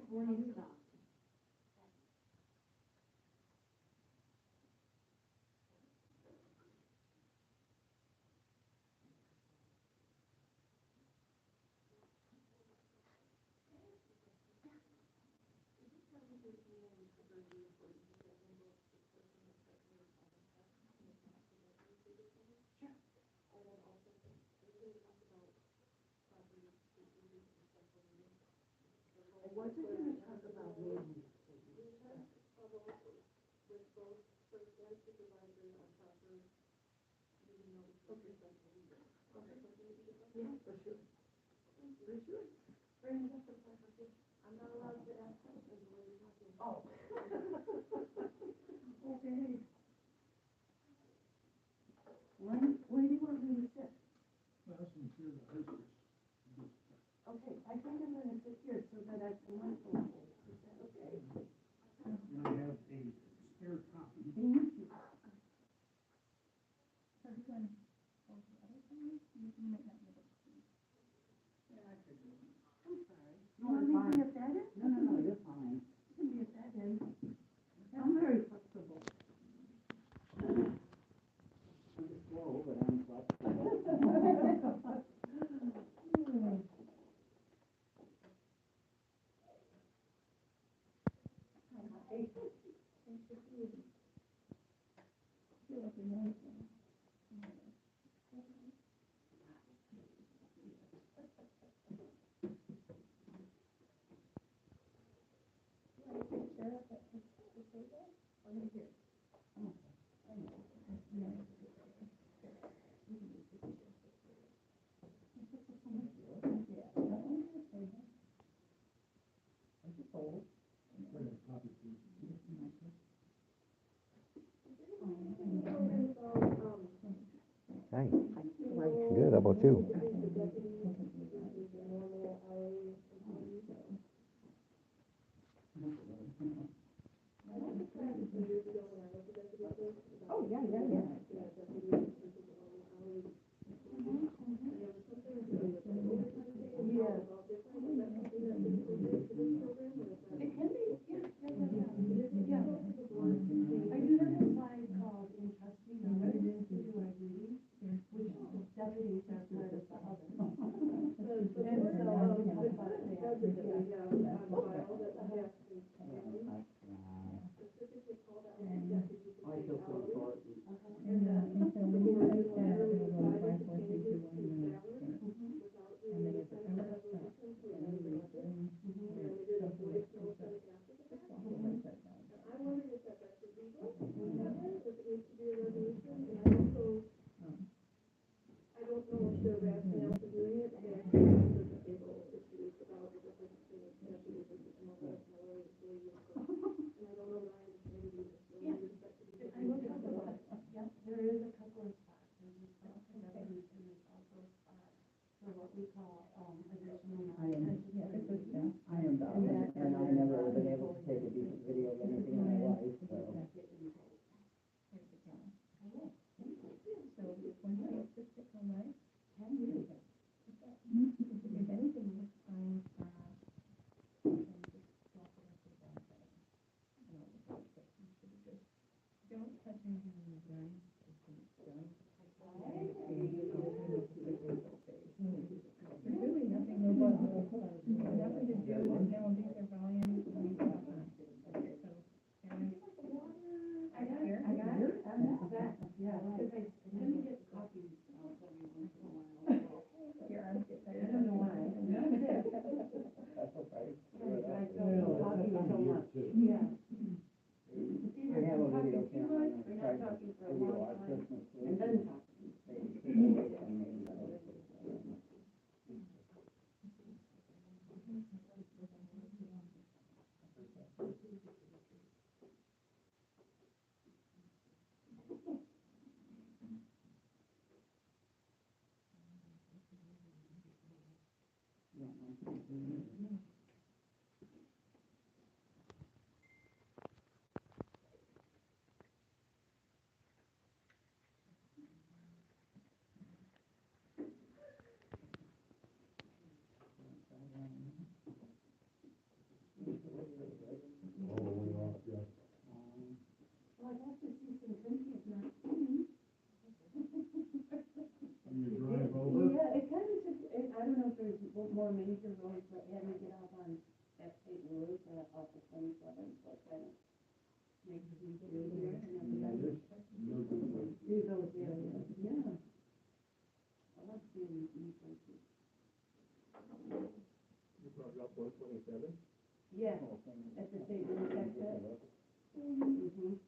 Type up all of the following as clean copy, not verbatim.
before you stop. What did you talk about maybe? Yeah, for sure. For sure. Bring it up for clarification. I'm not allowed to ask questions when you're talking. Oh. Okay. Where do you want me to sit? Okay, I think I'm gonna sit here so that I can learn from you. Is that okay? And I have a spare copy. Thank you. So you're going to hold the other thing? You might not be able to see. I'm sorry. You want me to be at that end? No, you're fine. You can be at that end. I'm very flexible. I'm just slow, but I'm flexible. I feel like you're noticing. Hi. Good, how about you? Oh, yeah. It can be, yeah. I do have a slide called Entrusting Evidence to Your Duties, which deputies are part of the other. And so, talk about I feel so important. And so when you write that, it'll go 5, 4, 3, 2, 1, and then and then if it ever stops, then you read it, and it's something that comes up. Just walk away and set it down. I looked at the list. Yep, there is a couple of spots. There's a spot for deputies and there's also a spot for what we call, additional. I am down, and I never been able to take a decent video of anything in my life, so. So when you get this stick on right, Can you? if anything looks fine, then just drop it into the bottom side. And I'll just like it. You should just, don't touch anything when you're done. Just when it's done. There's really nothing, no button, nothing to do, and now these are volumes, and these are buttons. Okay, so, and I got it. Yeah, because I didn't get copies of every once in a while. your arms get tired. I don't know why. That's okay. I don't talking so much. Yeah. I have a video camera, and I tried to video our Christmas tree. And then talking. there's more major roads that having to get off on that state road, off of 27, so it kind of makes it easier here. Do those areas, yeah. I love seeing these places. You brought up 127? Yeah, at the state road exit. Mm-hmm.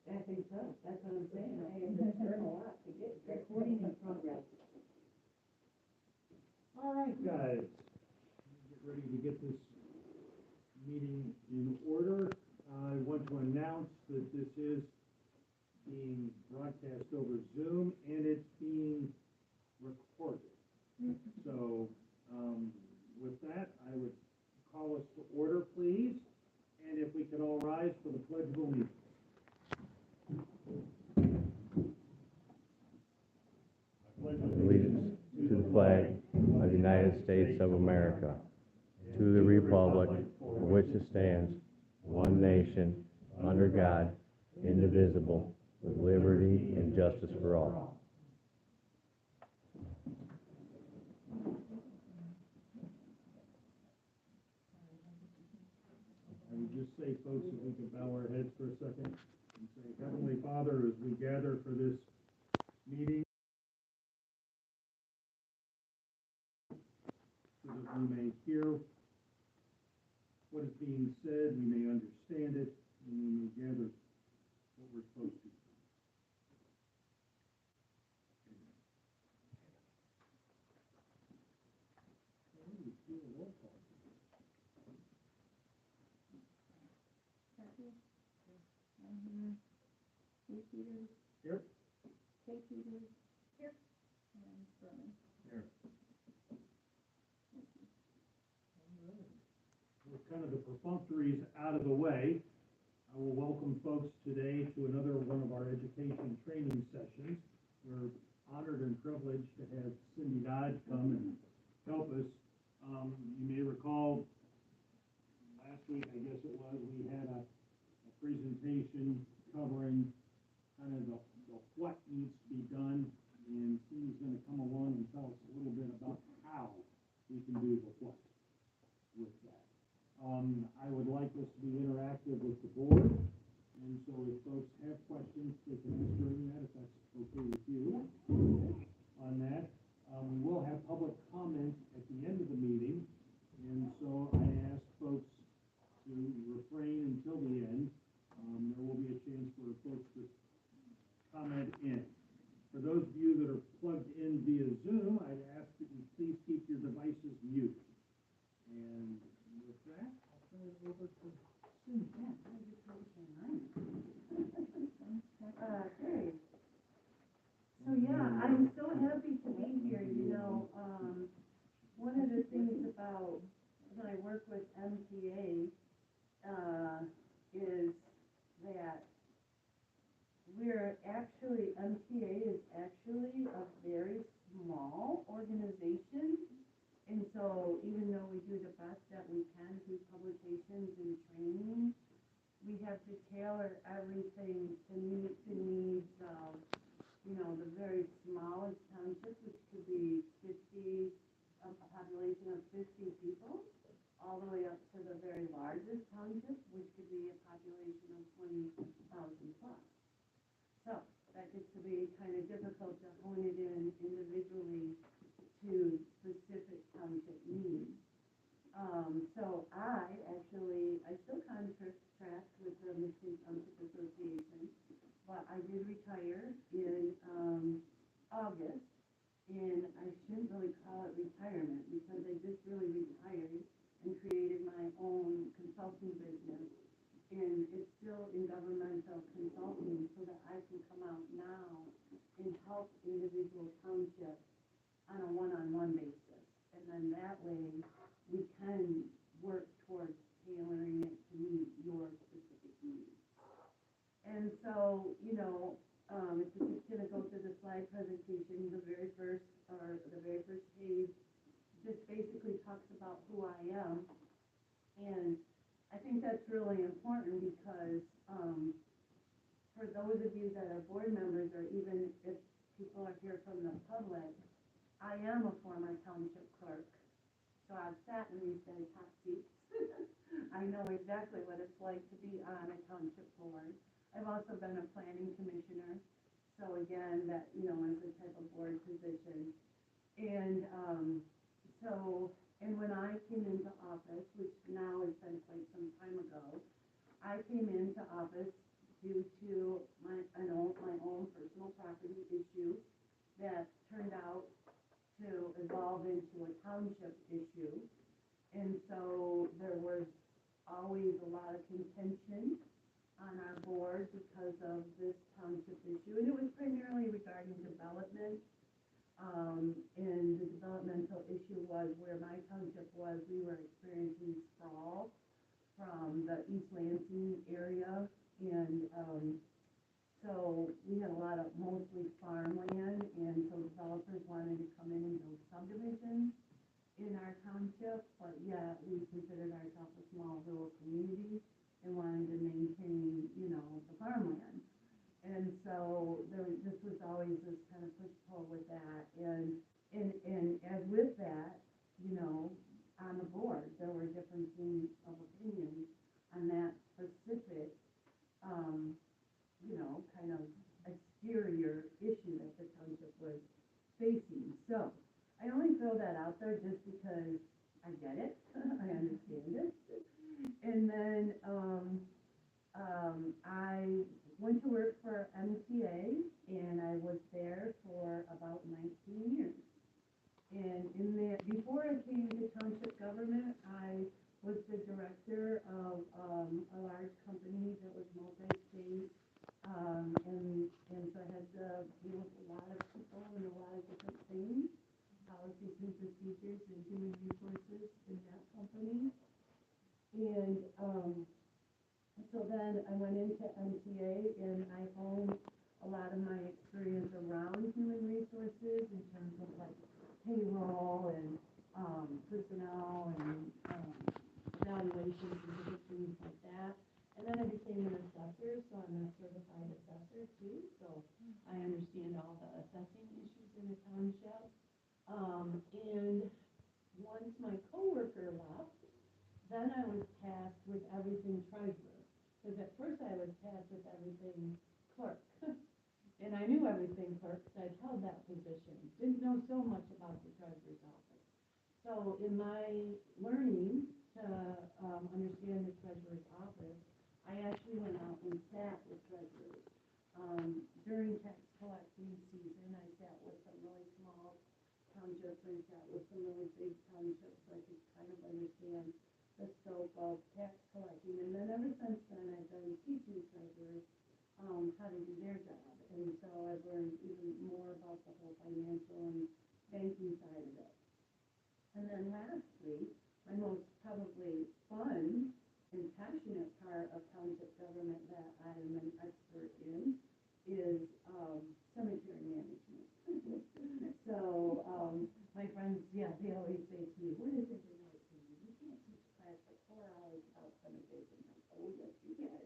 I think so, that's what I'm saying, I have to turn a lot to get there. Recording in progress. All right, guys. Get ready to get this meeting in order. I want to announce that this is being broadcast over Zoom and it's being recorded. So, with that, I would call us to order, please. And if we could all rise for the Pledge of Allegiance. Allegiance to the flag of the United States of America, to the republic for which it stands, one nation, under God, indivisible, with liberty and justice for all. I would just say, folks, if we could bow our heads for a second and say, Heavenly Father, as we gather for this meeting, so that we may hear what is being said, we may understand it, and we may gather what we're supposed to. Okay, we do a roll call. Steve Peters, Here. Kay Peters, here, and Berman. Here. With kind of the perfunctories out of the way, I will welcome folks today to another one of our education training sessions. We're honored and privileged to have Cindy Dodge come and help us. You may recall last week, I guess it was, we had a presentation covering kind of the what needs to be done, and Cindy's going to come along and tell us a little bit about how we can do the what with that. I would like this to be interactive with the board, and so if folks have questions, they can ask during that, if that's okay with you on that. We will have public comment at the end of the meeting, and so I ask folks to refrain until the end. There will be a chance for folks to comment in. For those of you that are plugged in via Zoom, I'd ask that you please keep your devices muted. And with that, I'll turn it over to Cindy. Okay. So yeah, I'm so happy to be here, you know, one of the things about when I work with MTA, is that MTA is actually a very small organization, and so even though we do the best that we can through publications and training, we have to tailor everything to meet the needs of, you know, the very smallest township, which could be a population of 50 people, all the way up to the very largest township, which could be a population of 20,000 plus. So that gets to be kind of difficult to hone it in individually to specific township needs. So I still contract with the Michigan Township Association, but I did retire in August, and I shouldn't really call it retirement because I just really retired and created my own consulting business, and it's still in governmental consulting so that I can come out now and help individual townships on a one-on-one basis, and then that way we can work towards tailoring it to meet your specific needs. And so, you know, if we're just going to go through the slide presentation, the very first page just basically talks about who I am. And I think that's really important because for those of you that are board members, or even if people are here from the public, I am a former township clerk, so I've sat in these very hot seats. I know exactly what it's like to be on a township board. I've also been a planning commissioner, so again, that, you know, is a type of board position. And, and when I came into office, which now has been quite some time ago, I came into office due to my own personal property issue that turned out to evolve into a township issue. And so there was always a lot of contention on our board because of this township issue. And it was primarily regarding development. And the developmental issue was where my township was, we were experiencing sprawl from the East Lansing area. And so we had a lot of mostly farmland, and so developers wanted to come in and build subdivisions in our township, but yet we considered ourselves a small rural community and wanted to maintain, you know, the farmland. And so this was always this kind of push-pull with that. And as with that, you know, on the board, there were differences of opinions on that specific, you know, kind of exterior issue that the township was facing. So I only throw that out there just because I get it, I understand it. And then I went to work for MTA, and I was there for about 19 years. And in that, before I came to township government, I was the director of a large company that was multi-state, and so I had to deal with a lot of people and a lot of different things, policies and procedures and human resources in that company. And so then I went into MTA, and I honed a lot of my experience around human resources in terms of like payroll and personnel and evaluations and different things like that. And then I became an assessor, so I'm a certified assessor too. So I understand all the assessing issues in the township. And once my coworker left, then I was tasked with everything treasurer. Because at first I was tasked with everything clerk. And I knew everything clerk because I'd held that position. Didn't know so much about the treasurer's office. So in my learning to understand the treasurer's office, I actually went out and sat with treasurers. During tax collecting season, I sat with some really small townships, and sat with some really big townships, so I could kind of understand the scope of tax collecting. And then ever since then, I've been teaching treasurers how to do their job. And so I've learned even more about the whole financial and banking side of it. And then lastly, my most probably fun and passionate part of township government that I am an expert in is cemetery management. So my friends, yeah, they always say to me, what is it you like to do? You can't teach class for 4 hours about cemeteries. I'm like, oh, yes, you can.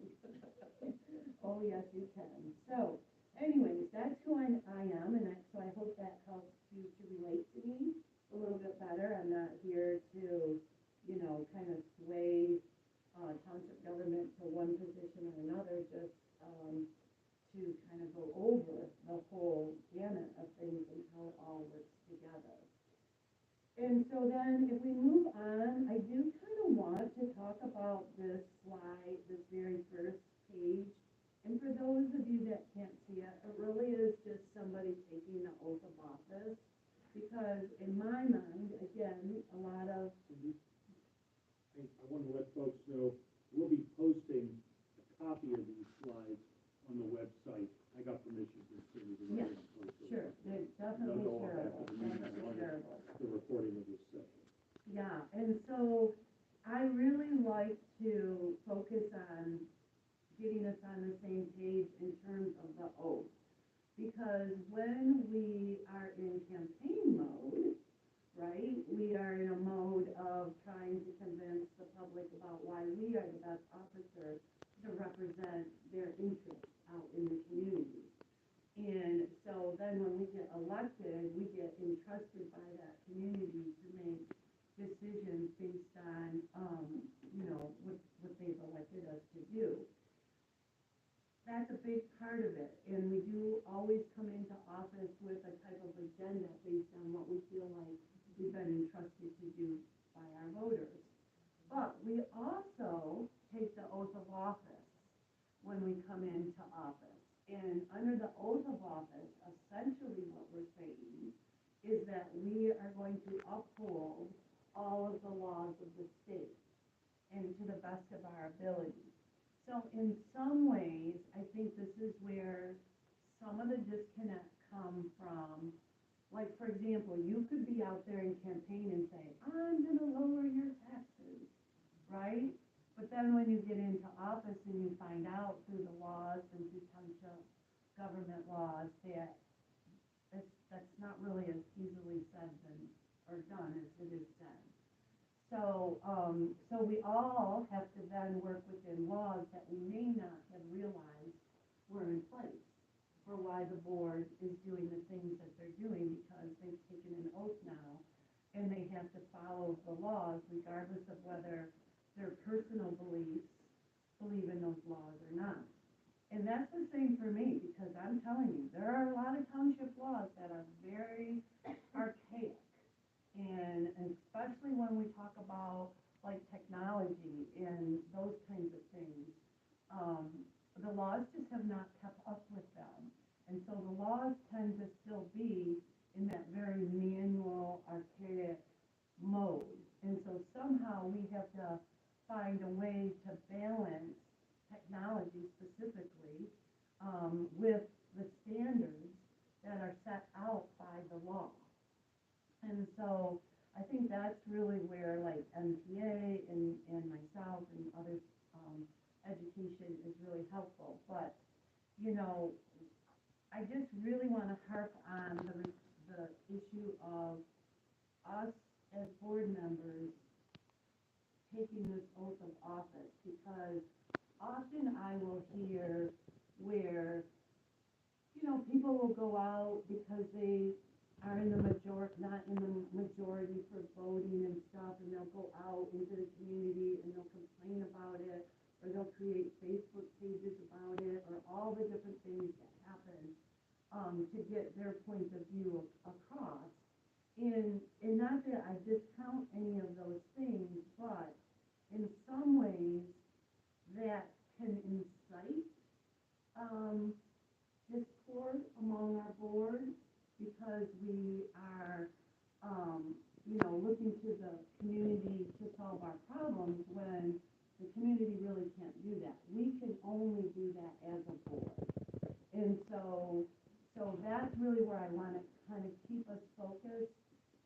Oh, yes, you can. So anyways, that's who I am, and so I hope that helps you to relate to me a little bit better. I'm not here to, you know, kind of sway township government to one position or another, just to kind of go over the whole gamut of things and how it all works together. And so then if we move on, I do kind of want to talk about this slide, this very first page. And for those of you that can't see it, it really is just somebody taking the oath of office. Because in my mind, again, a lot of... I want to let folks know, we'll be posting a copy of these slides on the website. I got permission from Cindy to Yes, post it. sure, they're definitely They'll go up shareable, after the meeting definitely along with shareable. the recording of this session. Yeah, and so I really like to focus on getting us on the same page in terms of the oath. Because when we are in campaign mode, right, we are in a mode of trying to convince the public about why we are the best officer to represent their interests out in the community. And so then when we get elected, we get entrenched trusted by that community to make decisions based on, what they've elected us to do. That's a big part of it, and we do always come into office with a type of agenda based on what we feel like we've been entrusted to do by our voters. But we also take the oath of office when we come into office. And under the oath of office, essentially what we're saying is that we are going to uphold all of the laws of the state and to the best of our ability. So in some ways, I think this is where some of the disconnect come from. Like, for example, you could be out there in campaign and say, I'm gonna lower your taxes, right? But then when you get into office and you find out through the laws and through township government laws that that's not really as easily said or done as it is said. So we all have to then work within laws that we may not have realized were in place for why the board is doing the things that they're doing, because they've taken an oath now and they have to follow the laws regardless of whether their personal beliefs believe in those laws or not. And that's the same for me, because I'm telling you, there are a lot of township laws that are very archaic. And especially when we talk about like technology and those kinds of things, the laws just have not kept up with them. And so the laws tend to still be in that very manual, archaic mode. And so somehow we have to find a way to balance technology specifically with the standards that are set out by the law. And so I think that's really where like MTA and myself and others, education is really helpful. But, I just really want to harp on the issue of us as board members taking this oath of office, because often I will hear where, people will go out because they are in the not in the majority for voting and stuff, and they'll go out into the community and they'll complain about it, or they'll create Facebook pages about it, or all the different things that happen to get their point of view across. And not that I discount any of those things, but in some ways that can incite discord among our board, because we are, looking to the community to solve our problems when the community really can't do that. We can only do that as a board. And so that's really where I want to kind of keep us focused.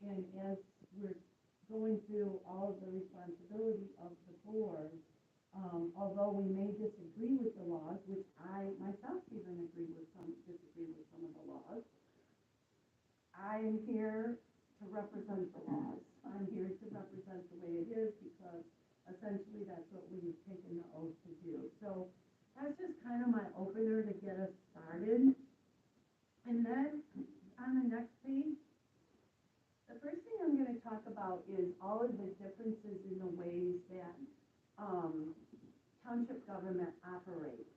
And as we're going through all of the responsibility of the board, although we may disagree with the laws, which I myself even disagree with some of the laws, I am here to represent the laws. I'm here to represent the way it is, because essentially that's what we've taken the oath to do. So that's just kind of my opener to get us started. And then on the next page, the first thing I'm going to talk about is all of the differences in the ways that township government operates.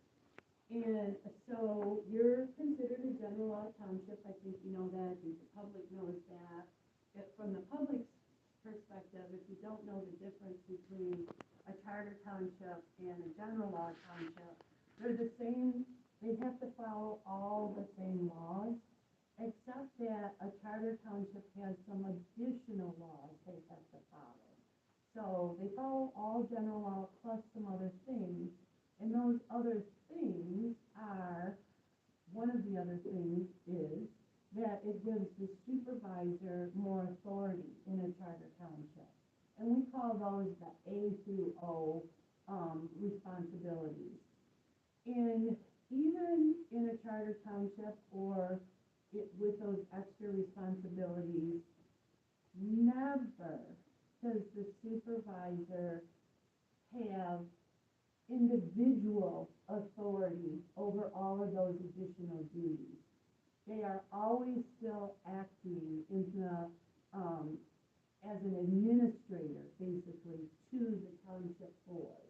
And so you're considered a general law township. I think you know that. I think the public knows that. From the public's perspective, if you don't know the difference between a charter township and a general law township, they're the same. They have to follow all the same laws, except that a charter township has some additional laws they have to follow. So they follow all general law plus some other things, and those other things are, one of the other things is that it gives the supervisor more authority in a charter township. And we call those the A through O responsibilities. And even in a charter township or with those extra responsibilities, never does the supervisor have individual authority over all of those additional duties. they are always still acting in the, as an administrator, basically, to the township board.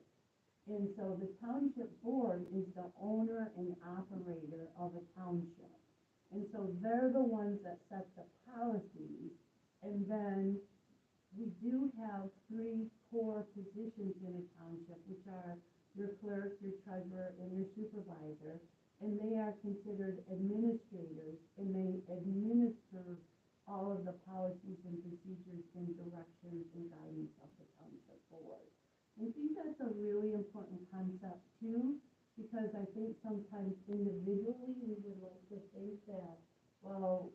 And so the township board is the owner and operator of a township. And so they're the ones that set the policies. And then we do have 3 core positions in a township, which are your clerk, your treasurer, and your supervisor. And they are considered administrators, and they administer all of the policies and procedures and directions and guidance of the township board. I think that's a really important concept too, because I think sometimes individually we would like to think that, well,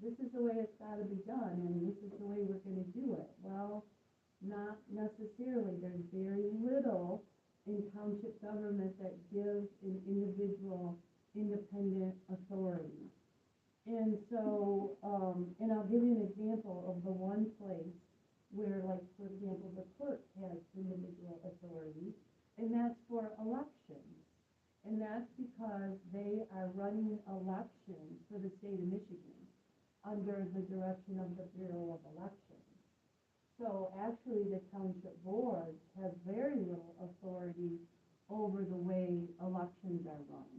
this is the way it's gotta be done and this is the way we're gonna do it. Well, not necessarily. There's very little in township government that gives an individual independent authority. And so, and I'll give you an example of the one place where, like, for example, the clerk has individual authority, and that's for elections. And that's because they are running elections for the state of Michigan under the direction of the Bureau of Elections. So actually, the township board has very little authority over the way elections are run.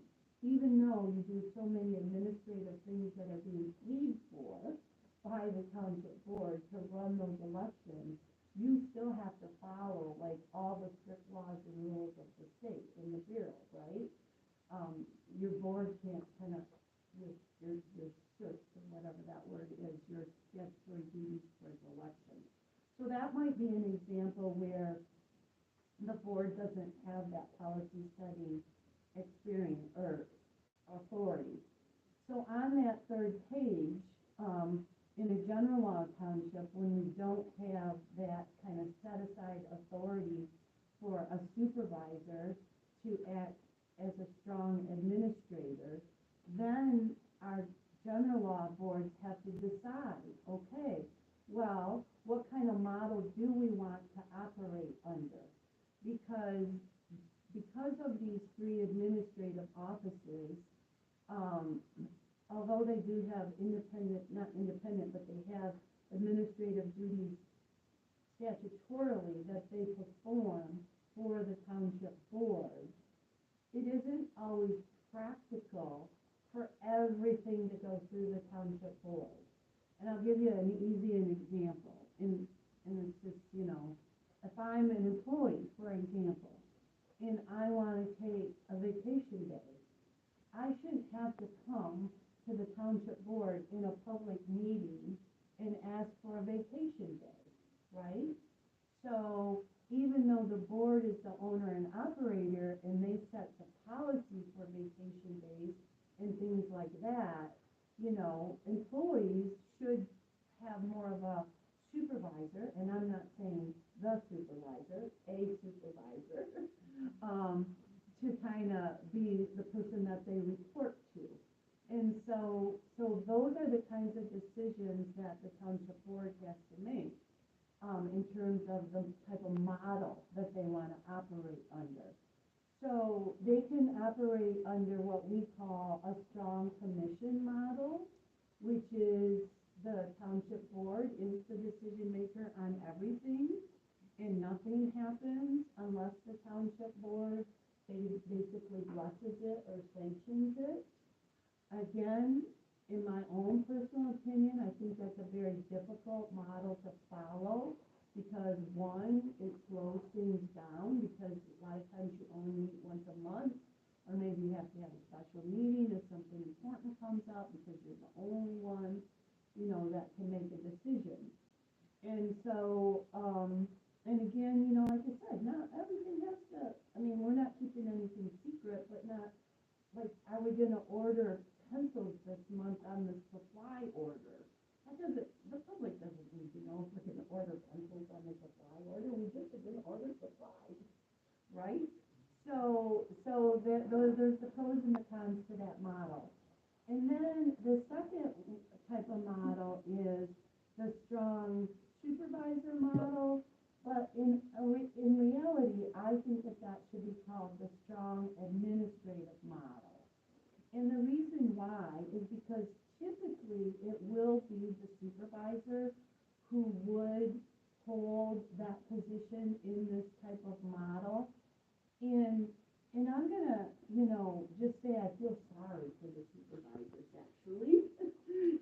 Even though you do so many administrative things that are being paid for by the township board to run those elections, you still have to follow, like, all the strict laws and rules of the state and the bureau, right? Your board can't kind of, your cert, or whatever that word is, your statutory duties towards elections. So that might be an example where the board doesn't have that policy setting experience or authority. So on that 3rd page, in a general law township, when we don't have that kind of set aside authority for a supervisor to act as a strong administrator, then our general law boards have to decide, okay, well, what kind of model do we want to operate under? Because of these 3 administrative offices, although they do have not independent, but they have administrative duties statutorily that they perform for the township board, it isn't always practical for everything to go through the township board. And I'll give you an easy example. And it's just, you know, if I'm an employee, for example, and I want to take a vacation day, I shouldn't have to come to the township board in a public meeting and ask for a vacation day, right? So even though the board is the owner and operator and they set the policy for vacation days and things like that, you know, employees should have more of a supervisor, and I'm not saying the supervisor, a supervisor, to kind of be the person that they report to. And so those are the kinds of decisions that the township board has to make in terms of the type of model that they want to operate under. So they can operate under what we call a strong commission model, which is the township board is the decision maker on everything, and nothing happens unless the township board basically blesses it or sanctions it. Again, in my own personal opinion, I think that's a very difficult model to follow because, one, it slows things down because a lot of times you only meet once a month, or maybe you have to have a special meeting if something important comes up because you're the only one, you know, that can make a decision. And so, and again, you know, like I said, not everything has to, I mean, we're not keeping anything secret, but not, like, are we going to order pencils this month on the supply order? That doesn't, the public doesn't need to know if we're going to order pencils on the supply order. We just are going to order supplies, right? So there's the pros and the cons to that model. And then the second type of model is the strong supervisor model, but in reality, I think that should be called the strong administrative model. And the reason why is because typically it will be the supervisor who would hold that position in this type of model. And I'm gonna, just say I feel sorry for the supervisors actually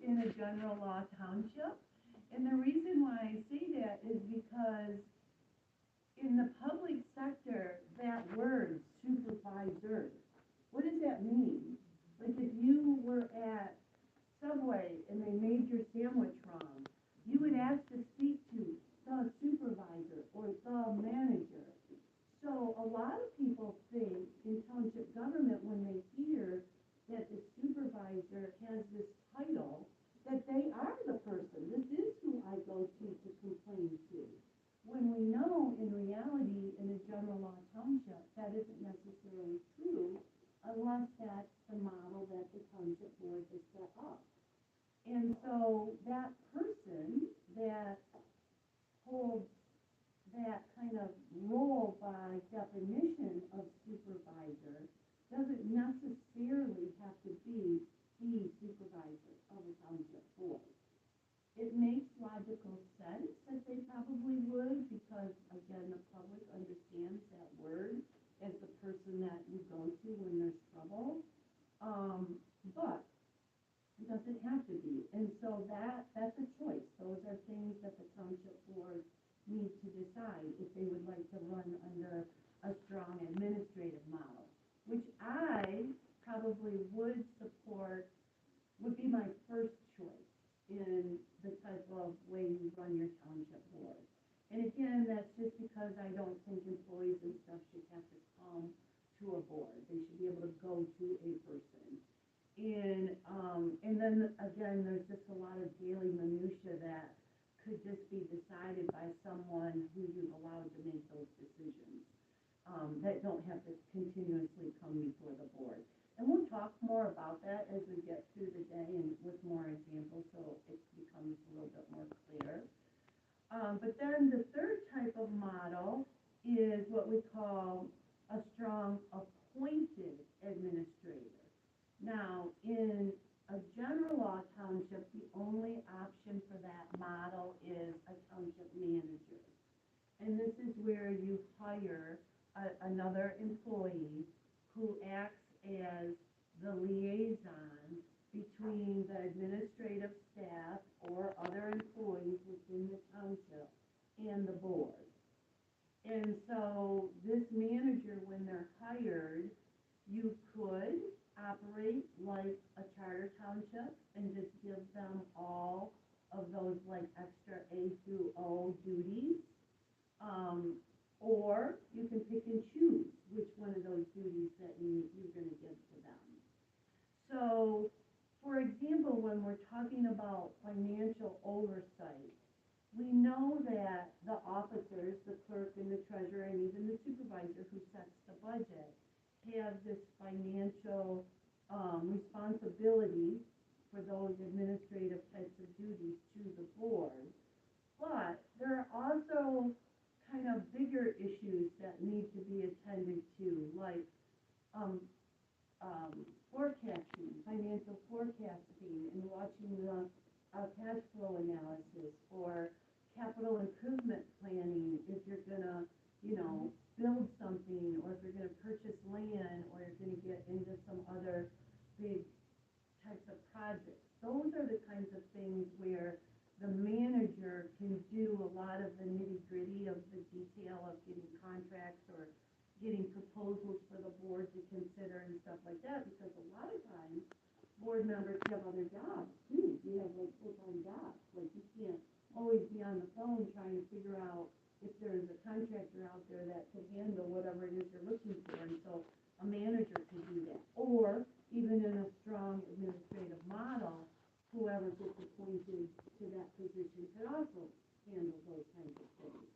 in a general law township. And the reason why I say that is because in the public sector, that word supervisor, what does that mean? Like if you were at Subway and they made your sandwich wrong, you would ask to speak to the supervisor or the manager. So a lot of people think in township government when they hear that the supervisor has this title, that they are the person. This is who I go to complain to. When we know in reality in a general law township, that isn't necessarily true unless that's the model that the township board has set up. And so that person that holds that kind of role by definition of supervisor doesn't necessarily have to be the supervisor of a township board. It makes logical sense that they probably would because, again, the public understands that word as the person that you go to when there's trouble. But it doesn't have to be. And so that's a choice. Those are things that the township board need to decide if they would like to run under a strong administrative model, which I probably would support, would be my first choice in the type of way you run your township board. And again, that's just because I don't think employees and stuff should have to come to a board. They should be able to go to a person. And then again, there's just a lot of daily minutia that could just be decided by someone who you've allowed to make those decisions, that don't have to continuously come before the board. And we'll talk more about that as we get through the day and with more examples, so it becomes a little bit more clear. But then the third type of model is what we call a strong appointed administrator. Now, in a general law township, the only option for that model is a township manager. And this is where you hire another employee who acts as the liaison between the administrative staff or other employees within the township and the board. And so this manager, when they're hired, you could operate like a charter township and just give them all of those like extra A through O duties. Or you can pick and choose which one of those duties that you're going to give to them. So, for example, when we're talking about financial oversight, we know that the officers, the clerk and the treasurer and even the supervisor who sets the budget, have this financial responsibility for those administrative types of duties to the board. But there are also kind of bigger issues that need to be attended to, like forecasting, financial forecasting, and watching the cash flow analysis, or capital improvement planning if you're gonna, build something, or if you're gonna purchase land, or you're gonna get into some other big types of projects. Those are the kinds of things where the manager can do a lot of the nitty-gritty of the detail of getting contracts or getting proposals for the board to consider and stuff like that, because a lot of times board members have other jobs too. You have like full-time jobs. Like you can't always be on the phone trying to figure out if there's a contractor out there that can handle whatever it is you're looking for. And so a manager can do that. Or even in a strong administrative model, whoever gets appointed to that position could also handle those kinds of things.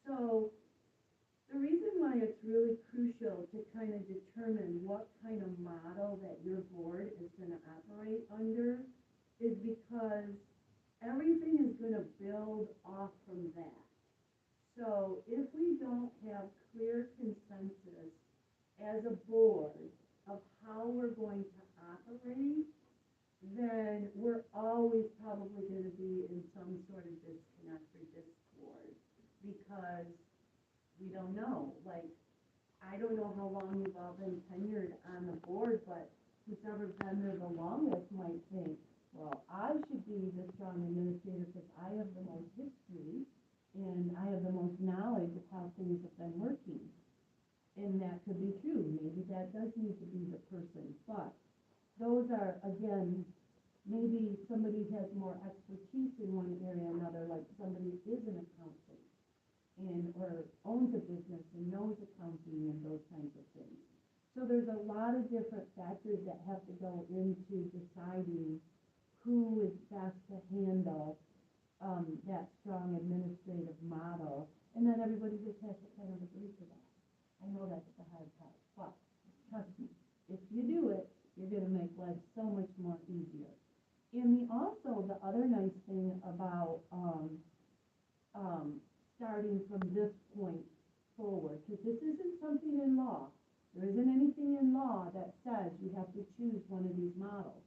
So the reason why it's really crucial to kind of determine what kind of model that your board is going to operate under is because everything is going to build off from that. So if we don't have clear consensus as a board of how we're going to operate, then we're always probably gonna be in some sort of disconnect or discord, because we don't know, like, I don't know how long you've all been tenured on the board, but who's ever been there the longest might think, well, I should be the strong administrator because I have the most history and I have the most knowledge of how things have been working. And that could be true, maybe that does need to be the person, but those are, again, maybe somebody has more expertise in one area or another, like somebody is an accountant and, or owns a business and knows accounting and those kinds of things. So there's a lot of different factors that have to go into deciding who is best to handle that strong administrative model, and then everybody just has to kind of agree to that. I know that's the hard part, but trust me, if you do it, you're gonna make life so much more easier. And also, the other nice thing about starting from this point forward, because this isn't something in law. There isn't anything in law that says you have to choose one of these models.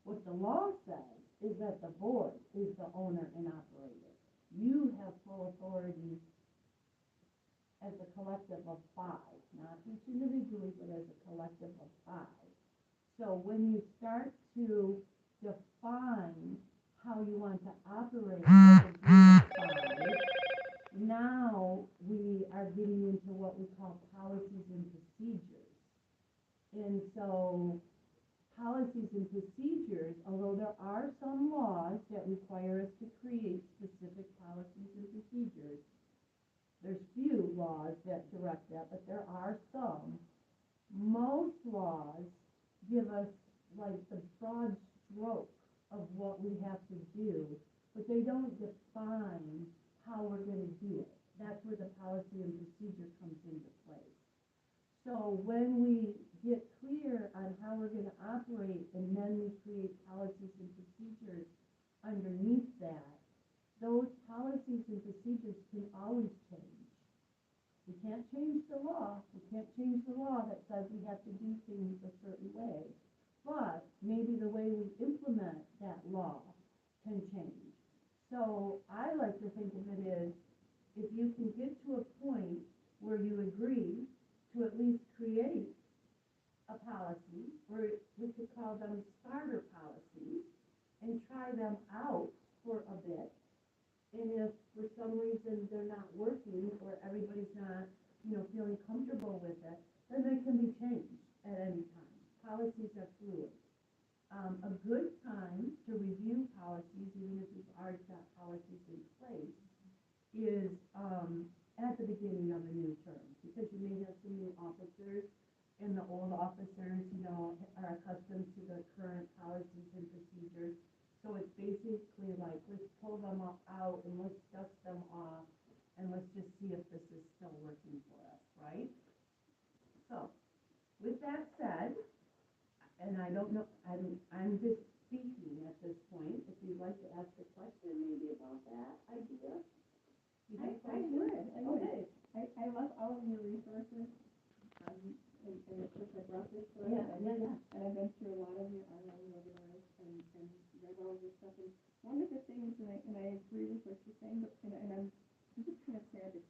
What the law says is that the board is the owner and operator. You have full authority as a collective of 5, not each individually, but as a collective of 5. So when you start to define how you want to operate as a group of 5, now we are getting into what we call policies and procedures. And so policies and procedures, although there are some laws that require us to create specific policies and procedures, there's few laws that direct that, but there are some. Most laws give us like the broad stroke of what we have to do, but they don't define how we're going to do it. That's where the policy and procedure comes into place. So when we get clear on how we're going to operate, and then we create policies and procedures underneath that, those policies and procedures can always change. We can't change the law. We can't change the law that says we have to do things a certain way. But maybe the way we implement that law can change. So I like to think of it as, if you can get to a point where you agree to at least create a policy, or we could call them starter policies, and try them out for a bit. And if for some reason they're not working, or everybody's not, feeling comfortable with it, then they can be changed at any time. Policies are fluid. A good time to review policies, even if you've already got policies in place, is at the beginning of a new term, because you may have some new officers, and the old officers, are accustomed to the current policies and procedures. So it's basically like, let's pull them all out and let's dust them off, and let's just see if this is still working for us, right? So, with that said, and I don't know, I'm just speaking at this point. If you'd like to ask a question maybe about that idea. I would. Okay. I love all of your resources. And of course I brought this book. Yeah. And I've been through a lot of your online webinars and read all of your stuff. And one of the things, and I agree with what you're saying, but, and I'm just kind of sad to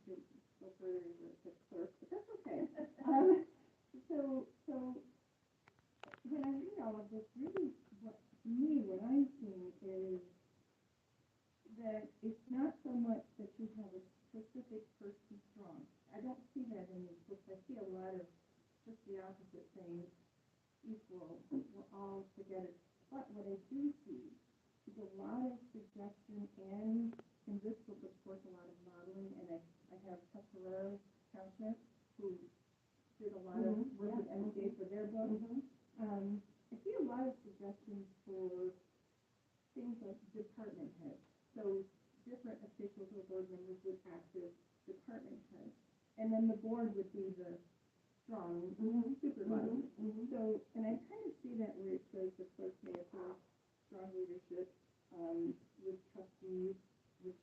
go further into the clerk, but that's okay. So when I read all of this, really what I'm seeing is that it's not so much that you have a specific person strong. I don't see that in these books. I see a lot of just the opposite, saying equal, we're all together. But what I do see is a lot of suggestion, and in this book, of course, a lot of modeling. And I have Tuckerero Township, who did a lot of work with MJ for their book. I see a lot of suggestions for things like department heads. So different officials or board members would act as department heads. And then the board would be the strong supervisor. So, and I kind of see that where it says the clerk may approve strong leadership with trustees, which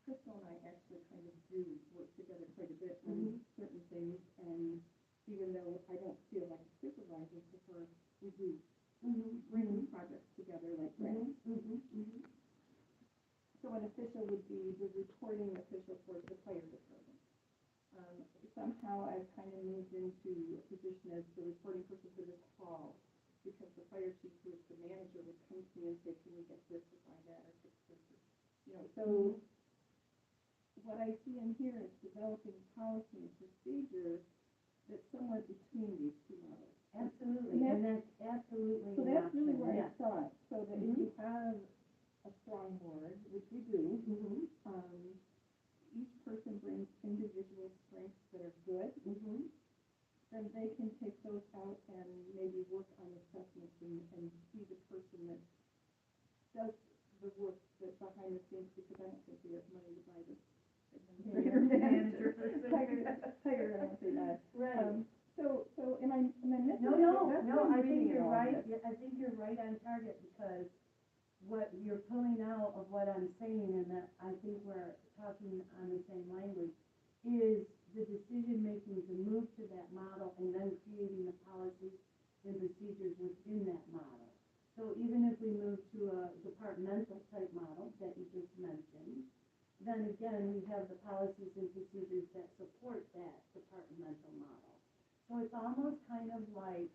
Crystal and I actually kind of do work together quite a bit on certain things. And even though I don't feel like a supervisor to her, we do bring projects together like grants. So an official would be the reporting official for the fire department. Somehow I've kind of moved into a position as the reporting person for this hall, because the fire chief, who is the manager, would come to me and say, can we get this or find that or fix this? So what I see in here is developing policy and procedure that's somewhere between these two models. Absolutely, and that's absolutely So an that's really option, where I yes. saw it, so that if you have a strong board, which we do, each person brings individual strengths that are good, then they can take those out and maybe work on assessments and be the person that does the work that's behind the scenes, because I don't think we have money to buy this administrator manager person. Hire, I won't say that. Right. So am I missing? No, That's no, what I'm I think reading you're all right, this. I think you're right on target, because what you're pulling out of what I'm saying, and that I think we're talking on the same language, is the decision-making to move to that model and then creating the policies and procedures within that model. So even if we move to a departmental type model that you just mentioned, then again, we have the policies and procedures that support that departmental model. So it's almost kind of like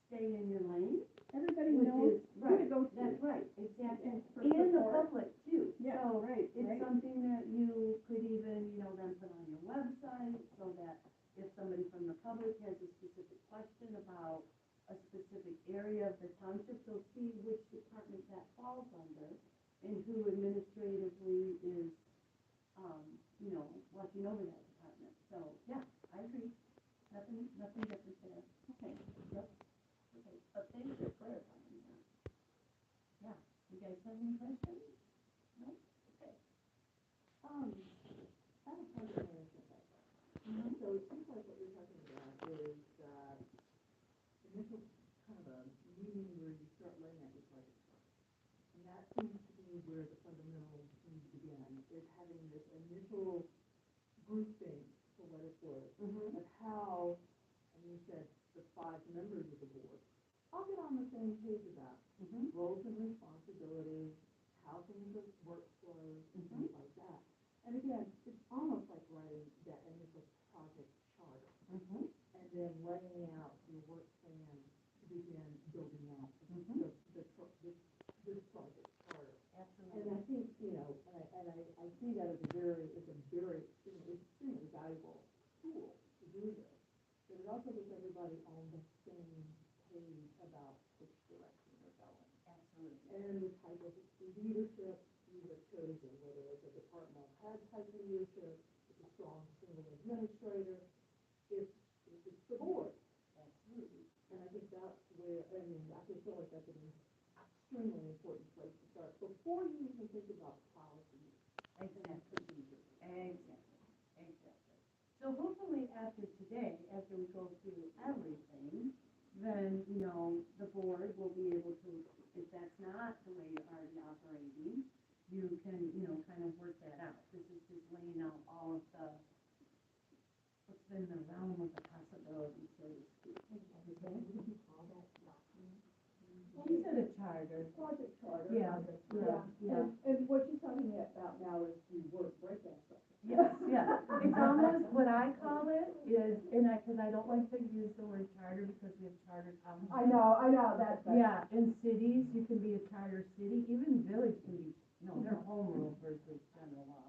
stay in your lane. Everybody Which knows is, who right, to go to. that's right, exactly. And for And the support. public too. Yeah, So right, it's right. something that you could even, then put on your website, so that if somebody from the public has a specific question about a specific area of the township, they'll see which department that falls under and who administratively is, watching over that department. So, yeah, I agree. Nothing different there. Okay, yep. Okay, but thank you for clarifying that. Yeah, you guys have any questions? No? Okay. I have a project management background. So it seems like what you're talking about is, initial kind of a meeting where you start laying out your project plan. And that seems to be where the fundamental things begin, is having this initial grouping, for what it's worth, of how, and you said the 5 members of the board, all get on the same page about roles and responsibilities, how things are workflows, and things like that. And again, it's almost like writing that initial project charter, and then laying out your work plan to begin building out this project charter. Absolutely. And I think, I see that as a very extremely valuable tool to do this. But it also gets everybody on the same page about which direction they're going. Absolutely. And the type of leadership you have chosen, whether it's a departmental head type of leadership, it's a strong single administrator, it's the board. Absolutely. And I think that's where, I just feel like that's an extremely important place to start before you even think about policy and procedure. Exactly. So hopefully after today, after we go through everything, then, the board will be able to, if that's not the way you're already operating, you can, kind of work that out. This is just laying out all of what's in the realm of the possibilities, so to speak. Would you call that document? You said a charter. Project charter. Yeah. And what you're talking about now is the word breakdown structure. Yeah. It's almost, what I call it is, because I don't like to use the word charter because we have charter towns. I know, that's. Yeah, in cities, you can be a charter city, even village can be, they're home rule versus general law.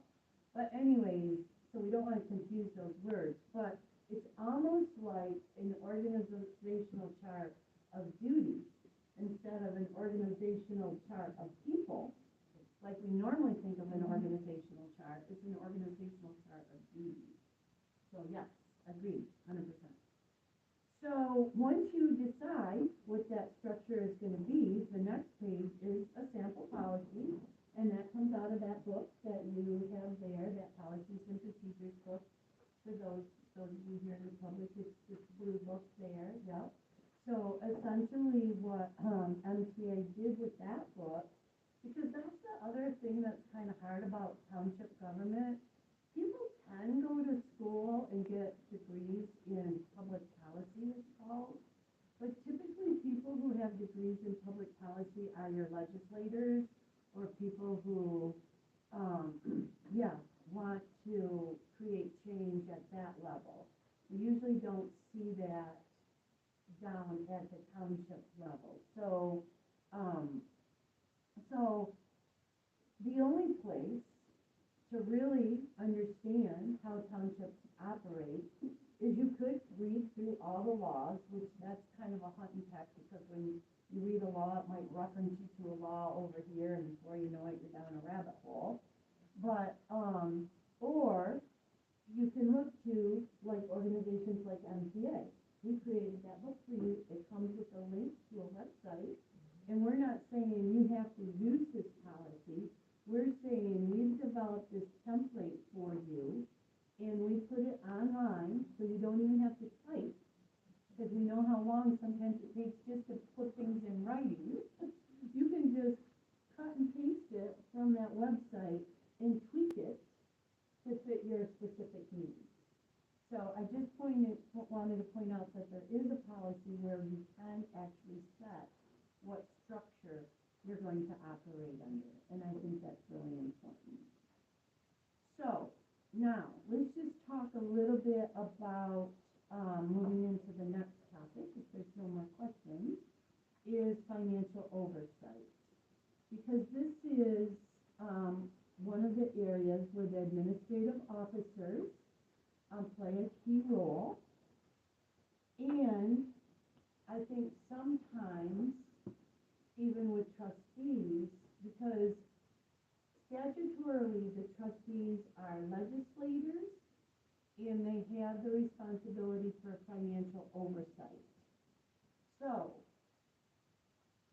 But anyways, so we don't want to confuse those words, but it's almost like an organizational chart of duties instead of an organizational chart of people. Like we normally think of an organizational chart, it's an organizational chart of duties. So yes, agreed, 100%. So once you decide what that structure is going to be, the next page is a sample policy, and that comes out of that book that you have there, that policies and procedures book. For those of you here in the public, it's this blue book there, yep. So essentially what MTA did with that book, because that's the other thing that's kind of hard about township government. People can go to school and get degrees in public policy, it's called, but typically people who have degrees in policy are your legislators or people who, want to create change at that level. We usually don't see that down at the township level. So the only place to really understand how townships operate is you could read through all the laws, which that's kind of a hunt and peck, because when you read a law, it might reference you to a law over here, and before you know it, you're down a rabbit hole. But, or you can look to, like, organizations like MTA. We created that book for you. It comes with a link to a website, and we're not saying you have to use this policy. We're saying we've developed this template for you, and we put it online, so you don't even have to type, because we know how long sometimes it takes just to put things in writing. You can just cut and paste it from that website and tweak it to fit your specific needs. So I just wanted to point out that there is a policy where you can actually set what structure you're going to operate under, and I think that's really important. So now let's just talk a little bit about moving into the next topic, if there's no more questions, is financial oversight. Because this is one of the areas where the administrative officers play a key role. And I think sometimes, even with trustees, because statutorily the trustees are legislators and they have the responsibility for financial oversight. So,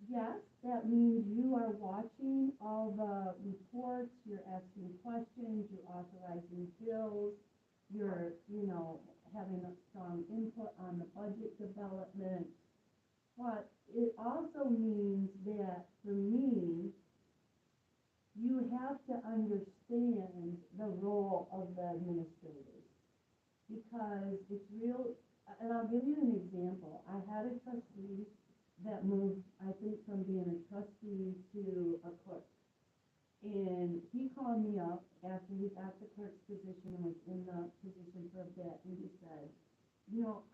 yes, that means you are watching all the reports, you're asking questions, you're authorizing bills, you're, having a strong input on the budget development. But it also means that, for me, you have to understand the role of the administrators. Because it's real, and I'll give you an example. I had a trustee that moved, I think, from being a trustee to a clerk. And he called me up after he got the clerk's position and was in the position for a bit, and he said,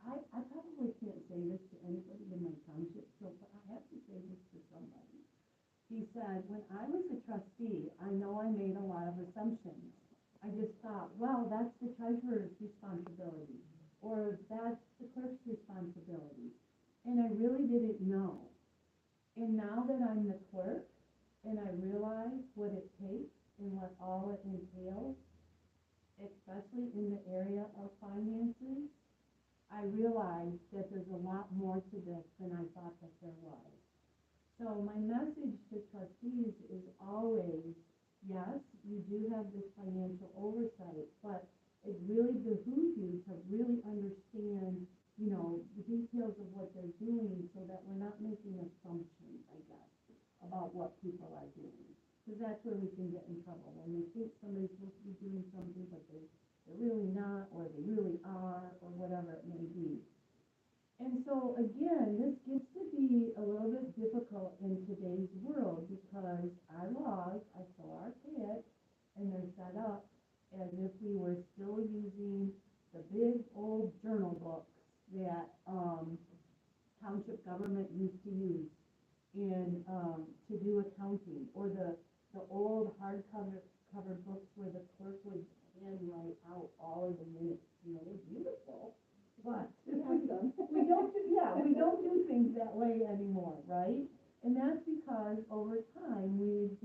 I probably can't say this to anybody in my township, so I have to say this to somebody. He said, when I was a trustee, I know I made a lot of assumptions. I just thought, well, that's the treasurer's responsibility, or that's the clerk's responsibility. And I really didn't know. And now that I'm the clerk, and I realize what it takes and what all it entails, especially in the area of finances, I realize that there's a lot more to this than I thought that there was. So my message to trustees is always, yes, you do have this financial oversight, but it really behooves you to really understand, the details of what they're doing, so that we're not making assumptions, I guess, about what people are doing. Because that's where we can get in trouble, when we think somebody's supposed to be doing something, but they're really not, or they really are, or whatever it may be. And so, again, this gets to be a little bit difficult in today's world, because our laws are so archaic, and they're set up as if we were still using the big old journal books that township government used to use in to do accounting, or the old hardcover books where the clerk would handwrite out all of the minutes. They're beautiful, but we don't do things that way anymore, right? And that's because over time we've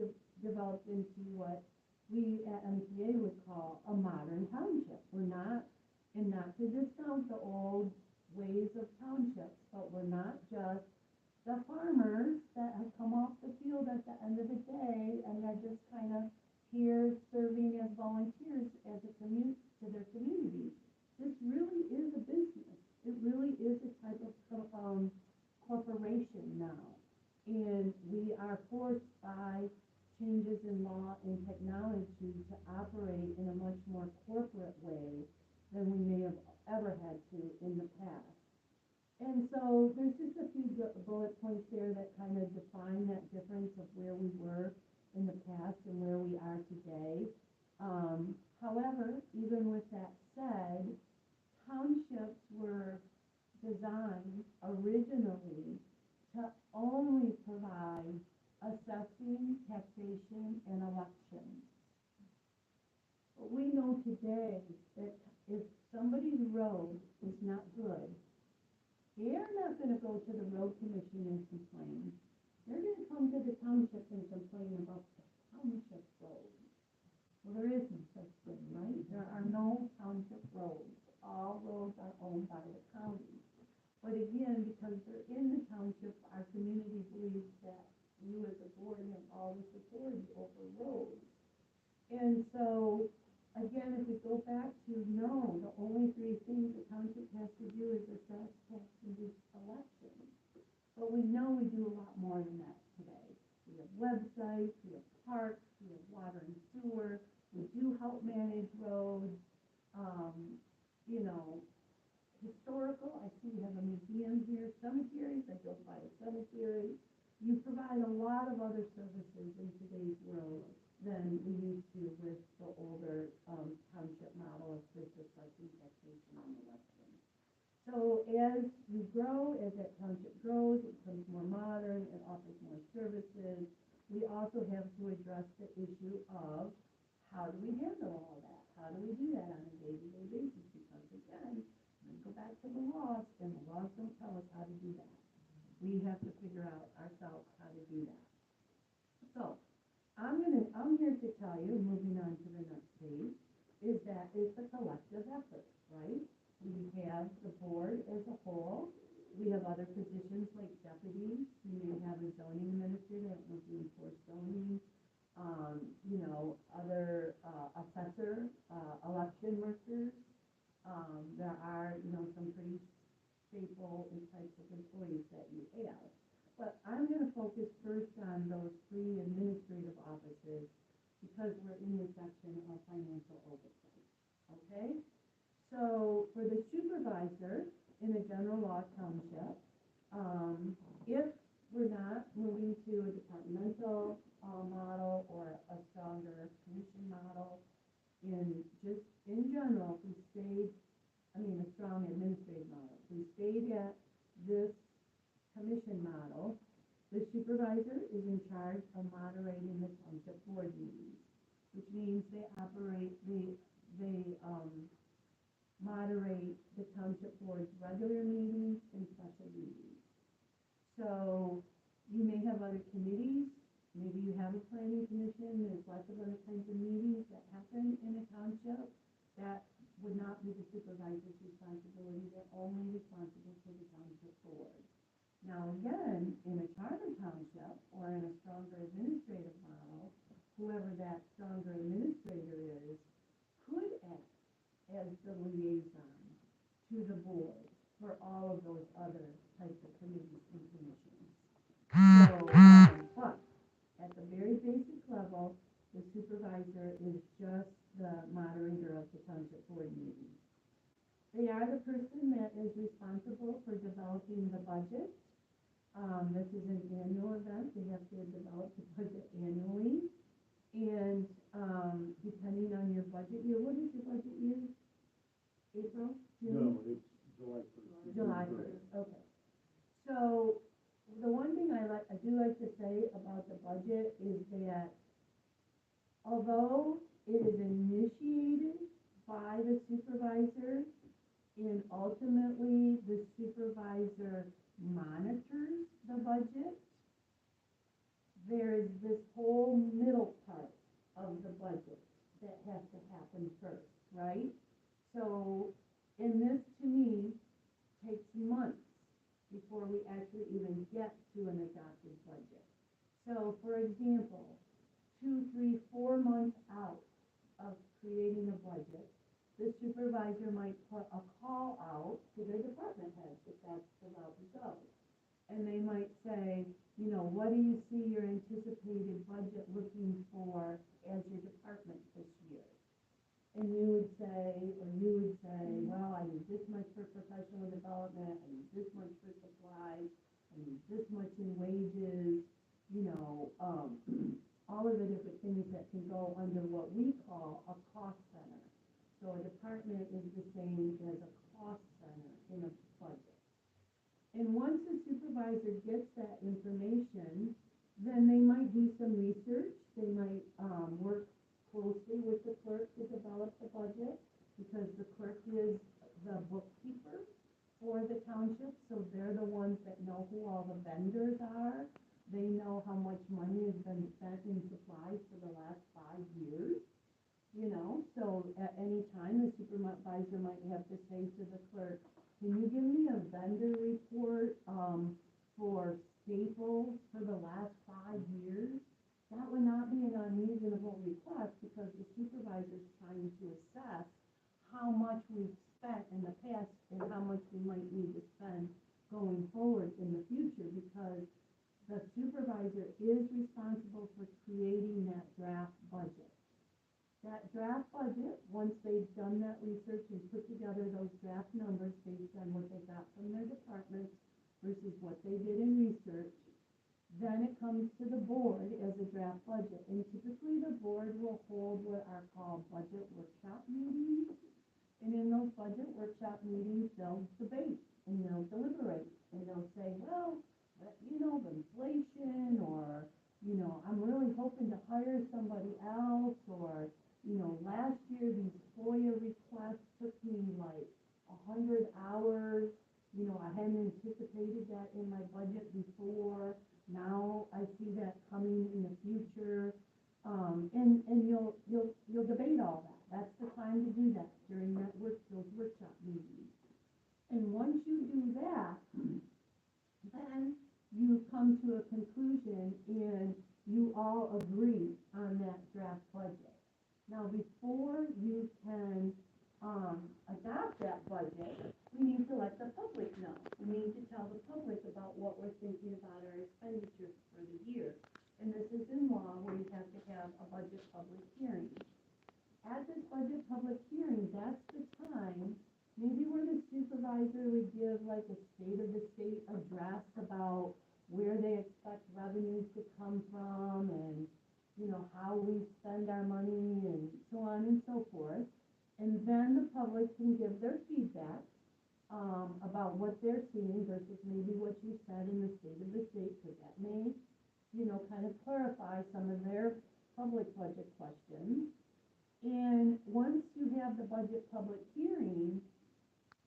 developed into what we at MTA would call a modern township. We're not, and not to discount the old ways of townships, but we're not just the farmers that have come off the field at the end of the day and are just kind of here serving as volunteers as a to their community. This really is a business. It really is a type of corporation now. And we are forced by changes in law and technology to operate in a much more corporate way than we may have ever had to in the past. And so there's just a few bullet points there that kind of define that difference of where we were in the past and where we are today. However, even with that said, townships were designed originally to only provide assessing, taxation, and elections. But we know today that if somebody's road is not good, they're not gonna go to the road commission and complain. They're gonna come to the township and complain about the township road. Well, there is no such thing, right? There are no township roads. All roads are owned by the county. But again, because they're in the township, our community believes that you as a board have all this authority over roads. And so, again, if we go back to no, the only three things the township has to do is assess, tax, and do elections. But we know we do a lot more than that today. We have websites, we have parks, we have water and sewer, we do help manage roads, you know, historical, I see we have a museum here, cemeteries, I go by a cemetery. You provide a lot of other services in today's world than we used to with the older township model of just assessing, taxation, and election. So as you grow, as that township grows, it becomes more modern, it offers more services. We also have to address the issue of how do we handle all that? How do we do that on a day-to-day basis? Because again, we go back to the laws, and the laws don't tell us how to do that. We have to figure out ourselves how to do that. So, I'm here to tell you, moving on to the next page, is that it's a collective effort, right? We have the board as a whole. We have other positions like deputies. We may have a zoning administrator that will do enforce zoning. You know, other assessor, election workers. There are, you know, some pretty staple types of employees that you have. But I'm going to focus first on those three administrative offices because we're in the section of financial oversight. Okay? So for the supervisor in a general law township, if we're not moving to a departmental model or a stronger commission model, in general, if we stayed, a strong administrative model, if we stayed at this commission model, the supervisor is in charge of moderating the township board meetings, which means they moderate the township board's regular meetings and special meetings. So you may have other committees, maybe you have a planning commission, there's lots of other kinds of meetings that happen in a township. That would not be the supervisor's responsibility, they're only responsible for the township board. Now again, in a charter township or in a stronger administrative model, whoever that stronger administrator is could act as the liaison to the board for all of those other types of committees and commissions. So, but at the very basic level, the supervisor is just the moderator of the township board meeting. They are the person that is responsible for developing the budget. This is an annual event. They have to develop the budget annually. And depending on your budget year, what is your budget year? April? June? No, it's July 1st. July 1st, okay. So the one thing I do like to say about the budget is that although it is initiated by the supervisor and ultimately the supervisor monitors the budget, there is this whole middle part of the budget that has to happen first, right? So, and this to me takes months before we actually even get to an adopted budget. So, for example, 2, 3, 4 months out of creating a budget, the supervisor might put a call out to their department heads if that's the route to go. And they might say, you know, what do you see your anticipated budget looking for as your department this year? And you would say, well, I need this much for professional development, I need this much all of the different things that can go under what we call a cost center. So a department is the same as a cost center in a budget. And once the supervisor gets that information, then they might do some research, they might, work closely with the clerk to develop the budget, because the clerk is the bookkeeper for the township, so they're the ones that know who all the vendors are. They know how much money has been spent in supplies for the last 5 years, you know, so at any time, the supervisor might have to say to the clerk, can you give me a vendor report, for Staples for the last 5 years? That would not be an unreasonable request, because the supervisor's trying to assess how much we've spent in the past and how much we might need to spend going forward in the future, because the supervisor is responsible for creating that draft budget. That draft budget, once they've done that research and put together those draft numbers based on what they got from their departments versus what they did in research, then it comes to the board as a draft budget. And typically the board will hold what are called budget workshop meetings. And in those budget workshop meetings, they'll debate and they'll deliberate and they'll say, well, you know, the inflation, or, you know, I'm really hoping to hire somebody else, or, you know, last year these FOIA requests took me like 100 hours. You know, I hadn't anticipated that in my budget before. Now I see that coming in the future. And you'll debate all that. That's the time to do that, during those workshop meetings. And once you do that, then you come to a conclusion and you all agree on that draft budget. Now, before you can adopt that budget, we need to let the public know. We need to tell the public about what we're thinking about our expenditures for the year. And this is in law, where you have to have a budget public hearing. At this budget public hearing, that's the time, maybe where the supervisor would give like a state of the state address about where they expect revenues to come from, and, you know, how we spend our money, and so on and so forth. And then the public can give their feedback about what they're seeing versus maybe what you said in the state of the state, because that may, you know, kind of clarify some of their public budget questions. And once you have the budget public hearing,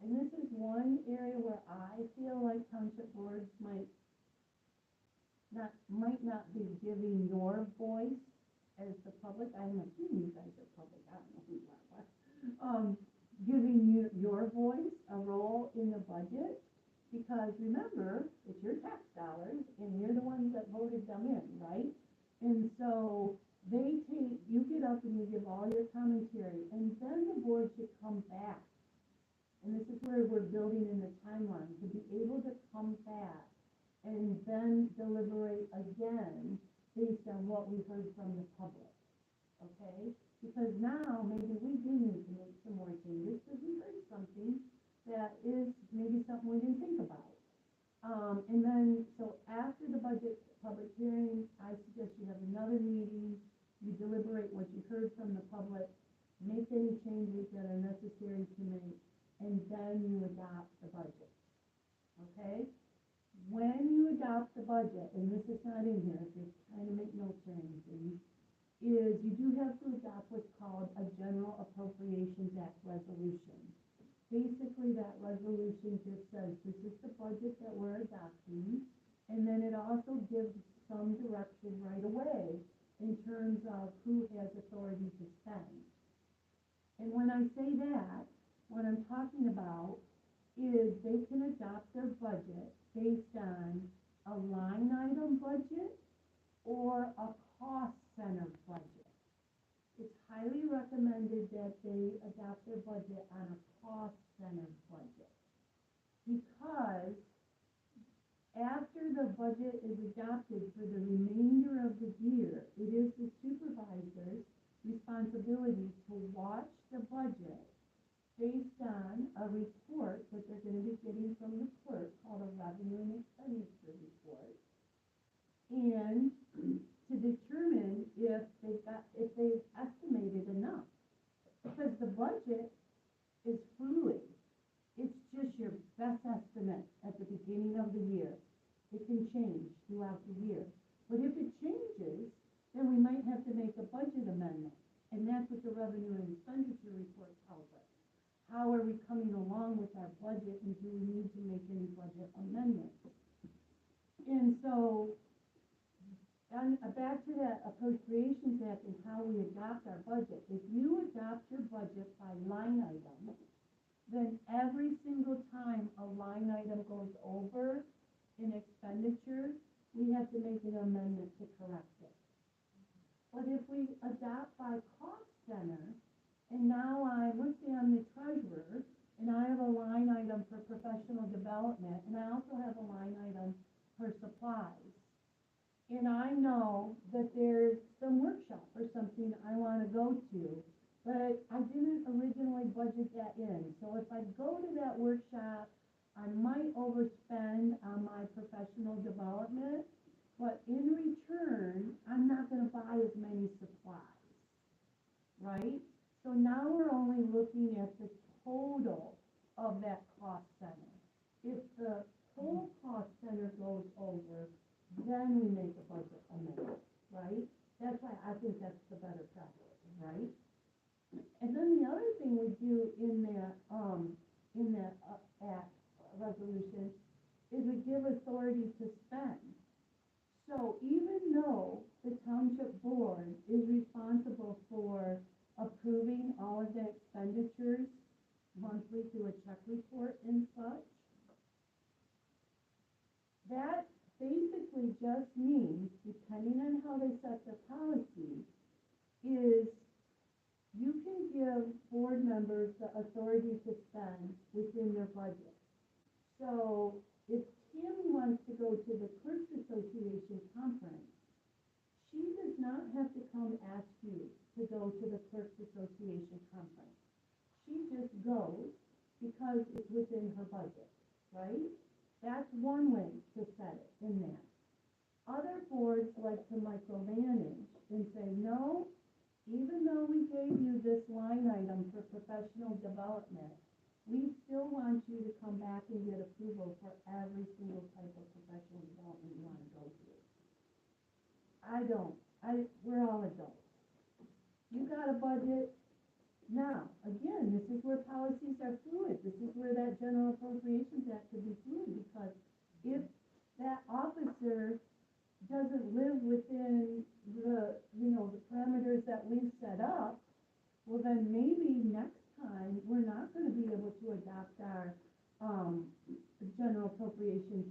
and this is one area where I feel like township boards might not be giving your voice as the public. I'm assuming you guys are public, I don't know who you are, giving your voice a role in the budget, because remember, it's your tax dollars and you're the ones that voted them in, right? And so you get up and you give all your commentary, and then the board should come back. And this is where we're building in the timeline, to be able to come back and then deliberate again based on what we heard from the public, okay? Because now maybe we do need to make some more changes, because we heard something that is maybe something we didn't think about. And then, so after the budget public hearing, I suggest you have another meeting, you deliberate what you heard from the public, make any changes that are necessary to make, and then you adopt the budget, okay? When you adopt the budget, and this is not in here, just trying to make notes or anything, is you do have to adopt what's called a General Appropriations Act resolution. Basically, that resolution just says, this is the budget that we're adopting, and then it also gives some direction right away in terms of who has authority to spend. And when I say that, what I'm talking about is they can adopt their budget based on a line item budget or a cost center budget. It's highly recommended that they adopt their budget on a cost center budget, because after the budget is adopted for the remainder of the year, it is the supervisor's responsibility to watch the budget based on a report that they're going to be getting from the clerk called a revenue and expenditure report, and to amendment. And that's what the revenue and expenditure report tells us. How are we coming along with our budget, and do we need to make any budget amendments? And so, back to that Appropriations Act and how we adopt our budget. If you adopt your budget by line item, then every single time a line item goes over in expenditure, we have to make an amendment to correct it. But if we adopt by cost center, and now let's say I'm the treasurer, and I have a line item for professional development, and I also have a line item for supplies. And I know that there's some workshop or something I wanna go to, but I didn't originally budget that in. So if I go to that workshop, I might overspend on my professional development, but in return, I'm not gonna buy as many supplies, right? So now we're only looking at the total of that cost center. If the whole cost center goes over, then we make a budget amendment, right? That's why I think that's the better practice, right? And then the other thing we do in that act resolution is we give authority to spend. So even though the township board is responsible for approving all of the expenditures monthly through a check report and such, that basically just means, depending on how they set their policy, is you can give board members the authority to spend within their budget. So if Tim wants to go to the Clerks Association conference, she does not have to come ask you to go to the Clerks Association conference. She just goes because it's within her budget, right? That's one way to set it in there. Other boards like to micromanage and say, no, even though we gave you this line item for professional development, we still want you to come back and get approval for every single type of professional development you want to go through. We're all adults. You got a budget. Now, again, this is where policies are fluid. This is where that General Appropriations Act could be fluid, because if that officer doesn't live within the parameters that we've set up, well, then maybe next time we're not going to be able to adopt our General Appropriations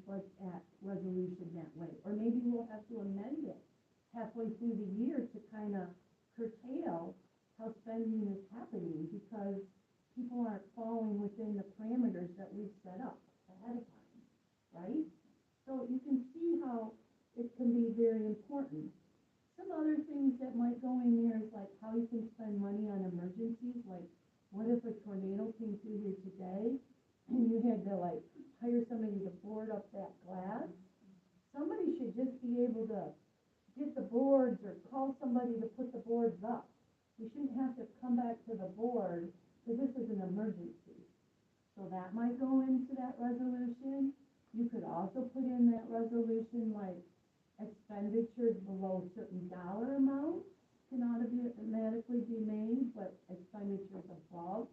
Act resolution that way. Or maybe we'll have to amend it halfway through the year to kind of curtail how spending is happening, because people aren't falling within the parameters that we've set up ahead of time, right? So you can see how it can be very important. Some other things that might go in there is like how you can spend money on emergencies. Like, what if a tornado came through here today and you had to hire somebody to board up that glass? Somebody should just be able to get the boards or call somebody to put the boards up. We shouldn't have to come back to the board because this is an emergency. So that might go into that resolution. You could also put in that resolution expenditures below certain dollar amounts can automatically be made, but expenditures above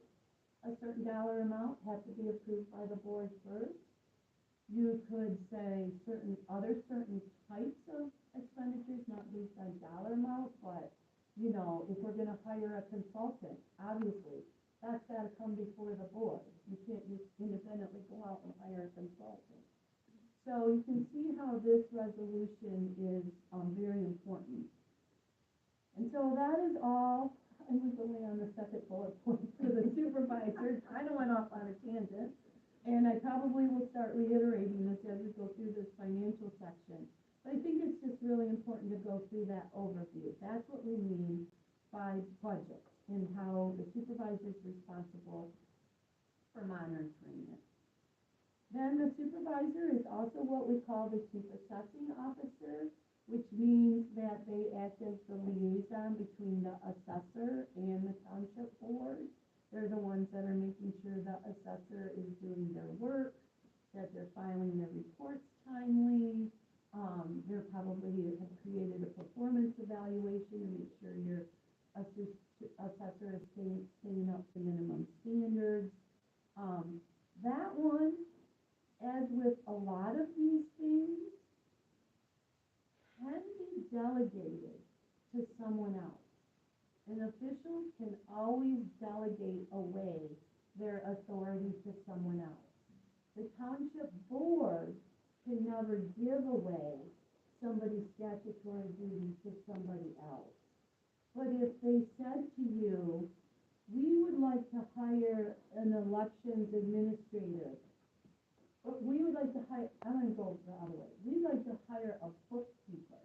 a certain dollar amount have to be approved by the board first. You could say certain types of expenditures, not based on dollar amount, but if we're gonna hire a consultant, obviously, that's gotta come before the board. You can't just independently go out and hire a consultant. So you can see how this resolution is very important. And so that is all. I was only on the second bullet point for the supervisors. I went off on a tangent, and I probably will start reiterating this as we go through this financial section. But I think it's just really important to go through that overview. That's what we mean by budget and how the supervisor is responsible for monitoring it. Then the supervisor is also what we call the chief assessing officer, which means that they act as the liaison between the assessor and the township board. They're the ones that are making sure the assessor is doing their work, that they're filing their reports timely. They're probably have created a performance evaluation to make sure you're assessor is staying up to minimum standards. That one, as with a lot of these things, can be delegated to someone else. An official can always delegate away their authority to someone else. The township board can never give away somebody's statutory duty to somebody else. But if they said to you, we would like to hire an elections administrator, but we would like to hire, I'm gonna go the other way, we'd like to hire a bookkeeper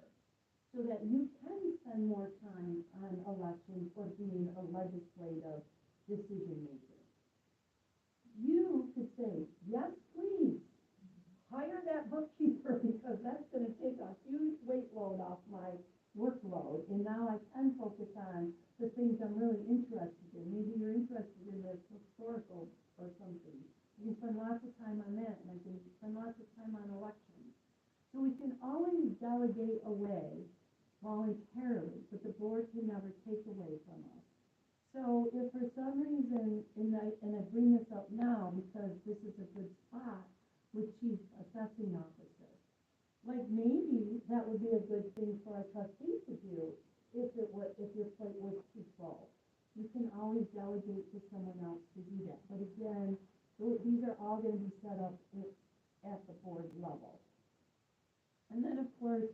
so that you can spend more time on elections or being a legislative decision maker. You could say, yes, please, hire that bookkeeper because that's gonna take a huge weight load off my workload, and now I can focus on the things I'm really interested in. Maybe you're interested in the historical or something. You can spend lots of time on that, and I can spend lots of time on elections. So we can always delegate away voluntarily, but the board can never take away from us. So if for some reason, and I bring this up now because this is a good spot with chief assessing officer, like maybe that would be a good thing for a trustee to do if your plate was too full. You can always delegate to someone else to do that. But again, these are all going to be set up at the board level. And then of course,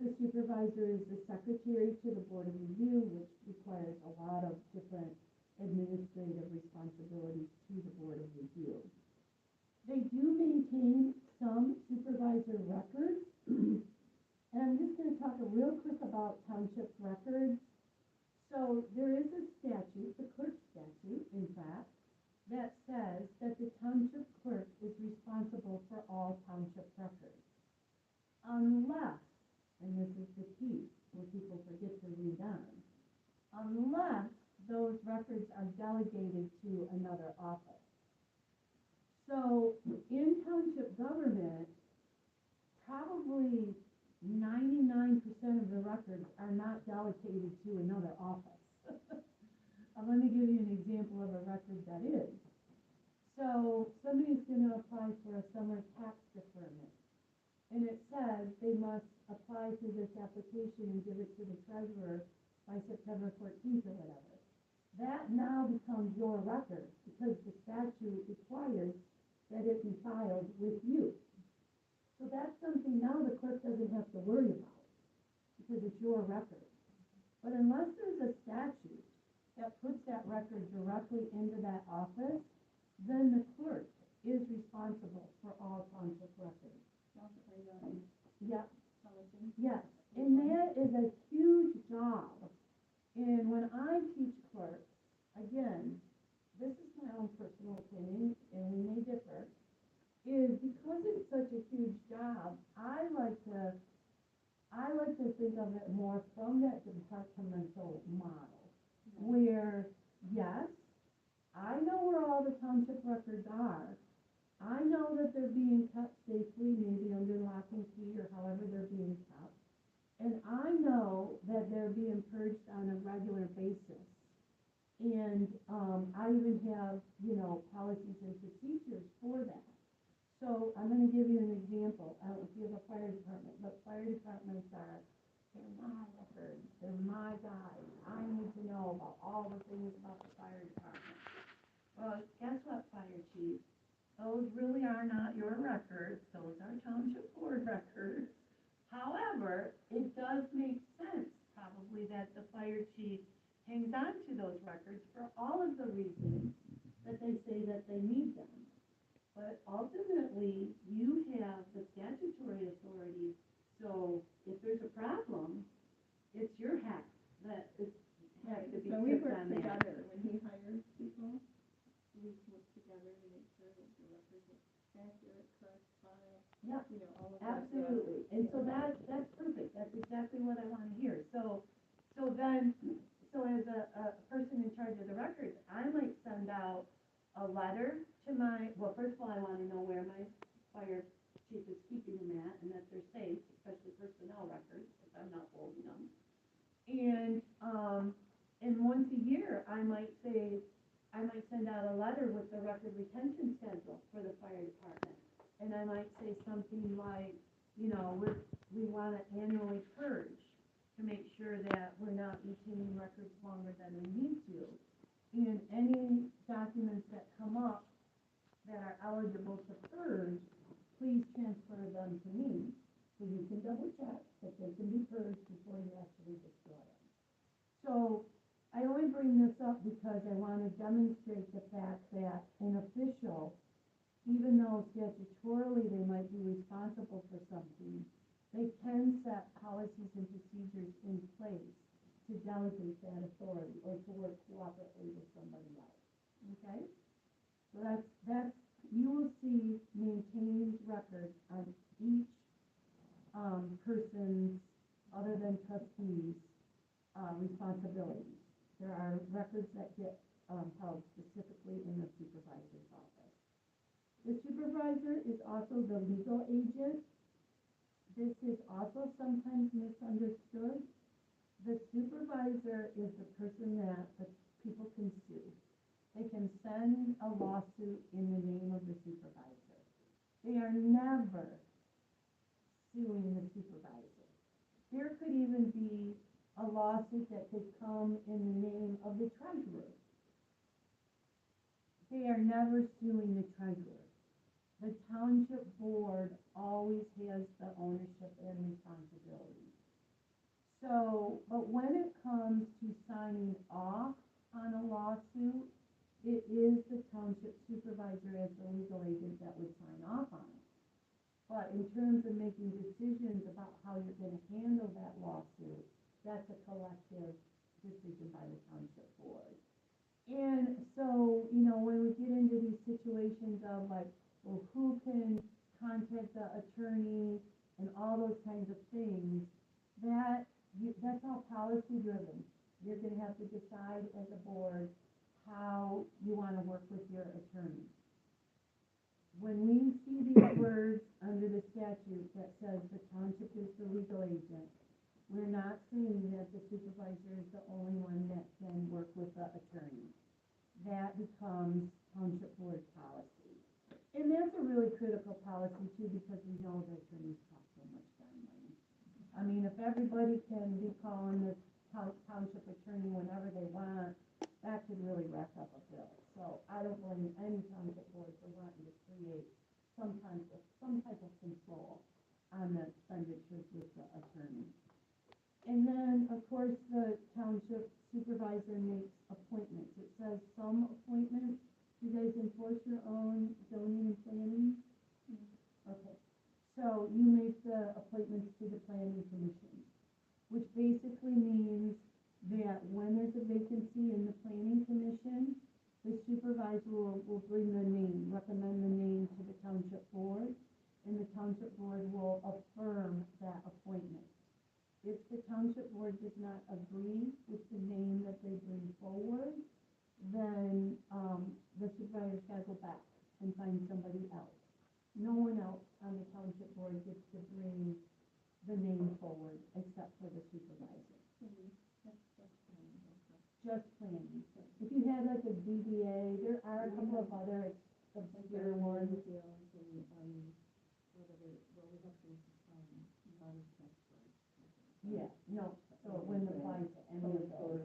the supervisor is the secretary to the board of review, which requires a lot of different administrative responsibilities to the board of review. They do maintain some supervisor records, and I'm just going to talk real quick about township records. So there is a statute, the clerk statute, in fact, that says that the township clerk is responsible for all township records. Unless, and this is the key, where people forget to read on, unless those records are delegated to another office. So in township government, probably 99% of the records are not delegated to another office. I'm going to give you an example of a record that is. So somebody's going to apply for a summer tax deferment, and it says they must apply for this application and give it to the treasurer by September 14th or whatever. That now becomes your record because the statute requires that it be filed with you. So that's something now the clerk doesn't have to worry about because it's your record. But unless there's a statute that puts that record directly into that office, then the clerk is responsible for all township records. Yeah. Yes, and that is a huge job. And when I teach clerks, again, this is my own personal opinion, and we may differ, is because it's such a huge job, I like to think of it more from that departmental model, where, yes, I know where all the township records are. I know that they're being kept safely, maybe under lock and key or however they're being kept. And I know that they're being purged on a regular basis. And I even have, policies and procedures for that. So I'm going to give you an example. I don't know if you have a fire department, but fire departments they're my records, they're my guys. I need to know about all the things about the fire department. Well, guess what, fire chief? Those really are not your records. Those are township board records. However, it does make sense probably that the fire chief hangs on to those records for all of the reasons that they say that they need them. But ultimately, you have the statutory authority, so if there's a problem, it's your hat that has to be So we kept work on that. together when he hires people. We work together to make sure that the records are accurate, correct, file. Yeah. All of that. Absolutely, and so that's perfect, that's exactly what I want to hear. So as a person in charge of the records, I might send out a letter to first of all, I want to know where my fire chief is keeping them at, and that they're safe, especially personnel records, if I'm not holding them. And once a year, I might send out a letter with the record retention schedule for the fire department. And I might say something like, you know, we want to annually purge to make sure that we're not retaining records longer than we need to. And any documents that come up that are eligible to purge, please transfer them to me, so you can double check that they can be purged before you actually destroy them. So, I only bring this up because I want to demonstrate the fact that an official, even though statutorily they might be responsible for something, they can set policies and procedures in place to delegate that authority or to work cooperatively with somebody else, okay? So that's, you will see maintained records on each, person's, other than trustees, responsibilities. There are records that get, held specifically in the supervisor's office. The supervisor is also the legal agent. This is also sometimes misunderstood. The supervisor is the person that people can sue. They can send a lawsuit in the name of the supervisor. They are never suing the supervisor. There could even be a lawsuit that could come in the name of the treasurer. They are never suing the treasurer. The township board always has the ownership and responsibility. So, but when it comes to signing off on a lawsuit, it is the township supervisor as the legal agent that would sign off on it. But in terms of making decisions about how you're going to handle that lawsuit, that's a collective decision by the township board. And so, you know, when we get into these situations of like, well, who can contact the attorney and all those kinds of things, that's all policy driven. You're gonna have to decide as a board how you wanna work with your attorney. When we see these words under the statute that says the township is the legal agent, we're not saying that the supervisor is the only one that can work with the attorney. That becomes township board policy. And that's a really critical policy too, because we know that attorneys cost so much time money. I mean, if everybody can be calling the township attorney whenever they want, that could really rack up a bill. So I don't blame any township board for wanting to create some type of control on the expenditures with the attorney. And then, of course, the township supervisor makes appointments. It says some appointments. You guys enforce your own zoning and planning? Okay. So you make the appointments to the planning commission, which basically means that when there's a vacancy in the planning commission, the supervisor will bring the name, recommend the name to the township board, and the township board will affirm that appointment. If the township board does not agree with the name that they bring forward, then the supervisor's got to go back and find somebody else. No one else on the township board gets to bring the name forward except for the supervisor. Just planning. If you had like a DBA, there are a couple of other obscure ones. Yeah, no, so it wouldn't apply to any of those.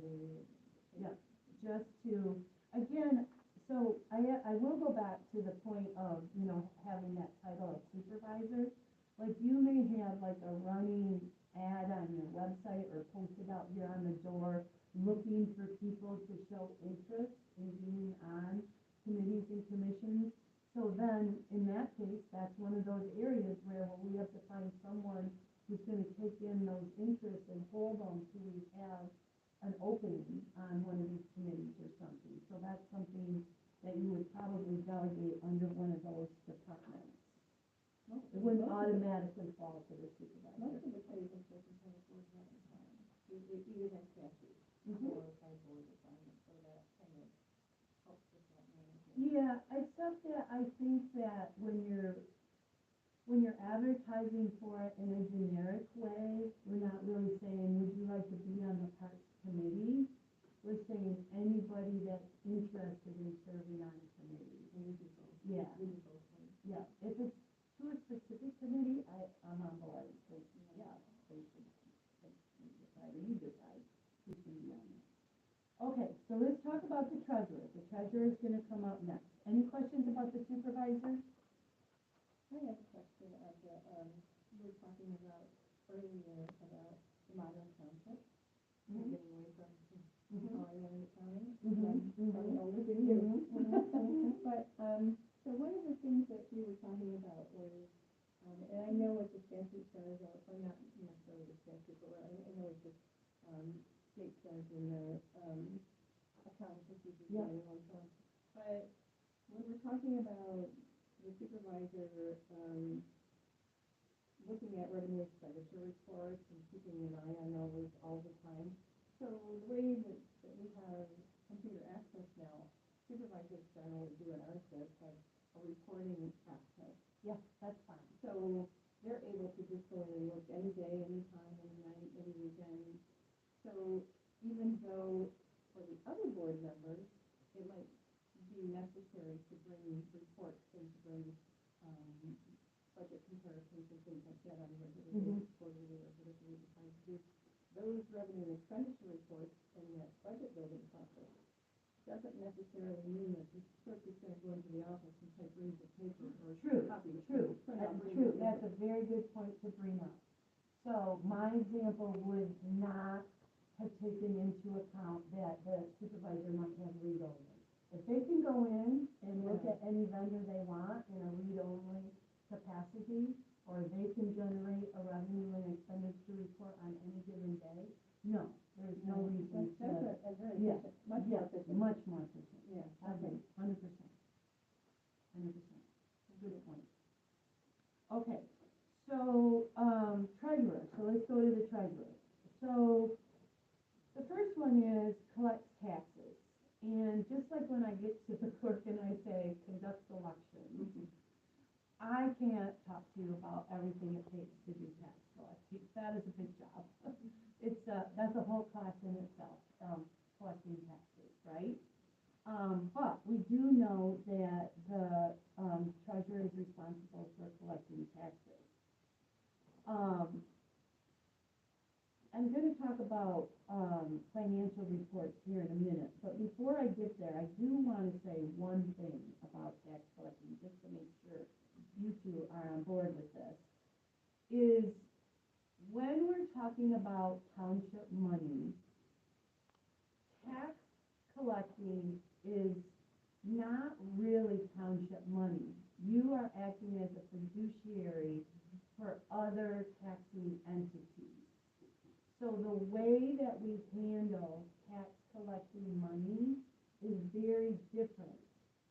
Yeah, just to, again, so I will go back to the point of, you know, having that title of supervisor. Like you may have like a running ad on your website or posted out here on the door looking for people to show interest in being on committees and commissions. So then, in that case, that's one of those areas where we have to find someone who's going to take in those interests and hold them till we have an opening on one of these committees or something. So that's something that you would probably delegate under one of those departments. It wouldn't automatically fall to the supervisor. Most of the cases, this is how it works all the time. You have statutes or by board assignments, so that kind of helps with that management. Yeah, except that I think that when you're advertising for it in a generic way, we're not really saying, would you like to be on the parks committee? We're saying, talk about the treasurer. The treasurer is gonna come up next. Any questions about the supervisor? I have a question of the, we were talking about earlier about the modern township, Mhm. getting away from Mhm. Illinois and county. Mhm. I'm older than you. But, so one of the things that we were talking about was, and I know what the statute says, or not necessarily the statute, but I know what the, state says in the, accounting procedures Yeah. manual and so on. But when we're talking about the supervisor, looking at revenue expenditure reports and keeping an eye on those all the time. So the way that we have computer access now, supervisors generally do an RSIS, have a reporting access. Yeah, that's fine. So they're able to just go in and look any day, any time, any night, any weekend. So even though for the other board members, it might be necessary to bring reports and to bring, budget comparisons and things like that on a regular basis, quarterly or whatever we decide to do. Those revenue and expenditure reports in that budget building process doesn't necessarily mean that the clerk is gonna go into the office and type reams of paper or True, copy the true, print that's out reams true, of that's paper. a very good point to bring up. So my example would not have taken into account that the supervisor might have read-only. If they can go in and look at any vendor they want in a read-only capacity, or they can generate a revenue and expenditure report on any given day, no, there's no reason to. That's a very Yeah, efficient, much more yeah, efficient. much more efficient. Yeah, I okay. agree, 100%. 100%. Good point. Okay, so, treasurer, so let's go to the treasurer. So, the first one is collect taxes. And just like when I get to the clerk and I say, conduct elections, I can't talk to you about everything it takes to do tax collecting. That is a big job. It's, that's a whole class in itself, collecting taxes, right? But we do know that the, treasurer is responsible for collecting taxes. I'm gonna talk about, financial reports here in a minute, but before I get there, I do wanna say one thing about tax collecting, just to make sure you two are on board with this, is when we're talking about township money, tax collecting is not really township money. You are acting as a fiduciary for other taxing entities. So the way that we handle tax collecting money is very different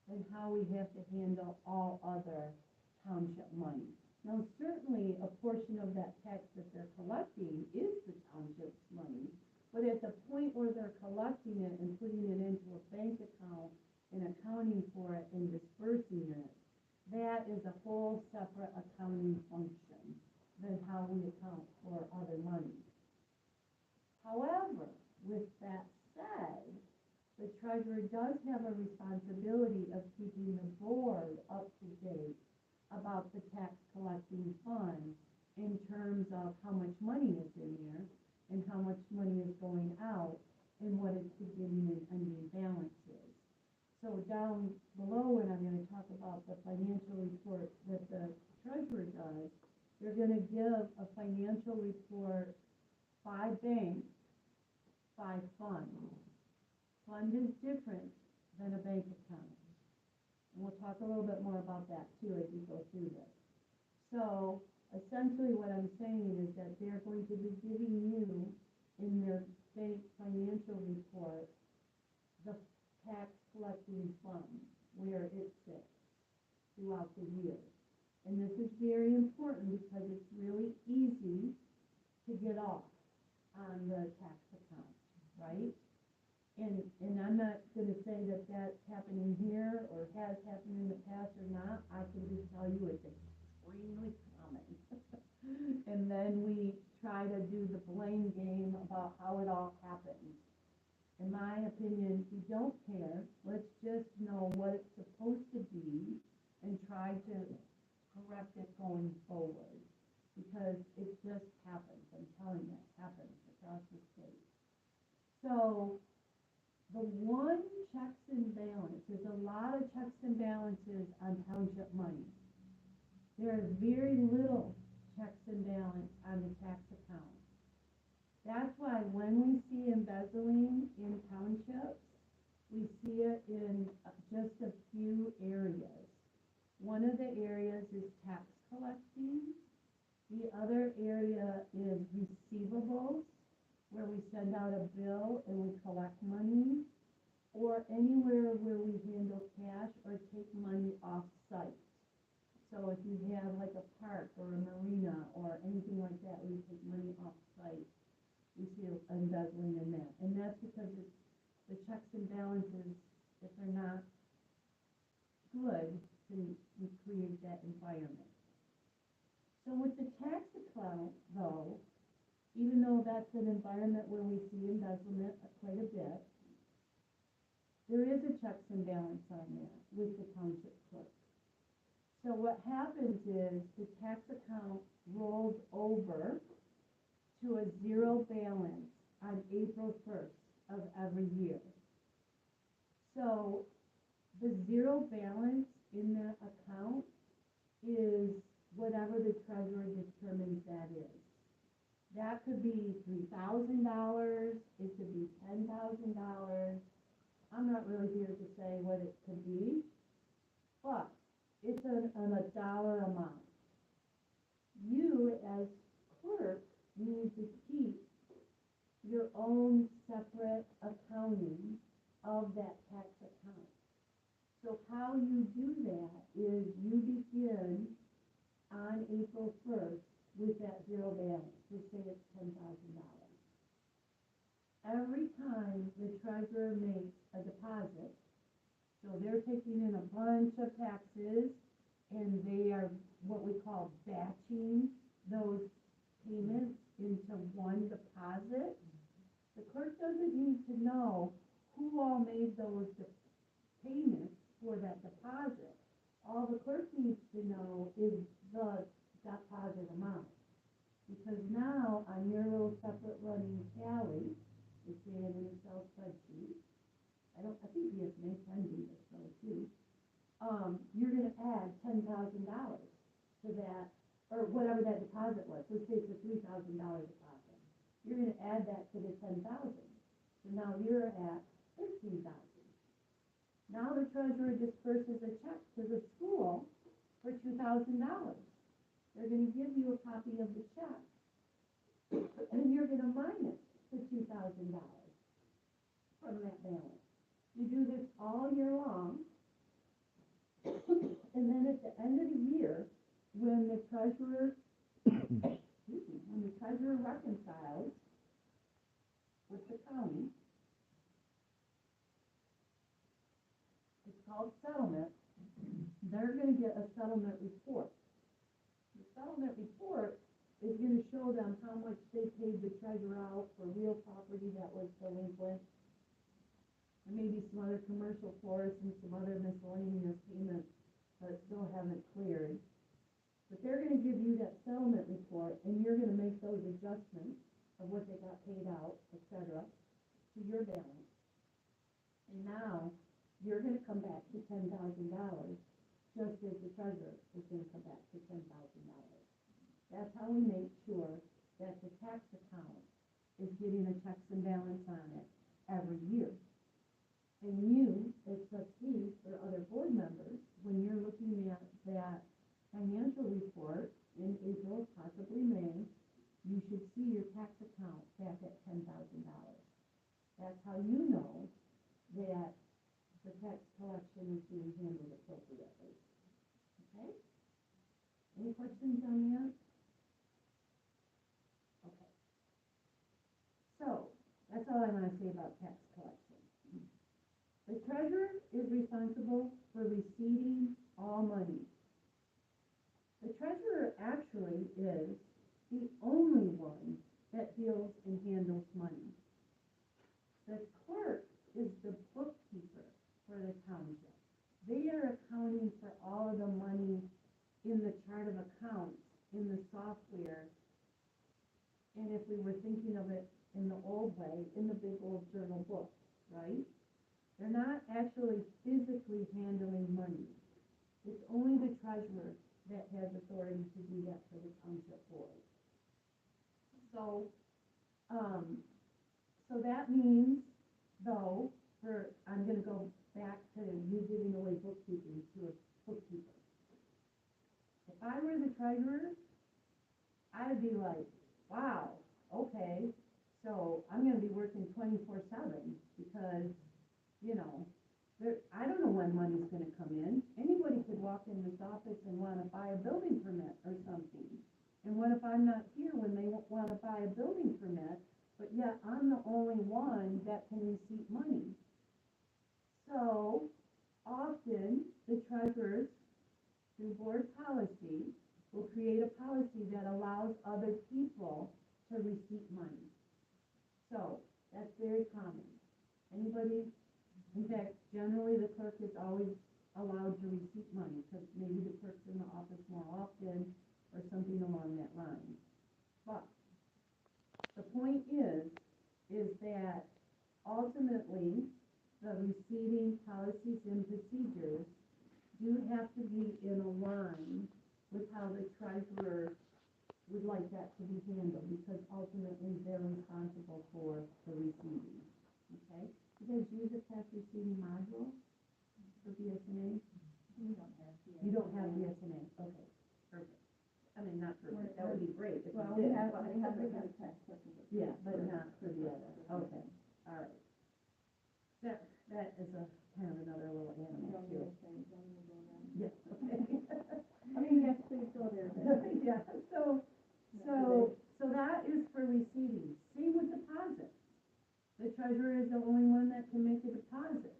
than how we have to handle all other township money. Now, certainly, a portion of that tax that they're collecting is the township's money, but at the point where they're collecting it and putting it into a bank account and accounting for it and dispersing it, that is a whole separate accounting function than how we account for other money. However, with that said, the treasurer does have a responsibility of keeping the board up to date about the tax collecting fund in terms of how much money is in there and how much money is going out and what its beginning and ending balance is. So down below, when I'm gonna talk about the financial report that the treasurer does, they're gonna give a financial report by bank, by fund. Fund is different than a bank account. And we'll talk a little bit more about that too as we go through this. So essentially what I'm saying is that they're going to be giving you in their bank financial report the tax collecting fund, where it sits throughout the year. And this is very important because it's really easy to get off on the tax account, right? And I'm not gonna say that that's happening here or has happened in the past or not. I can just tell you it's extremely common. And then we try to do the blame game about how it all happened. In my opinion, we don't care. Let's just know what it's supposed to be and try to correct it going forward. Because it just happens, I'm telling you, it happens across the state. So, the one checks and balance, there's a lot of checks and balances on township money. There's very little checks and balance on the tax account. That's why when we see embezzling in townships, we see it in just a few areas. One of the areas is tax collecting. The other area is receivables, where we send out a bill and we collect money, or anywhere where we handle cash or take money off site. So if you have like a park or a marina or anything like that, where you take money off site, we see embezzling in that. And that's because it's the checks and balances, if they're not good, then we create that environment. So with the tax account, though, even though that's an environment where we see embezzlement quite a bit, there is a checks and balance on that with the township clerk. So what happens is the tax account rolls over to a zero balance on April 1st of every year. So the zero balance in that account is whatever the treasurer determines that is. That could be $3,000, it could be $10,000. I'm not really here to say what it could be, but it's a dollar amount. You, as clerk, need to keep your own separate accounting of that tax account. So how you do that is you begin on April 1st with that zero balance. Let's say it's $10,000. Every time the treasurer makes a deposit, so they're taking in a bunch of taxes and they are what we call batching those payments into one deposit, the clerk doesn't need to know who all made those payments for that deposit. All the clerk needs to know is the deposit amount. Because now on your little separate running tally, it's in an Excel spreadsheet. I think BSNA can do this though too. You're gonna add $10,000 to that, or whatever that deposit was. Let's say it's a $3,000 deposit. You're gonna add that to the $10,000. So now you're at $13,000. Now the treasurer disperses a check to the school for $2,000. They're gonna give you a copy of the check, and you're gonna minus the $2,000 from that balance. You do this all year long, and then at the end of the year, when the treasurer, reconciles with the county, it's called settlement, they're gonna get a settlement report. The settlement report is gonna show them how much they paid the treasurer out for real property that was delinquent, and maybe some other commercial forest and some other miscellaneous payments that still haven't cleared. But they're gonna give you that settlement report, and you're gonna make those adjustments of what they got paid out, etc., to your balance. And now, you're gonna come back to $10,000, just as the treasurer is gonna come back to $10,000. That's how we make sure that the tax account is getting a checks and balance on it every year. And you, as trustees or other board members, when you're looking at that financial report in April, possibly May, you should see your tax account back at $10,000. That's how you know that the tax collection is being handled appropriately. Okay? Any questions on that? Okay. So, that's all I want to say about tax collection. The treasurer is responsible for receiving all money. The treasurer actually is the only one that deals and handles money. The clerk is the bookkeeper for the township. They are accounting for all of the money in the chart of accounts, in the software, and if we were thinking of it in the old way, in the big old journal book, right? They're not actually physically handling money. It's only the treasurer that has authority to do that for the township board. So, so that means, though, I'm gonna go back to you giving away bookkeeping to a bookkeeper. If I were the treasurer, I'd be like, wow, okay, so I'm gonna be working 24/7 because, you know, I don't know when money's gonna come in. Anybody could walk in this office and wanna buy a building permit or something. And what if I'm not here when they wanna buy a building permit, but yet I'm the only one that can receive money? So often the treasurers, through board policy, will create a policy that allows other people to receive money. So that's very common. Anybody? In fact, generally the clerk is always allowed to receive money because maybe the clerk's in the office more often or something along that line. But the point is that ultimately the receiving policies and procedures do have to be in a line with how the treasurer would like that to be handled, because ultimately they're responsible for the receiving, okay? You guys use a cash receiving module for BSNA? We don't have the. You don't have BSNA, okay, perfect. I mean, not perfect, that would be great if you Well, did. we have but- the tax person. Yeah, but not for the other, okay, all right. That is a kind of another little animal too. Yeah, okay. I mean, yes, please go there. Yeah, so that is for receiving. Same with deposits. The treasurer is the only one that can make a deposit.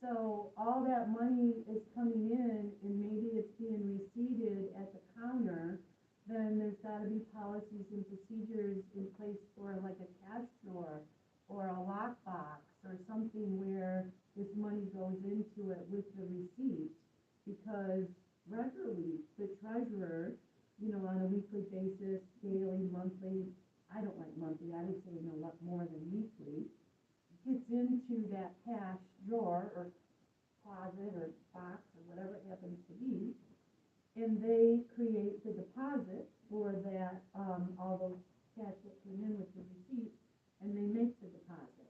So all that money is coming in and maybe it's being receipted at the counter, then there's gotta be policies and procedures in place for like a cash drawer or a lockbox or something where this money goes into it with the receipt. Because regularly, the treasurer, you know, on a weekly basis, daily, monthly, I don't like monthly, I would say no lot more than weekly, gets into that cash drawer or closet or box or whatever it happens to be, and they create the deposit for that, all those cash that came in with the receipt, and they make the deposit.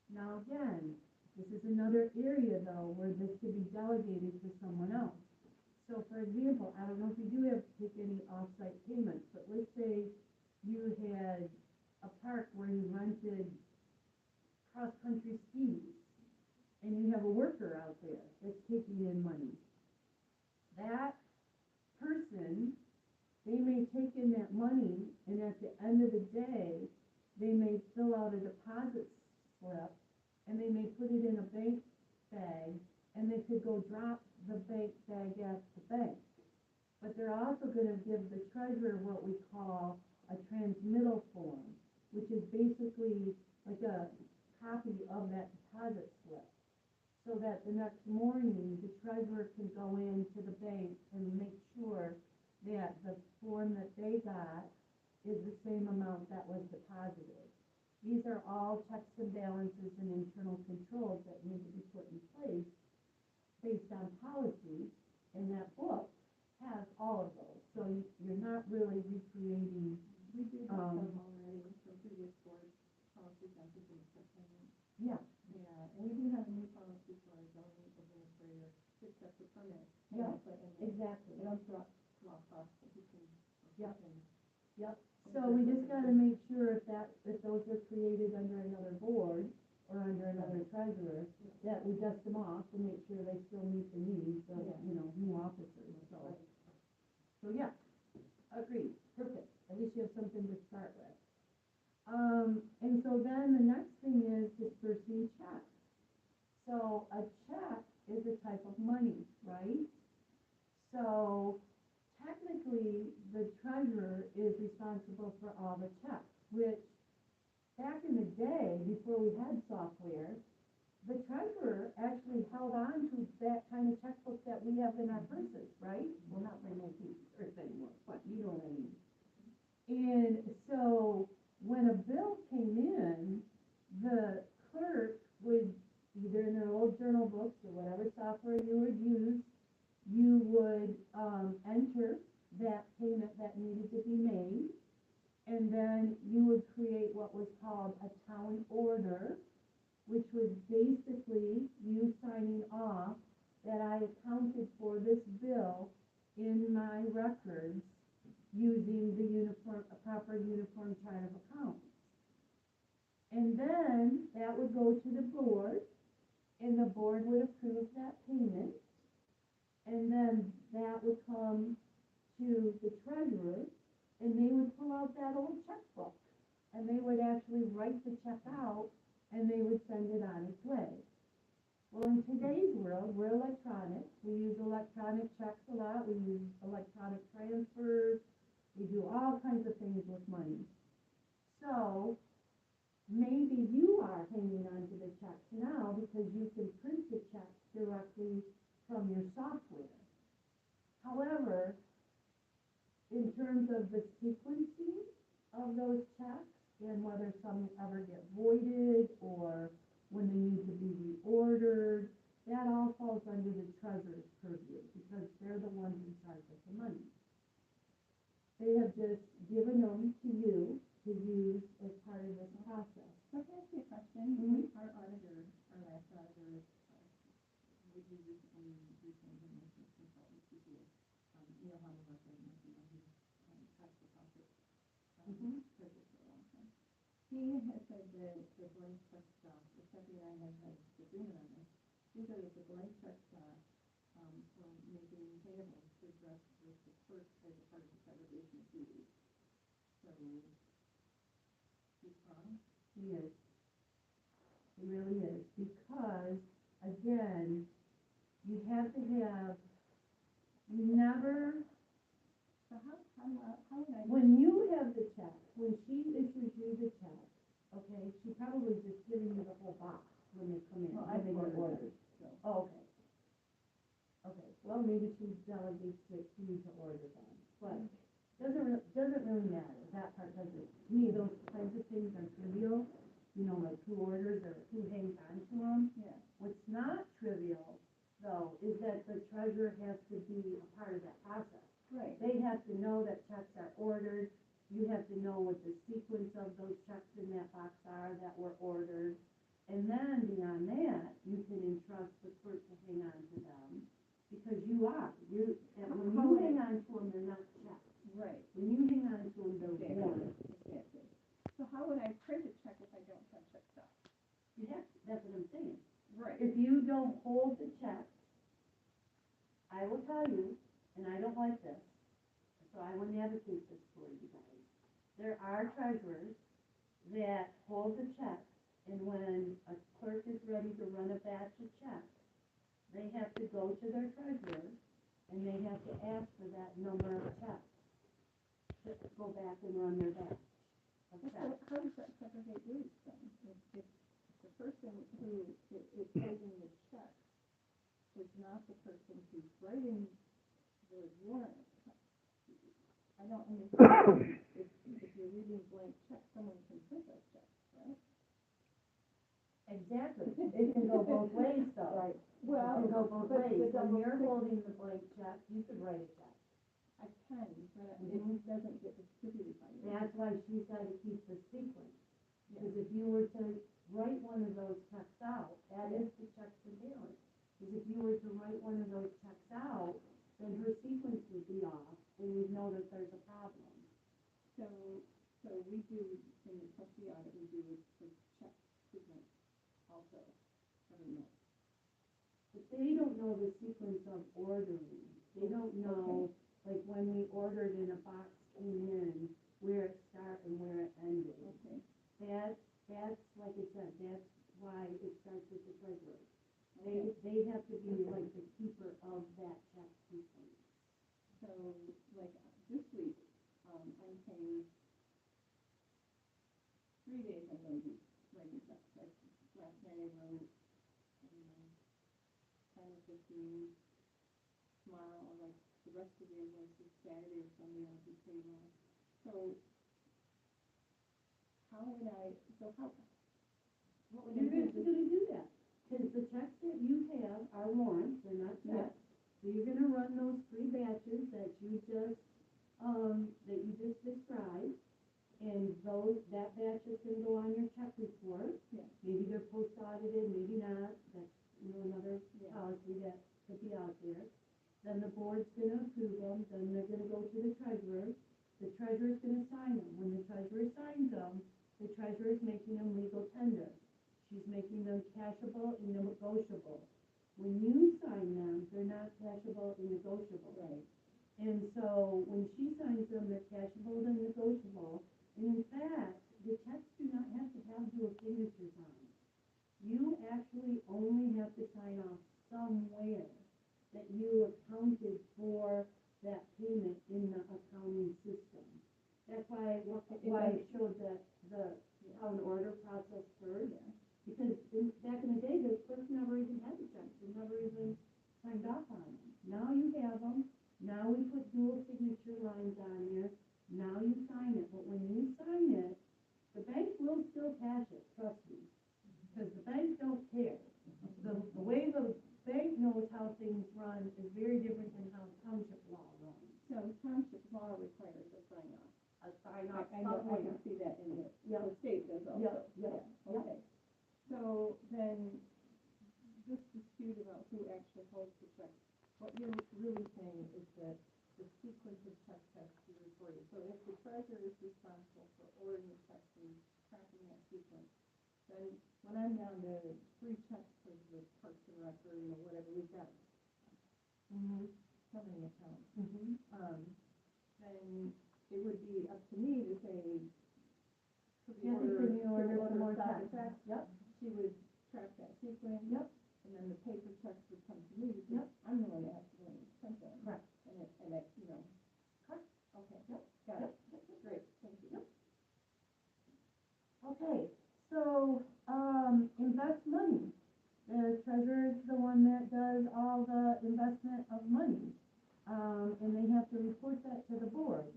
Now again, this is another area though where this could be delegated to someone else. So for example, I don't know if you do have to take any off-site payments, but let's say you had a park where you rented cross-country skis, and you have a worker out there that's taking in money. That person, they may take in that money, and at the end of the day, they may fill out a deposit slip, and they may put it in a bank bag, and they could go drop the bank bag at the bank. But they're also gonna give the treasurer what we call a transmittal form, which is basically like a copy of that deposit slip. So that the next morning, the treasurer can go into the bank and make sure that the form that they got is the same amount that was deposited. These are all checks and balances and internal controls that need to be put in place based on policy, and that book has all of those. So you're not really recreating. We do have some already from previous board policies on people accepting. Yeah, Yeah, and we do have a new policy for our zoning administrator to accept the permit. Yeah, But exactly. they don't drop off, so he can. Yeah. Yep. So we just gotta make sure if those are created under another board or under another treasurer, that we dust them off and make sure they still meet the needs of, you know, new officers, so yeah, agreed, perfect, at least you have something to start with. And so then the next thing is dispersing checks. So a check is a type of money, right? So technically, the treasurer is responsible for all the checks, which back in the day, before we had software, the treasurer actually held on to that kind of checkbook that we have in our purses, right? Well, not very many purse anymore, but you know what I mean. And so when a bill came in, the clerk would, either in their old journal books or whatever software you would use, you would, enter that payment that needed to be made. And then you would create what was called a town order, which was basically you signing off that I accounted for this bill in my records using the proper uniform chart of accounts. And then that would go to the board, and the board would approve that payment. And then that would come to the treasurer, and they would pull out that old checkbook, and they would actually write the check out, and they would send it on its way. Well, in today's world, we're electronic. We use electronic checks a lot. We use electronic transfers. We do all kinds of things with money. So maybe you are hanging on to the checks now because you can print the checks directly from your software. However, in terms of the sequencing of those checks and whether some ever get voided or when they need to be reordered, that all falls under the treasurer's purview because they're the ones in charge of the money. They have just given them to you to use as part of this process. Let me ask you a question. Our auditor, our last auditor, we recently retained him as a consultant to do, Neil Honeywell, he's tax deposit, treasurer for a long time. He has said that the blank check stuff, the Stephanie and I have had agreement on this, he said that the blank check stuff, for making payables to address with the clerk as a part of the segregation of duties. So, he's wrong? He is. He really is. Because, again, you have to have, you never, So how would I? when you have the check, when she issues you the check, okay, she probably just giving you the whole box when they come in. Well, when I've they get ordered ordered. so. Oh, okay. Okay, well, maybe she delegates it to you to order them, but doesn't really matter, that part doesn't. To me, those kinds of things are trivial, you know, like who orders or who hangs on to them. Yeah. What's not trivial, though, is that the treasurer has to be a part of that process. Right. They have to know that checks are ordered, you have to know what the sequence of those checks in that box are that were ordered. And then beyond that, you can entrust the clerk to hang on to them, because and when you hang on to them, they're not checks. Right. When you hang on to them, they're warrants. Exactly. So how would I print a check if I don't have check stuff? You have, that's what I'm saying. Right. If you don't hold the check, I will tell you, and I don't like this, so I wouldn't advocate this for you guys. There are treasurers that hold the check, and when a clerk is ready to run a batch of checks, they have to go to their treasurer, and they have to ask for that number of checks to go back and run their batch of So checks. how does that segregate duties then? If the person who is holding the check is not the person who's writing the warrant, I don't understand. If you're reading blank checks, someone can print those checks, right? Exactly. It can go both ways, though. Right. It can go both but ways. the double When you're print- holding the blank check, you could write a check. I can, but Mhm. it doesn't get distributed by you. That's why she's got to keep the sequence. Yeah. Because if you were to write one of those checks out, that is the check for balance. Because if you were to write one of those checks out, then her sequence would be off, and you'd know that there's a problem. So we do, in the trustee audit, we do a check sequence also every month. But they don't know the sequence of ordering. They don't know, like when we ordered and a box came in, where it started and where it ended. Okay. That's, like I said, that's why it starts with the treasurer. They have to be like the keeper of that check sequence. So, like, this week, I'm paying 3 days I'm going to be writing checks. Like, last night I wrote, 10 or 15. Tomorrow, like, the rest of the invoices, Saturday or Sunday, I'll be paying. So, what would I You're do? going to do that. because the checks that you have are warrants, they're not checks. So you're gonna run those 3 batches that you just described, and that batch is gonna go on your check report. Yeah. Maybe they're post audited, maybe not, that's, another policy that could be out there. Then the board's gonna approve them, then they're gonna go to the treasurer. The treasurer's gonna sign them. When the treasurer signs them, the treasurer's making them legal tender. She's making them cashable and negotiable. When you sign them, they're not cashable and negotiable. Right. And so when she signs them, they're cashable and negotiable. And in fact, the checks do not have to have your signatures on them. You actually only have to sign off somewhere that you accounted for that payment in the accounting system. That's why I showed the town order process first. Yeah. Because back in the day, the clerk never even had the checks, they never even signed off on them. Now you have them, now we put dual signature lines on there, now you sign it, but when you sign it, the bank will still cash it, trust me, because the bank don't care. The way the bank knows how things run is very different than how township law runs. So township law requires a sign off. A sign off I know, I somewhere. can see that in the Yeah. state does also. Yeah. Okay. So then, this dispute about who actually holds the check, what you're really saying is that the sequence of checks has to be recorded. So if the treasurer is responsible for ordering the checks and tracking that sequence, then when I'm down to 3 checks for the Parks and Rec or, whatever, we've got so many accounts, then it would be up to me to say, Kathy, can you order some more stop checks? the checks. Yep. She would track that sequence. Yep. And then the paper checks would come to me, because Yep. I'm the one that has to go and print them. Correct. And it, Correct. okay. Yep. Got Yep. it. Great, thank you. Okay, so, invest money. The treasurer is the one that does all the investment of money. And they have to report that to the board.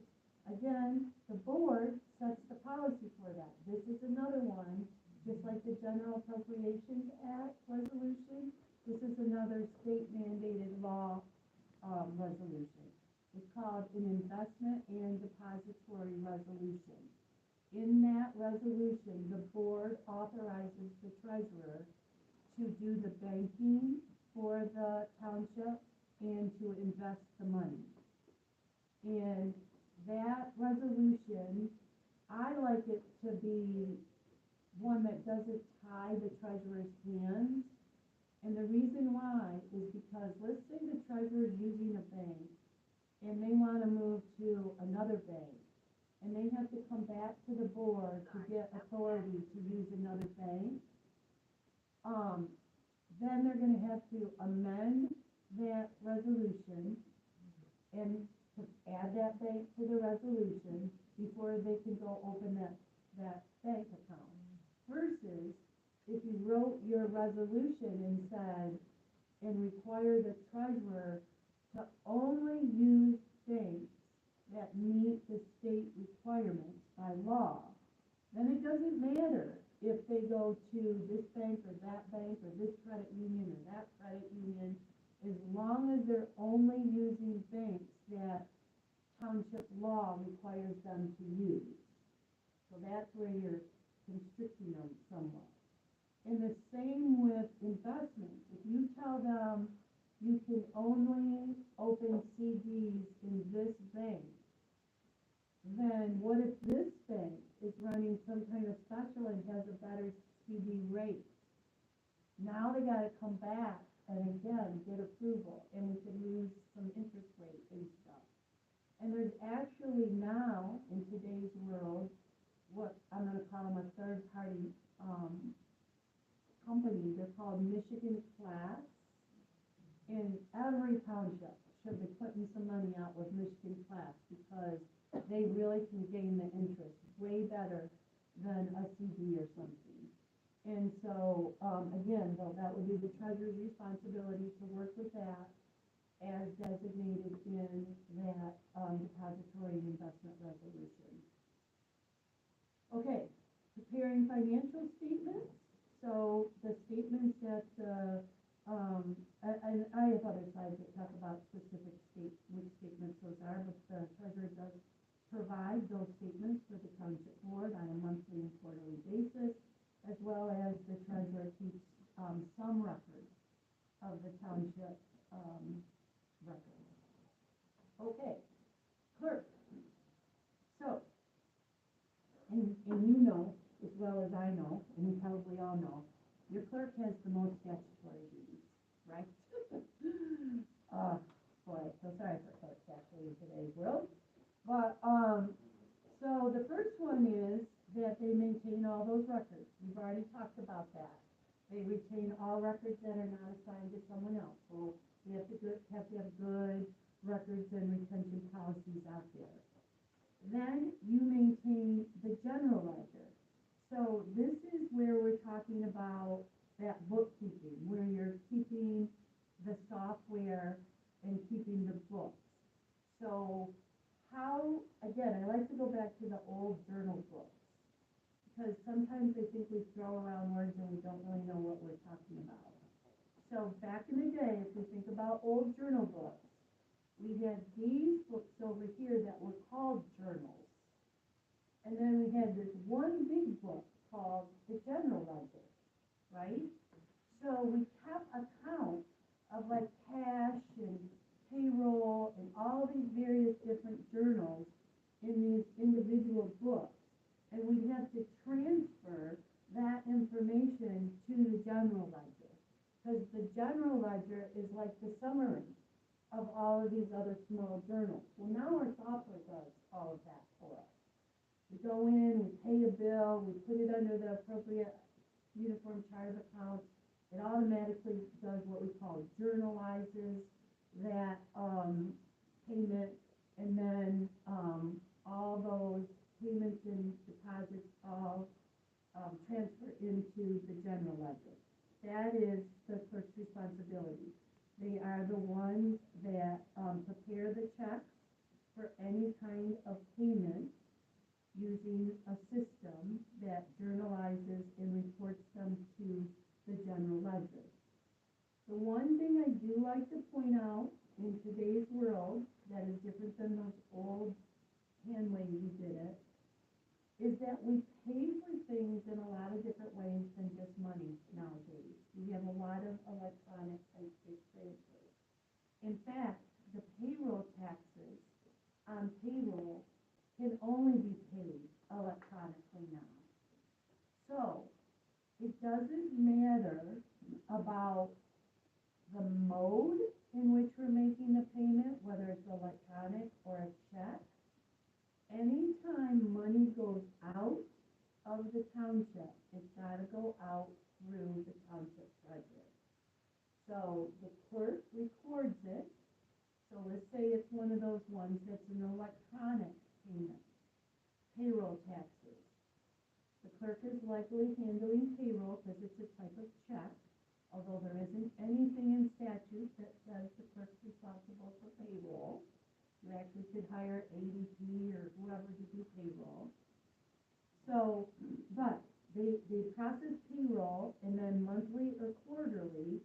Again, the board sets the policy for that. This is another one, just like the General Appropriations Act resolution. This is another state mandated law, resolution. It's called an investment and depository resolution. In that resolution, the board authorizes the treasurer to do the banking for the township and to invest the money. And that resolution, I like it to be one that doesn't tie the treasurer's hands. And the reason why is because, let's say the treasurer is using a bank and they want to move to another bank, and they have to come back to the board to get authority to use another bank. Then they're gonna have to amend that resolution and to add that bank to the resolution before they can go open that bank account. Versus if you wrote your resolution and said, and require the treasurer to only use banks that meet the state requirements by law, then it doesn't matter if they go to this bank or that bank or this credit union or that credit union, as long as they're only using banks that township law requires them to use. So that's where you're constricting them somewhat. And the same with investments. If you tell them you can only open CDs in this bank, then what if this bank is running some kind of special and has a better CD rate? Now they gotta come back and again get approval, and we could lose some interest rate and stuff. And there's actually now, in today's world, what I'm gonna call them a third-party company. They're called Michigan Class. And every township should be putting some money out with Michigan Class, because they really can gain the interest way better than a CD or something. And so, again, though, that would be the treasurer's responsibility to work with that as designated in that depository investment resolution. Okay, preparing financial statements. So the statements that, and I have other slides that talk about specific which statements those are, but the treasurer does provide those statements for the township board on a monthly and quarterly basis, as well as the treasurer keeps, some records of the township, records. Okay, clerk. So, and you know, as well as I know, and we probably all know, your clerk has the most statutory duties, right? Boy, so sorry for clerks actually in today's world. But, so the first one is that they maintain all those records. We've already talked about that. They retain all records that are not assigned to someone else. So we have to have good records and retention policies out there. Then you maintain the general ledger. So this is where we're talking about that bookkeeping, where you're keeping the software and keeping the books. So how, again, I like to go back to the old journal books, because sometimes I think we throw around words and we don't really know what we're talking about. So back in the day, if we think about old journal books, we had these books over here that were called journals. And then we had this one big book called the general ledger, right? So we kept account of like cash and payroll and all these various different journals in these individual books. And we'd have to transfer that information to the general ledger, because the general ledger is like the summary of all of these other small journals. Well, now our software does all of that for us. We go in, we pay a bill, we put it under the appropriate uniform chart of accounts. It automatically does what we call journalizes that payment, and then all those payments and deposits all transfer into the general ledger. That is the clerk's responsibility. They are the ones that prepare the checks for any kind of payment using a system that journalizes and reports them to the general ledger. The one thing I do like to point out in today's world that is different than those old hand ways we did it, is that we pay for things in a lot of different ways than just money nowadays. We have a lot of electronic transfers. In fact, the payroll taxes on payroll can only be paid electronically now. So, it doesn't matter about the mode in which we're making the payment, whether it's electronic or a check. Anytime money goes out of the township, it's got to go out through the township treasurer. So the clerk records it. So let's say it's one of those ones that's an electronic payment, payroll taxes. The clerk is likely handling payroll because it's a type of check, although there isn't anything in statute that says the clerk's responsible for payroll. You actually could hire ADP or whoever to do payroll. So, but they process payroll, and then monthly or quarterly,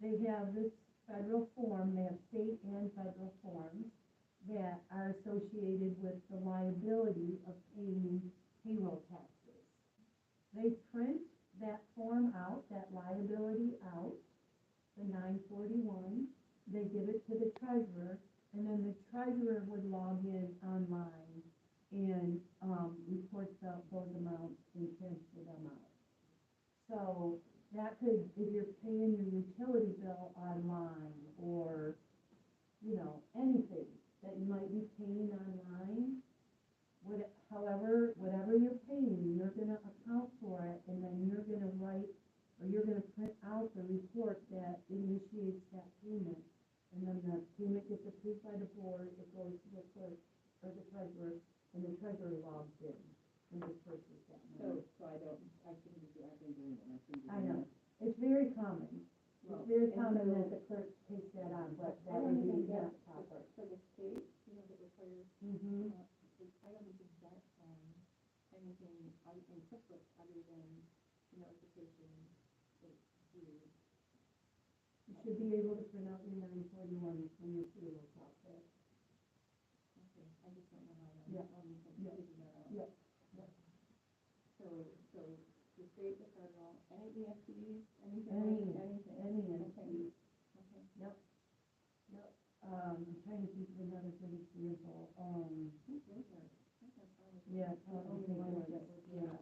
they have this federal form, they have state and federal forms that are associated with the liability of paying payroll taxes. They print that form out, that liability out, the 941, they give it to the treasurer, and then the treasurer would log in online and report those amounts and transfer them out. So that could, if you're paying your utility bill online, or, you know, anything that you might be paying online, whatever you're paying, you're going to account for it, and then you're going to write, or you're going to print out the report that initiates that payment. And then the payment gets approved by the board, it goes to the clerk or the treasurer, and the treasurer logs in and disperses that money. So I've been doing it. I know, it's very common. It's very common that the clerk takes that on, but that would be not proper. For the state, you know, that requires, Mm-hmm. I don't think that, anything in QuickBooks other than notification is due. You should be able to print out your 941 from your payroll process. Okay, I just don't know how to, Yeah. figure that out. Yeah. So the state, the federal, any EFTs, anything, Any anything? entity. Okay. Yep. I'm trying to think of another good example. Yeah, yeah.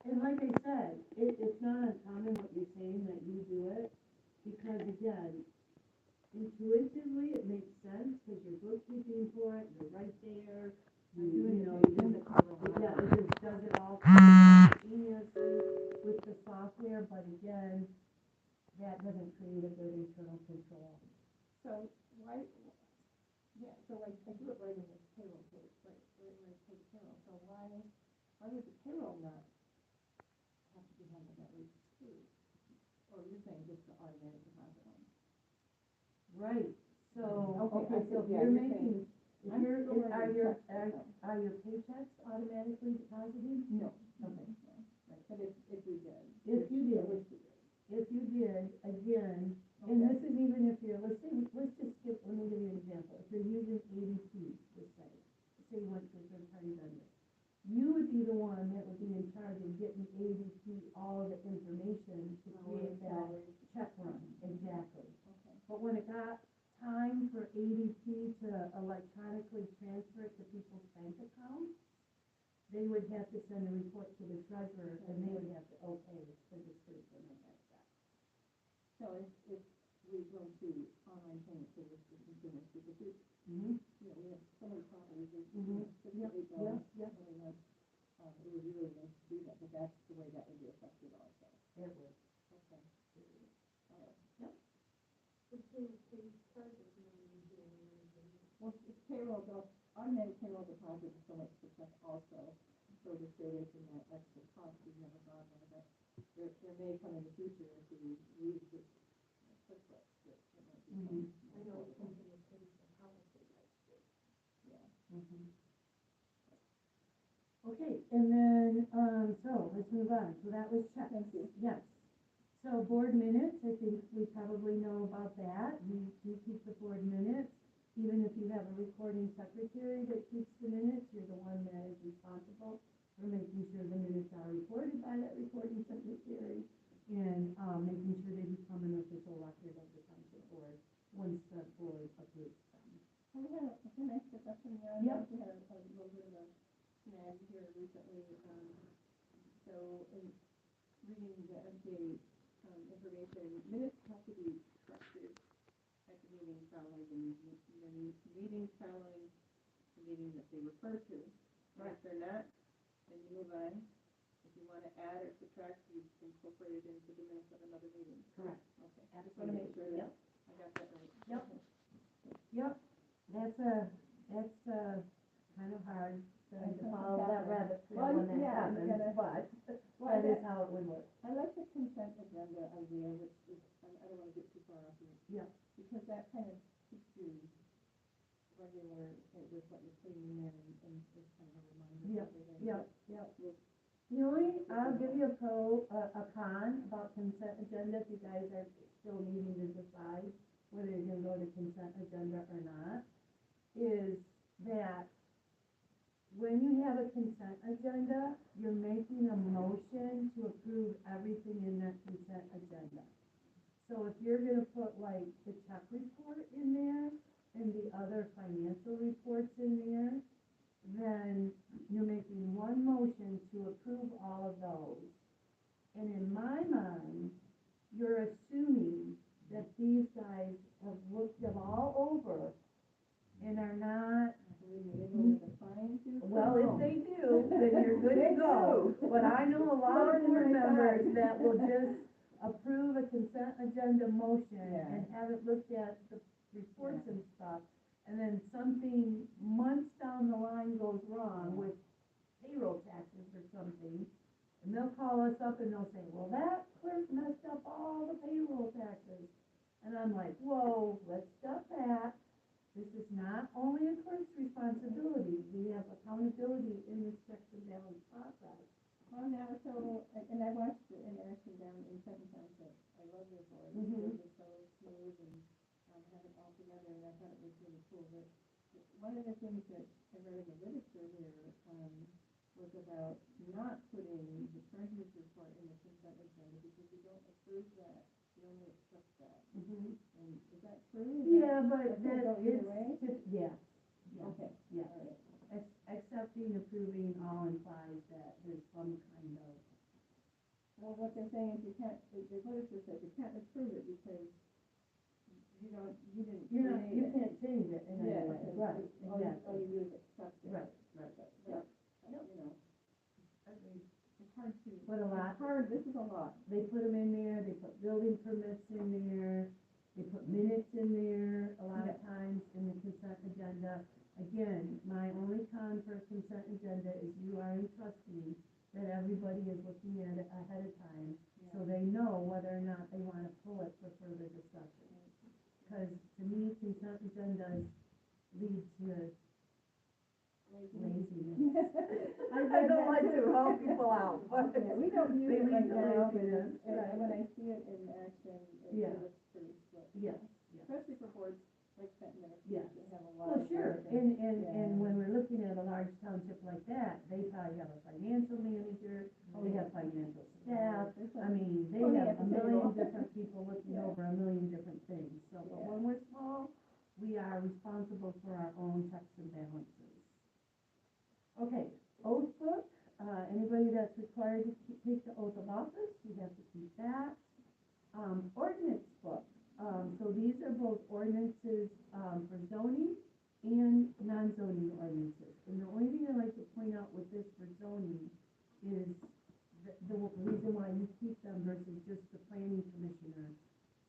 And like I said, it's not uncommon what you're saying that you do it, because again, intuitively, it makes sense, because you're bookkeeping for it, you're right there, you know, you just, yeah, it just does it all simultaneously with the software, but again, that doesn't create a good internal control. So why, so I do it right in this payroll page, right in this page payroll, so why would the payroll not have to be handled that way too? Or you're saying just the automatic deposit one? Right, so, Okay, so if yeah, you're you're making, if I'm you're, still are learning your, checks, are your paychecks automatically deposited? No. Okay. Right, but if we did. If you did, again, and this is even if you're, let's just skip, let me give you an example. If you're using ADP, let's say you went to a third-party vendor, you would be the one that would be in charge of getting ADP all the information to create that check run, exactly. Okay. But when it got time for ADP to electronically transfer it to people's bank accounts, they would have to send a report to the treasurer, and they would have to okay the disbursement of that check. So if we go to online payment service for consumers, because we, Mm-hmm. you know, we have so many properties, there's, Mhm. $6 to $8, Yep. really much. It would be really nice to do that, but that's the way that would be affected also. It would. Okay. All right. Well, it's payroll, automatic payroll deposit is so much to check also, so to stay away from that extra cost, we've never gone there, but there may come in the future if we use this QuickBooks, that it might be. Mhm. I know it's something that's pretty policy, yeah. Mm-hmm. Okay, and then, so let's move on. So that was check. Thank you. Yes. So board minutes, I think we probably know about that. You keep the board minutes. Even if you have a recording secretary that keeps the minutes, you're the one that is responsible for making sure the minutes are recorded by that recording secretary and, making sure they become an official record of the township board once the board approves them. Can I ask a question? Yep. We had a little bit of a snag here recently, so in reading the MTA, information, minutes have to be corrected at the meeting following the meeting following the meeting that they refer to. And if they're not, then you move on. If you want to add or subtract, you incorporate it into the minutes of another meeting. Correct. Okay. I just want to make sure that I got that right. Yep. Okay. Yep, that's kind of hard to follow that rabbit trail when that happens, but that is how it would work. I like the consent agenda idea, which is, I don't want to get too far off of it. Yeah. Because that kind of keeps you regular with what you're putting in there and just kind of a reminder. Yep, of everything. yep. The only, I'll give you a con about consent agenda, if you guys are still needing to decide whether you're gonna go to consent agenda or not, is that when you have a consent agenda, you're making a motion to approve everything in that consent agenda. So if you're gonna put like the check report in there and the other financial reports in there, then you're making one motion to approve all of those. And in my mind, you're assuming that these guys have looked them all over and are not, well, if they do, then you're good to go. But I know a lot of board members that will just approve a consent agenda motion and haven't looked at the reports and stuff. And then something months down the line goes wrong with payroll taxes or something. And they'll call us up and they'll say, well, that clerk messed up all the payroll taxes. And I'm like, whoa, let's step back. This is not only a clerk's responsibility. We have accountability in this checks and balance process. Well, now, so, and thought it was really cool, but one of the things that I read in the literature here, was about not putting the treasurer's report in the consent agenda because you don't approve that, you only accept that. Mhm. And is that true? Yeah, but That can go that either is, way? yeah, yeah, Okay, yeah. all right. Accepting, approving all implies that there's some kind of, Well, what they're saying is you can't, the literature says you can't approve it because you didn't you know, create you it. can't change it in any Yeah, way, because right, all you exactly, do is accept it. right, right. But, you know, I mean, it's hard to. But a lot, It's hard, this is a lot. they put them in there, they put building permits in there, they put minutes in there a lot of times in the consent agenda. Again, my only con for a consent agenda is you are entrusting that everybody is looking at it ahead of time, so they know whether or not they wanna pull it for further discussion. Cause to me, consent agendas lead to laziness. I don't like to help people out, but. Yeah, we don't use They it right lead to now, but laziness. when I see it in action, Yeah. it looks pretty slick. Yes, Especially for boards like Fenton, Yes. they have a well, lot of. sure, jargon. and when we're looking at a large township like that, they probably have a financial manager, they have financial staff, I mean, they Plenty have at a the million table. different people looking Yeah. over a million different things. So, but Yeah. when we're small, we are responsible for our own checks and balances. Okay, oath book, anybody that's required to take the oath of office, you have to keep that. Ordinance book, so these are both ordinances, for zoning and non-zoning ordinances. And the only thing I like to point out with this for zoning is the reason why you keep them versus just the planning commissioner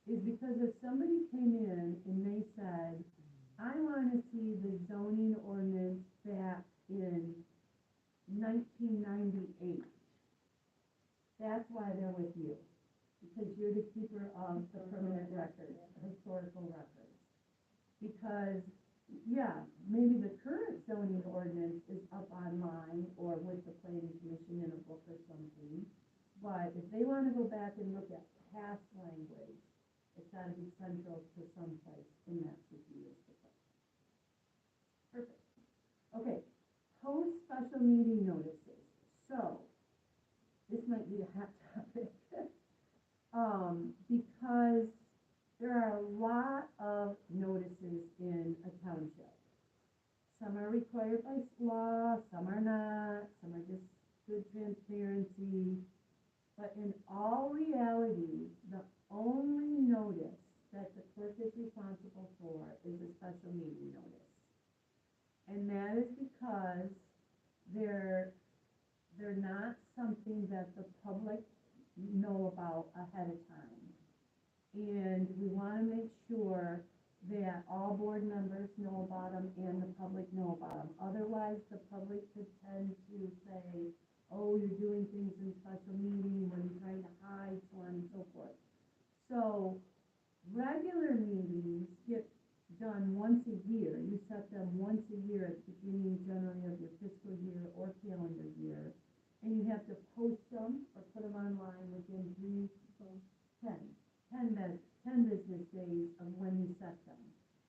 is because if somebody came in and they said, I wanna see the zoning ordinance back in 1998, that's why they're with you, because you're the keeper of the permanent records, historical records. Because, yeah, maybe the current zoning ordinance is up online or with the planning commission in a book or something, but if they wanna go back and look at past language, it's gotta be central to some place in that CPU's book. Perfect. Okay, post special meeting notices. So, this might be a hot topic. Because there are a lot of notices in a township. Some are required by law, some are not, some are just good transparency. But in all reality, the only notice that the clerk is responsible for is a special meeting notice. And that is because they're not something that the public know about ahead of time. And we wanna make sure that all board members know about them and the public know about them. Otherwise, the public could tend to say, oh, you're doing things in special meeting, what are you trying to hide, so on and so forth. So, regular meetings get done once a year. You set them once a year at the beginning generally of your fiscal year or calendar year. And you have to post them or put them online within 10 business days of when you set them.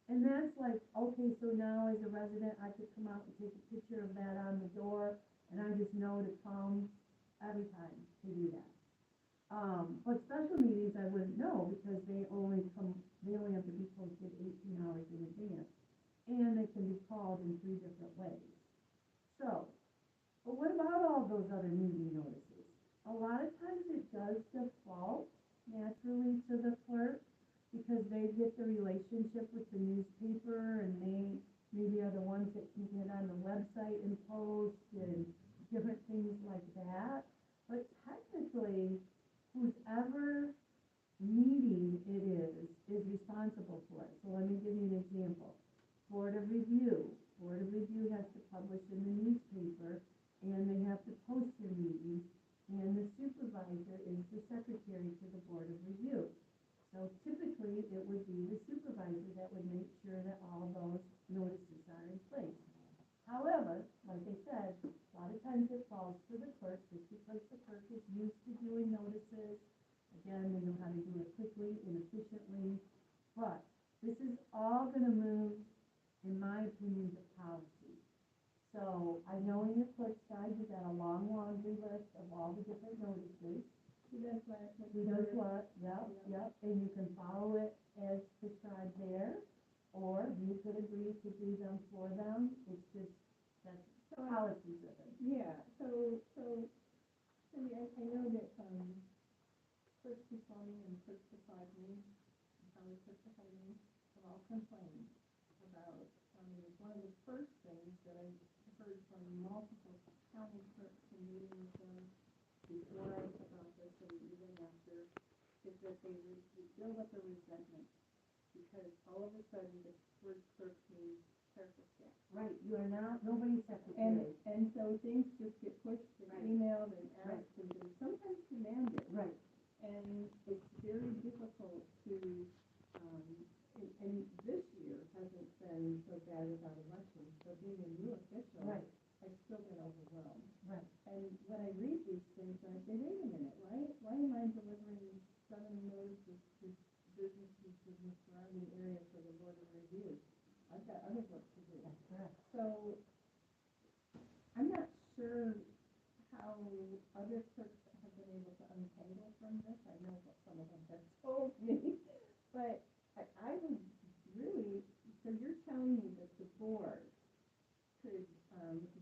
And that's like, okay, so now as a resident, I could come out and take a picture of that on the door, and I just know to come every time to do that. But special meetings, I wouldn't know, because they only have to be posted 18 hours in advance. And they can be called in 3 different ways. So, but what about all those other meeting notices? A lot of times it does default naturally to the clerk, because they get the relationship with the newspaper, and they maybe are the ones that can get on the website and post and different things like that. But technically, whoever meeting it is responsible for it. So let me give you an example. Board of Review has to publish in the newspaper, and they have to post their meetings, and the supervisor is the secretary to the Board of Review. So typically, it would be the supervisor that would make sure that all those notices are in place. However, like I said, a lot of times it falls to the clerk, just because the clerk is used to doing notices. Again, they know how to do it quickly and efficiently, but This is all gonna move, in my opinion, to policy. So I know in your clerk side, you got a long laundry list of all the different notices. Who does what? Who does what, yep, and you can follow it as prescribed there, or you could agree to do them for them, it's just, that's policies of it. Yeah, so, Cindy, I know that, clerks before me and clerks beside me, and probably clerks behind me, have all complained about, one of the first things that I heard from multiple county clerks in meeting with them before I took office and even after, is that they build up a resentment, because all of a sudden the word clerk means clerical staff. Right, you are not, nobody's secretary. And so things just get pushed and Right. emailed and asked and sometimes demanded. Right, And it's very difficult to, and this year hasn't been so bad without elections, so being a new official, right, I've still been overwhelmed. right. And when I read these things, I say, wait a minute, why am I delivering 7 notices to businesses in the surrounding area for the board of review? I've got other work to do. That's correct. So, I'm not sure how other clerks have been able to untangle from this. I know what some of them have told me, but I would really, so you're telling me that the board could,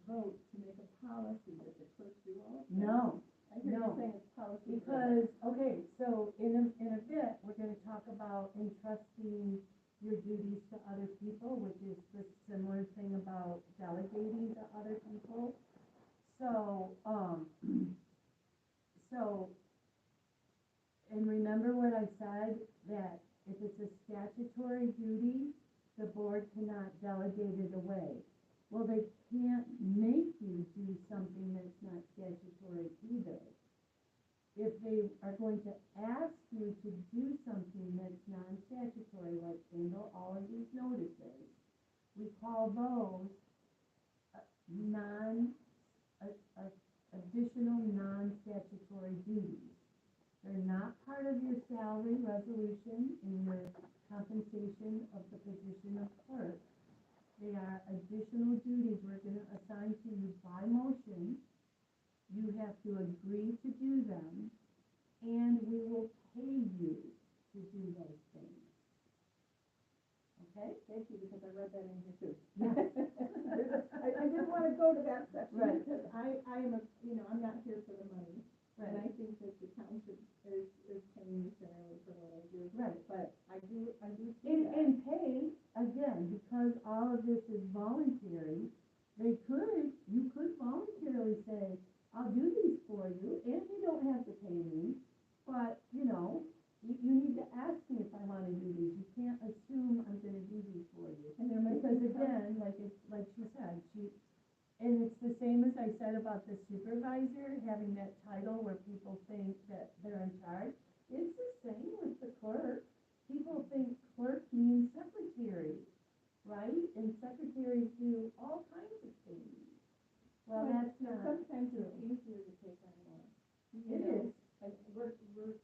vote to make a policy that the clerks do all of that? No, I hear you no. saying it's policy. because, okay, so in a bit, we're gonna talk about entrusting your duties to other people, which is the similar thing about delegating to other people. So, and remember what I said, that if it's a statutory duty, the board cannot delegate it away. Well, they can't make you do something that's not statutory either. If they are going to ask you to do something that's non-statutory, like handle all of these notices, we call those additional non-statutory duties. They're not part of your salary resolution in your compensation of the position of clerk. They are additional duties we're gonna assign to you by motion. You have to agree to do them, and we will pay you to do those things. Okay? Thank you, because I read that in here too. Yeah. I didn't want to go to that section, Right. because I am I'm not here for the money. And I Right, think that the township is paying me fairly for what I do. right. But I do see And, that. and pay, again, because all of this is voluntary, you could voluntarily say, I'll do these for you, and you don't have to pay me, but, you need to ask me if I wanna do these, you can't assume I'm gonna do these for you. And there might Because be again, like she said, and it's the same as I said about the supervisor, having that title where people think that they're in charge. It's the same with the clerk. People think clerk means secretary, right? And secretaries do all kinds of things. Well, that's not sometimes true. it's easier to take on more. It is. We're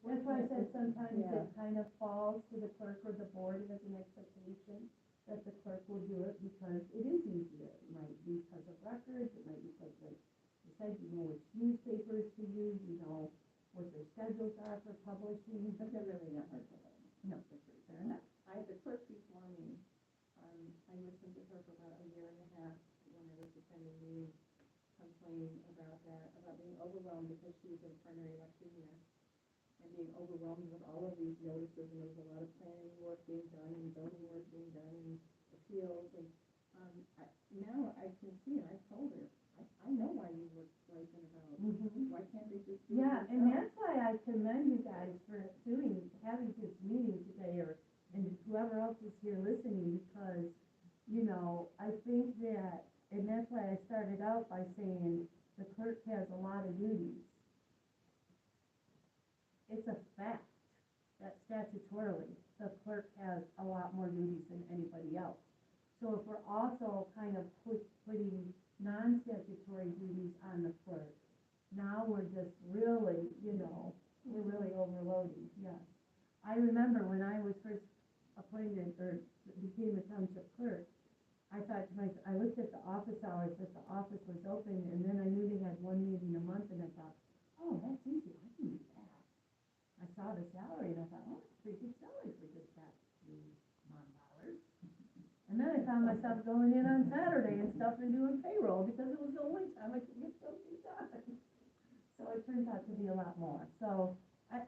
That's why I said sometimes Yeah. it kind of falls to the clerk or the board as an expectation that the clerk will do it because it is easier. It might be because of records, it might be because, like you said, you know which newspapers to use, you know what their schedules are for publishing. But they're really not hard to learn. No, they're not. I had the clerk before me, I listened to her for about a year and a half when I was attending meetings, complaining about that, about being overwhelmed because she was in primary election year, and being overwhelmed with all of these notices, and there was a lot of planning work being done, and zoning work being done, and appeals, and, now I can see, and I told her, I know why you were griping about, why can't they just do it Yeah, and themselves? that's why I commend you guys for having this meeting today, and whoever else is here listening, because, I think that, and that's why I started out by saying the clerk has a lot of duties. It's a fact that statutorily, the clerk has a lot more duties than anybody else. So if we're also kind of putting non-statutory duties on the clerk, now we're just really, we're really overloading, yes. I remember when I was first appointed or became a township clerk, I thought to myself, I looked at the office hours, that the office was open, and then I knew they had one meeting a month, and I thought, oh, that's easy, I can do that. I saw the salary, and I thought, oh, that's a pretty good salary for just that $3 month. And then I found myself going in on Saturday and stuff and doing payroll, because it was the only time I could get something done. So it turns out to be a lot more, so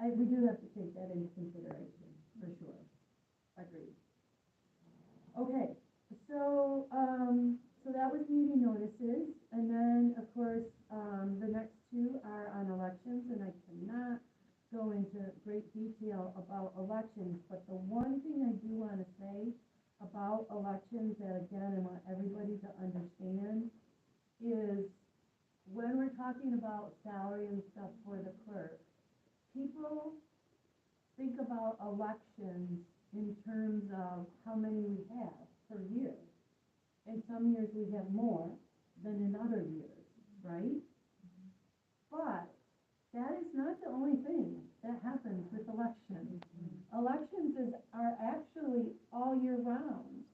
we do have to take that into consideration, for sure. Agreed. Okay, so that was meeting notices, and then, of course, the next two are on elections, and I cannot go into great detail about elections, but the one thing I do want to say about elections that, again, I want everybody to understand is when we're talking about salary and stuff for the clerk, people think about elections in terms of how many we have per year. In some years we have more than in other years, right? But that is not the only thing that happens with elections. Elections are actually all year round.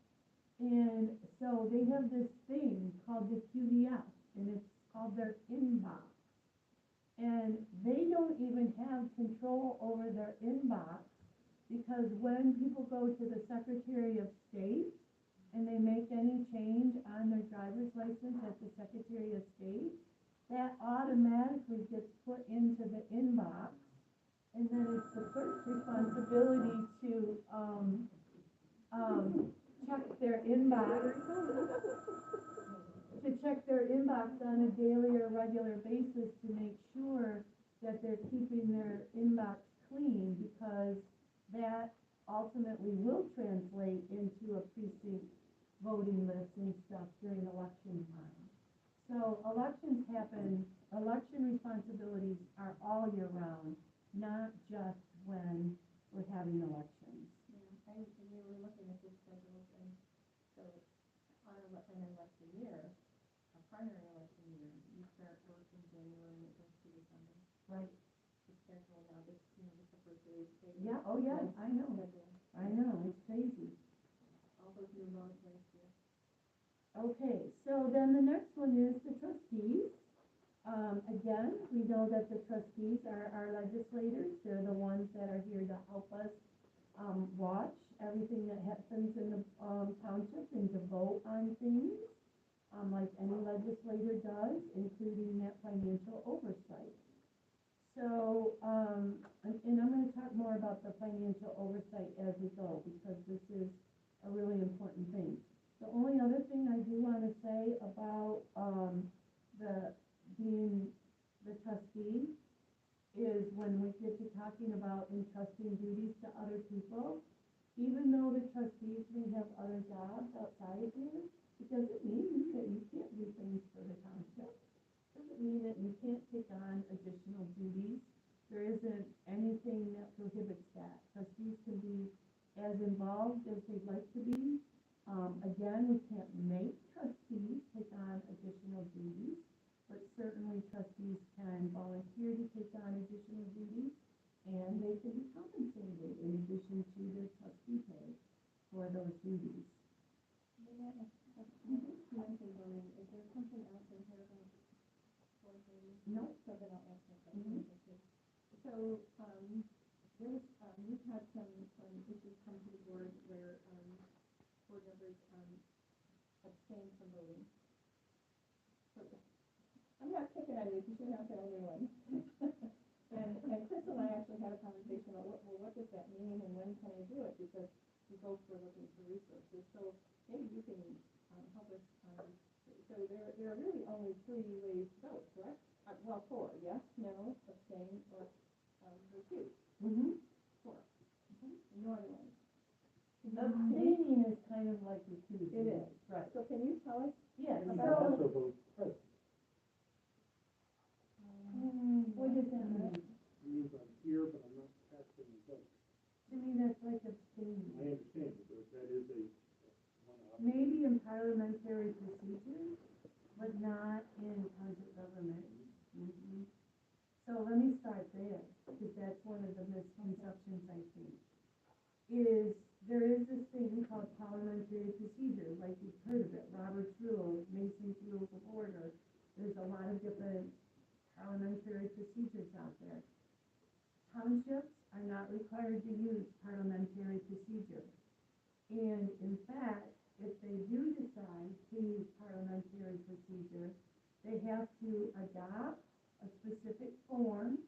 And so they have this thing called the QVF, and it's called their inbox. And they don't even have control over their inbox, because when people go to the Secretary of State and they make any change on their driver's license at the Secretary of State, that automatically gets put into the inbox, and then it's the clerk's responsibility to check their inbox on a daily or regular basis to make sure that they're keeping their inbox clean, because that ultimately will translate into a precinct voting list and stuff during election time. So election responsibilities are all year round, not just when we're having elections. Yeah, and we were looking at the schedules, and so on an election year, a primary election year, you start work in January and it goes to December. Right. The schedule now, this the first day of state. Yeah, oh yeah, I know, it's crazy. All those new laws last year. Okay, so then the next one is the trustees. Again, we know that the trustees are our legislators. They're the ones that are here to help us watch everything that happens in the township and to vote on things, like any legislator does, including that financial oversight. So, and I'm going to talk more about the financial oversight as we go, because this is a really important thing. The only other thing I do want to say about being the trustee is when we get to talking about entrusting duties to other people, even though the trustees may have other jobs outside of you, it doesn't mean that you can't do things for the township. It doesn't mean that you can't take on additional duties. There isn't anything that prohibits that. Trustees can be as involved as they'd like to be. Again, we can't make trustees take on additional duties, but certainly trustees can volunteer to take on additional duties, and they can be compensated in addition to their trustee pay for those duties. You mentioned voting. Is there something else in here about board meeting? No. So then I'll ask my question. So, we've had some issues come to the board where board members abstain from voting. So, I'm not picking on you because you're not the only one. and Chris and I actually had a conversation about what does that mean and when can I do it, because we both were looking for resources. So maybe you can help us. So there are really only 3 ways to vote, correct? Well, 4. Yes, no, abstain, or refuse. 4. No other ones. Abstaining is kind of like refusing. It is. Right. So can you tell us? Yes. About Also vote present. What does that mean? It means I'm here, but I'm not casting the vote. To me, that's like abstaining. I understand that that is one option. Maybe in parliamentary procedure, but not in township government. So let me start there, because that's one of the misconceptions, I think, is there is this thing called parliamentary procedure, like you've heard of it, Robert's Rules, Mason's Rules of Order. There's a lot of different parliamentary procedures out there. Townships are not required to use parliamentary procedure. And in fact, if they do decide to use parliamentary procedure, they have to adopt a specific form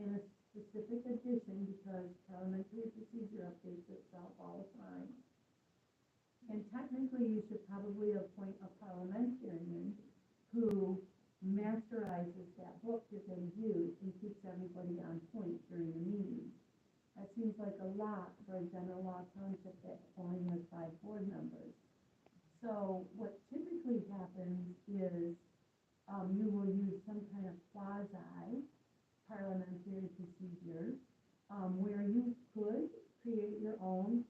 and a specific addition, because parliamentary procedure updates itself all the time. And technically, you should probably appoint a parliamentarian who masterizes that book that they use and keeps everybody on point during the meeting. That seems like a lot for a general law township that only has 5 board members. So what typically happens is you will use some kind of quasi parliamentary procedure where you could create your own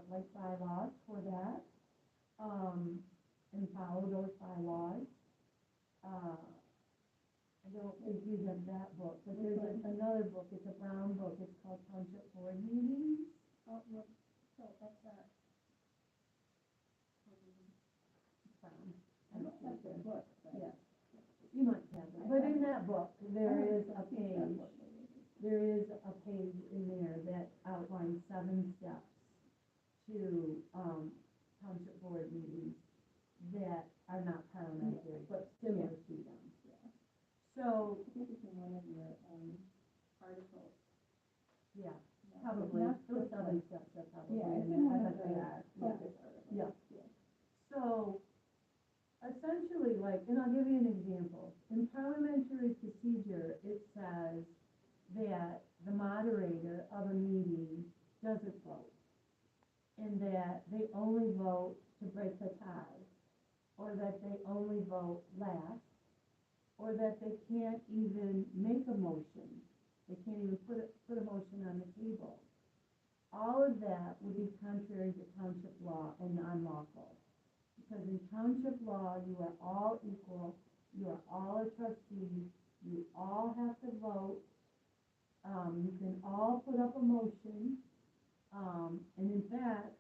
like bylaws for that and follow those bylaws. I don't think you have that book, but there's another book. It's a brown book. It's called Township Board Meetings. Oh, well, so that's not. Brown. I don't have the book, but. Yeah. You might have it, but in that book, there is a page, in there that outlines 7 steps to, township board meetings that are not parliamentary, but similar to them. So, I think it's in one of your, articles. yeah, Yeah. probably, Not those this 7 one. steps are probably Yeah, it's in in there. one I of bet the they are. Yeah. focus articles. Yeah. So, essentially, like, and I'll give you an example. In parliamentary procedure, it says that the moderator of a meeting doesn't vote, and that they only vote to break the tie, or that they only vote last, or that they can't even make a motion. They can't even put a motion on the table. All of that would be contrary to township law and non-lawful. Because in township law, you are all equal, you are all a trustee, you all have to vote, you can all put up a motion, and in fact,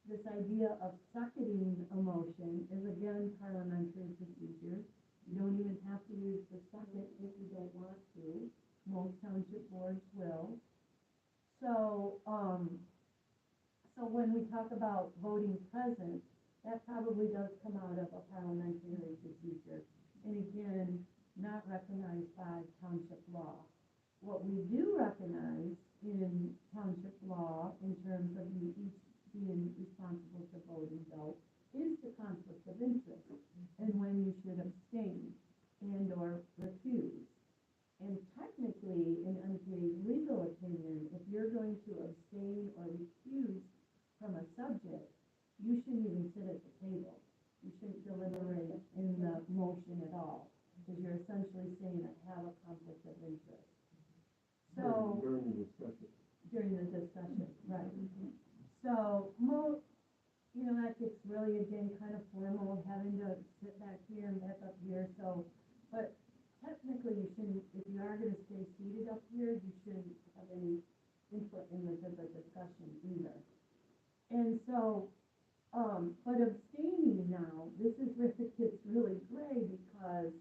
this idea of seconding a motion is again parliamentary procedure. You don't even have to use the second if you don't want to. Most township boards will. So, so when we talk about voting present, that probably does come out of a parliamentary procedure, and again, not recognized by township law. What we do recognize in township law, in terms of you each being responsible for voting though, is the conflict of interest, and when you should abstain and or recuse. And technically, in MPA's legal opinion, if you're going to abstain or recuse from a subject, you shouldn't even sit at the table. You shouldn't deliberate in the motion at all, because you're essentially saying I have a conflict of interest. So, During the discussion. during the discussion, right. So, that gets really, again, kind of formal, having to sit back here and back up here, so, but technically you shouldn't, if you are gonna stay seated up here, you shouldn't have any input in the discussion either. And so, but abstaining now, this is where it gets really gray because,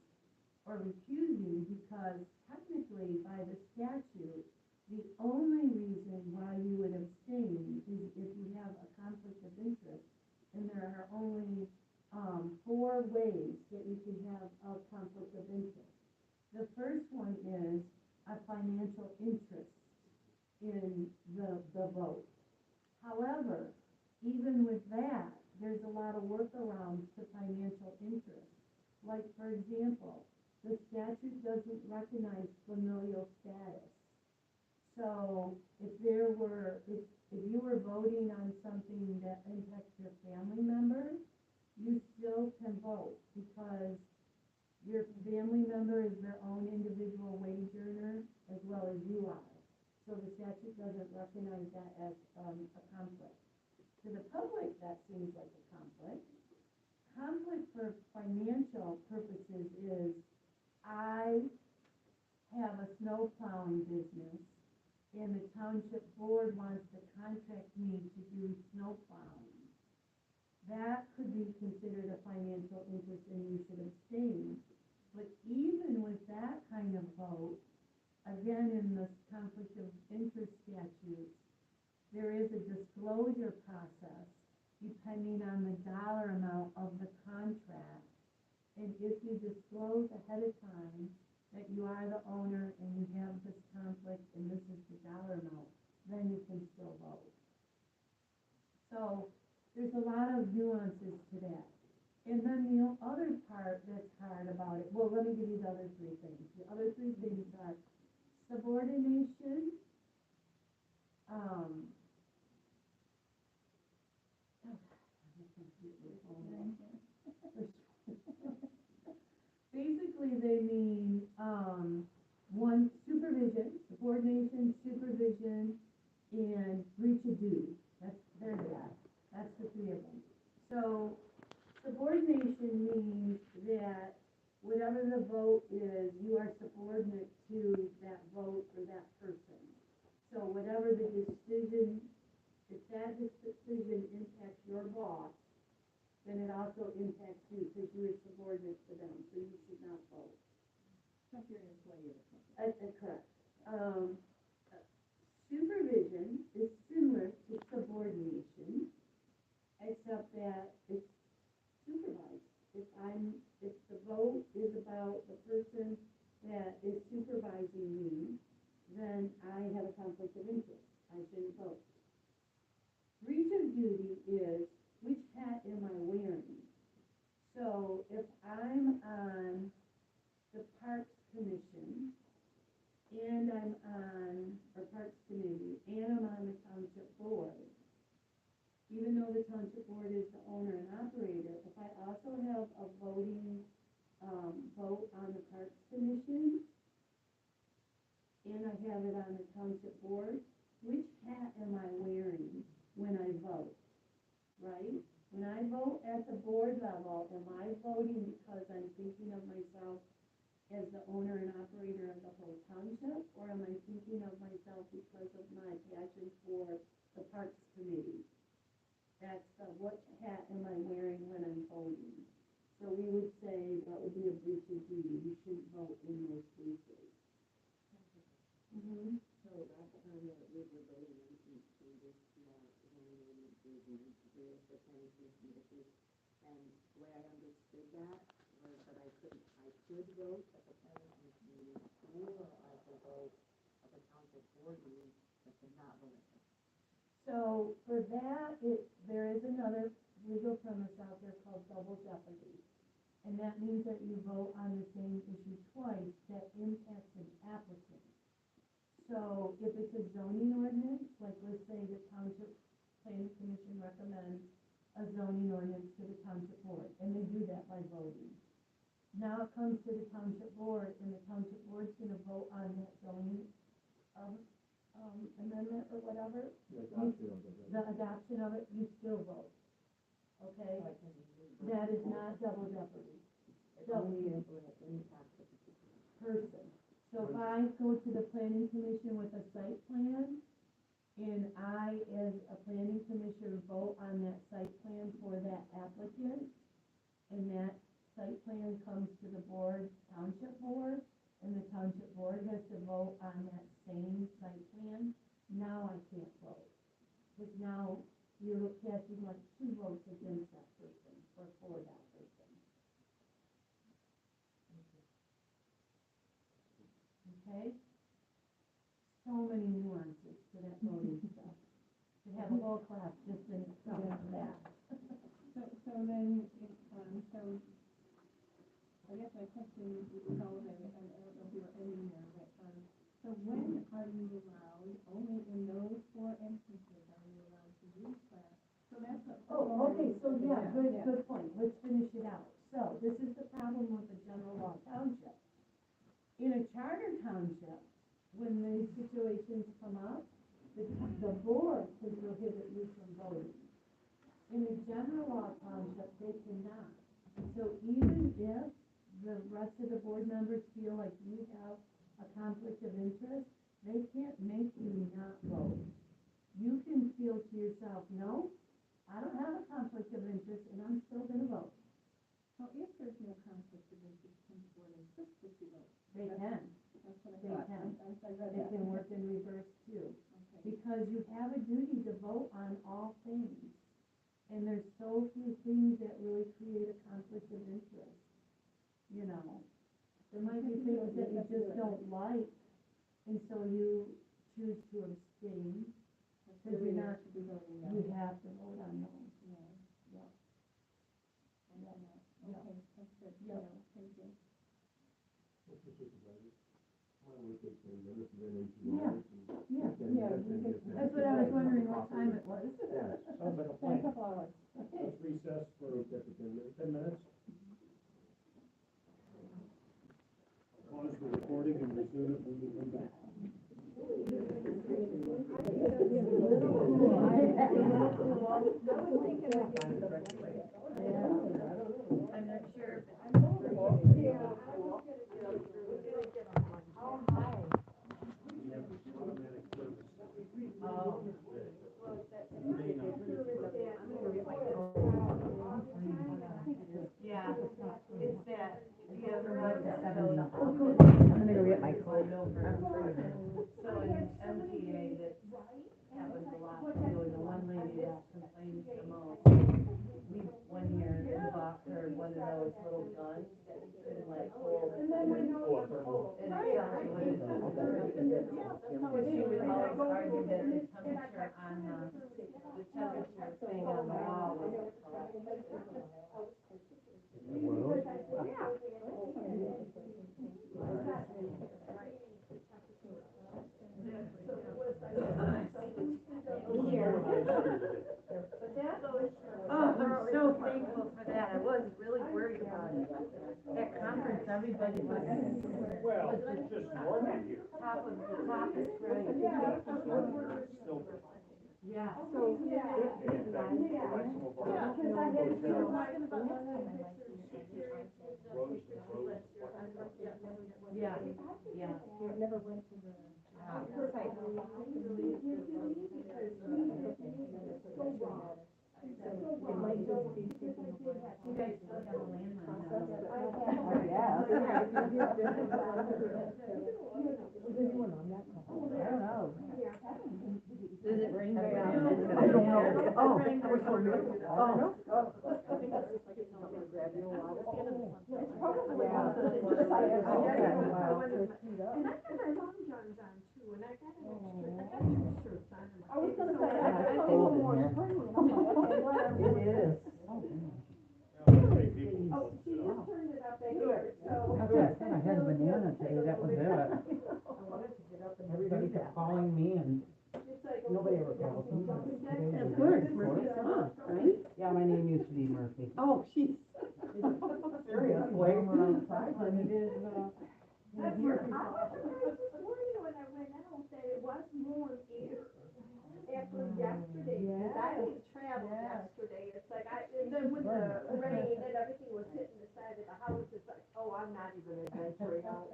or recusing, because technically by the statute, the only reason why you would abstain is if you have a conflict of interest. And there are only 4 ways that you can have a conflict of interest. The first one is a financial interest in the vote. However, even with that, there's a lot of workarounds to financial interest. Like, for example, the statute doesn't recognize familial status. So if you were voting on something that impacts your family members, you still can vote because your family member is their own individual wage earner as well as you are. So the statute doesn't recognize that as a conflict. To the public, that seems like a conflict. Conflict for financial purposes is, I have a snow plowing business and the township board wants to contract me to do snow plowing, that could be considered a financial interest and you should abstain. But even with that kind of vote, again, in the conflict of interest statutes, there is a disclosure process depending on the dollar amount of the contract. And if you disclose ahead of time that you are the owner and you have this conflict and this is the dollar amount, then you can still vote. So there's a lot of nuances to that. And then the other part that's hard about it, well, let me give you the other three things. The other three things are subordination, basically they mean, one, supervision, subordination, supervision, and breach of duty. There's that. That's the three of them. So subordination means that whatever the vote is, you are subordinate to that vote or that person. So whatever the decision, if that decision impacts your boss, then it also impacts you because you are subordinate to them, so you should not vote. So if you're an employee of a company. That's correct. Supervision is similar to subordination, except that it's supervised. If the vote is about the person that is supervising me, then I have a conflict of interest. I shouldn't vote. Breach of duty is, which hat am I wearing? So if I'm on the Parks Commission, and I'm on, or Parks Committee, and I'm on the Township Board, even though the Township Board is the owner and operator, if I also have a voting, vote on the Parks Commission, and I have it on the Township Board, which hat am I wearing when I vote, right? When I vote at the board level, am I voting because I'm thinking of myself as the owner and operator of the whole township, or am I thinking of myself because of my passion for the Parks Committee? That's the, what hat am I wearing when I'm voting? So we would say that would be a breach of duty. You shouldn't vote in those cases. Mm-hmm. So last time that we were voting on these changes to our zoning ordinances and various the planning commission issues, and the way I understood that was that I could vote at the planning commission meeting, or I could vote at the township board meeting, but could not vote. So for that, there is another legal premise out there called double jeopardy. And that means that you vote on the same issue twice that impacts an applicant. So if it's a zoning ordinance, like let's say the Township Planning Commission recommends a zoning ordinance to the Township Board, and they do that by voting. Now it comes to the Township Board, and the Township Board's gonna vote on that zoning, amendment or whatever. The adoption of it, you still vote. Okay? That is not double jeopardy. It only impacts the Person. So if I go to the planning commission with a site plan, and I, as a planning commissioner, vote on that site plan for that applicant, and that site plan comes to the board, township board, and the township board has to vote on that same site plan, now I can't vote. Because now you're casting like two votes against that person, or for that person. Okay? So many nuances to that voting stuff. To have a whole class just in itself on that. So then, so I guess my question is, I don't know if you're ending there, but, so when are you allowed, only in those four instances are you allowed to use that? So that's what. Oh, okay, so yeah, good point. Let's finish it out. So this is the problem with the general law township. In a charter township, when these situations come up, the board can prohibit you from voting. In a general law township, they cannot. So even if the rest of the board members feel like you have a conflict of interest, They can't make you not vote. You can feel to yourself, no, I don't have a conflict of interest and I'm still gonna vote. So if there's no conflict of interest, can the board insist that you vote? They can. That's what I They thought. can. I read It that. can work in reverse too. Okay. Because you have a duty to vote on all things. And there's so few things that really create a conflict of interest. You know, there might be things that you just don't like, and so you choose to abstain, because you're not, To be voting no. you have to vote on those. No. Yeah. Yeah. Yeah. Okay, that's good. Yeah. No, thank you. Yeah, yeah. That's what I was wondering what time it was. Sounds like a In a plan. couple hours. Let's recess for 10 minutes. Pause the recording and resume it when we come back. I'm not sure. Yeah, it's that, the other one, I'm gonna go get my coat. so in MTA, that happens a lot, too, and the one lady that complains the most, we, one year, we bought her one of those little guns that you can like hold. And then we know what to hold. And it tells you what it is. Because she would always argue that the temperature on the temperature thing on the wall was correct. Oh, I'm so thankful for that. I was really worried about it. That conference, everybody was Well, it's just normal here. top of the top, is right. Still. Yeah. So, And like some of our Yeah, yeah. I never went to the. It might just be speaking of what. You guys still have a landline now. I don't know. Does it ring very I often? don't know. Oh, Ring which one? very Oh. And I got my long johns on too, and I got an extra, I got two shirts on. I was gonna say, I cold in more here. spring, and I'm like, okay, whatever. It is. Oh, she just turned it up here, so. I had a banana today, that was it. Everybody kept calling me and It's like. nobody ever calls me. Today Of was course, it. Murphy Song, right? Yeah, my name used to be Murphy. Oh, she's. Seriously. That's where, I was surprised this morning when I went out that it was warm air after yesterday, because I didn't travel yesterday, it's like and then with the rain and everything was hitting the side of the house, it's like, oh, I'm not even adventuring out.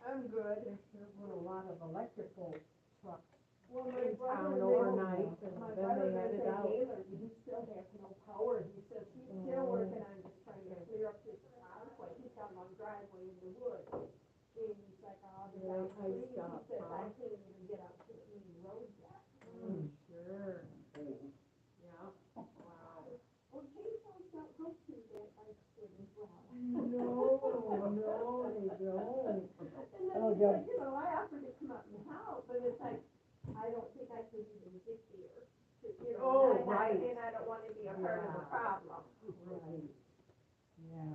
I'm good. There were a lot of electrical trucks Well, in town overnight, and My then brother they had lives it in out. Gaylord, and he still has no power, he says he's still working on just trying to clear up his driveway, he's got a long driveway in the woods. And he's like, oh, the Yeah, guy's I free, he stopped, says, I huh? can't even get out to the main road yet. Sure. Yeah, wow. Well, K-Town's don't go through that ice split as well. No, no, they don't. And then he's like, you know, I offered to come up and help, but it's like, I don't think I could even get there. You know, Oh, right. And I don't wanna be a part of the Yeah. problem. Right. Yeah.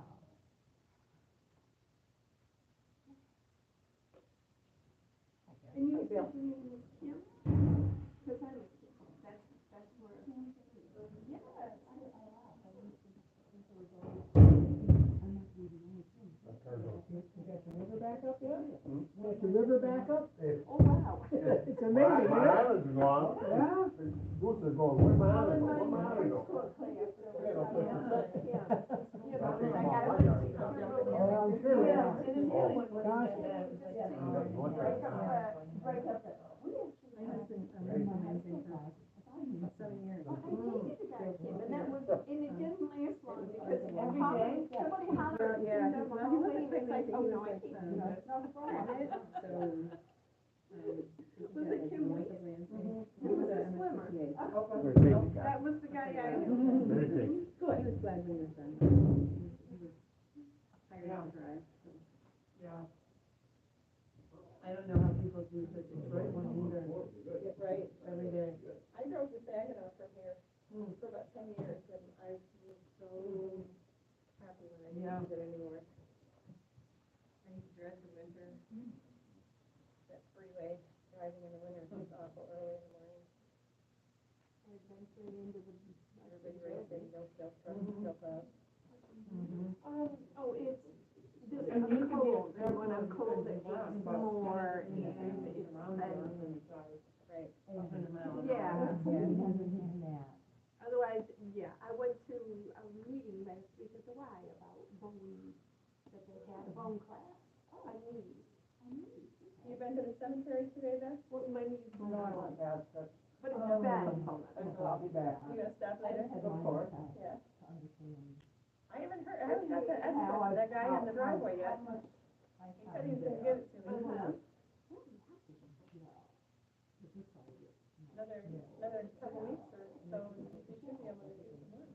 And you said your name was Kim? Cause I'm a Kim, that's where. Yes, You got your river back up yet? Got your river back up? oh, wow. It's amazing, My isn't it? island's gone. Yeah. Goose is going, where's my Well, island? in my Where's my island? school class, there Yeah, was, no, yeah, you know, That's I my gotta backyard. Oh, I'm sure, Yeah, yeah. and then the other one was Gosh. right up, right 7 years. Well, I dated a guy, Kim, and that was, and it didn't last long because Every day? somebody hollered, Yeah, and well, I'm he all wasn't saying, it's like, crazy, oh, he no, was I like, can't no, do that. no problem. So, Was it Kim Weeks? He was a Swimmer. MSPA. That was the guy I knew. Meditate. Good. He was glad when he was done. He was tired to drive, so. Yeah. I don't know how people do the Detroit one either. Right. Every day. I drove to Saginaw from here for about 10 years, and I was so happy when I Yeah. didn't use it anymore. I used to drive in winter. That freeway, driving in the winter, was awful early in the morning. Everybody racing, no trucks, no plows. Oh, it's, this, I'm cold, and when I'm cold, it gets more, and it's, Right. yeah. Otherwise, yeah, I went to a meeting last week at the Y about bone, that they had a bone class on knees. You been to the cemetery today, then? Well, my knees No, were I bone, want that, but but it's bad. I'll be back. You gonna stop later? Of course. Yeah. I haven't got that estimate for that guy in the driveway yet. He said he was gonna get it to me. Another couple weeks or so, he should be able to do some work.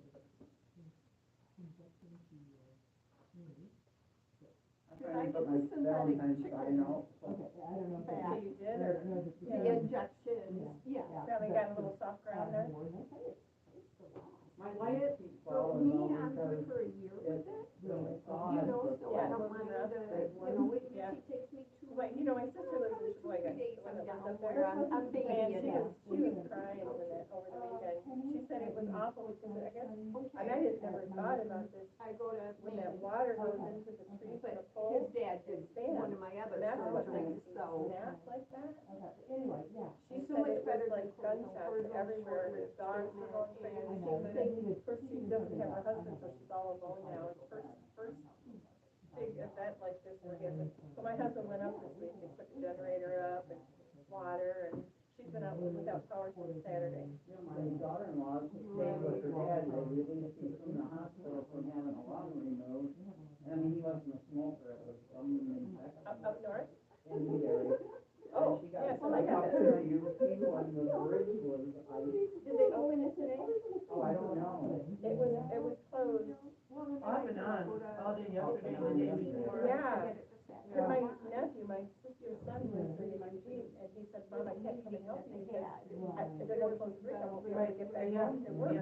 Should I get the synthetic chicken So you did, or? the injection? Yeah. Finally got a little soft ground there? My wife keeps So following me, all I'm good because for a year with it's it, really you odd. know, so I Yeah, don't it mind, wasn't rough, even Yeah. if it takes me 2 Like, you know, my sister lives in Sheboygan, days, the one I'm that lives down up where there. I'm baby And again. she was crying over the weekend. She said it was awful because I guess, I mean, I just never thought about this. I go to, When that water goes into the trees and the but his poles, dad did one of my other that's what surgeries, makes me so. snap like that. Anyway, yeah. She So said much it better was than like gunshots everywhere, and the dogs were going crazy. Of course, she doesn't have her husband, so she's all alone now. It's first big event like this we're getting. So my husband went up this week and put the generator up and water, and she's been out without power since Saturday. You know, my daughter-in-law stayed with her dad, they released him from the hospital from having a lung removed. And I mean, he wasn't a smoker, it was some infection Up north? in the area. Oh, And she yes, got well, I got up that. to the people and the bridge was ice. Did they open it today? Oh, I don't know. It was closed. Off and on, all day yesterday and the day before. Yeah. And my nephew, my sister's son lives in my Jeep, and he said, Mom, I can't come and help you because they're gonna close the bridge, I won't be able to get back home to work.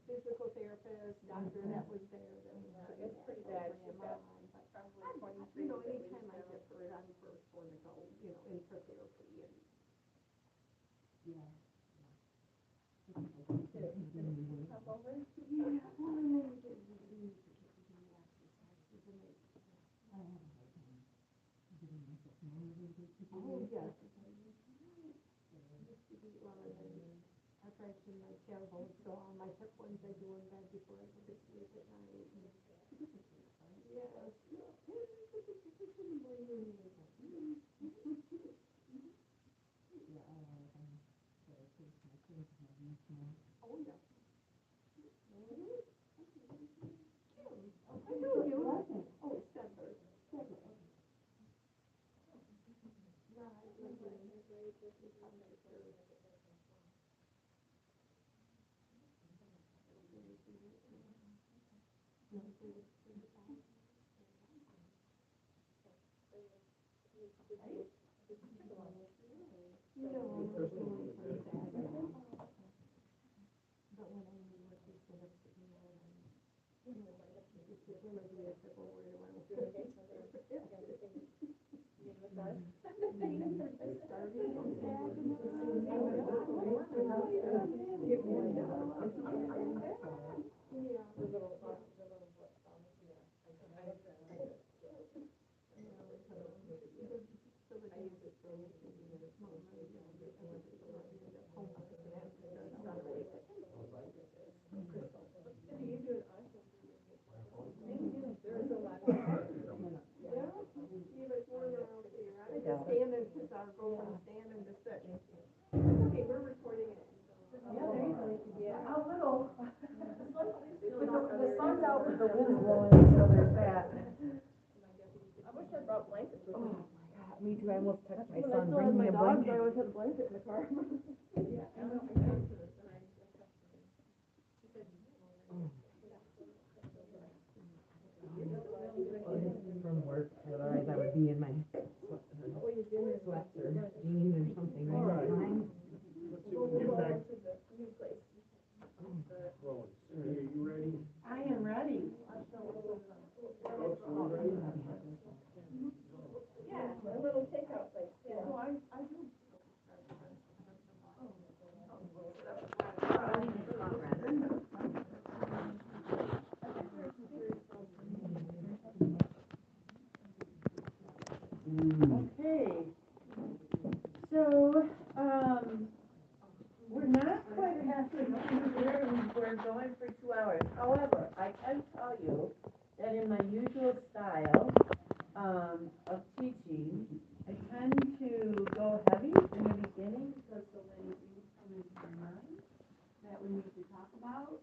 Physical therapist, doctor that was there, that was. It's pretty bad. She's got probably 23. You know, anytime I get hurt, I'm the first one to go, you know, in for therapy and. Pop over. Yeah, well, and then you get really exercises and they. Oh, yes. I fractured my tailbone, so all my hip ones I do in bed before I go to sleep at night. Yes. Oh, yeah. I know you. Oh, Stedler. No, I live in his way, just as I'm not sure. No, I'm not doing it for Saturday. But when I knew what he said, it's, you know, it's when I do it, people worry about it. Starting on the wind blowing each other's back. I wish I brought blankets with me. Oh my God, me too, I almost texted my When I son, still bring have me my a dogs, I blanket. always had a blanket in the car. Yeah, I know, I came to this, and I texted her. She said, From work, otherwise I would be in my sweats or jeans or something all the time. Let's see if we can get back to the new place. rolling. Cindy, are you ready? I am ready. Folks, are we ready? Yeah, a little takeout place, yeah. Oh, I do. Okay. So, we're not quite halfway through here, and we're going for 2 hours. However, I can tell you that in my usual style, of teaching, I tend to go heavy in the beginning because so many things come into my mind that we need to talk about.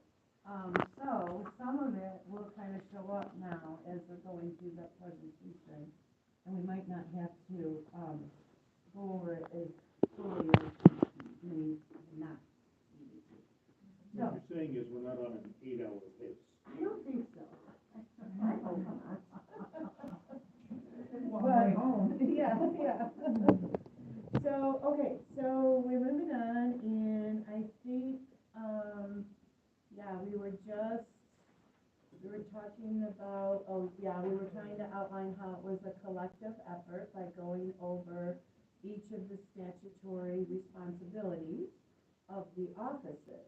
So some of it will kind of show up now as we're going through the presentation, and we might not have to, go over it as fully as we not needed to. So, What you're saying is we're not on an 8-hour pace. I don't think so. I hope not. Way home. Yeah, yeah. So, okay, so we're moving on, and I think, yeah, we were talking about, we were trying to outline how it was a collective effort by going over each of the statutory responsibilities of the offices.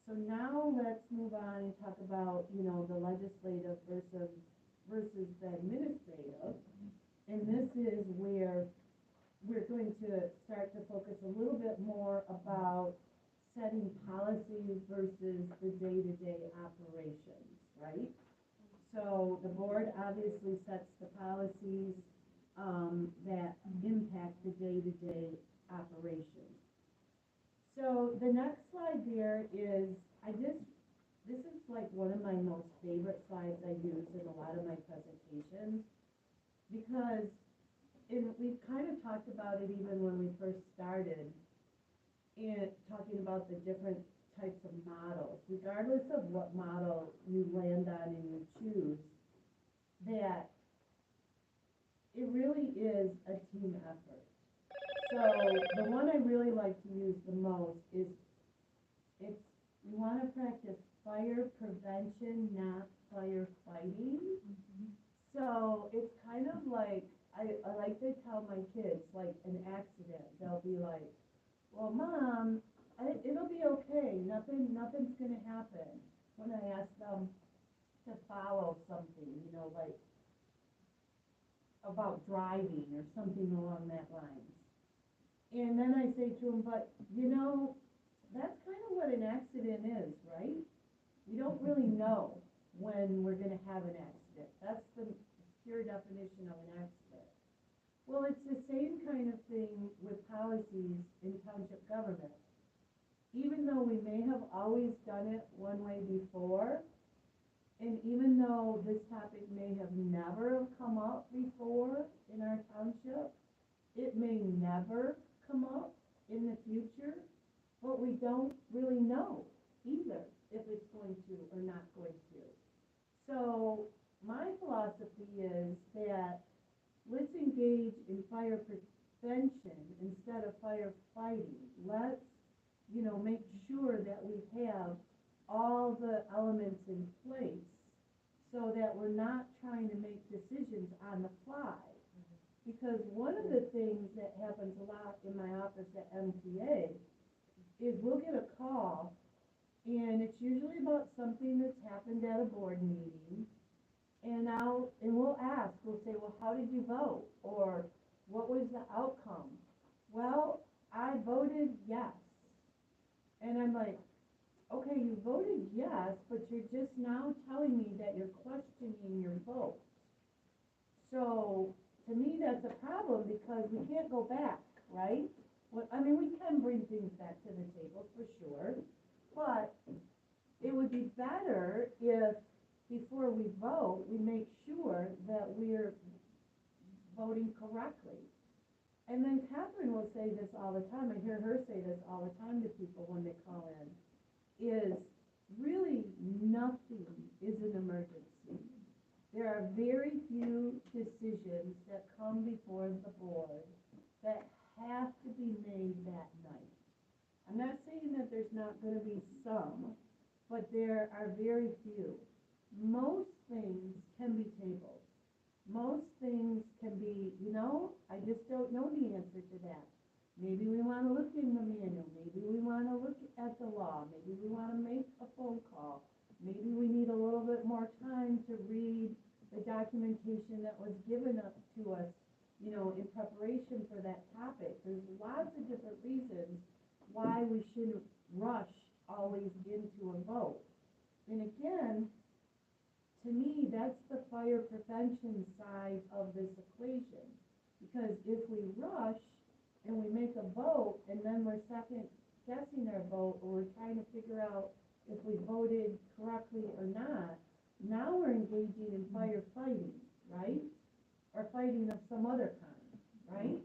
So now let's move on and talk about, the legislative versus the administrative. And this is where we're going to start to focus a little bit more about setting policies versus the day-to-day operations, right? So the board obviously sets the policies that impact the day-to-day operations. So the next slide there is, this is like one of my most favorite slides I use in a lot of my presentations, because we've kind of talked about it even when we first started, and talking about the different types of models, regardless of what model you land on and you choose, that it really is a team effort. So the one I really like to use the most is, you want to practice fire prevention, not firefighting. So it's kind of like, I like to tell my kids, like an accident, they'll be like, well, Mom, it'll be okay, nothing's gonna happen. When I ask them to follow something, like about driving or something along that lines. And then I say to them, but that's kind of what an accident is, right? We don't really know when we're gonna have an accident. That's the pure definition of an accident. Well, it's the same kind of thing with policies in township government. Even though we may have always done it one way before, and even though this topic may have never come up before in our township, it may never come up in the future, but we don't really know either if it's going to or not going to. So my philosophy is that let's engage in fire prevention instead of firefighting. Let's, make sure that we have all the elements in place so that we're not trying to make decisions on the fly. Because one of the things that happens a lot in my office at MTA is we'll get a call, and it's usually about something that's happened at a board meeting, and we'll ask, we'll say, well, how did you vote? Or what was the outcome? Well, I voted yes. And I'm like, okay, you voted yes, but you're just now telling me that you're questioning your vote. So to me, that's a problem because we can't go back, right? We can bring things back to the table for sure, but it would be better if before we vote, we make sure that we're voting correctly. And then Catherine will say this all the time, I hear her say this all the time to people when they call in, is really nothing is an emergency. There are very few decisions that come before the board that have to be made that night. I'm not saying that there's not gonna be some, but there are very few. Most things can be tabled. Most things can be, I just don't know the answer to that. Maybe we wanna look in the manual, maybe we wanna look at the law, maybe we wanna make a phone call. Maybe we need a little bit more time to read the documentation that was given up to us, in preparation for that topic. There's lots of different reasons why we shouldn't rush always into a vote. And again, to me, that's the fire prevention side of this equation. Because if we rush and we make a vote and then we're second guessing our vote, or we're trying to figure out if we voted correctly or not, now we're engaging in firefighting, right? Or fighting of some other kind, right?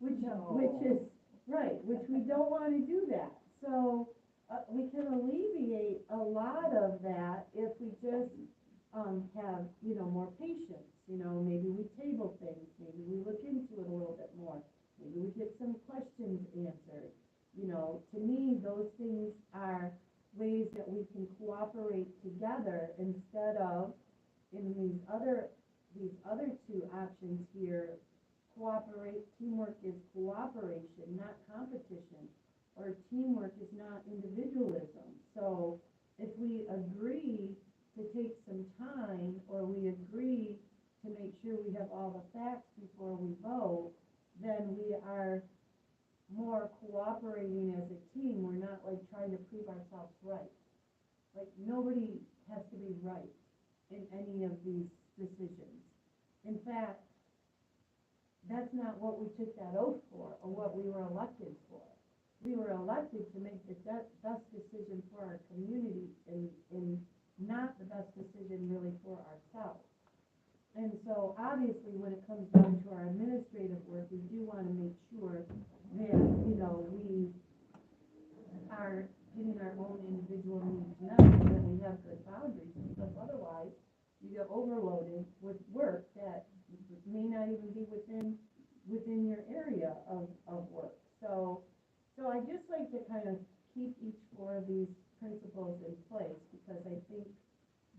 which is, right, which we don't want to do that. So we can alleviate a lot of that if we just have, more patience. Maybe we table things, maybe we look into it a little bit more, maybe we get some questions answered. To me, those things are ways that we can cooperate together instead of in these other two options here. Teamwork is cooperation, not competition, or teamwork is not individualism. So if we agree to take some time, or we agree to make sure we have all the facts before we vote, then we are more cooperating as a team. We're not like trying to prove ourselves right. Like nobody has to be right in any of these decisions. In fact, that's not what we took that oath for, or what we were elected for. We were elected to make the best decision for our community, and not the best decision really for ourselves. And so obviously when it comes down to our administrative work, we do want to make sure that, we are getting our own individual needs met, so that we have good boundaries, because otherwise you get overloaded with work that may not even be within your area of work. So I just like to kind of keep each four of these principles in place, because I think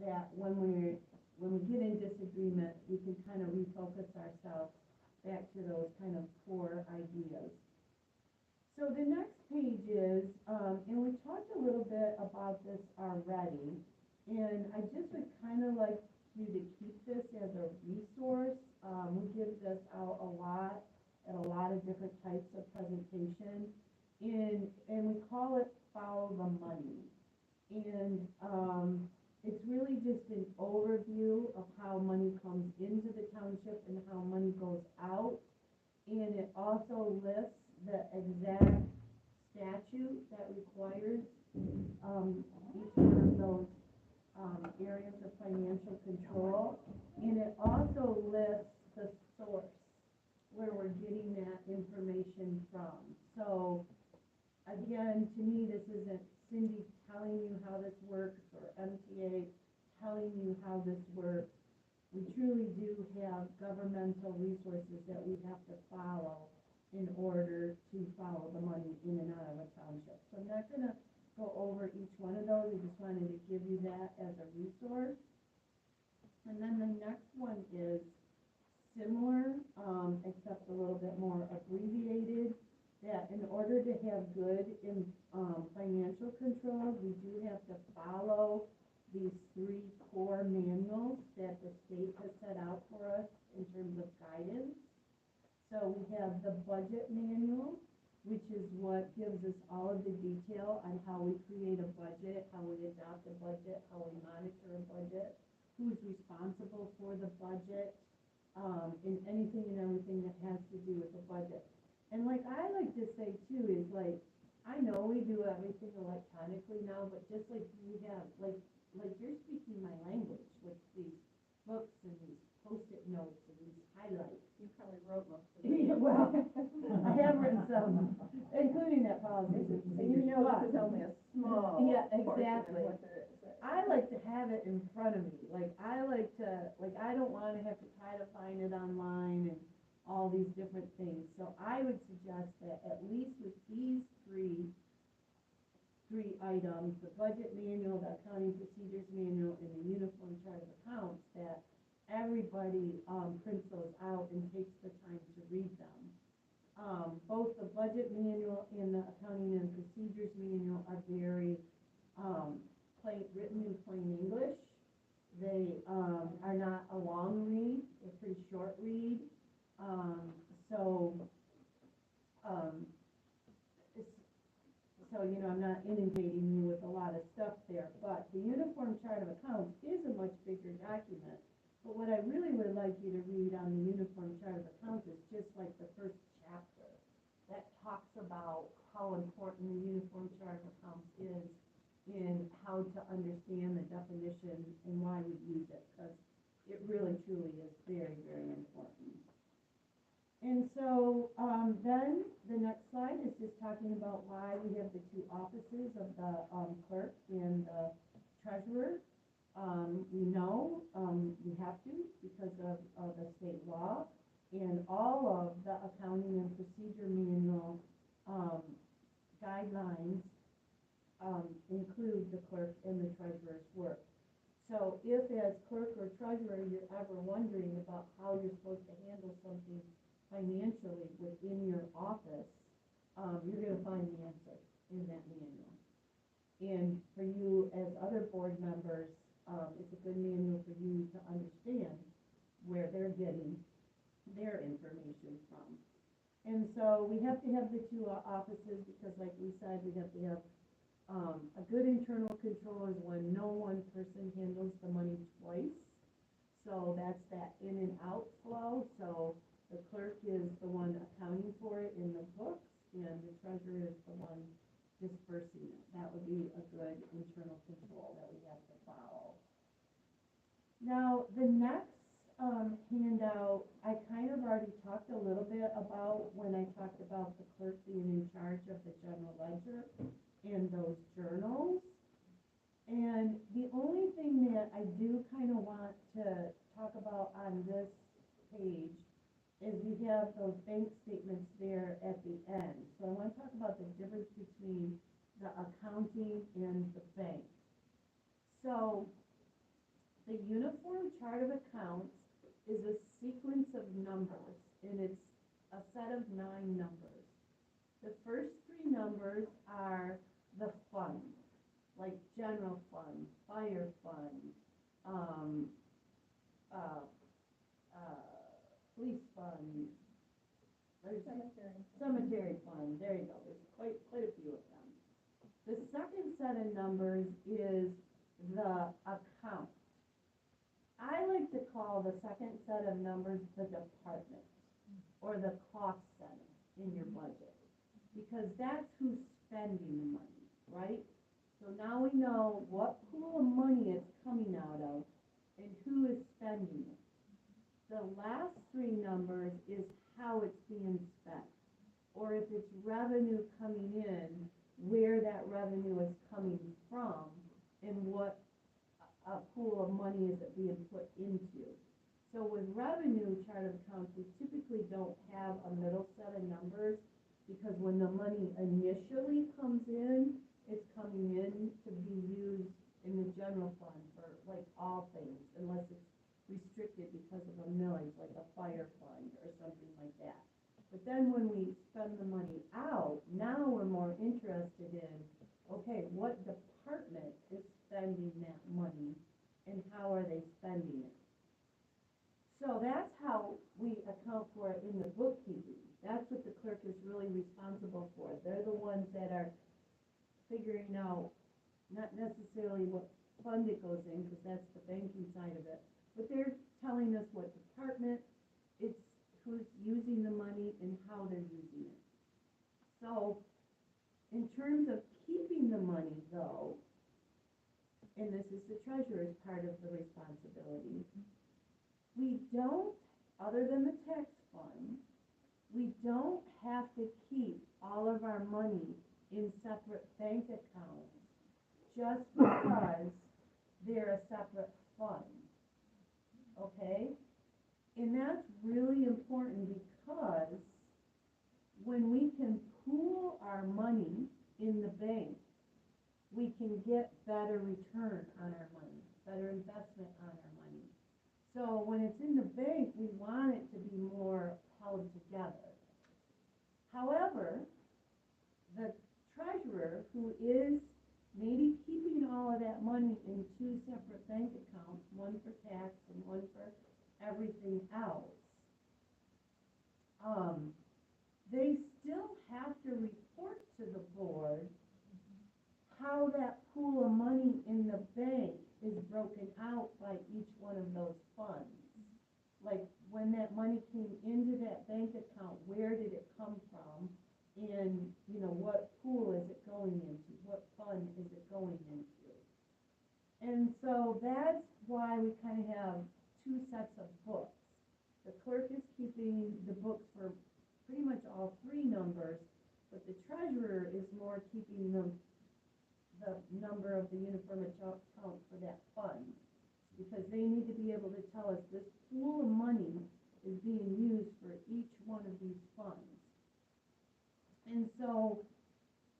that when we get in disagreement, we can kind of refocus ourselves back to those kind of core ideas. So the next page is, and we talked a little bit about this already, and I just would kind of like you to keep this as a resource. We give this out a lot at a lot of different types of presentations, and we call it Follow the Money. And it's really just an overview of how money comes into the township and how money goes out. And it also lists the exact statute that requires each one of those areas of financial control. And it also lists the source where we're getting that information from. So again, to me, this isn't Cindy telling you how this works, or MTA telling you how this works. We truly do have governmental resources that we have to follow in order to follow the money in and out of a township. So I'm not going to go over each one of those. I just wanted to give you that as a resource. And then the next one is similar, except a little bit more abbreviated, that in order to have good financial controls, we do have to follow these three core manuals that the state has set out for us in terms of guidance. So we have the budget manual, which is what gives us all of the detail on how we create a budget, how we adopt a budget, how we monitor a budget, who's responsible for the budget, and anything and everything that has to do with the budget. And like I like to say too is, like, I know we do everything electronically now, but just like we have, like like, you're speaking my language with these books and these post-it notes and these highlights. You probably wrote most of Yeah, it. well, I have written some, including that policy, and you know what? This is only a small Yeah, portion of exactly. what there is. I like to have it in front of me, like, I like to, like, I don't wanna have to try to find it online and all these different things, so I would suggest that at least with these three items, the budget manual, the accounting procedures manual, and the uniform chart of accounts, that everybody, prints those out and takes the time to read them. Both the budget manual and the accounting and procedures manual are very, written in plain English. They, are not a long read, they're pretty short read. So, you know, I'm not inundating you with a lot of stuff there, but the uniform chart of accounts is a much bigger document. But what I really would like you to read on the uniform chart of accounts is just like the first chapter that talks about how important the uniform chart of accounts is in how to understand the definition and why we use it, because it really truly is very, very important. And so, then the next slide is just talking about why we have the two offices of the, clerk and the treasurer. We know, we have to because of the state law, and all of the accounting and procedure manual, guidelines, include the clerk and the treasurer's work. So if as clerk or treasurer, you're ever wondering about how you're supposed to handle something financially within your office, you're gonna find the answer in that manual. And for you as other board members, it's a good manual for you to understand where they're getting their information from. And so we have to have the two offices because like we said, we have to have a good internal control is when no one person handles the money twice. So that's that in and out flow. So the clerk is the one accounting for it in the books, and the treasurer is the one dispersing it. That would be a good internal control that we have to follow. Now, the next handout, I kind of already talked a little bit about when I talked about the clerk being in charge of the general ledger and those journals. And the only thing that I do kind of want to talk about on this page is we have those bank statements there at the end. So I want to talk about the difference between the accounting and the bank. So the uniform chart of accounts is a sequence of numbers, and it's a set of 9 numbers. The first 3 numbers are the funds, like general fund, fire fund, police fund, there's cemetery fund, there you go, there's quite a few of them. The second set of numbers is the account. I like to call the second set of numbers the department, or the cost center in your budget, because that's who's spending the money, right? So now we know what pool of money it's coming out of and who is spending it. The last 3 numbers is how it's being spent, or if it's revenue coming in, where that revenue is coming from, and what a pool of money is it being put into. So with revenue chart of accounts, we typically don't have a middle set of numbers, because when the money initially comes in, it's coming in to be used in the general fund for like all things, unless it's restricted because of a millage, like a fire fund or something like that. But then when we spend the money out, now we're more interested in, okay, what department is spending that money and how are they spending it? So that's how we account for it in the bookkeeping. That's what the clerk is really responsible for. They're the ones that are figuring out not necessarily what fund it goes in, because that's the banking side of it, but they're telling us what department it's, who's using the money and how they're using it. So in terms of keeping the money though, and this is the treasurer's part of the responsibility, we don't, other than the tax fund, we don't have to keep all of our money in separate bank accounts just because they're a separate fund, okay? And that's really important because when we can pool our money in the bank, we can get better return on our money, better investment on our money. So when it's in the bank, we want it to be more held together. However, the treasurer, who is maybe keeping all of that money in two separate bank accounts, one for tax and one for everything else, they still have to report to the board how that pool of money in the bank is broken out by each one of those funds. Like, when that money came into that bank account, where did it come from? And, you know, what pool is it going into? What fund is it going into? And so that's why we kind of have two sets of books. The clerk is keeping the books for pretty much all three numbers, but the treasurer is more keeping the number of the uniform account for that fund, because they need to be able to tell us this pool of money is being used for each one of these funds. And so,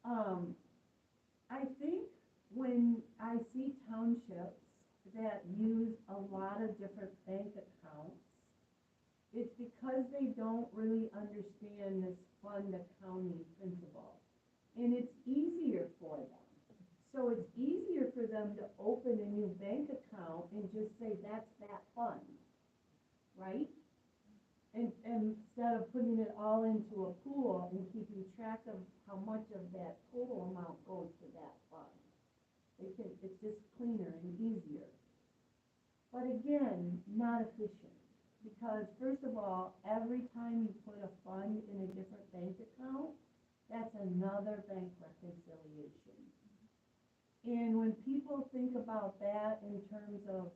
I think when I see townships that use a lot of different bank accounts, it's because they don't really understand this fund accounting principle. And it's easier for them. So it's easier for them to open a new bank account and just say, that's that fund, right? And instead of putting it all into a pool and keeping track of how much of that total amount goes to that fund. It's just cleaner and easier. But again, not efficient. Because first of all, every time you put a fund in a different bank account, that's another bank reconciliation. And when people think about that in terms of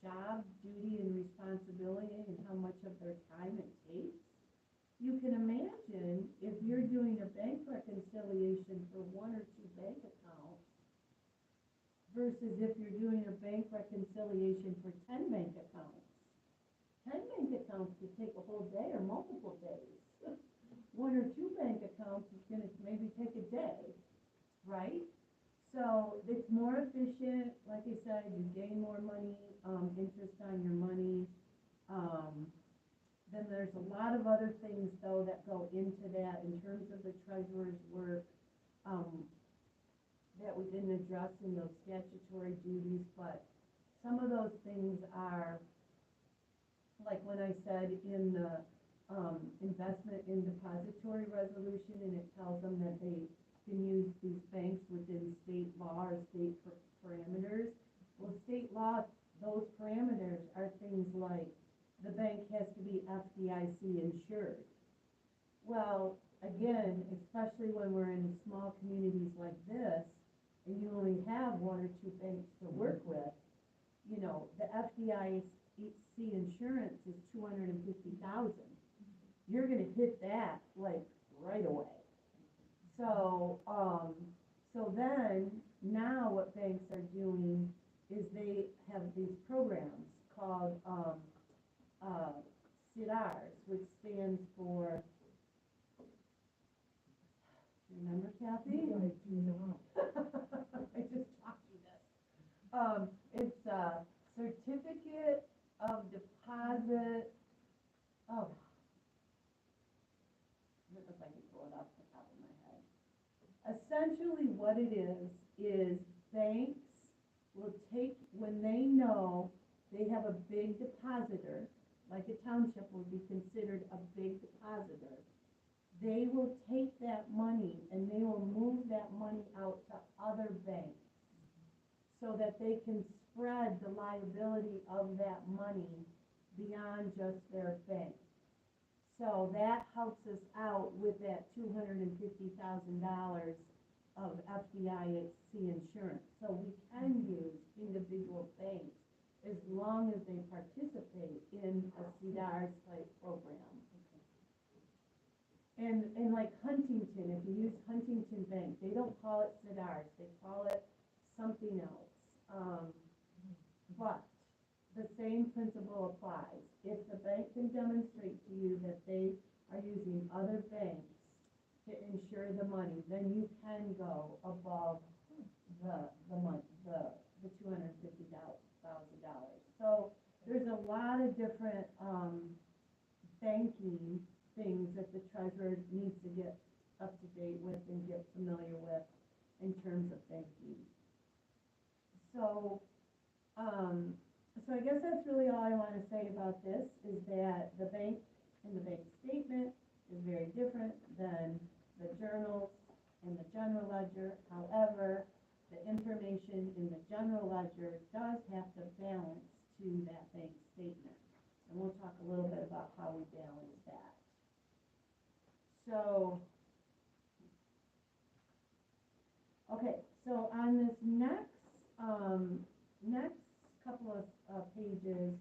job, duty, and responsibility and how much of their time it takes, you can imagine if you're doing a bank reconciliation for one or two bank accounts versus if you're doing a bank reconciliation for 10 bank accounts. 10 bank accounts could take a whole day or multiple days. One or two bank accounts is going to maybe take a day, right? So it's more efficient. Like I said, you gain more money, interest on your money. Then there's a lot of other things, though, that go into that in terms of the treasurer's work that we didn't address in those statutory duties. But some of those things are, like when I said in the investment in depository resolution, and it tells them that they can use these banks within state law or state parameters. Well, state law, those parameters are things like the bank has to be FDIC insured. Well, again, especially when we're in small communities like this, and you only have one or two banks to work with, you know, the FDIC insurance is $250,000. You're gonna hit that like right away. So, so then now what banks are doing is they have these programs called CIDRs, which stands for, remember, Kathy? I do not. I just taught you this. It's a certificate of deposit. Oh, I don't know if I can pull it off the top of my head. Essentially, what it is banks will take, when they know they have a big depositor, like a township would be considered a big depositor, they will take that money and they will move that money out to other banks so that they can spread the liability of that money beyond just their bank. So that helps us out with that $250,000 of FDIC insurance. So we can use long as they participate in a CDARS type program. And like Huntington, if you use Huntington Bank, they don't call it CDARS, they call it something else. But the same principle applies. If the bank can demonstrate to you that they are using other banks to insure the money, then you can go above the money, the $250,000. So there's a lot of different, banking things that the treasurer needs to get up to date with and get familiar with in terms of banking. So, so I guess that's really all I want to say about this, is that the bank and the bank statement is very different than the journals and the general ledger. However, the information in the general ledger does have to balance to that bank statement. And we'll talk a little bit about how we balance that. So, okay, so on this next couple of pages,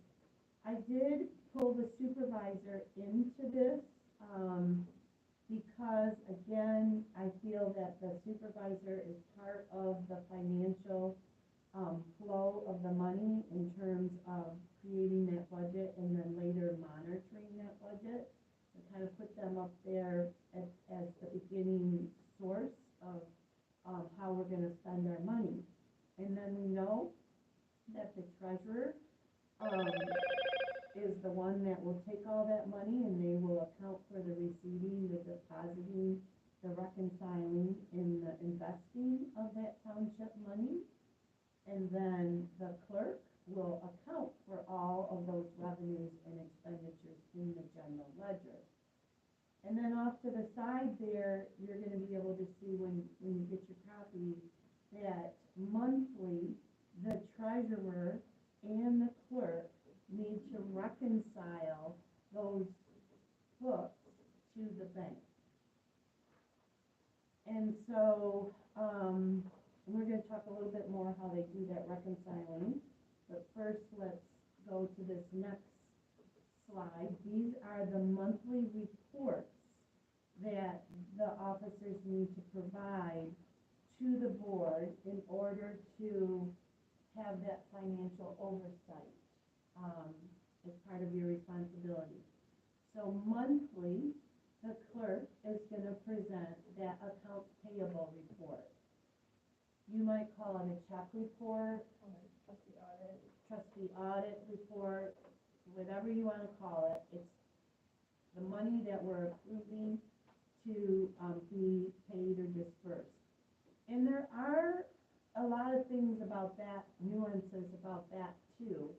I did pull the supervisor into this, because again, I feel that the supervisor is part of the financial flow of the money in terms of creating that budget and then later monitoring that budget. I kind of put them up there as the beginning source of how we're going to spend our money. And then we know that the treasurer is the one that will take all that money, and they will account for the receiving, the depositing, the reconciling, and the investing of that township money. And then the clerk will account for all of those revenues and expenditures in the general ledger. And then off to the side there, you're going to be able to see when you get your copy that monthly the treasurer and the clerk need to reconcile those books to the bank. And so we're going to talk a little bit more how they do that reconciling. But first, let's go to this next slide. These are the monthly reports that the officers need to provide to the board in order to have that financial oversight as part of your responsibility. So monthly, the clerk is going to present that accounts payable report. You might call it a check report, trustee audit report, whatever you want to call it. It's the money that we're approving to be paid or dispersed. And there are a lot of things about that, nuances about that too.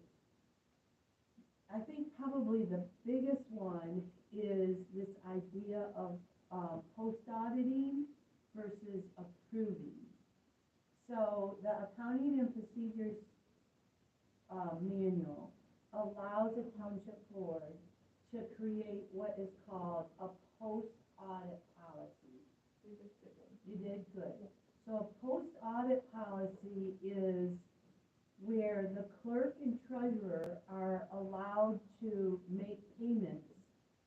I think probably the biggest one is this idea of post-auditing versus approving. So the Accounting and Procedures manual allows a township board to create what is called a post-audit policy. You did good. So a post-audit policy is where the clerk and treasurer are allowed to make payments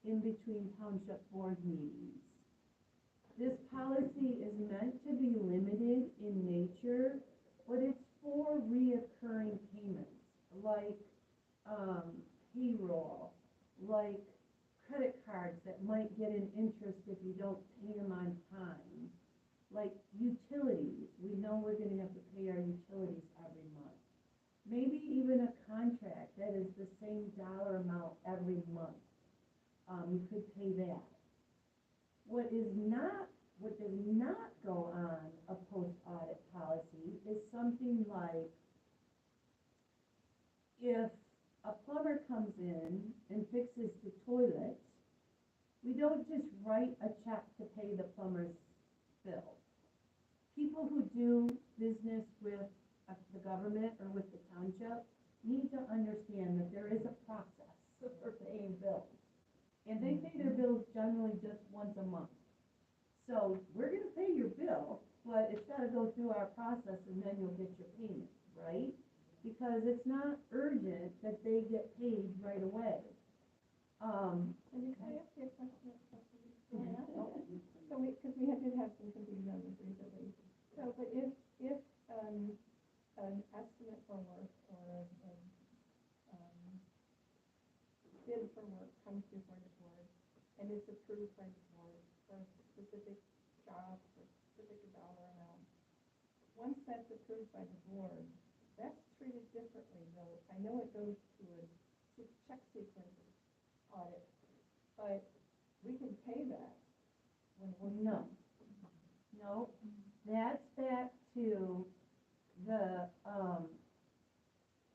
in between township board meetings. This policy is meant to be limited in nature, but it's for reoccurring payments, like payroll, like credit cards that might get an interest if you don't pay them on time, like utilities. We know we're going to have to pay our utilities every month. Maybe even a contract that is the same dollar amount every month. You could pay that. What does not go on a post-audit policy is something like if a plumber comes in and fixes the toilet, we don't just write a check to pay the plumber's bill. People who do business with the government or with the township need to understand that there is a process for paying bills. And they pay their bills generally just once a month. So we're going to pay your bill, but it's got to go through our process and then you'll get your payment, right? because it's not urgent that they get paid right away. And can I ask you a question? So we did have some confusion on this recently. So, but if, an estimate for work or bid for work comes before the board and is approved by the board for a specific job or specific dollar amount, once that's approved by the board, that's treated differently though. I know it goes to a check sequence audit, but we can pay that when we're No. No, that's back to the,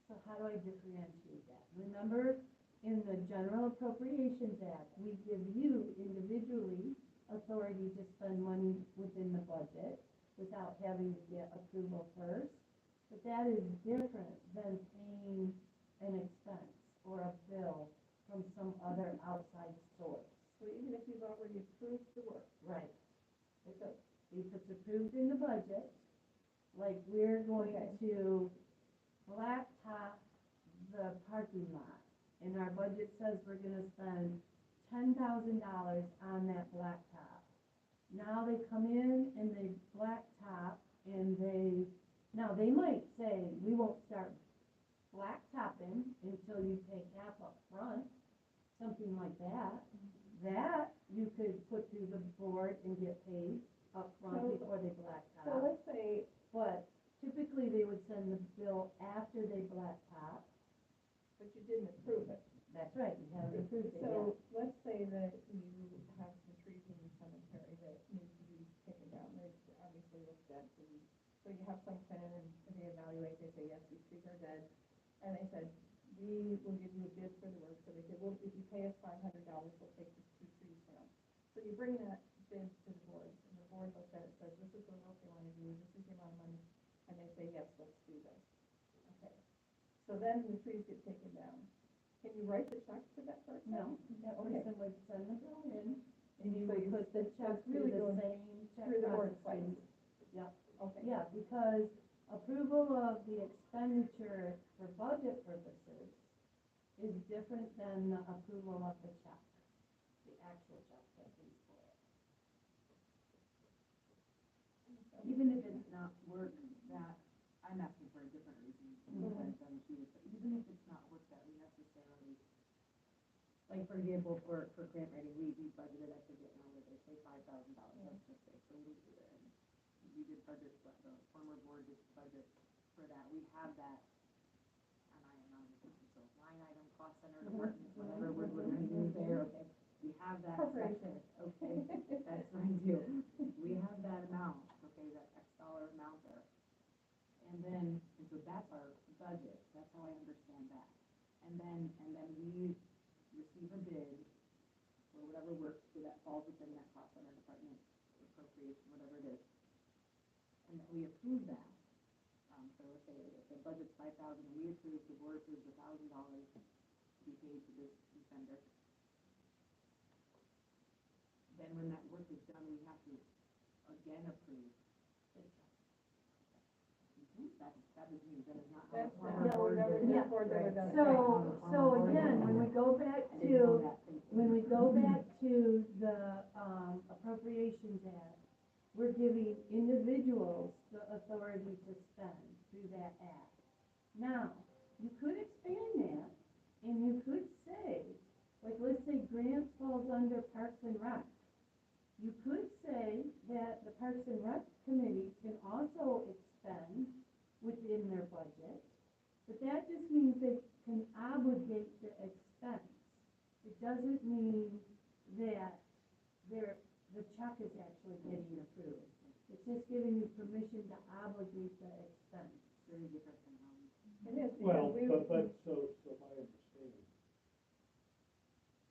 so how do I differentiate that? Remember, in the General Appropriations Act, we give you individually authority to spend money within the budget without having to get approval first. But that is different than paying an expense or a bill from some other outside source. So even if you've already approved the work. Right. So if it's approved in the budget, like we're going to blacktop the parking lot, and our budget says we're gonna spend $10,000 on that blacktop. Now they come in and they blacktop, and now they might say, we won't start blacktopping until you pay half up front, something like that. That you could put through the board and get paid up front before they blacktop. So let's say, But typically, they would send the bill after they blacktop. but you didn't approve it. That's right, you haven't approved it yet. So let's say that you have some trees in the cemetery that need to be taken down. They obviously look dead. So you have some plan and they evaluate, they say, yes, these trees are dead. And they said, we will give you a bid for the work. So they said, well, if you pay us $500, we'll take these 2 trees down. So you bring that bid to the board, and the board looks at it, says, this is the work they want to do, this is the amount of money, and they say, yes, let's do this. Okay. So then the trees get taken down. Can you write the check to that person? No, that Okay. person would send the bill in, and you So would you- put the check it's really through the going same check through the board processing. twice. Yep. Okay. Yeah, because approval of the expenditure for budget purposes is different than the approval of the check, the actual check that pays for it. Even if it's not work that, I'm asking for a different reason Mhm. than she was, but even if it's not work that we necessarily, like, for example, for grant writing, we budgeted, I forget now, what they say, $5,000, let's just say, so we did budget, but the former board did budget for that, we have that, and I am not a so line item, cost center, department, whatever word we're gonna use there, okay, we have that section, okay, that's fine too. We have that amount, okay, that X dollar amount there. And so that's our budget, that's how I understand that. And then we receive a bid for whatever work, so that falls within that cost center department appropriation, whatever it is. And then we approve that. So let's say if the budget's $5,000, we approve, the board approves $1,000 to be paid to this vendor. Then when that work is done, we have to again approve. That is new, that is not how the That's former not, board did it. Yeah. board never done it. So again, when we go back I didn't know to, that, thank you. when we go back to the, Appropriations Act, we're giving individuals the authority to spend through that act. Now, you could expand that, and you could say, like, let's say grants falls under Parks and Rec. You could say that the Parks and Rec committee can also expend within their budget, but that just means they can obligate the expense. It doesn't mean that the check is actually getting approved. It's just giving you permission to obligate the expense. Very different than how we. It is, Well, because we. so my understanding,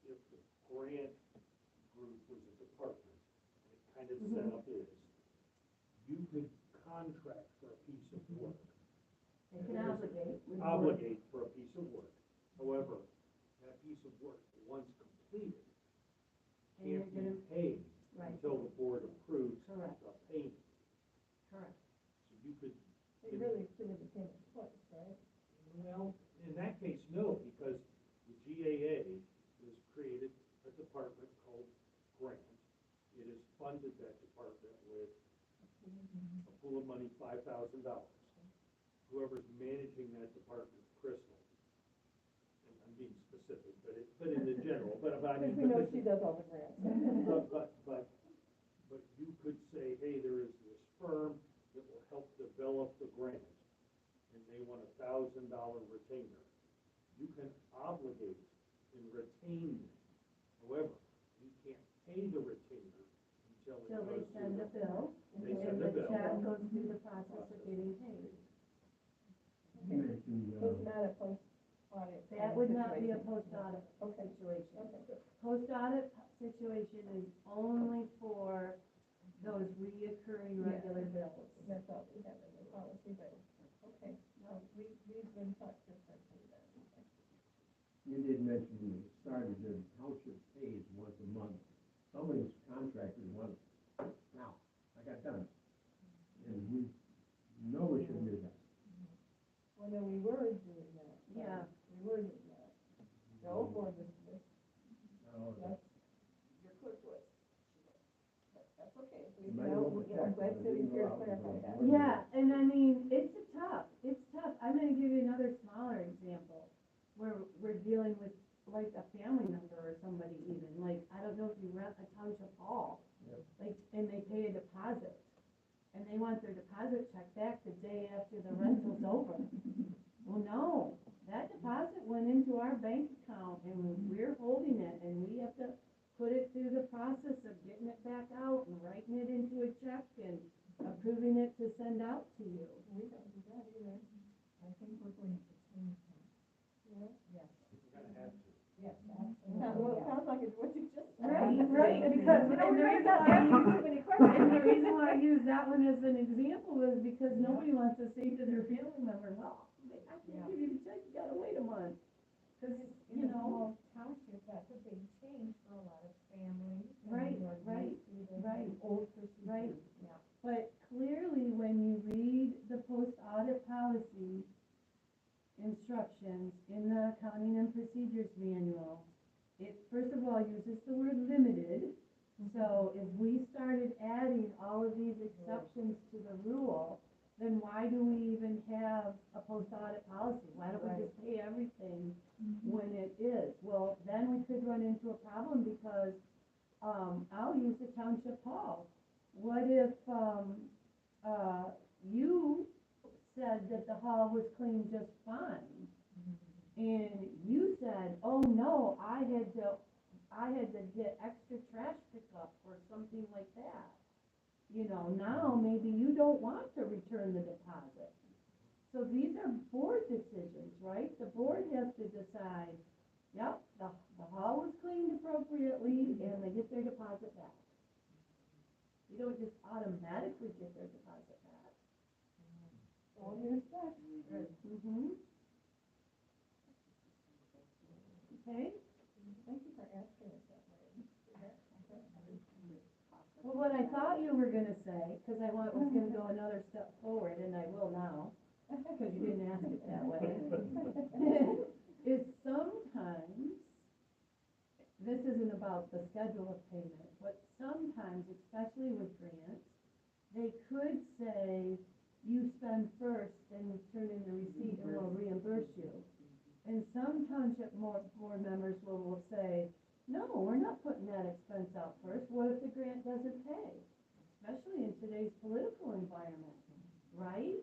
if the grant group was a department, it kind of set up is, you could contract for a piece of work. They can obligate. Obligate for a piece of work. However, that piece of work, once completed, And you're can't be gonna, paid right, until the board approves Correct. the payment. correct. So you could, They really approved the payment twice, right? Well, in that case, no, because the GAA has created a department called grant. It has funded that department with a pool of money, $5,000. Whoever's managing that department, Crystal, and I'm being specific, but in the general, but I mean. Because we know she does all the grants. But you could say, hey, there is this firm that will help develop the grant, and they want $1,000 retainer. You can obligate and retain it. However, you can't pay the retainer until it Till they goes send the through. bill, They and send the the bill. check goes through the process of getting paid. So it's not a post-audit. That would not be a situation. post-audit Okay. situation. Okay. Post-audit situation is only for those reoccurring Yeah. regular bills. That's all we have in the policy, but, okay, no, we've been taught differently then. You did mention you started the township pays once a month. Some of these contractors want, now, I got done. And we know we shouldn't do that. Well, no, we were doing that. Yeah. We were doing that. The old board was this, Now, that's, your clerk was. But that's okay. We, You might now, want to I'm check, glad but Cindy's we here to know clarify how that. it Yeah, and I mean, it's tough. I'm gonna give you another smaller example, where we're dealing with like a family member or somebody even, like, I don't know if you rent a township hall, like, and they pay a deposit, and they want their deposit check back the day after the rental's over. Well, no, that deposit went into our bank account, and we're holding it, and we have to put it through the process of getting it back out and writing it into a check and approving it to send out to you. We don't do that either. I think we're going to change that. Yeah? Yes. We're gonna have to. Yes, absolutely. Well, it sounds like it's what you just said. Right, because, You know, and the we're reason not why I asking use- too many and questions. the reason why I use that one as an example is because nobody wants to say to their family member, well, I can't give you the check, you gotta wait a month. Cause, you know, Township, that's a big change for a lot of families. Right, and right, right. Old procedures. Right. Yeah. but clearly when you read the post-audit policy instructions in the accounting and procedures manual, it first of all uses the word limited. So if we started adding all of these exceptions to the rule, then why do we even have a post-audit policy? Why don't we just pay everything when it is? Well, then we could run into a problem because, I'll use the township hall. What if, you said that the hall was cleaned just fine? And you said, oh no, I had to get extra trash pickup or something like that. You know, now maybe you don't want to return the deposit. So these are board decisions, right? The board has to decide, yep, the hall was cleaned appropriately and they get their deposit back. You don't just automatically get their deposit back. All your stuff. Mm-hmm. Okay? Thank you for asking us that way. Well, what I thought you were gonna say, cause I was gonna go another step forward, and I will now, cause you didn't ask it that way, is sometimes, this isn't about the schedule of payment, but sometimes, especially with grants, they could say, you spend first, then you turn in the receipt and we'll reimburse you. And some township board members will say, no, we're not putting that expense out first. What if the grant doesn't pay? Especially in today's political environment, right?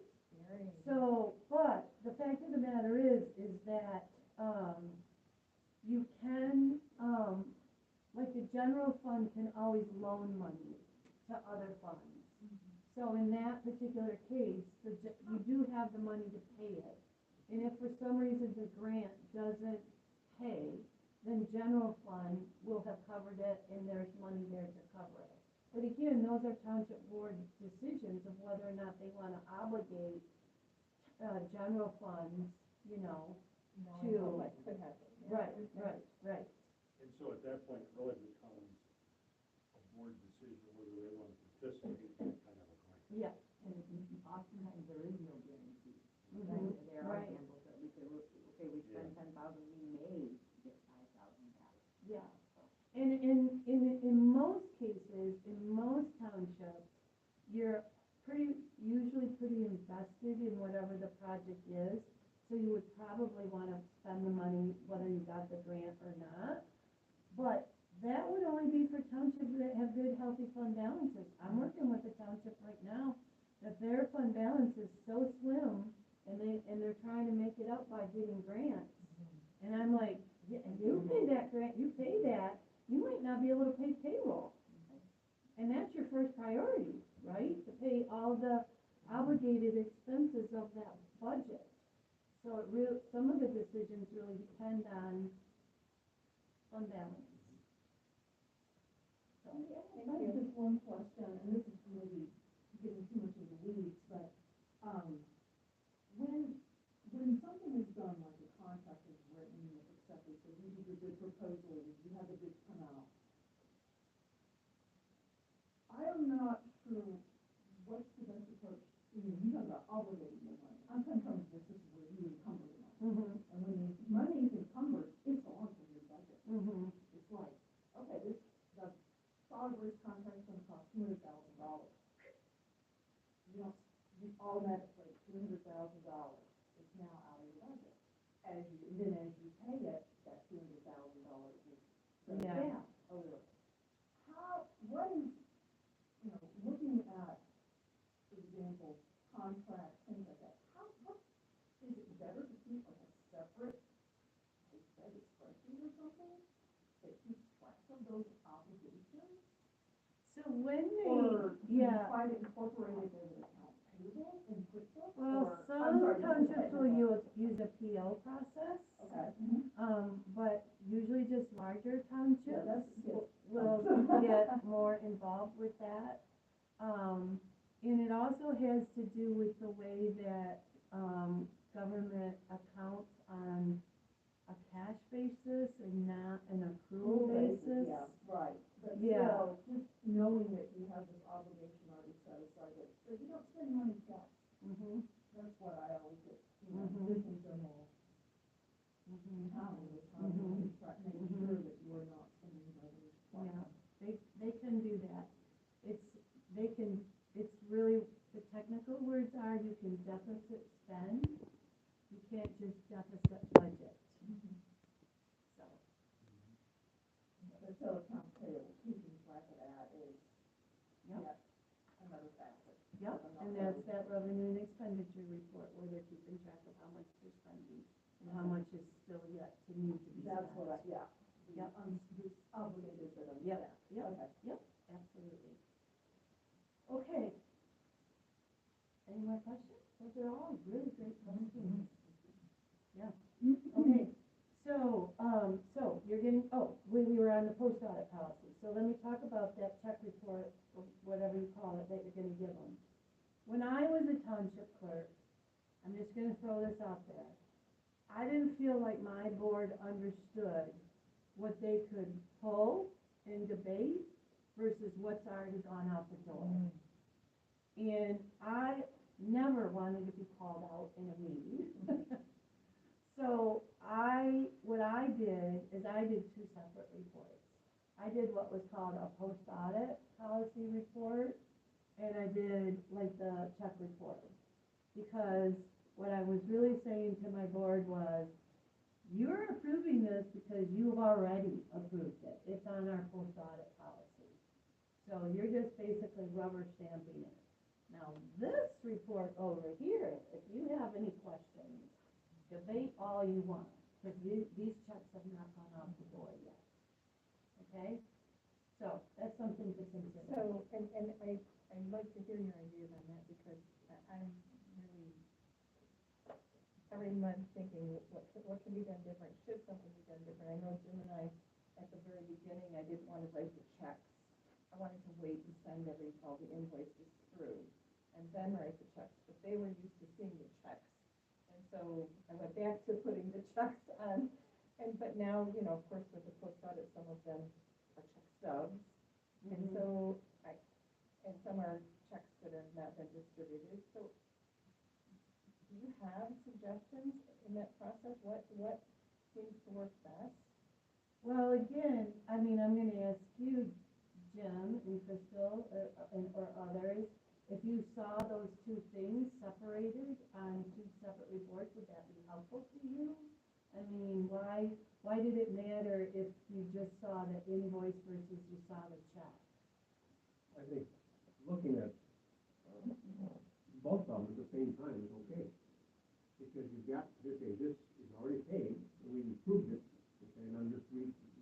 So, but the fact of the matter is that, you can, like the general fund can always loan money to other funds. So in that particular case, you do have the money to pay it. And if for some reason the grant doesn't pay, then general fund will have covered it and there's money there to cover it. But again, those are township board decisions of whether or not they wanna obligate, general funds, you know, to. What could happen. Right. And so at that point, it really becomes a board decision whether they want to participate in that kind of a grant. Yeah. And oftentimes there is no guarantee. Mhm. There are Right. examples that we could And in most cases, in most townships, you're usually pretty invested in whatever the project is. So you would probably wanna spend the money whether you got the grant or not. But that would only be for townships that have good, healthy fund balances. I'm working with a township right now that their fund balance is so slim and they're trying to make it up by getting grants. And I'm like, yeah, you pay that grant, you pay that, you might not be able to pay payroll. And that's your first priority, right? To pay all the obligated expenses of that budget. So some of the decisions really depend on fund balance. So, I have just one question, and this is maybe getting too much of the weeds, but, when something is done, like a contract is written, it's accepted, so you do the bid proposal, you have the bids come out. I am not sure what's the best approach, you have the obligating the money. I'm talking from this is where you encumber the money. And when the money is encumbered, it's on for your budget. It's like, okay, the solid waste contract is gonna cost $200,000. You automatically, $200,000 is now out of your budget. As you pay it, that $200,000 is goes Yeah. down a little. What is, looking at, for example, contracts, things like that, what, is it better to keep like a separate, spreadsheet or something that keeps track of those obligations? So when Or they, yeah. try to incorporate it as an account payable in QuickBooks? Well, or- some townships will technical. use a PO process, Okay. but usually just larger townships Yeah, that's good. will get more involved with that. And it also has to do with the way that, government accounts on a cash basis and not an accrual basis. Yeah, right. But Yeah. still, just knowing that you have this obligation already set aside, that, so you don't spend money fast. That's what I always get, just in general, how is how you try to make sure that you are not spending money. Yeah, they can do that. It's really, the technical words are you can deficit spend, you can't just deficit budget. So, But so accounts payable, keeping track of that is, Yep. yet another facet. yep, and that's that revenue and expenditure report where they're keeping track of how much they're spending and how much is still yet to need to be spent. That's what yeah. Yep. This obligated that I'm. Yep, yep, Okay. yep, absolutely. Okay. Any more questions? Those are all really great questions. Yeah, okay. So you're getting, we were on the post audit policy. So let me talk about that check report, or whatever you call it, that you're gonna give them. When I was a township clerk, I'm just gonna throw this out there. I didn't feel like my board understood what they could pull and debate versus what's already gone out the door. And I never wanted to be called out in a meeting. So what I did is I did two separate reports. I did what was called a post-audit policy report, and I did like the check report. Because what I was really saying to my board was, you're approving this because you've already approved it. It's on our post-audit policy. So you're just basically rubber stamping it. Now, this report over here, if you have any questions, debate all you want, because these checks have not gone out the door yet. Okay? So that's something to consider. So, and I'd like to hear your ideas on that, because I'm really every month thinking, what can be done different? Should something be done different? I know Jim and I, at the very beginning, I didn't want to write the checks. I wanted to wait and send all the invoices through and then write the checks, but they were used to seeing the checks. And so I went back to putting the checks on, but now, of course, with the post audit, some of them are check stubs. And so and some are checks that have not been distributed. So do you have suggestions in that process? What seems to work best? Well, again, I mean, I'm gonna ask you, Jim and Crystal, or others, if you saw those two things separated on two separate reports, would that be helpful to you? I mean, why did it matter if you just saw the invoice versus you saw the check? I think looking at both of them at the same time is okay. Because you've got, okay, this is already paid, and we approved it, okay, and I'm just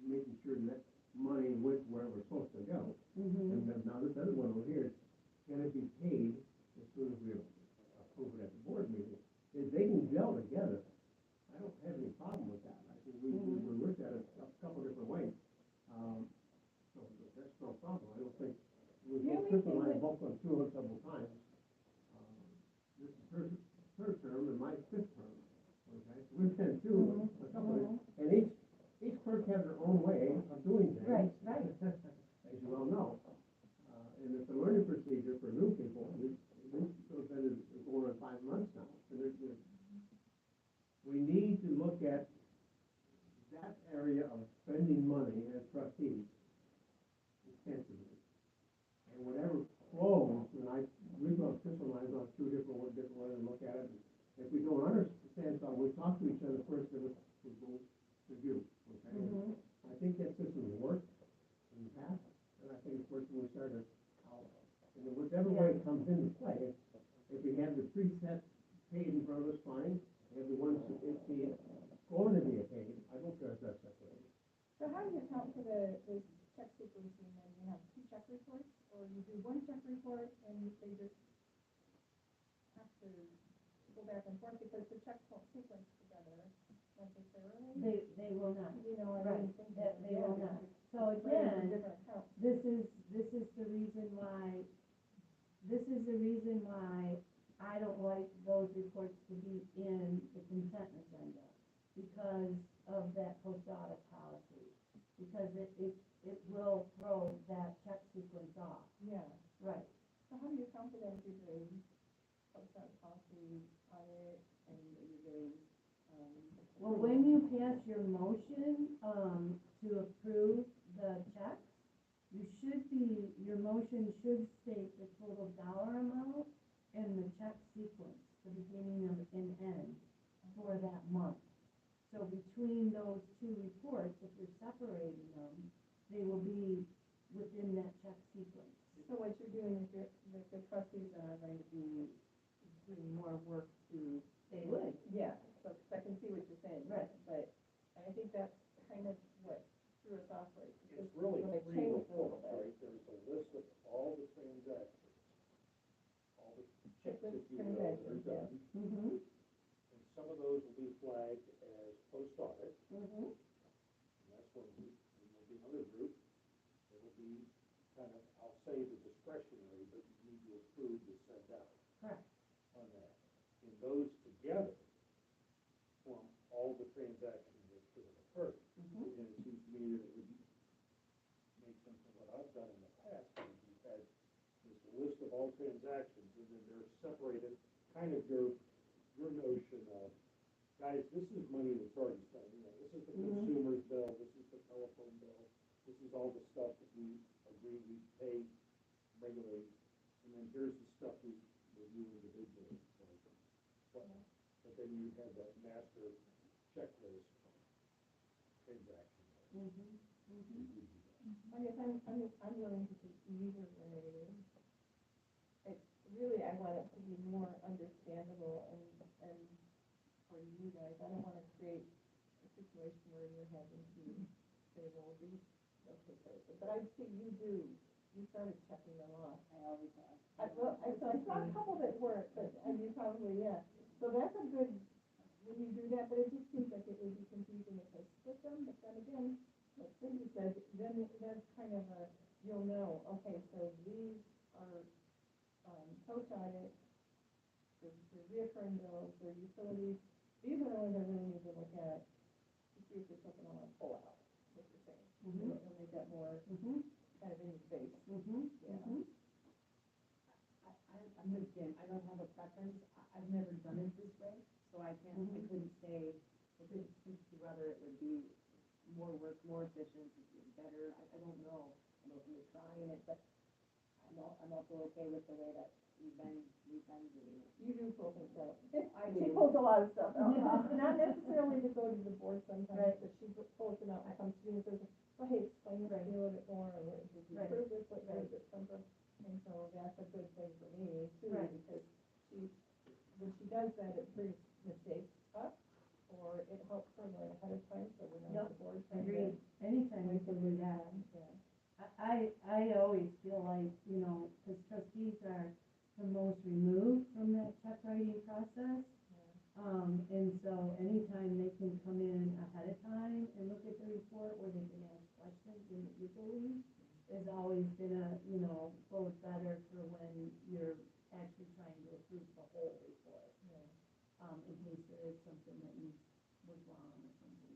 making sure that money went where it was supposed to go. And then now this other one over here, can it be paid as soon as we approve it at the board meeting? If they can gel together, I don't have any problem with that. I think we looked at it a couple different ways. So that's no problem. I don't think, Crystal and I have both gone through it several times. This is her third term and my fifth term, okay? So we've been through a couple of, and each clerk has their own way of doing things. Right. As you well know. And it's a learning procedure for new people. We've been going on 5 months now. And we need to look at that area of spending money as trustees extensively. And whatever flows, we've gone, Crystal and I have gone through different ways to look at it. If we don't understand something, we talk to each other first, then we go to you, okay? I think that system worked in the past, and I think it's worked when we started out. And then whichever way it comes into play, if we have the preset paid in front of us, fine. And if we want to, if it's going to be a paid, I don't care if that's separated. So how do you account for the check sequencing, and you have two check reports, or you do one check report and they just have to go back and forth because the checks won't sequence together necessarily? They will not. You know, I Right, don't think that they will not. So Right, again, different accounts. this is the reason why I don't like those reports to be in the consent agenda, because of that post-audit policy. Because it will throw that check sequence off. Yeah. Right. So how do you account for that if you're doing outside policy audit and you're doing, Well, when you pass your motion, to approve the checks, your motion should state the total dollar amount and the check sequence, the beginning and end for that month. So between those two reports, if you're separating them, they will be within that check sequence. so what you're doing is the trustees are going to be doing more work to. They would. Yeah, so I can see what you're saying. Right. But I think that's kind of what threw us off, right? It's really When they three changed a little reports, bit. right? There's a list of all the transactions, all the checks, The if you will, that are transactions, yeah. done. And some of those will be flagged as post-audit, and that's when we will be another group. It'll be kind of, I'll say the discretionary, but you need to approve to send out. Correct. On that. And those together form all the transactions that could have occurred. And it seems to me that it would make sense of what I've done in the past, is you've had this list of all transactions, and then they're separated, kind of your notion of, guys, this is money that's already spent, you know, this is the consumer's bill, this is the telephone bill, this is all the stuff that we agree we pay regularly, and then here's the stuff we review individually. But then you have that master checklist transaction. I guess I'm willing to do either way. It's really, I want it to be more understandable and for you guys, I don't want to create a situation where you're having to say, well, these, okay, but I see you started checking them off. I always have. So I saw a couple that weren't, but, and you probably, yeah. So that's a good, when you do that, but it just seems like it would be confusing if I split them, but then again, like Cindy said, then that's kind of you'll know, okay, so these are, post-audit, the reoccurring bills, the utilities, these are the ones I really need to look at to see if there's something I want to pull out, what you're saying. It'll make that more kind of in your face. Yeah. I'm with Jim, I don't have a preference, I've never done it this way, so I couldn't say, I couldn't speak to whether it would be more work, more efficient, better, I don't know. I know you're trying it, but I'm also okay with the way that we've been doing it. You do pull things out. She pulls a lot of stuff out, not necessarily to go to the board sometimes, but she pulls them out, comes to me and says, well, hey, explain this to me a little bit more, or what, did you prove this, what, where did this come from? And so that's a good thing for me too, because when she does that, it brings mistakes up, or it helps her learn ahead of time, so we're not the board. Agreed. Anytime we can do that. I always feel like, you know, because trustees are the most removed from that check writing process. And so anytime they can come in ahead of time and look at the report where they can ask questions individually has always been both better for when you're actually trying to approve the whole report. In case there is something that was wrong or something.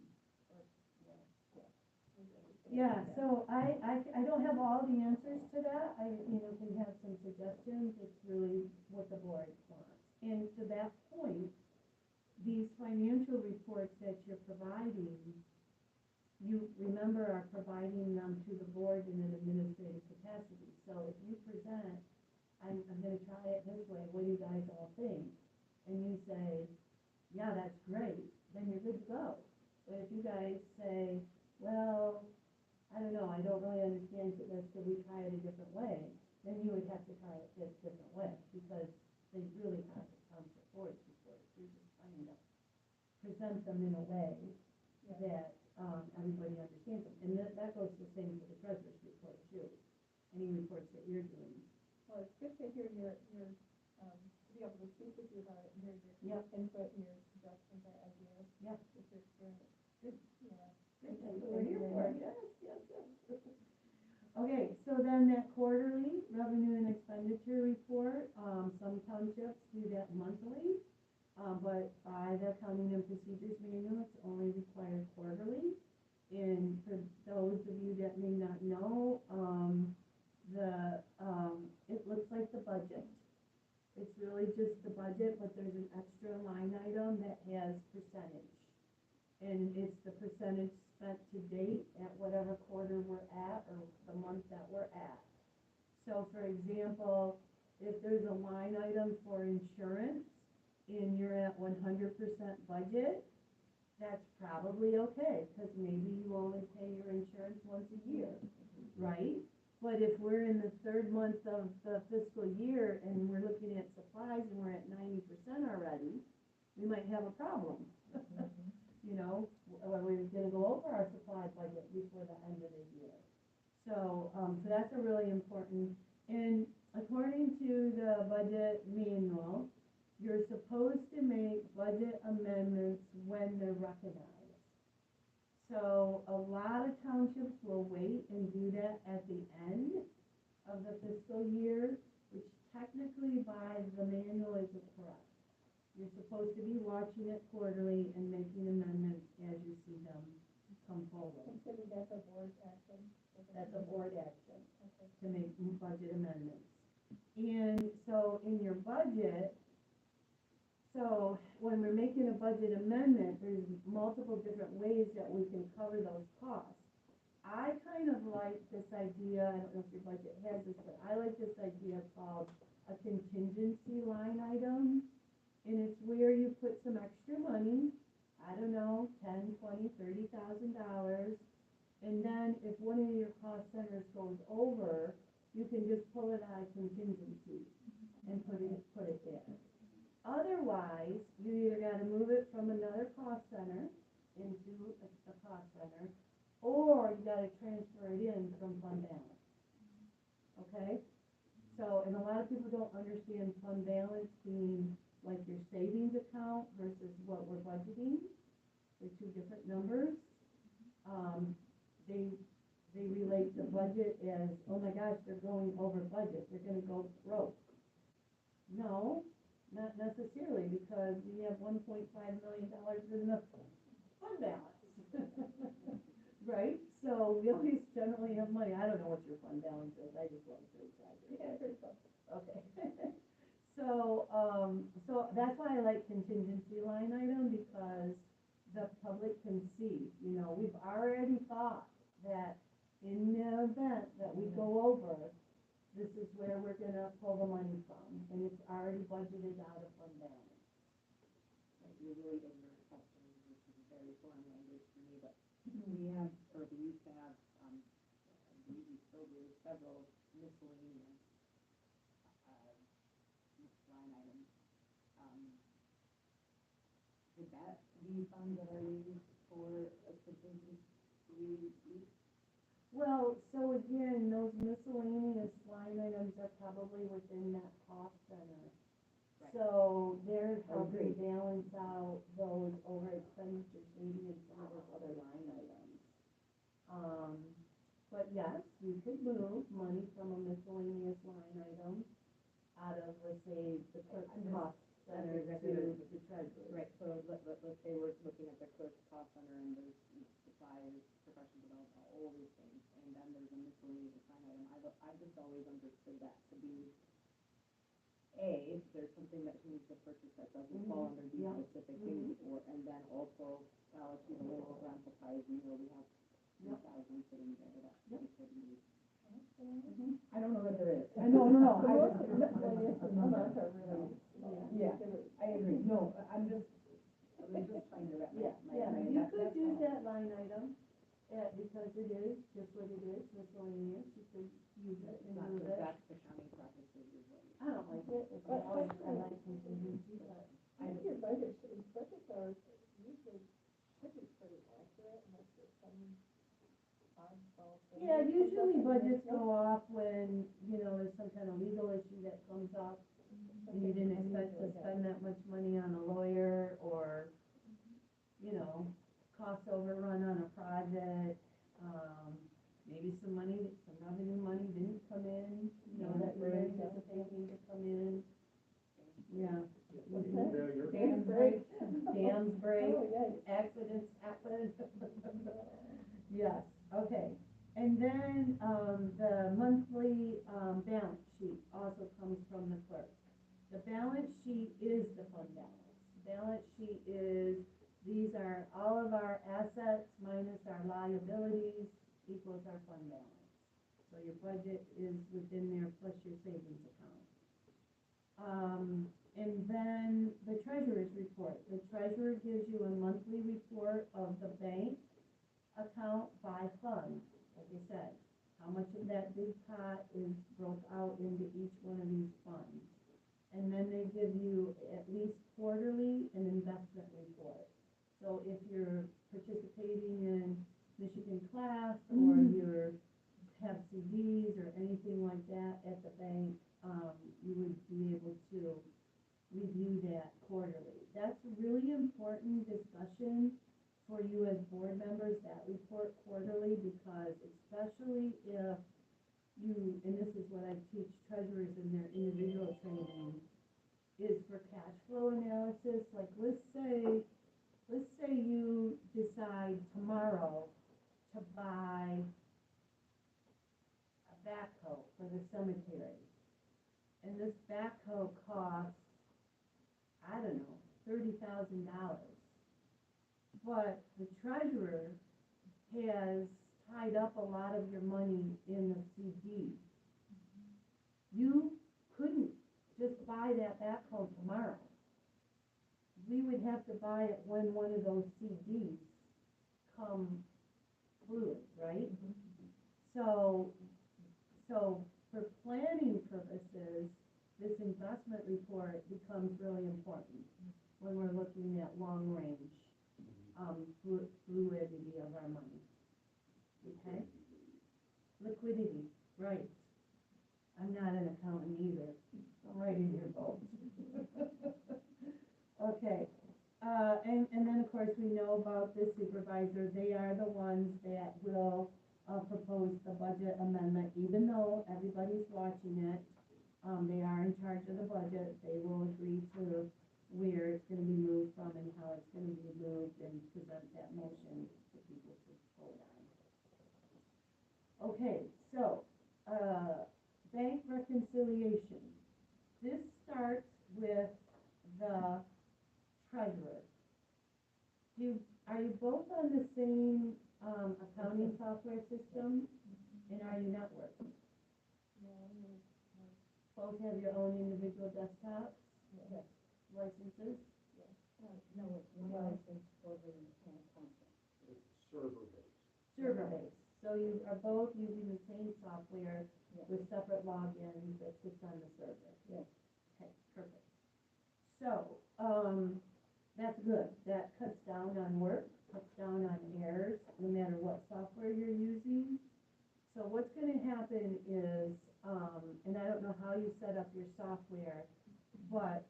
Yeah, so I don't have all the answers to that. I, can have some suggestions. It's really what the board wants. And to that point, these financial reports that you're providing, you remember are providing them to the board in an administrative capacity. So if you present, I'm gonna try it this way, what do you guys all think? And you say, yeah, that's great, then you're good to go. But if you guys say, well, I don't know, I don't really understand this, so we try it a different way, then you would have to try it this different way, because they really aren't the township board's reports. You're just trying to present them in a way that everybody understands them. And that goes the same for the treasurer's report too, any reports that you're doing. Well, it's good to hear your to be able to speak with you about it and hear your input and your suggestions or ideas. Yep. With your experience. Good. Yeah. Good, that's what we're here for. Yes. Okay, so then that quarterly revenue and expenditure report, some townships do that monthly, but by the accounting and procedures manual, it's only required quarterly. And for those of you that may not know, it looks like the budget. It's really just the budget, but there's an extra line item that has percentage. And it's the percentage spent to date at whatever quarter we're at or the month that we're at. So for example, if there's a line item for insurance and you're at 100% budget, that's probably okay, because maybe you only pay your insurance once a year, right? But if we're in the third month of the fiscal year and we're looking at supplies and we're at 90% already, we might have a problem. Or we're gonna go over our supply budget before the end of the year. So that's a really important, and according to the budget manual, you're supposed to make budget amendments when they're recognized. So a lot of townships will wait and do that at the end of the fiscal year, which technically by the manual isn't correct. You're supposed to be watching it quarterly and making amendments as you see them come forward. Consider that a board action. That's a board action, Okay. to make budget amendments. And so in your budget, so when we're making a budget amendment, there's multiple different ways that we can cover those costs. I kind of like this idea, I don't know if your budget has this, but I like this idea called a contingency line item. And it's where you put some extra money, I don't know, $10,000, $20,000, $30,000. And then if one of your cost centers goes over, you can just pull it out of contingency and put it there. Otherwise, you either gotta move it from another cost center into a cost center, or you gotta transfer it in from fund balance. Okay? So, and a lot of people don't understand fund balance being like your savings account versus what we're budgeting. They're two different numbers. They relate the budget as, oh my gosh, they're going over budget, they're gonna go broke. No, not necessarily, because we have $1.5 million in the fund balance. Right? So we always generally have money. I don't know what your fund balance is, I just want to exaggerate. Yeah, pretty close. Okay. So that's why I like contingency line item, because the public can see, you know, we've already thought that in the event that we go over, this is where we're gonna pull the money from, and it's already budgeted out of fund balance. Like, you're really ignorant questions, this is very foreign language for me, but we have, or we used to have, I believe we still do, several miscellaneous, line items. Would that be funds that are used for a specific use? Well, so again, those miscellaneous line items are probably within that cost center. Right. So they're helping Agreed. balance out those over expenditures maybe in some of those other line items. But yes, you could move money from a miscellaneous line item out of, let's say, the clerk's cost center to the treasurer. Right, so let's say we're looking at the clerk's cost center and there's supplies, professional development, all these things, and then there's a miscellaneous line item. I've just always understood that to be, A, if there's something that he needs to purchase that doesn't fall under these specific things, or, and then also, let's use a little around supplies, we have 3,000 sitting there that we could use. I don't know that there is. No, I just, yeah, I agree, no, I'm just trying to wrap my brain. You could do that line item, because it is just what it is, miscellaneous, you could use it and Not move just it. that's the county practices is what you. I don't like it, it's always, I like contingency, but. I know. Your budget, budgets are usually, should be pretty accurate unless there's some oddball thing. Yeah, usually budgets go off when, you know, there's some kind of legal issue that comes up, and you didn't expect to spend that much money on a lawyer, or, you know, cost overrun on a project, maybe some revenue money didn't come in, you know, that we're anticipating to come in. Yeah. Dams break. Dams break, Oh, yeah. accidents happen. Yes, okay. And then, the monthly, balance sheet also comes from the clerk. The balance sheet is the fund balance. Balance sheet is, these are all of our assets minus our liabilities equals our fund balance. So your budget is within there plus your savings account. And then the treasurer's report. The treasurer gives you a monthly report of the bank account by fund. Like I said, how much of that big pot is broke out into each one of these funds. And then they give you at least quarterly an investment report. So if you're participating in Michigan class, or you're have CDs or anything like that at the bank, you would be able to review that quarterly. That's a really important discussion for you as board members, that report quarterly, because especially if you, and this is what I teach treasurers in their individual training, is for cash flow analysis. Like, let's say you decide tomorrow to buy a backhoe for the cemetery. And this backhoe costs, I don't know, $30,000. But the treasurer has tied up a lot of your money in the CD. You couldn't just buy that backhoe tomorrow. We would have to buy it when one of those CDs come fluid, right? So for planning purposes, this investment report becomes really important when we're looking at long range, fluidity of our money. Okay? Liquidity, right. I'm not an accountant either. I'm right in your boat. Okay. And then of course we know about the supervisor. They are the ones that will propose the budget amendment, even though everybody's watching it. They are in charge of the budget. They will agree to where it's gonna be moved from and how it's gonna be moved, and present that motion for people to vote on. Okay, so, bank reconciliation. This starts with the treasurer. Are you both on the same, accounting software system? And are you networked? Both have your own individual desktops, Yes, licenses? no, it's licensed for the township. It's server-based. Server-based, so you are both using the same software Yes. with separate logins that sits on the server? Yes. Okay, perfect. So, that's good, that cuts down on work, cuts down on errors, no matter what software you're using. So what's gonna happen is, and I don't know how you set up your software, but,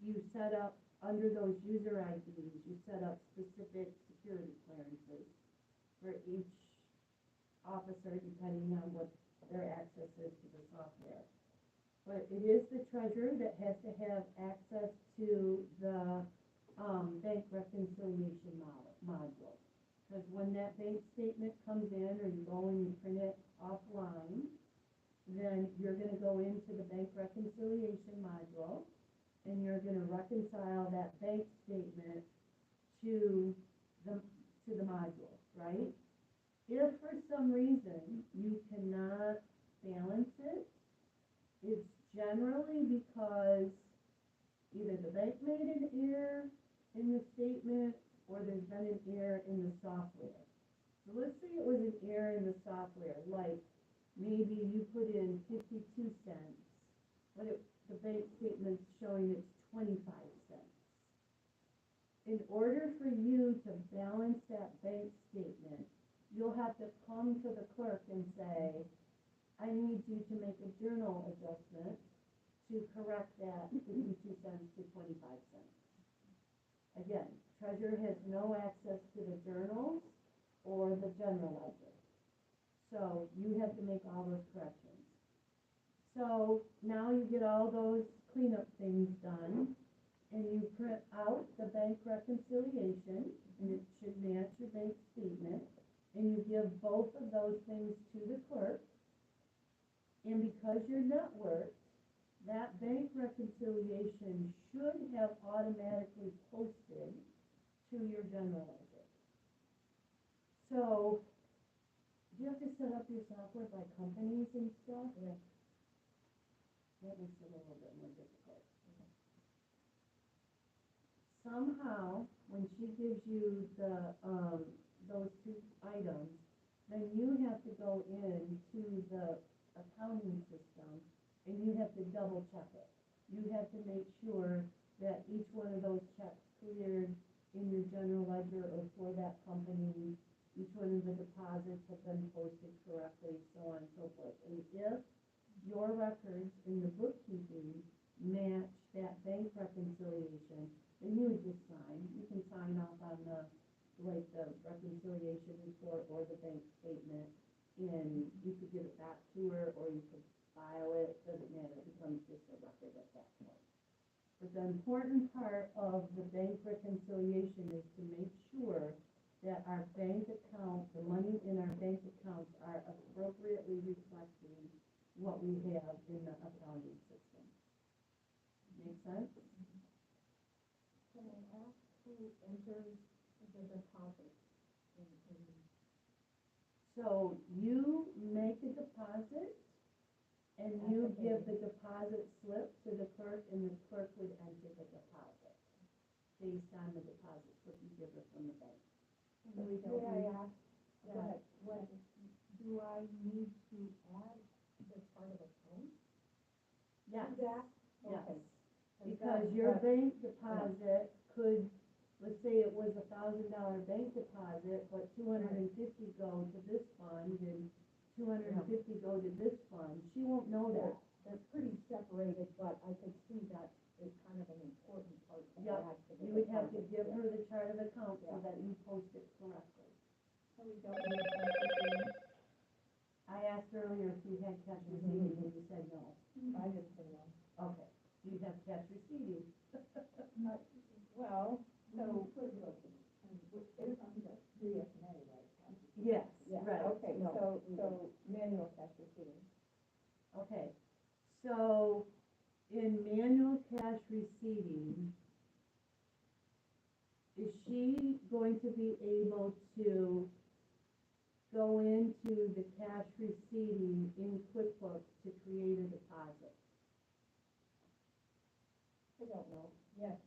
you set up, under those user IDs, you set up specific security clearances for each officer, depending on what their access is to the software. But it is the treasurer that has to have access to the, bank reconciliation module. Because when that bank statement comes in, or you go and you print it offline, then you're gonna go into the bank reconciliation module, and you're gonna reconcile that bank statement to the module, right? If for some reason you cannot balance it, it's generally because either the bank made an error in the statement, or there's been an error in the software. So let's say it was an error in the software, like maybe you put in 52 cents, but the bank statement's showing it's 25 cents. In order for you to balance that bank statement, you'll have to come to the clerk and say, I need you to make a journal adjustment to correct that 52 cents to 25 cents. Again, treasurer has no access to the journals or the general ledger. So you have to make all those corrections. So now you get all those cleanup things done, and you print out the bank reconciliation, and it should match your bank statement, and you give both of those things to the clerk. And because you're networked, that bank reconciliation should have automatically posted to your general ledger. So, do you have to set up your software by companies and stuff? Yes. That makes it a little bit more difficult. Somehow, when she gives you the, those two items, then you have to go into the accounting system, and you have to double check it. You have to make sure that each one of those checks cleared in your general ledger or for that company, each one of the deposits have been posted correctly, so on and so forth. And if your records in the bookkeeping match that bank reconciliation, then you would just sign. You can sign off on the reconciliation report or the bank statement, and you could give it back to her, or you could file it, doesn't matter, it becomes just a record at that point. But the important part of the bank reconciliation is to make sure that our bank account, the money in our bank accounts are appropriately reflecting what we have in the accounting system. Make sense? Can I ask who enters the deposit? So you make a deposit, and you give the deposit slip to the clerk, and the clerk would enter the deposit based on the deposit slip you give her from the bank. May I ask that, what, do I need to add the chart of accounts Yes, to that? yes, Okay. because your bank deposit could, let's say it was $1,000 bank deposit, but 250 go to this fund and 250 go to this fund. She won't know that. That's pretty separated, but I could see that is kind of an important part to Yep. add to the You would have to deposit. give her the chart of account so Yeah. that you post it correctly. So we don't need to, I asked earlier if you had cash receiving, and you said no. I didn't say no. Okay, you have cash receiving. Well, so, It's on the DSNA, right? Yes, yeah, right. okay, so manual cash receiving. Okay, so in manual cash receiving, is she going to be able to go into the cash receiving in QuickBooks to create a deposit? I don't know, yes.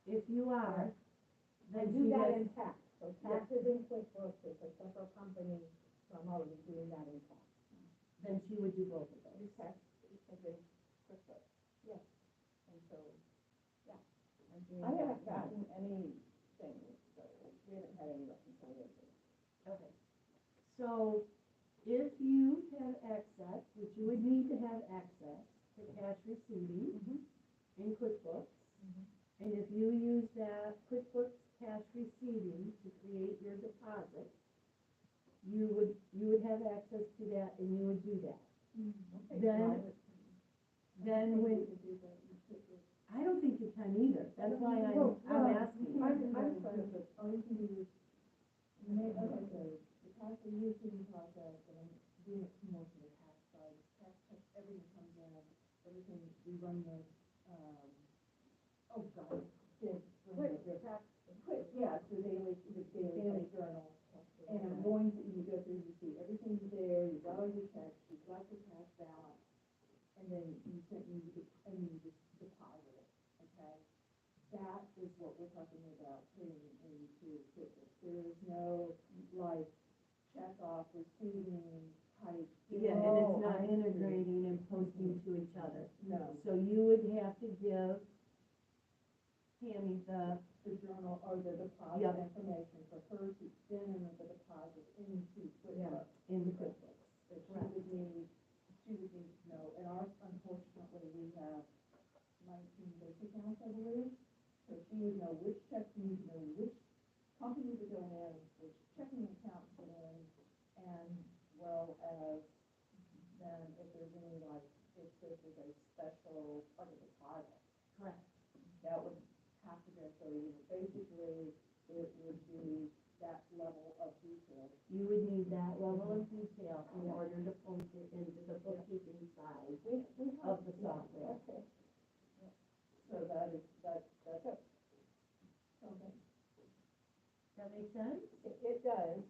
If you are, I then do she that has, in tax, so taxes in QuickBooks is a separate company, so I'm already doing that in tax. then she would do both of those. Tax is in QuickBooks, yes, and so, yeah. I'm doing I that haven't now. gotten anything, so we haven't had any reconciliation. Okay. So if you have access, which you would need to have access to cash receiving in QuickBooks, and if you use that QuickBooks cash receiving to create your deposit, you would have access to that and you would do that. Then when, I don't think you can either, that's why I'm asking. I'm sorry, but all you can do is, the tax receiving process, and I'm doing it more for the tax side, everything comes in, everything, we run the, oh God, the tax, yeah, it's the daily journal. And I'm going to, you go through, you see everything's there, you've got all your checks, you've got your cash balance, and then you just deposit it, okay? That is what we're talking about putting into QuickBooks. There is no, like, check off, receiving type. Yeah, and it's not integrating and posting to each other. No, So you would have to give Tammy the journal or the deposit Yep. information for her to then enter the deposit into QuickBooks. in the QuickBooks. But Correct. she would need to know, and unfortunately, we have 19 bank accounts, I believe. So she would know which checks need to know which companies are going in, which checking accounts are in, and well as then if there's any, like, if this is a special part of the deposit, Correct. that would have to go, so basically, it would be that level of detail. You would need that level of detail in order to post it into the bookkeeping side of the software. Okay. So that's it. Okay. That make sense? It does.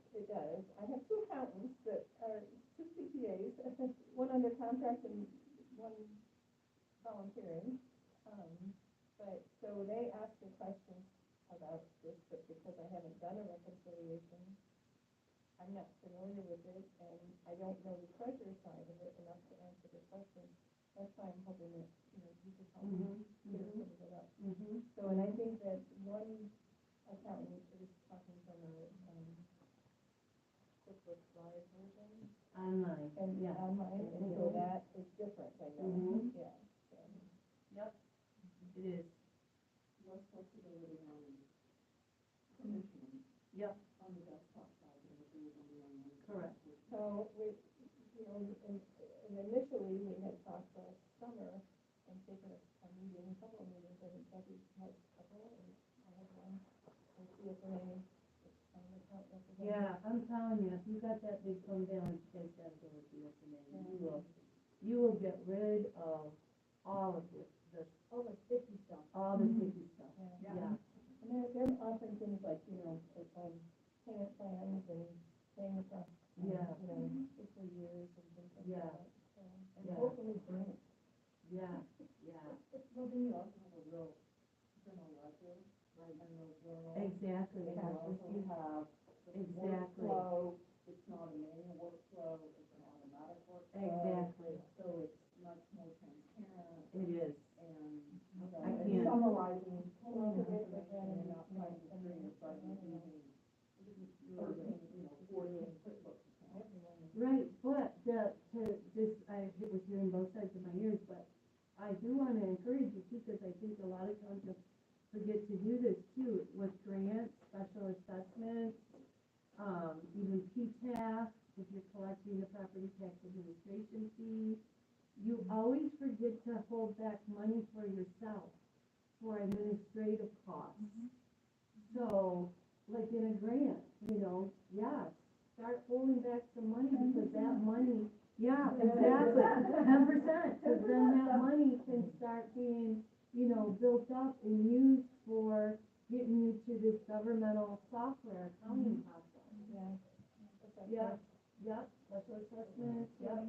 I have two accountants that are two CPAs, one under contract and one volunteering. But, so they asked me questions about this, but because I haven't done a reconciliation, I'm not familiar with it, and I don't know the treasurer side of it enough to answer the questions. That's why I'm hoping that, you could help me clear some of it up. So, and I think that one accountant is talking from a, QuickBooks Live version. Online, And yeah. online, and so that is different, I know, yeah. Yep, it is. Less flexibility on commissioning Yep, on the desktop side than it is on the online. correct. So we, and initially, we had talked last summer and taken a meeting, a couple of meetings, I think Debbie had a couple, and I had one, and CFNA, account representative. Yeah, I'm telling you, if you got that big fund balance, you guys gotta go with the SMA. You will get rid of all of this, All the sticky stuff. all the sticky stuff. Yeah. And they're offering things like, payment plans and things like, Yeah. fiscal years and things like Yeah. that. So, and Yeah. hopefully grants. Yeah. Well, then you also have a real journal ledger, right, and real journal. Exactly. And you also have the Exactly. workflow, it's not a manual workflow, it's an automatic workflow. Exactly. So it's much more transparent It is. and, I it's can't- summarizing, pulling information and not trying to figure it out using 13, 14 QuickBooks accounts. Right, but I was hearing both sides of my ears, but I do want to encourage you too, because I think a lot of townships forget to do this too, with grants, special assessments, even PTAF, if you're collecting the property tax administration fee. You always forget to hold back money for yourself, for administrative costs. So, like in a grant, start holding back some money, because that money, yeah, exactly, 10%, because then that money can start being, built up and used for getting new into this governmental software accounting process. Yeah. Yep, yep, special assessment, yep.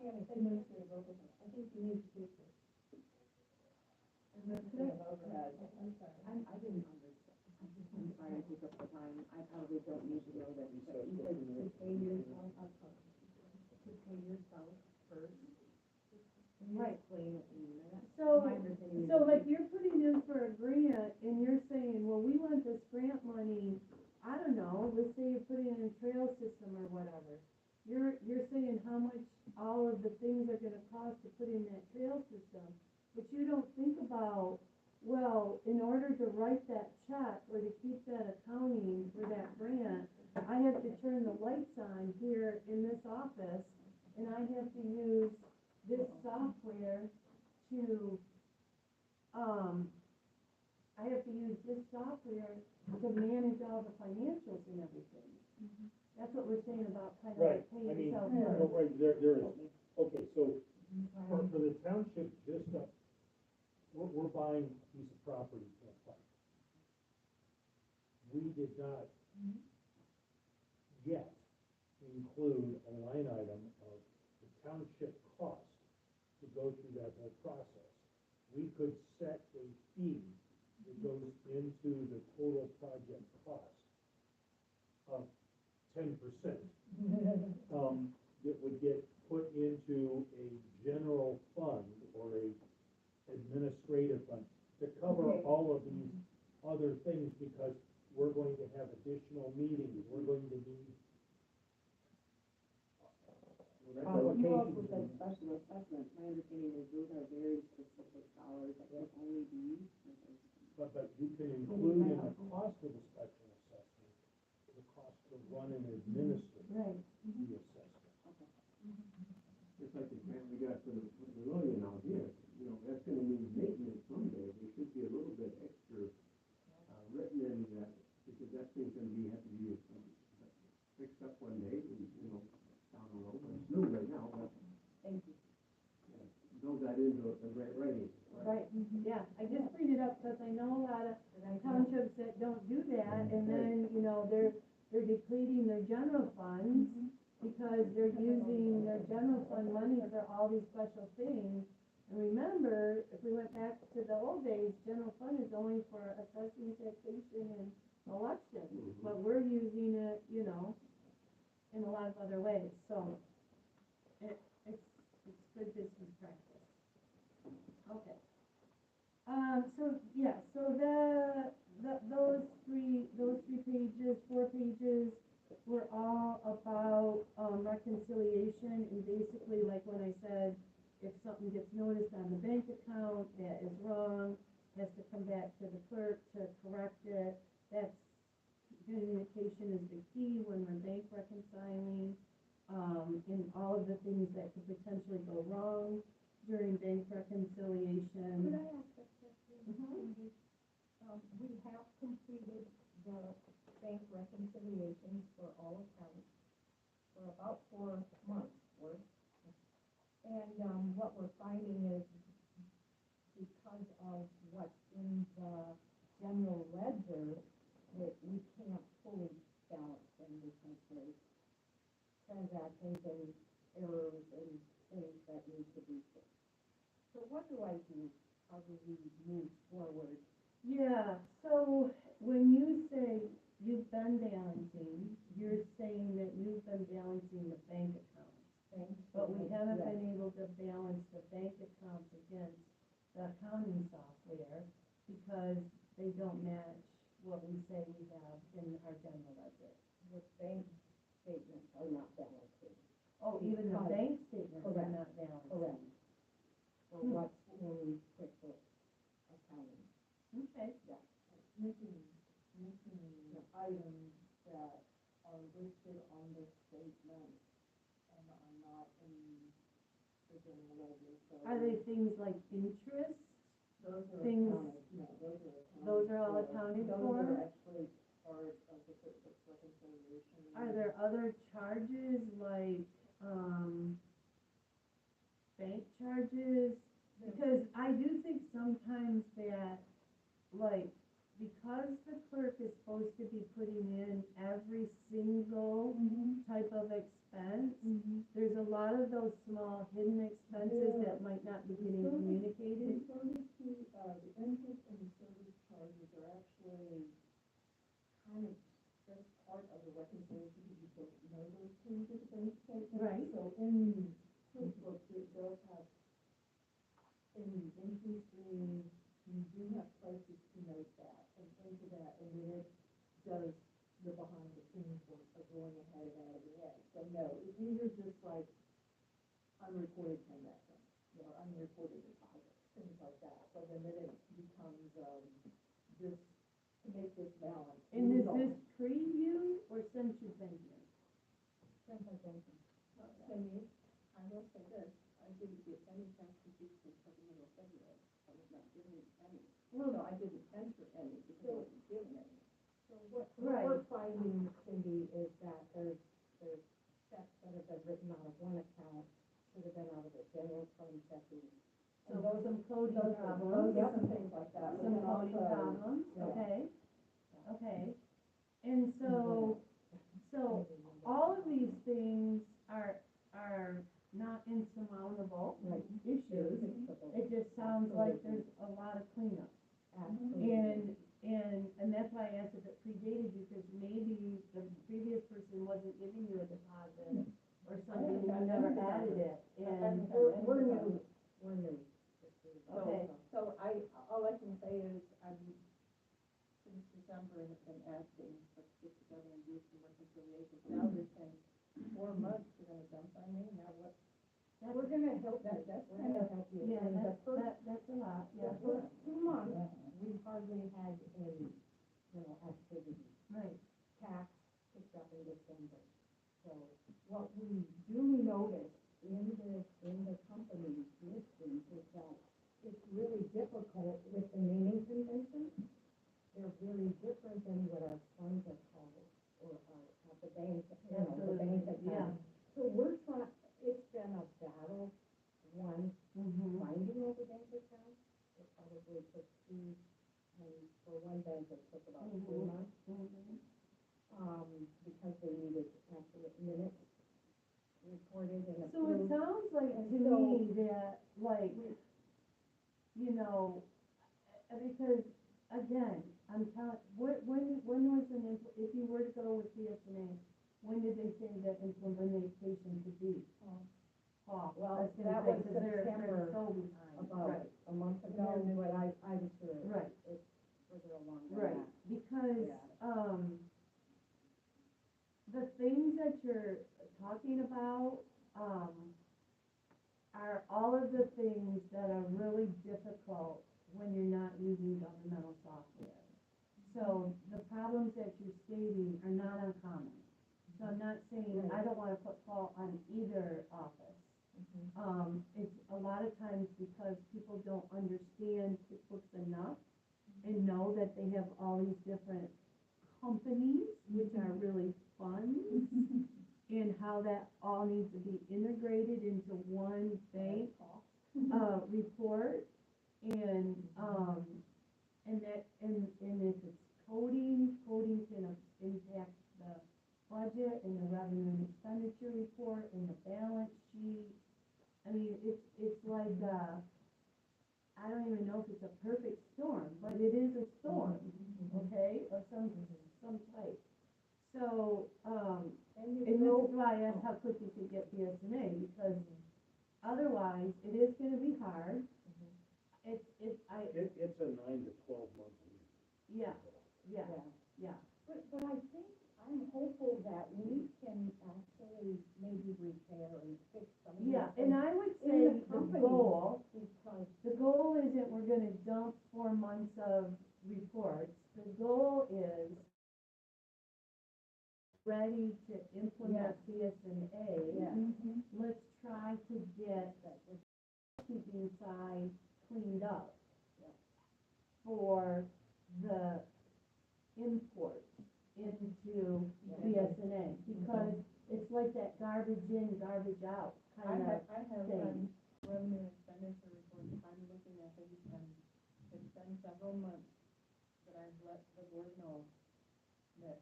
Administrative overhead. I think you need to do this. Administrative overhead. I'm sorry. I didn't understand. I'm sorry to take up the time. I probably don't need to know that. But you said to pay yourself first. Can you Right. explain it in a minute? So, My understanding is so that like you're putting in for a grant and you're saying, well, we want this grant money, I don't know, let's say you're putting in a trail system or whatever. You're saying how much all of the things are gonna cost to put in that trail system, but you don't think about, well, in order to write that check or to keep that accounting for that grant, I have to turn the lights on here in this office, and I have to use this software to, I have to use this software to manage all the financials and everything. That's what we're saying about kind of Right, like paying I mean, yourself no, first. right, there is, okay, so for the township, just, we're buying a piece of property for a park. We did not yet include a line item of the township cost to go through that whole process. We could set a fee that goes into the total project cost of 10%. That would get put into a general fund or a administrative fund to cover all of these other things, because we're going to have additional meetings, we're going to need you up with the special assessment. My understanding is those are very specific dollars that can only be used. but you can include in the cost of the special assessment, the cost to run and administer Right. the assessment. Just like the grant we got for the pavilion out here, you know, that's gonna need maintenance someday. There should be a little bit extra, written in that, because that thing's gonna have to be fixed up one day, and, you know, down the road. It's new right now, but. Thank you. Build that into a grant writing. Right, yeah, I just bring it up because I know a lot of townships that don't do that, and then, you know, they're depleting their general funds because they're using their general fund money for all these special things. And remember, if we went back to the old days, general fund is only for assessing, taxation, and elections, but we're using it, you know, in a lot of other ways, so it's good business practice. Okay. So, yeah, so those three pages, 4 pages, were all about, reconciliation, and basically, like when I said, if something gets noticed on the bank account that is wrong, has to come back to the clerk to correct it. That's, communication is the key when we're bank reconciling, and all of the things that could potentially go wrong during bank reconciliation. Could I ask a question? We have completed the bank reconciliations for all accounts for about 4 months worth. And what we're finding is because of what's in the general ledger, that we can't fully balance and reconcile transactions and errors and things that need to be fixed. So what do I do? How do we move forward? Yeah, so when you say you've been balancing, you're saying that you've been balancing the bank accounts. But we haven't been able to balance the bank accounts against the accounting software because they don't match what we say we have in our general ledger. The bank statements are not balancing. Oh, even the bank statements are Correct. not balancing. Correct. For what's in QuickBooks accounting. Okay. Yeah. Missing items that are listed on the statement and are not in the general ledger. So Are they things like interest? those are things- accounted, no, those are accounted. Those are all for. accounted Those for? are actually part of the QuickBooks reconciliation. Are there other charges like, bank charges Because I do think sometimes that, like, because the clerk is supposed to be putting in every single type of expense, there's a lot of those small hidden expenses that might not be getting communicated. The service fee, the interest and the service charges are actually kind of just part of the reconciliation, because you don't know those things in the bank statement. Right. So in QuickBooks, it does have, in the income stream, you do have places to note that, and into that, and then it does the behind the scenes work of going ahead and adding in. So no, these are just like unreported transactions, unreported deposits, things like that. So then it becomes, just to make this balance. And is this pre-you or since you've been here? Since I've been here. I will say this, I didn't get any tax receipts until the middle of February. I was not given any. Well, So I didn't enter any because I wasn't given any. So what Right. we're finding, Cindy, is that there's checks that have been written out of one account, should have been out of the general fund checking. So some coding Those problems. are some things like that. Some And coding also- problems, yeah. okay. And so all of these things are not insurmountable issues. It just sounds like there's a lot of cleanup. Absolutely. And that's why I asked if it predated you, because maybe the previous person wasn't giving you a deposit or something, and you never added it, and, We're new. okay. So all I can say is, since December and have been asking, let's get together and do some reconciliation. Now there's been 4 months, you're gonna dump on me, now what? We're gonna help That's we're kind gonna of, help you. Yeah, And the first, that's a lot, yeah, the first 2 months, we hardly had any, activity. right. Tax picked up in December. So what we do notice in the company listings is that it's really difficult with the naming conventions. They're very different than what our funds are called, or at the bank, the bank account. Yeah. So we're trying, it's been a battle, finding all the bank accounts. It probably took 2, and for one bank, it took about 3 months. Because they needed accurate minutes recorded and So it approved. sounds like to And so- me that, like, because, again, I'm telling, when was if you were to go with BSNA, when did they say that implementation could be? Oh, Well, I was gonna that say, was 'cause they're September, so behind. about Right, a month ago, but I'm sure right, it's further along than right, that. because, Yeah. the things that you're talking about, are all of the things that are really difficult when you're not using governmental software. So the problems that you're stating are not uncommon. So I'm not saying, I don't wanna put fault on either office. It's a lot of times because people don't understand QuickBooks enough and know that they have all these different companies, which are really funds, and how that all needs to be integrated into one bank, report. And if it's coding can impact the budget and the revenue and expenditure report and the balance sheet. I mean, it's like, I don't even know if it's a perfect storm, but it is a storm, okay, of some type. So, and this is why I asked how quick you could get BSNA, because otherwise, it is gonna be hard. It's It's a 9 to 12 month lead. yeah. But I think, I'm hopeful that we can actually maybe repair and fix some of these Yeah, things and I would in say the the company, goal, because isn't we're gonna dump 4 months of reports. The goal is ready to implement BSNA. Yeah. Let's try to get the keeping side cleaned up for the import into BSNA, because it's like that garbage in, garbage out I kind of have thing. revenue expenditure reports I'm looking at things, and it's been several months that I've let the board know that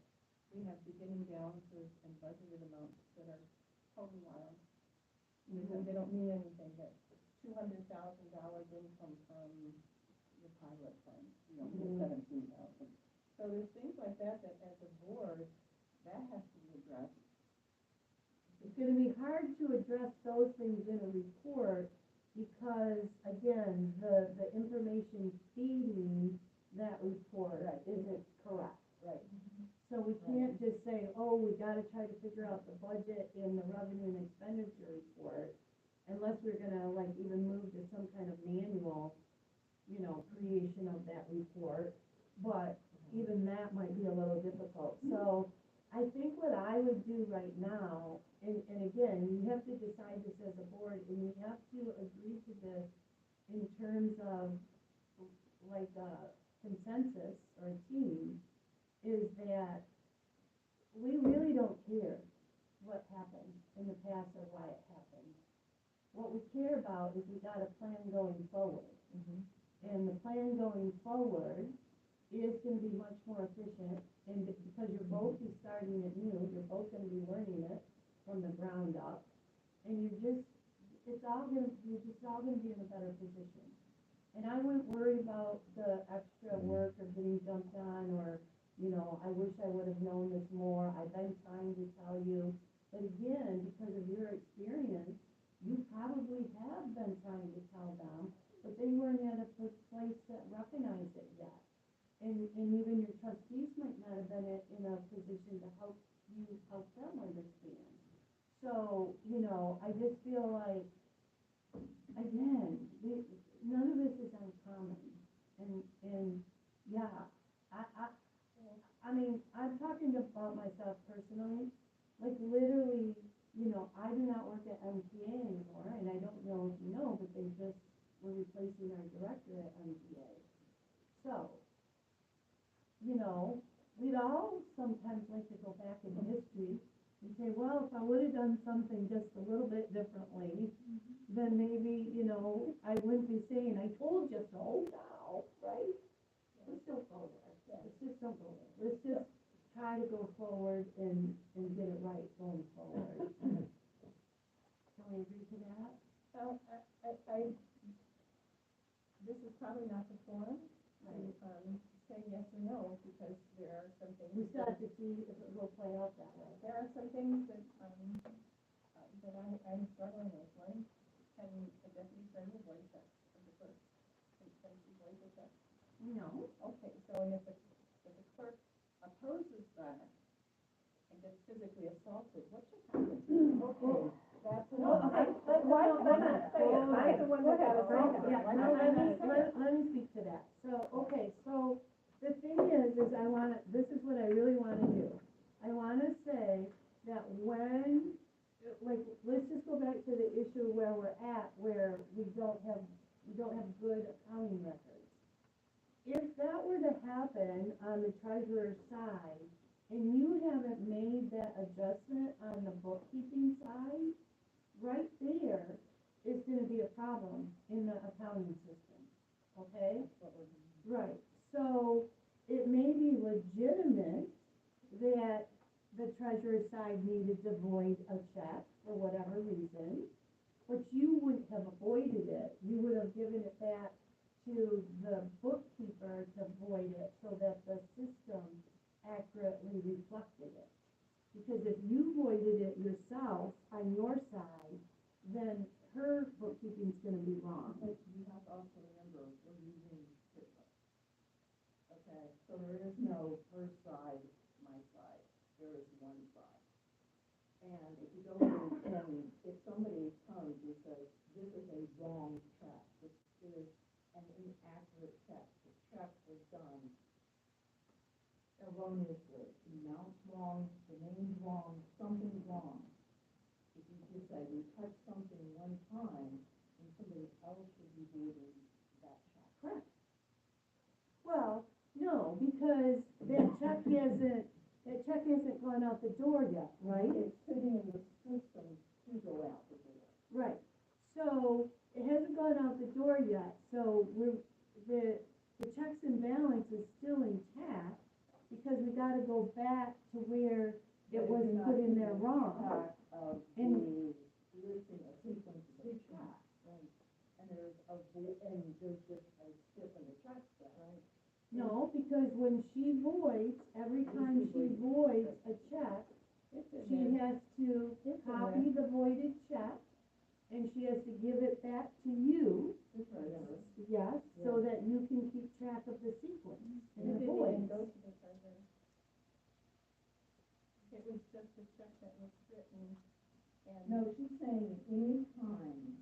we have beginning balances and budgeted amounts that are totally wild. Because they don't mean anything, that $200,000 didn't come from the pilot fund, you know, the 17,000. So there's things like that, that as a board, that has to be addressed. It's gonna be hard to address those things in a report because, again, the information feeding that report isn't correct. Right. So we can't just say, oh, we gotta try to figure out the budget in the revenue and expenditure report, unless we're gonna like even move to some kind of manual, you know, creation of that report. But even that might be a little difficult. So I think what I would do right now, and again, you have to decide this as a board, and you have to agree to this in terms of like a consensus or a team, is that we really don't care what happened in the past or why it happened. What we care about is we got a plan going forward. And the plan going forward is gonna be much more efficient, and because you're both be starting it new, you're both gonna be learning it from the ground up, and you're just all gonna be in a better position. And I wouldn't worry about the extra work or getting jumped on, or, you know, I wish I would have known this more, I've been trying to tell you. But again, because of your experience, you probably have been trying to tell them, but they weren't at a place that recognized it yet. And even your trustees might not have been in a position to help them understand. So, you know, I just feel like, again, none of this is uncommon. And yeah, I mean, I'm talking about myself personally, like literally, you know, I do not work at MTA anymore, and I don't know if you know, but they just were replacing our director at MTA. So, you know, we'd all sometimes like to go back in history and say, well, if I would have done something just a little bit differently, then maybe, you know, I wouldn't be saying, I told you so now, right? Let's don't go there. Let's just don't go there. Let's just try to go forward and get it right going forward. Can we agree to that? Well, this is probably not the forum to say yes or no, because there are some things. We still have to see if it will play out that way. There are some things that I'm struggling with. One, can a deputy treasurer void checks of the clerk? Can she void the check? No. Okay, so and if the clerk opposes that and gets physically assaulted, what should happen? Okay, that's enough. Okay, Why not say it? I'm the one that had assaulted. Yeah, no, let me speak to that. So, okay, so the thing is this is what I really wanna do. I wanna say that when, like, let's just go back to the issue where we're at, where we don't have good accounting records. If that were to happen on the treasurer's side, and you haven't made that adjustment on the bookkeeping side, right there is gonna be a problem in the accounting system, okay? Right, so it may be legitimate that the treasurer's side needed to void a check for whatever reason, but you wouldn't have avoided it. You would have given it back to the bookkeeper to void it so that the system accurately reflected it. Because if you voided it yourself on your side, then her bookkeeping's gonna be wrong. But you have to also remember, we're using QuickBooks. Okay, so there is no her side, my side. There is one side. And if you go in and if somebody comes and says, this is a wrong check, this is an inaccurate check, the check was done erroneously, the amount's wrong, the name's wrong, something's wrong. If you just say, we touched something one time, and somebody else should be voiding that check. Correct. Well, no, because that check hasn't gone out the door yet, right? It's sitting in the system to go out the door. Right. So it hasn't gone out the door yet, so the checks and balance is still intact, because we gotta go back to where it was put in there wrong. Of And- the listing of sequence of the track, right? And there's just a skip in the track, right? No, because when she voids, every time she voids a check, she has to copy the voided check, and she has to give it back to you, yes, so that you can keep track of the sequence and the voids. It was just a check that was written, and. No, she's saying anytime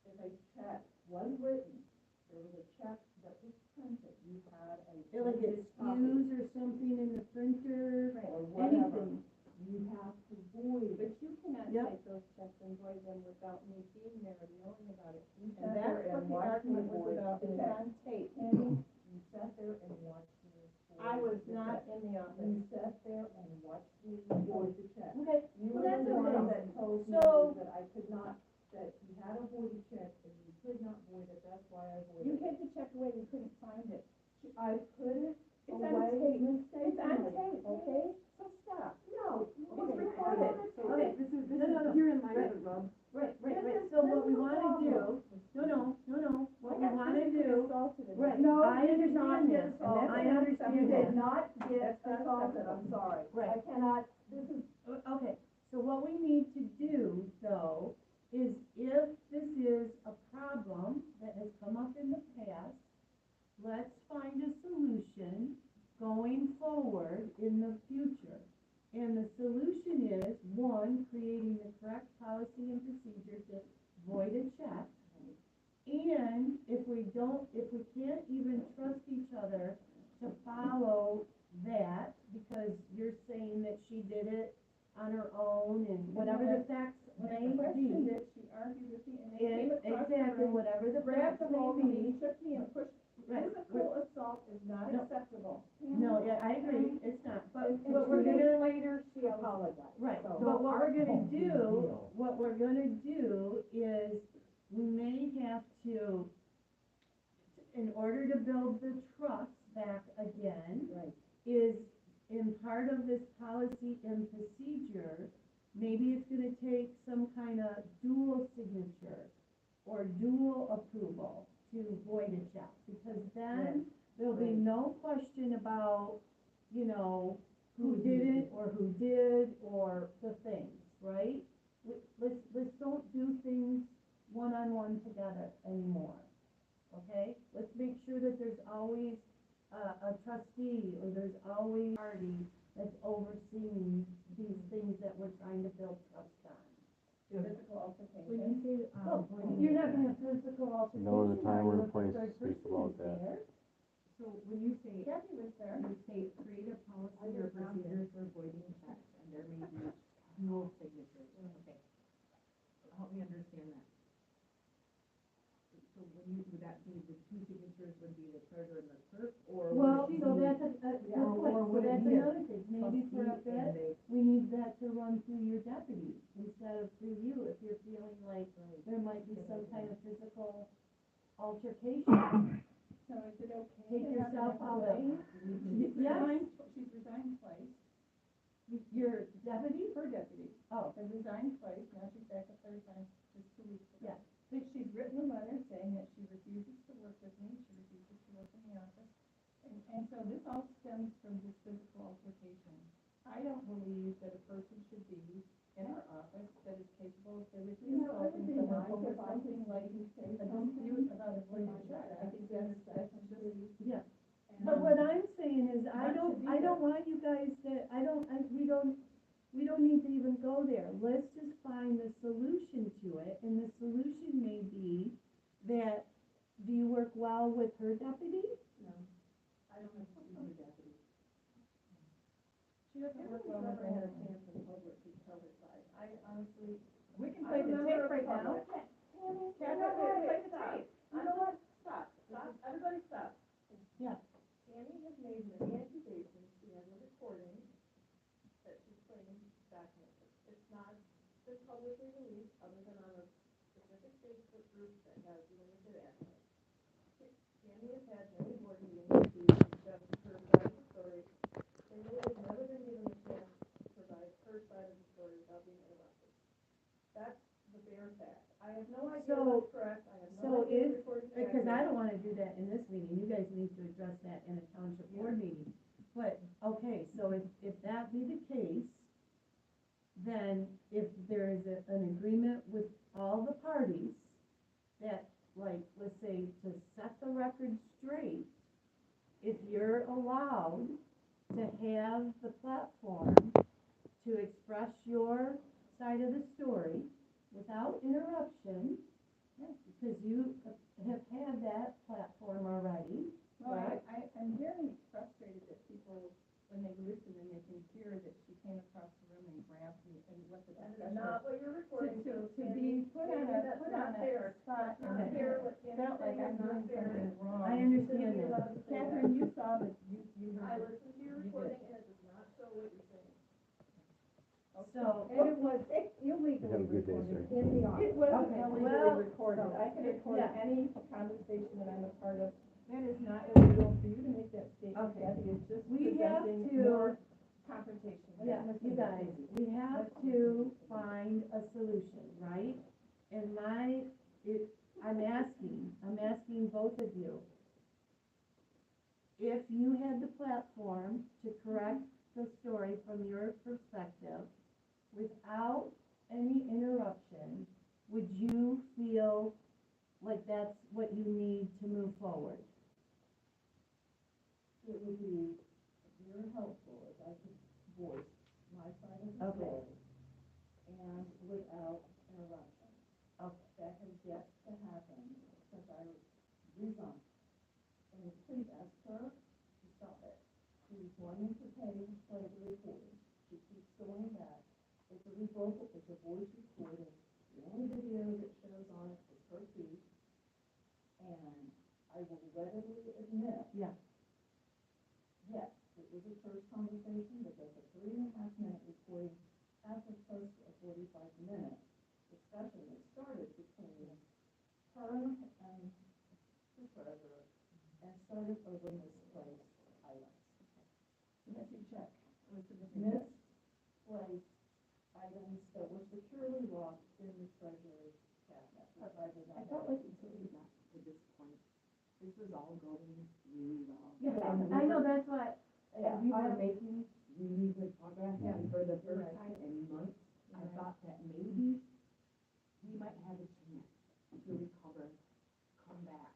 if a check was written, there was a check that was printed, you had a. Like it skews or something in the printer, Or whatever, anything. you have to void. But you cannot Yep. take those checks and void them without me being there and knowing about it. And sat that's there what and the watched me argument was void about, the it was check. on tape. Penny, you sat there and watched me. void I was the not check. in the office. You sat there and watched me void the check. Okay, You well, were that's the one okay. that told me So- that I could not, that you had a voided check and you could not void it, that's why I voided You it. hid the check away, you couldn't find it. I put it It's on away tape. mistakenly. It's on tape, Okay? So stop. No, it's Okay. recorded. Okay, You're in my other room. right, so what we wanna do, what we wanna do, right, No, I you did not understand get this, assaulted. I understand You this. did not get That's not assaulted, acceptable. I'm sorry. Right. I cannot, this is, Okay, so what we need to do, though, is if this is a problem that has come up in the past, let's find a solution going forward in the future. And the solution is, one, creating the correct policy and procedure to void a check. And if we can't even trust each other to follow that, because you're saying that she did it on her own and whatever the facts When may I questioned be. it, she argued with me, and they came across the Exactly, room, whatever the grabbed facts the hold may of me, be. shook me and pushed. Right, Physical assault is not No. acceptable. no, yeah, I agree, it's not, but And what we're 2 days gonna, later, she apologized. right, So- but what we're gonna do is, we may have to, in order to build the trust back again, right. is in part of this policy and procedure, maybe it's gonna take some kind of dual signature or dual approval to void a check, because then there'll be no question about, who did it or who did or the things, right? Let's don't do things one-on-one together anymore, okay? Let's make sure that there's always a trustee, or there's always a party that's overseeing these things that we're trying to build trust on. Physical altercation. When you say, Well, you're not gonna have physical altercation. No, the time or unless the place third to speak person about is that. there. so when you say, Kathy was there. you say create a policy or procedure for voiding checks, and there may be dual signatures, okay. Help me understand that. So would that be the two signatures would be the treasurer and the clerk, or? Well, would it so be- that's a good Yeah, point, or so would it that's be a another thing, maybe for a trustee and bit, we need that to run through your deputy instead of through you, if you're feeling like there might be some kind of physical altercation. So is it okay? Take to have yourself an out of, employee? yes, She's resigned twice, your deputy, her deputy, oh, has resigned twice, now she's back a third time, just 2 weeks ago. Yeah. But she's written a letter saying that she refuses to work with me, she refuses to work in the office. And so this all stems from this physical altercation. I don't believe that a person should be in our office that is capable of physically assaulting someone over something like a dispute about a voided check. I think that's just. yeah. and- But what I'm saying is, I That should be don't want you guys to, we don't need to even go there. Let's just find the solution to it, and the solution may be that, do you work well with her deputy? No, I don't have to be your deputy. She doesn't work well with Never had a anyone. chance in public to tell her side. I honestly, we can I play the remember tape a right now. public- Tammy, Kathy, no, play wait, the stop. tape. You know what? Stop, everybody stop. Yeah. Tammy has made many accusations, she has a recording that she claims documented. It's not been publicly released, other than on a specific Facebook group that has limited access. Tammy has had many board meetings to discuss her side of the story. Cindy has never been given a chance to provide her side of the story without being interrupted. That's the bare fact. I have no idea So- what's correct, I have So no idea if, if recording is because I accurate. don't wanna do that in this meeting, you guys need to address that in a township board meeting. But, okay, so if that be the case, then if there is an agreement with all the parties that, like, let's say, to set the record straight, if you're allowed to have the platform to express your side of the story without interruption, because you have had that platform already, Well, correct? I'm very frustrated that people, when they listen and they can hear that she came across the room and grabbed me and what the That discussion is not what you're recording. to be put on a spot, Not and fair. What Tammy felt like said I'm is not doing fair. something wrong. I understand that. Catherine, you saw that, you I heard. listened to your You recording did. and it does not show what you're saying. So, And it was illegally Have a good day, recorded sir. in the office. It was Okay, illegally well, recorded. I can record yeah. any conversation that I'm a part of. That is not illegal for you to make that statement, Okay. Kathy. It's just We have presenting to- more confrontation. yeah, you guys, we have to find a solution, right? And I'm asking both of you. If you had the platform to correct the story from your perspective without any interruption, would you feel like that's what you need to move forward? It would be very helpful if I could voice my side of the Okay. story and without interruption. Okay. That has yet to happen since I resigned. And please ask her to stop it. She's wanting to pay for the recording. She keeps going back. It's a voice recording. The only video that shows on it is her feet. And I will readily admit. Yeah. Yes, it was a first conversation, but there's a 3.5 minute recording as opposed to a 45-minute discussion that started between her and the treasurer and started over misplaced items. Missing check. Misplaced items that were securely locked in the treasury cabinet, which I did not. I felt like until we got to this point, this was all going really well. Yeah, And I know, that's why, we were making really good progress, and for the You're first right. time in months, I You're thought that maybe we might have a chance to recover, come back,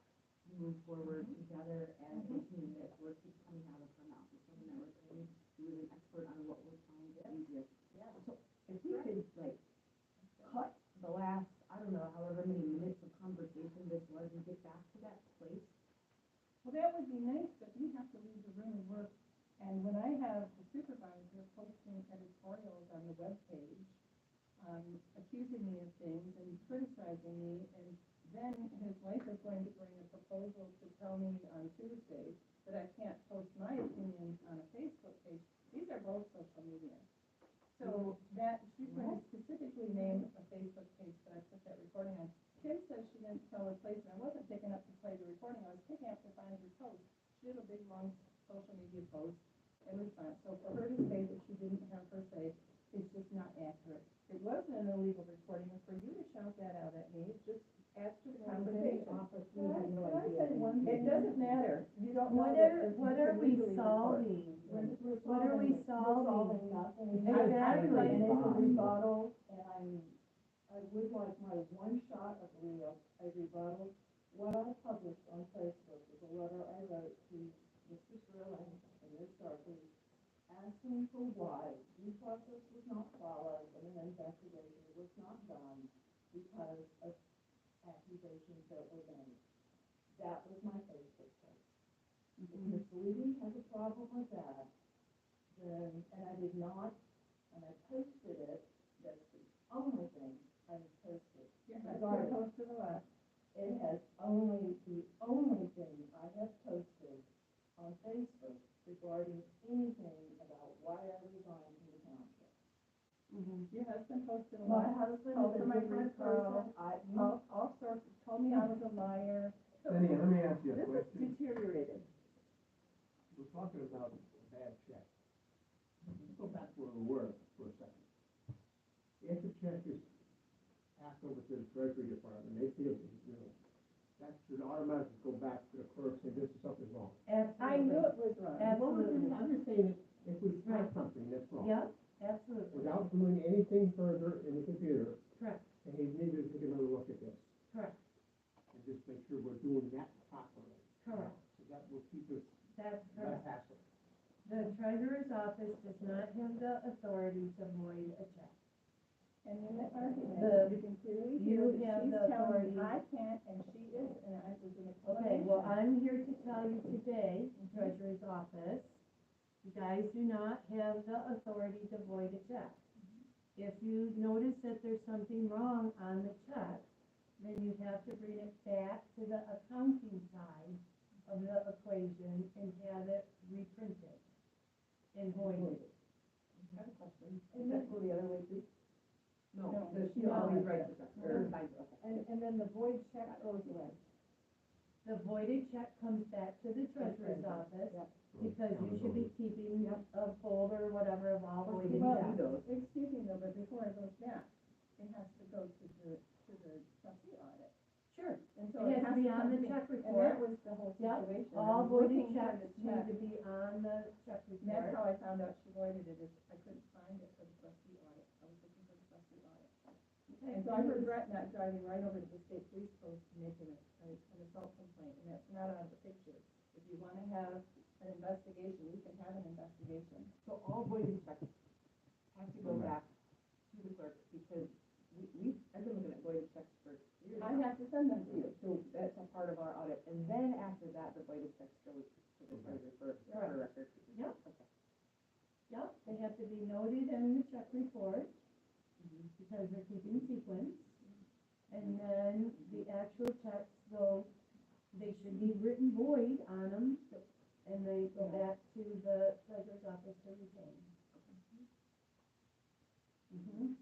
move forward together as a team, that word keeps coming out of her mouth, it's something that we're really, really expert on what we're trying to do here. Yeah. So if we could, like, cut the last, I don't know, however many minutes of conversation this was, and get back to that place. Well, that would be nice, but you have to leave the room and work. And when I have the supervisor posting editorials on the webpage, accusing me of things and criticizing me, and then his wife is going to bring a proposal to tell me on Tuesday that I can't post my opinions on a Facebook page. These are both social media. So that, she's going to specifically name a Facebook page that I put that recording on. Kim says she didn't tell her place, and I wasn't picking up to play the recording, I was picking up to find her post. She did a big, long social media post in response. So for her to say that she didn't have her say is just not accurate. It wasn't an illegal recording, and for you to shout that out at me, just adds to the conversation. It doesn't matter. You don't know that. what are we solving? What are we solving? nothing. Exactly. And it's a rebuttal, and I would like my one shot of a rebuttal. What I published on Facebook is a letter I wrote to Mr. Sterling and Ms. Darby, asking for why due process was not followed and an investigation was not done because of accusations that were made. That was my Facebook post. If Ms. Levy has a problem with that, then, and I did not, and I posted it, that's the only thing I have posted. Regardless. to the left. It has only, the only thing I have posted on Facebook regarding anything about why I resigned from the township. You your husband posted a My lot. husband Called is for a my good first girl. person. All sorts, told me I was a liar. Cindy, let me ask you a This is question. deteriorated. We're talking about a bad check. Let's go back where we were for a second. If the check is passed over to the Treasury Department, they feel, that should automatically go back to the clerk, say this is something wrong. I knew it was wrong. Absolutely. I'm just saying, if we find something that's wrong, Yep, absolutely. without doing anything further in the computer, Correct, and he needed to take another look at this, correct, and just make sure we're doing that properly. correct. So that will keep us That's less correct. hassle. The treasurer's office does not have the authority to void a check. And in the argument, The- you can clearly you hear that have she's the telling me authority. I can't and she is, and I was an Okay, explanation. well, I'm here to tell you today, treasurer's office, you guys do not have the authority to void a check. If you notice that there's something wrong on the check, then you have to bring it back to the accounting side of the equation and have it reprinted and voided. I have a question. And Does that then- go the other way too? No, Does she no. always write the check, or No. signs it? Okay. And then the void check goes away. The voided check comes back to the treasurer's office, Yep. because you should be keeping a folder, whatever, of all the voided Well, checks. excuse me though, but before it goes back, it has to go to the trustee audit. Sure, And so it has to be on come the to me. check And that report. was the whole Yep, situation. all I'm voided looking for checks the need check. to be on the check And that's report. how I found out she voided it, is I couldn't find it for the trustee audit. I was looking for the trustee audit. Okay, And so I regret not driving right over to the state police post to make an assault complaint, and that's not on the picture. If you wanna have an investigation, you can have an investigation. So all voided checks have to go back to the clerk, because I've been looking at voided checks for years I now. have to send them to you. So that's a part of our audit, and then after that, the voided checks goes to the treasurer for Correct. record. Yep. Okay. Yep, they have to be noted in the check report, because they're keeping sequence. And then the actual checks go, they should be written void on them, and they go back to the treasurer's office to retain. Mhm.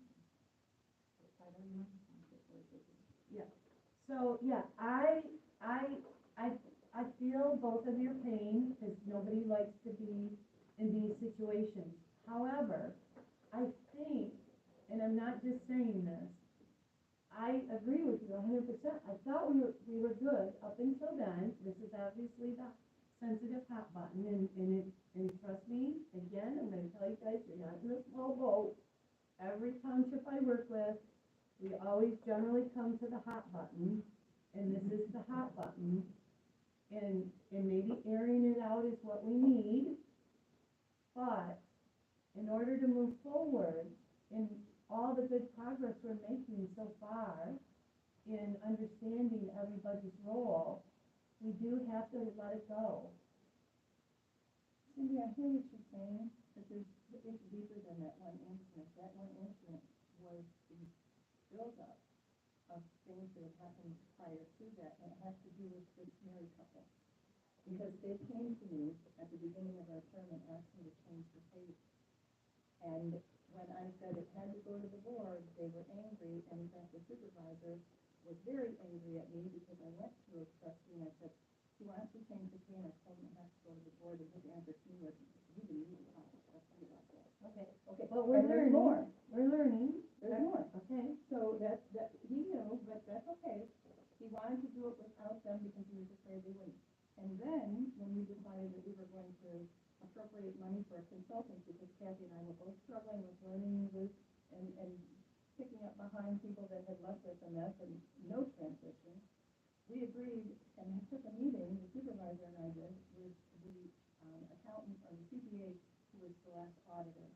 Yeah, so, yeah, I feel both of your pain, because nobody likes to be in these situations. However, I think, and I'm not just saying this, I agree with you 100%. I thought we were good up until then. This is obviously the sensitive hot button, and trust me, again, I'm gonna tell you guys, you're not in a small boat. Every township I work with, we always generally come to the hot button, and this is the hot button. And maybe airing it out is what we need, but in order to move forward in all the good progress we're making so far in understanding everybody's role, we do have to let it go. Cindy, I hear what you're saying, but it's deeper than that one incident. That one incident was the buildup of things that have happened prior to that, and it has to do with this married couple. Because they came to me at the beginning of our term and asked me to change the pay. And when I said it had to go to the board, they were angry, and in fact, the supervisor was very angry at me because I went to a trustee and I said, he wants to change the pay, and I told him it has to go to the board, and his answer to me was, you didn't need to talk to the trustee about that. Okay, Okay, but we're and there's learning. more, We're learning. there's more. Okay, So that, he knew, but that's okay. He wanted to do it without them because he was afraid they wouldn't. And then, when we decided that we were going to appropriate money for a consultant, because Kathy and I were both struggling with learning English and picking up behind people that had left us a mess and no transition, we agreed and took a meeting, the supervisor and I did, with the accountant or the CPA who was the last auditor.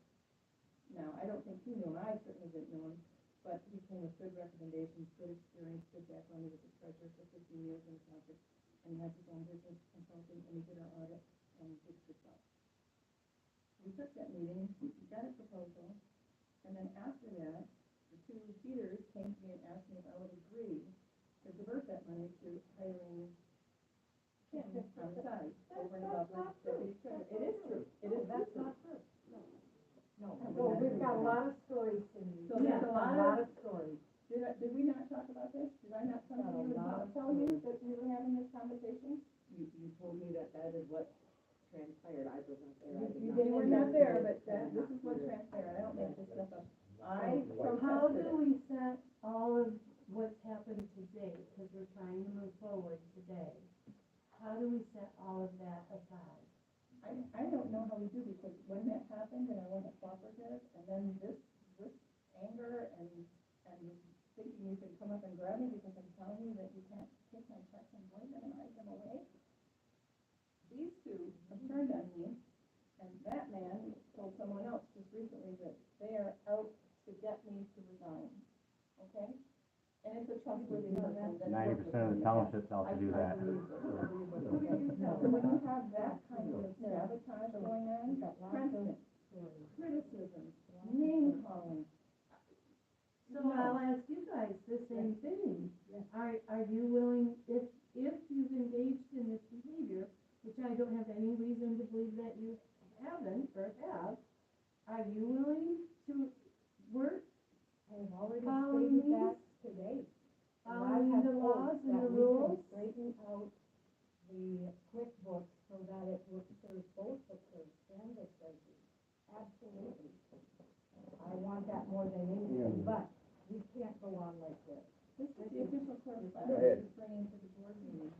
Now, I don't think he knew him, I certainly didn't know him, but he came with good recommendations, good experience, good background. He was a treasurer for 15 years in the township, and he has his own business consulting, and he did our audit, and he did good job. We took that meeting, we got a proposal, and then after that, the two leaders came to me and asked me if I would agree to divert that money to hiring Kim on the side, over and above the deputy treasurer. It is true, it is that's true. not true. No. Well, we've got a lot of stories, Cindy. So there's a lot of- stories. Did we not talk about this? Did I not come to you and tell you that we were having this conversation? You told me that is what transpired, I wasn't there, I did not. You were not there, but this is what transpired, I don't make this stuff up. I How protested do it. we set all of what's happened today, because we're trying to move forward today? How do we set all of that aside? I don't know how we do, because when that happened and I wasn't cooperative, and then this anger and thinking you could come up and grab me because I'm telling you that you can't take my checks and void them and hide them away. These two have turned on me, and that man told someone else just recently that they are out to get me to resign, okay? And it's a trustworthy person. that's worked with 90% of the me. townships out to do I that. believe it. So when you have that kind of sabotage going on, Princeton, criticism, name calling. So I'll ask you guys the same thing. Are you willing, if you've engaged in this behavior, which I don't have any reason to believe that you haven't or have, are you willing to work I've already following stated that these, today. following the laws and the rules? Straighten out the QuickBooks so that it will serve both the clerk and the treasurer. Absolutely. I want that more than anything, but we can't go on like this. This is the official correspondence Go ahead. he's bringing to the board meeting.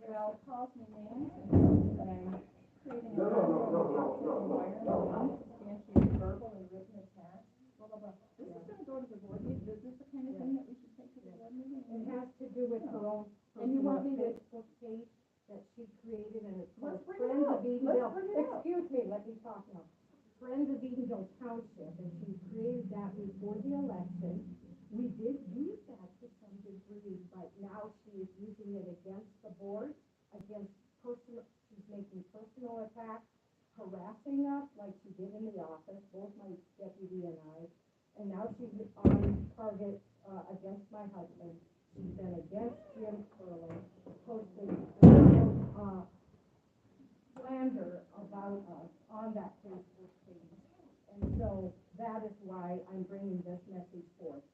Well, calls me names and says that I'm creating a environment, unsubstantiated verbal and written attacks, blah, blah, blah. This is gonna go to the board meeting, is this the kind of thing that we should take to the board meeting? It has to do with her own And you want me to- Facebook page that she created, and it's called Let's bring it Friends up. of Edenville. Let's bring it up. Excuse me, let me talk now. Friends of Edenville Township, and she created that before the election. We did use that to some degree, but now she is using it against the board, she's making personal attacks, harassing us like she did in the office, both my deputy and I. And now she's on target, against my husband. She's been against Jim Curley, posted, slander about us on that Facebook page. And so that is why I'm bringing this message forth,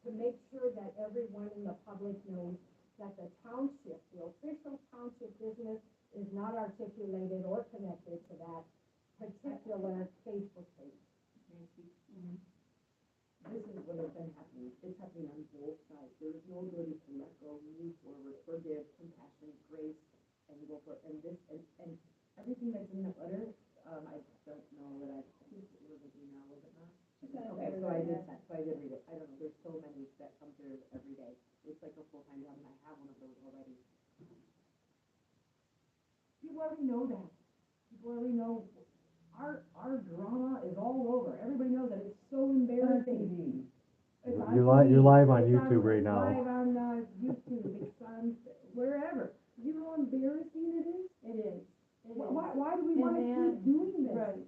to make sure that everyone in the public knows that the township, the official township business is not articulated or connected to that particular Facebook page. This is what has been happening, it's happening on both sides, there's no ability to let go, move forward, forgive, compassion, grace, and go for, and everything that's in that letter, I don't know that I think it was an email, was it not? Okay, so I did read it, I don't know, there's so many that come through every day, it's like a full-time job, and I have one of those already. People already know that. People already know our drama is all over. Everybody knows that. It's so embarrassing. It's on You're TV. live on It's YouTube right now. Live on YouTube. It's on wherever. You know how embarrassing it is? It is. Why do we And want to then- keep doing this? Right.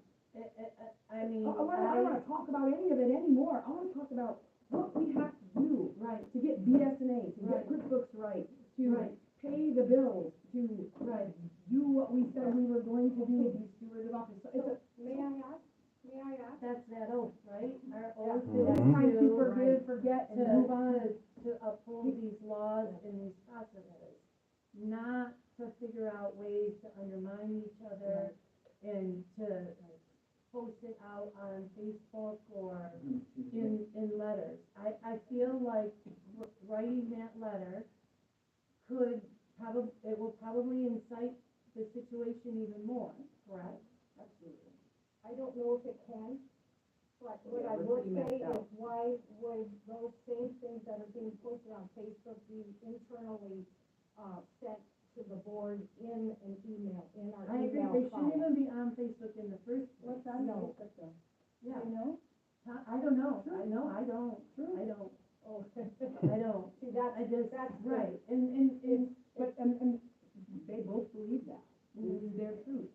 I mean, I don't want to talk about any of it anymore. I want to talk about what we have to do right, to get BS&A, to Right. get QuickBooks right, to Right. pay the bills, to right. do what we said we were going to do, be steward of office. So it's a, May I ask? That's that oath, right? Our oath Mhm. it's is time to to, forgive, forget, and move on. to uphold these laws and these processes, not to figure out ways to undermine each other and to post it out on Facebook or in letters. I feel like writing that letter it will probably incite the situation even more, correct? Absolutely. I don't know if it can, but what I we're would pretty say messed up. is why would those same things that are being posted on Facebook be internally, sent to the board in an email, in our I agree, email they file? shouldn't even be on Facebook in the first place. What's on No. Facebook though? Yeah, You know? I don't know, I don't. Oh, I don't. see, that's Right, and But, they both believe that. This is their truth.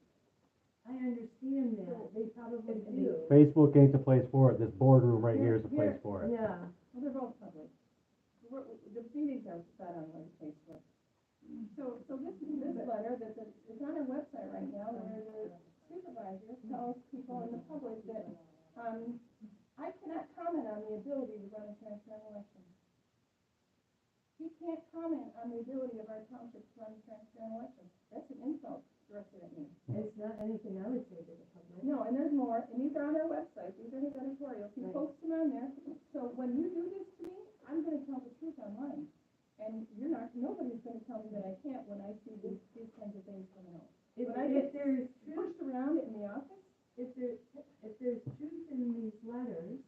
I understand that, they probably do. Facebook ain't the place for it, this boardroom right here is the place for it. Yeah, Well, they're both public. The meetings are set on Facebook. So this letter it's on our website right now, where the supervisor tells people in the public that anything I would say to the public. No, and there's more, and these are on our website, these are his editorials, he Right. posts them on there. So when you do this to me, I'm gonna tell the truth online. And you're not, nobody's gonna tell me that I can't when I see these kinds of things coming out. If, When I if get there's truth, pushed around in the office, if there's truth in these letters,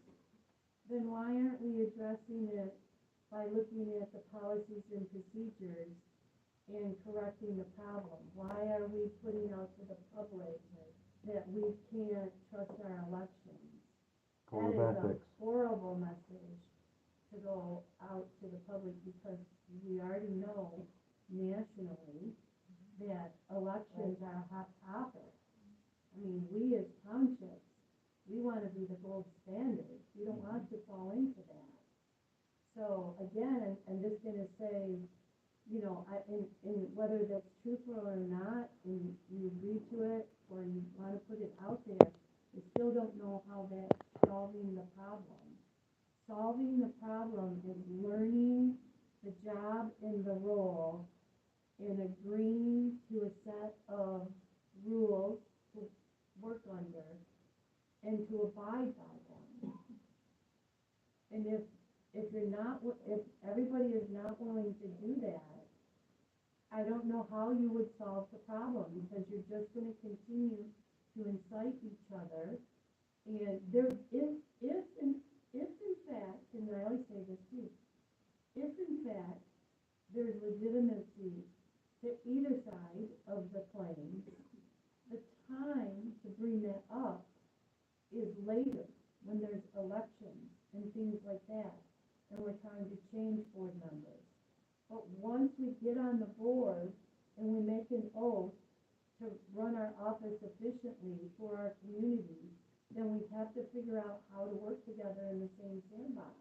then why aren't we addressing it by looking at the policies and procedures and correcting the problem? Why are we putting out to the public that we can't trust our elections? Code of That is ethics. a horrible message to go out to the public, because we already know nationally that elections are a hot topic. I mean, we as townships, we want to be the gold standard. We don't want to fall into that. So again, I'm just gonna say, you know, in whether that's truthful or not, and you agree to it, or you want to put it out there, I still don't know how that's solving the problem. Solving the problem is learning the job and the role and agreeing to a set of rules to work under and to abide by them. And if everybody is not willing to do that, I don't know how you would solve the problem, because you're just gonna continue to incite each other. And there, if in fact, and I always say this too, if in fact there's legitimacy to either side of the claim, the time to bring that up is later, when there's elections and things like that, and we're trying to change board members. But once we get on the board and we make an oath to run our office efficiently for our community, then we have to figure out how to work together in the same sandbox.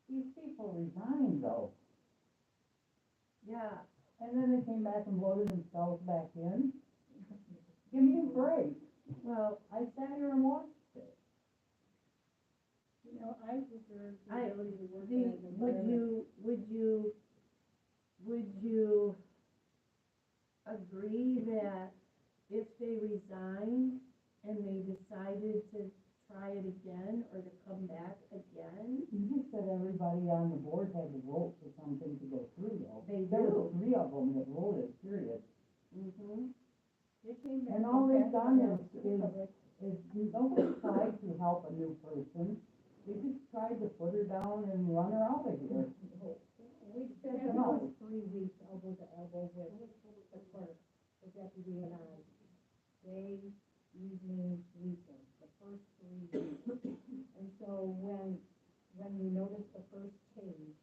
These people resigned though, Yeah, and then they came back and voted themselves back in. Give me a break. well, I sat here and watched it. you know, I deserve the I- ability to work in an would environment. you agree that if they resigned and they decided to try it again or to come back again, You just said everybody on the board had to vote for something to go through though. They There were do. 3 of them that voted, period. They came back. And all they've and done announced to the is public. nobody tried to help a new person. They just tried to put her down and run her out of here. We spent Check 'em about out. 3 weeks elbow to elbow with the clerk, the deputy and I. Day, evening, weekend, the first 3 weeks. And so when we noticed the first change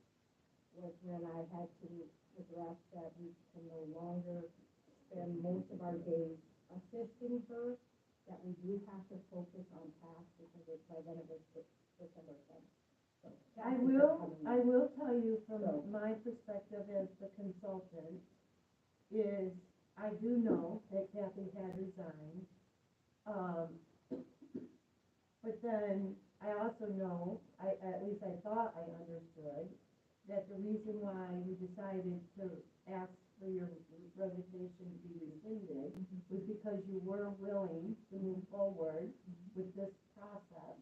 was when I had to address that we can no longer spend most of our days assisting her, that we do have to focus on tasks, because by then it was December 10th. So I tasks are will, coming I up. will tell you from So- my perspective as the consultant, is I do know that Kathy had resigned. But then I also know, at least I thought I understood, that the reason why you decided to ask for your resignation to be rescinded was because you were willing to move forward with this process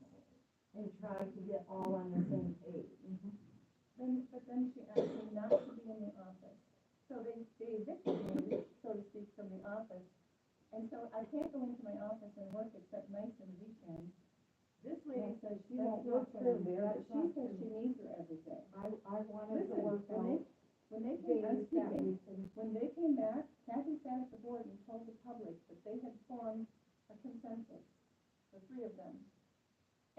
and try to get all on the same page. But then she asked me not to be in the office. So they evicted me, so to speak, from the office. And so I can't go into my office and work except nights and weekends. This lady says she won't work for them, but she says she needs her every day. I wanted to Listen, work out when they came, I'm days that speaking, we can, when they came back, Kathy sat at the board and told the public that they had formed a consensus, the 3 of them.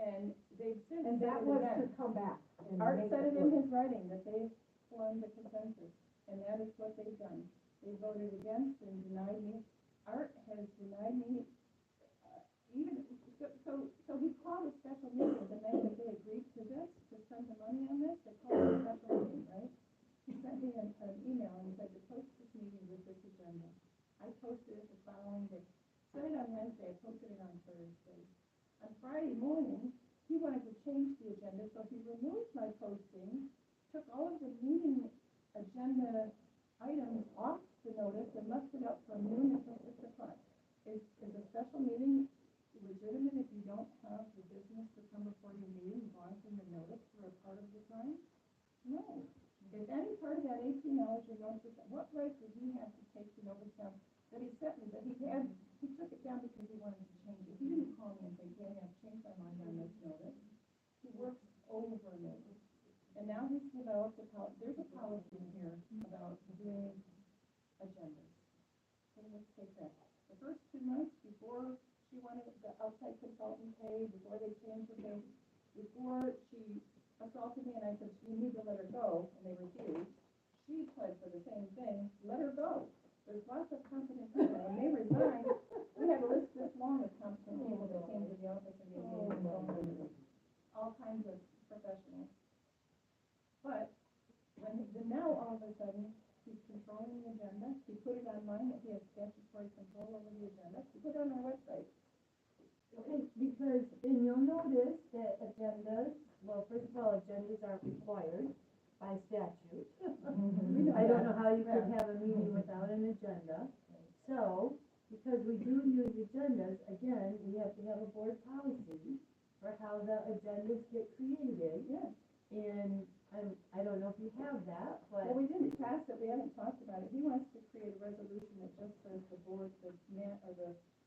And they've since and said that it was again. to come back and Art make said it it in work. his writing, that they've formed a consensus, and that is what they've done. They voted against and denied me. Art has denied me, even, so he called a special meeting the night that they agreed to this, to spend the money on this, they called a special meeting, right? He sent me an email and said to post this meeting with this agenda. I posted it the following day, said it on Wednesday, I posted it on Thursday. On Friday morning, he wanted to change the agenda, so he removed my posting, took all of the meeting agenda items off the notice and left it up from noon until 6 o'clock. Is the and he took it down because he wanted to change it. He didn't call me and say, Danny, I've changed my mind on this notice. He works over me. And now he's developed there's a policy in here about doing agendas. Okay, let's take that. The first 2 months before she wanted the outside consultant paid, before they changed her pay, before she assaulted me and I said, you need to let her go, and they refused. She pled for the same thing, let her go. There's lots of competent people. When they resigned, we had a list this long of competent people that came to the office and gave me all kinds of professionals. But now all of a sudden, he's controlling the agenda. He put it online that he has statutory control over the agenda. He put it on our website. Okay, because, and you'll notice that agendas, well, first of all, agendas aren't required by statute. I don't know how you could have a meeting without an agenda. So, because we do use agendas, again, we have to have a board policy for how the agendas get created. Yes. And I don't know if you have that, but. Well, we didn't pass it, we haven't talked about it. He wants to create a resolution that just says the board, the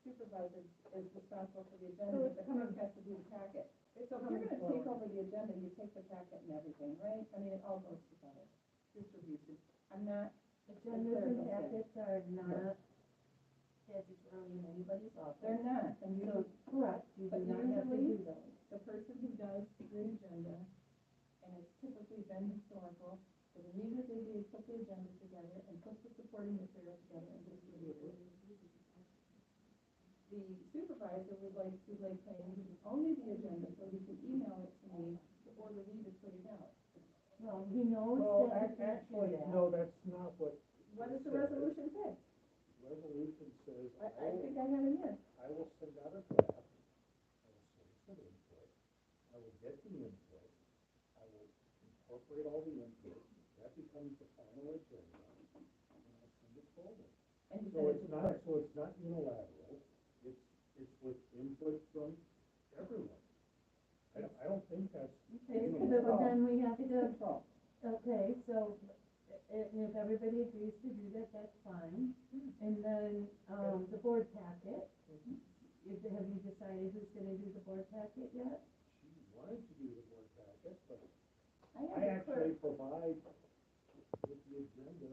supervisor is responsible for the agenda, but the clerk has to do the packet. So if you're gonna take over the agenda, you take the packet and everything, right? I mean, it all goes together, distribution. I'm not. Agendas and packets are not statutorily in anybody's office. They're not, and So, correct, you do but not have to do usually, those. the person who does the agenda, and it's typically been historical, but immediately they put the agenda together and put the supporting material together and distribute it. The supervisor would like saying, only the agenda, so he can email it to me to order me to put it out. Well, he knows Well, that he can't do actually, that. no, that's not what. What does the it says. resolution say? Resolution says, I think I have it here. I will send out a draft, I will solicit input, I will get the input, I will incorporate all the input, that becomes the final agenda, and I'll send it forward. And you So send it it's to the not, clerk. so it's not unilateral, it's with input from everyone. I don't think that's. Okay, It's but then we have It's to, control. okay, so, and if everybody agrees to do that, that's fine. And then, the board packet, have you decided who's gonna do the board packet yet? She wanted to do the board packet, but I have I the actually clerk. provide with the agenda,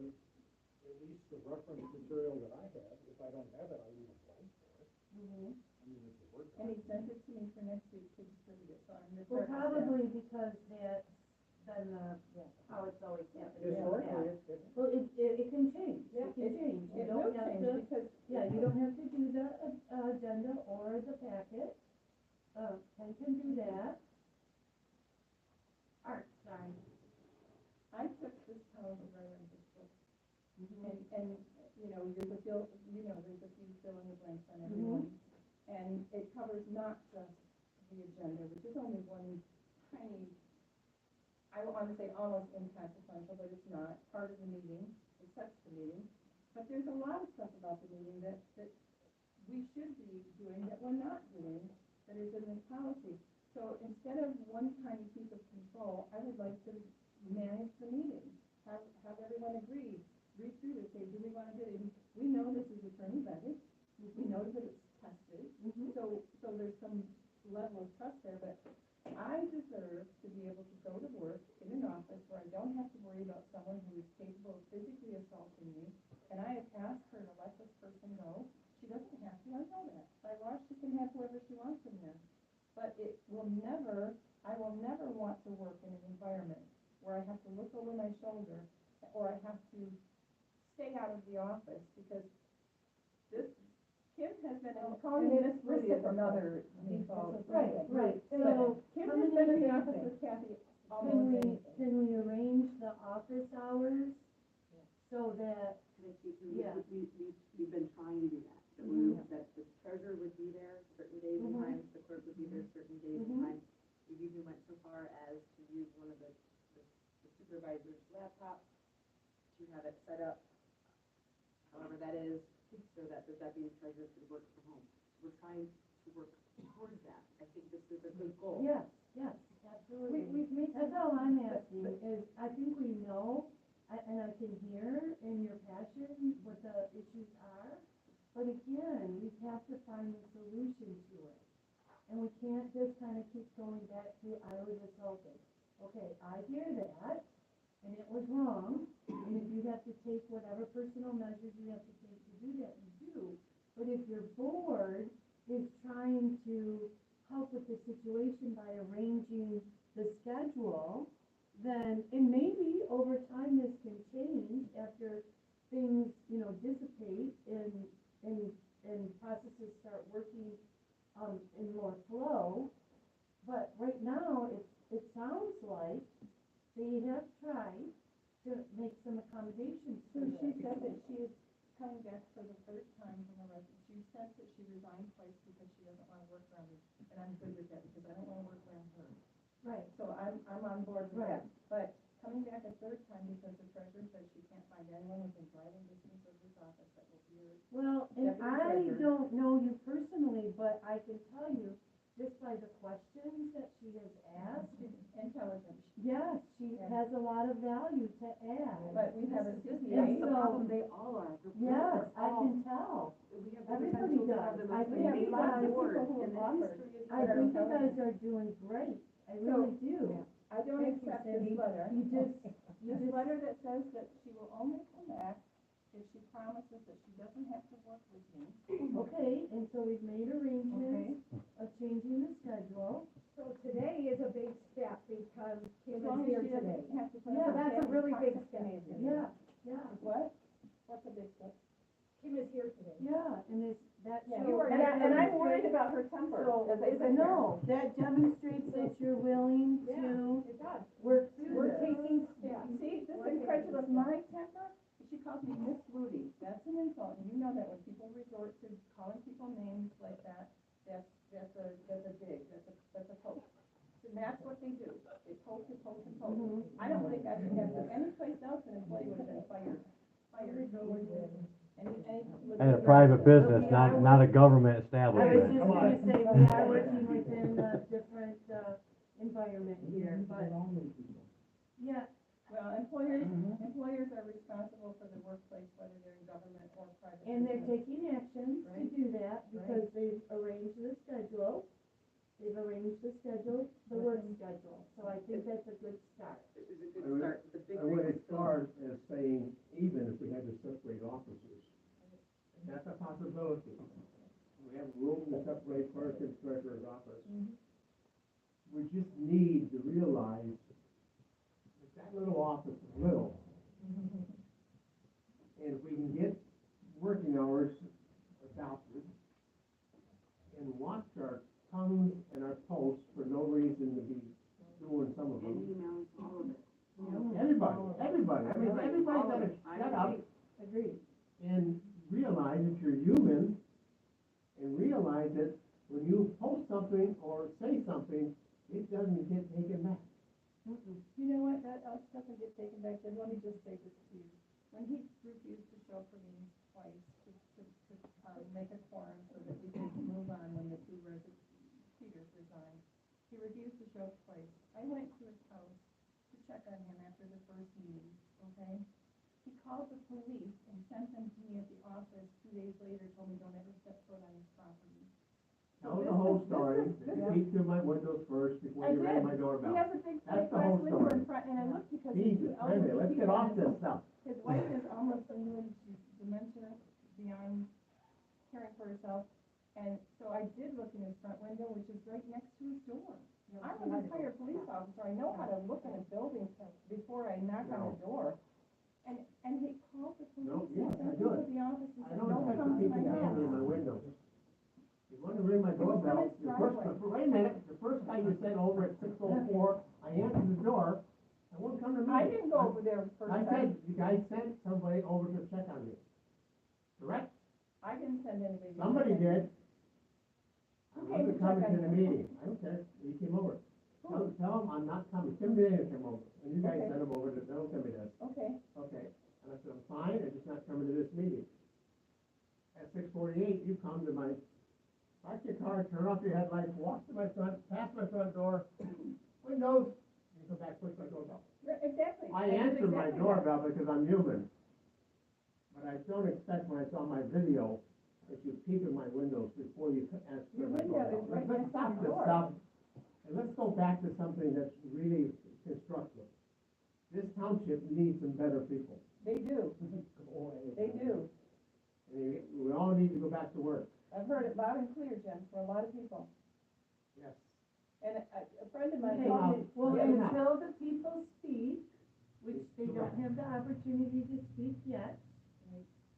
at least the reference material that I have. If I don't have it, I leave it blank for it. Mm-hmm. I mean, it's a word And he document. sent it to me for next week to distribute it, so I'm the Well, clerk. of staff. probably because that's been how it's always happened. in the Historically, past. it, Well, it can change, Yeah, it can change. You It don't will have change to, because. yeah, you don't have to do the, agenda or the packet. Ken can do that. Art, sorry. I took this policy right on this book. Mm-hmm. And, you know, there's a fill in the blanks on everyone. And it covers not just the agenda, which is only one tiny, I want to say almost inconsequential, but it's not, part of the meeting, it sets the meeting. But there's a lot of stuff about the meeting that we should be doing that we're not doing, that is in this policy. So instead of one tiny piece of control, I would like to manage the meeting, have everyone agree, read through this, say, do we want to do it? We know this is attorney vetted, we know that it's tested, so there's some level of trust there, but I deserve to be able to go to work in an office where I don't have to worry about someone who is capable of physically assaulting me, and I have asked her to let this person go. She doesn't have to, I know that. By law, she can have whoever she wants in there. But I will never want to work in an environment where I have to look over my shoulder, or I have to stay out of the office, because Kim has been calling this really is another default. Right, So so, Kim how has many been in the things office with Kathy can almost we, anything. can we arrange the office hours so that, yeah. We've been trying to do that. That the treasurer would be there certain days and times, the clerk would be there certain days and times. We even went so far as to use one of the supervisor's laptops to have it set up, however that is, so that the deputy treasurer could work from home. We're trying to work towards that. I think this is a good goal. Yes, absolutely. That's all I'm asking is, I think we know, and I can hear in your passion what the issues are, But again, we have to find a solution to it. And we can't just kind of keep going back to, I was assaulted. Okay, I hear that, and it was wrong, and if you have to take whatever personal measures you have to take to do that, you do. But if your board is trying to help with the situation by arranging the schedule, then, and maybe over time this can change after things, dissipate and processes start working, in more flow. But right now, it sounds like they have tried to make some accommodations So to she this. said that she is coming back for the third time from a residence. She said that she resigned twice because she doesn't want to work around me, and I'm good with that because I don't want to work around her. Right. So I'm on board with Right. that. But coming back a third time because the treasurer says she can't find anyone within driving distance of his office that will be her. Well, and Deputy I treasurer. don't know you personally, but I can tell you, just by the questions that she has asked, She's intelligent. yes, she Yeah. has a lot of value to add. But we have a And system. so, They all are. yes, I can tell. We have the Everybody potential to have does. them I as the think you main guys- board people who in the offered. history of I But think you I'm guys telling are doing great. I really do. I don't Thank you, accept Cindy. this letter. You just, This letter that says that she will only come back if she promises that she doesn't have to work with me. okay, and so we've made arrangements of changing the schedule. So today is a big step because Kim As is long as here she today. doesn't have to put Yeah, up with that's a Sandy's really big toxic step. behavior. Yeah, yeah, What? What's a big step? Kim is here today. yeah, and it's, that Yeah, shows. you are- And I'm worried about her temper. So, as I sit here. no, that demonstrates that you're willing to It does. work through We're this. taking steps. See, this We're taking incredulous, steps. my temper, she calls me Miss Rudy. That's an insult, and you know that when people resort to calling people names like that, that's a dig, that's a poke. And that's what they do, they poke and poke and poke. Mhm. I don't think I should have, any place else an employee would have been fired. And a private business, not a government I was establishment. just gonna say, we are working within a different, environment here, but, yeah, Well, employers are responsible for the workplace, whether they're in government or private. and they're business. taking actions to do that because they've arranged the schedule. They've arranged the schedule, the work schedule, so I think that's a good start. It was a I good would- start, the big I thing went is as still. far as saying, even if we had to separate offices. And that's a possibility. We have room to separate clerk and treasurer's office. We just need to realize that little office is little. And if we can get working hours adopted and watch our tongues and our posts for no reason to be doing some of And them. emails, all of it. Everybody, I mean, everybody's all of gotta it. I shut up agree. Agreed. and realize that you're human, and realize that when you post something or say something, it doesn't get taken back. You know what, that doesn't get taken back, then let me just say this to you. When he refused to show up for meetings twice, to make a quorum so that we could move on when the two Peters resigned, he refused to show up twice. I went to his house to check on him after the first meeting, okay? He called the police and sent them to me at the office 2 days later, told me don't ever step foot on his property. Tell the whole story, that you peeked through my windows first before you rang my doorbell. He has a big That's plate the whole glass window story. in front, and I looked because Jesus, he's Brenda, let's get off this stuff. His wife is almost invalid, she's dementia beyond caring for herself. And so I did look in his front window, which is right next to his door. I'm a retired police officer, I know how to look in a building before I knock on a door. And he called the No, police, yes, and I sent do them it. to the office and I said, don't don't expect come to to keep my an eye house. in my window. You want to ring my doorbell, his the first, driveway. wait a minute, the first guy you sent over at 6:04, I answered the door, I won't come to me. I didn't go over there first I time. said, you guys sent somebody over to check on me. Correct? I didn't send anybody. to Somebody check on did. you. I Who came to wasn't coming check to on the you? meeting. I don't care. He came over. Tell him I'm not coming. Tim Daniel came over. And you guys Okay. sent him over to, don't tell me that. Okay, Okay. And I said, I'm fine. I'm just not coming to this meeting. At 6:48, you come to my, park your car, turn off your headlights, walk to my front, pass my front door, windows, you come back, push my doorbell. exactly. I did answered my exactly that. doorbell because I'm human. But I don't expect when I saw my video, that you peek in my windows before you ask for Your my window phone. is right Let's next to stop the this door. stuff. And let's go back to something that's really constructive. This township needs some better people. They do, they do. And we all need to go back to work. I've heard it loud and clear, Jim, for a lot of people. Yes. And a friend of mine Okay, told me, well, the other night, until the people speak, which they don't have the opportunity to speak yet.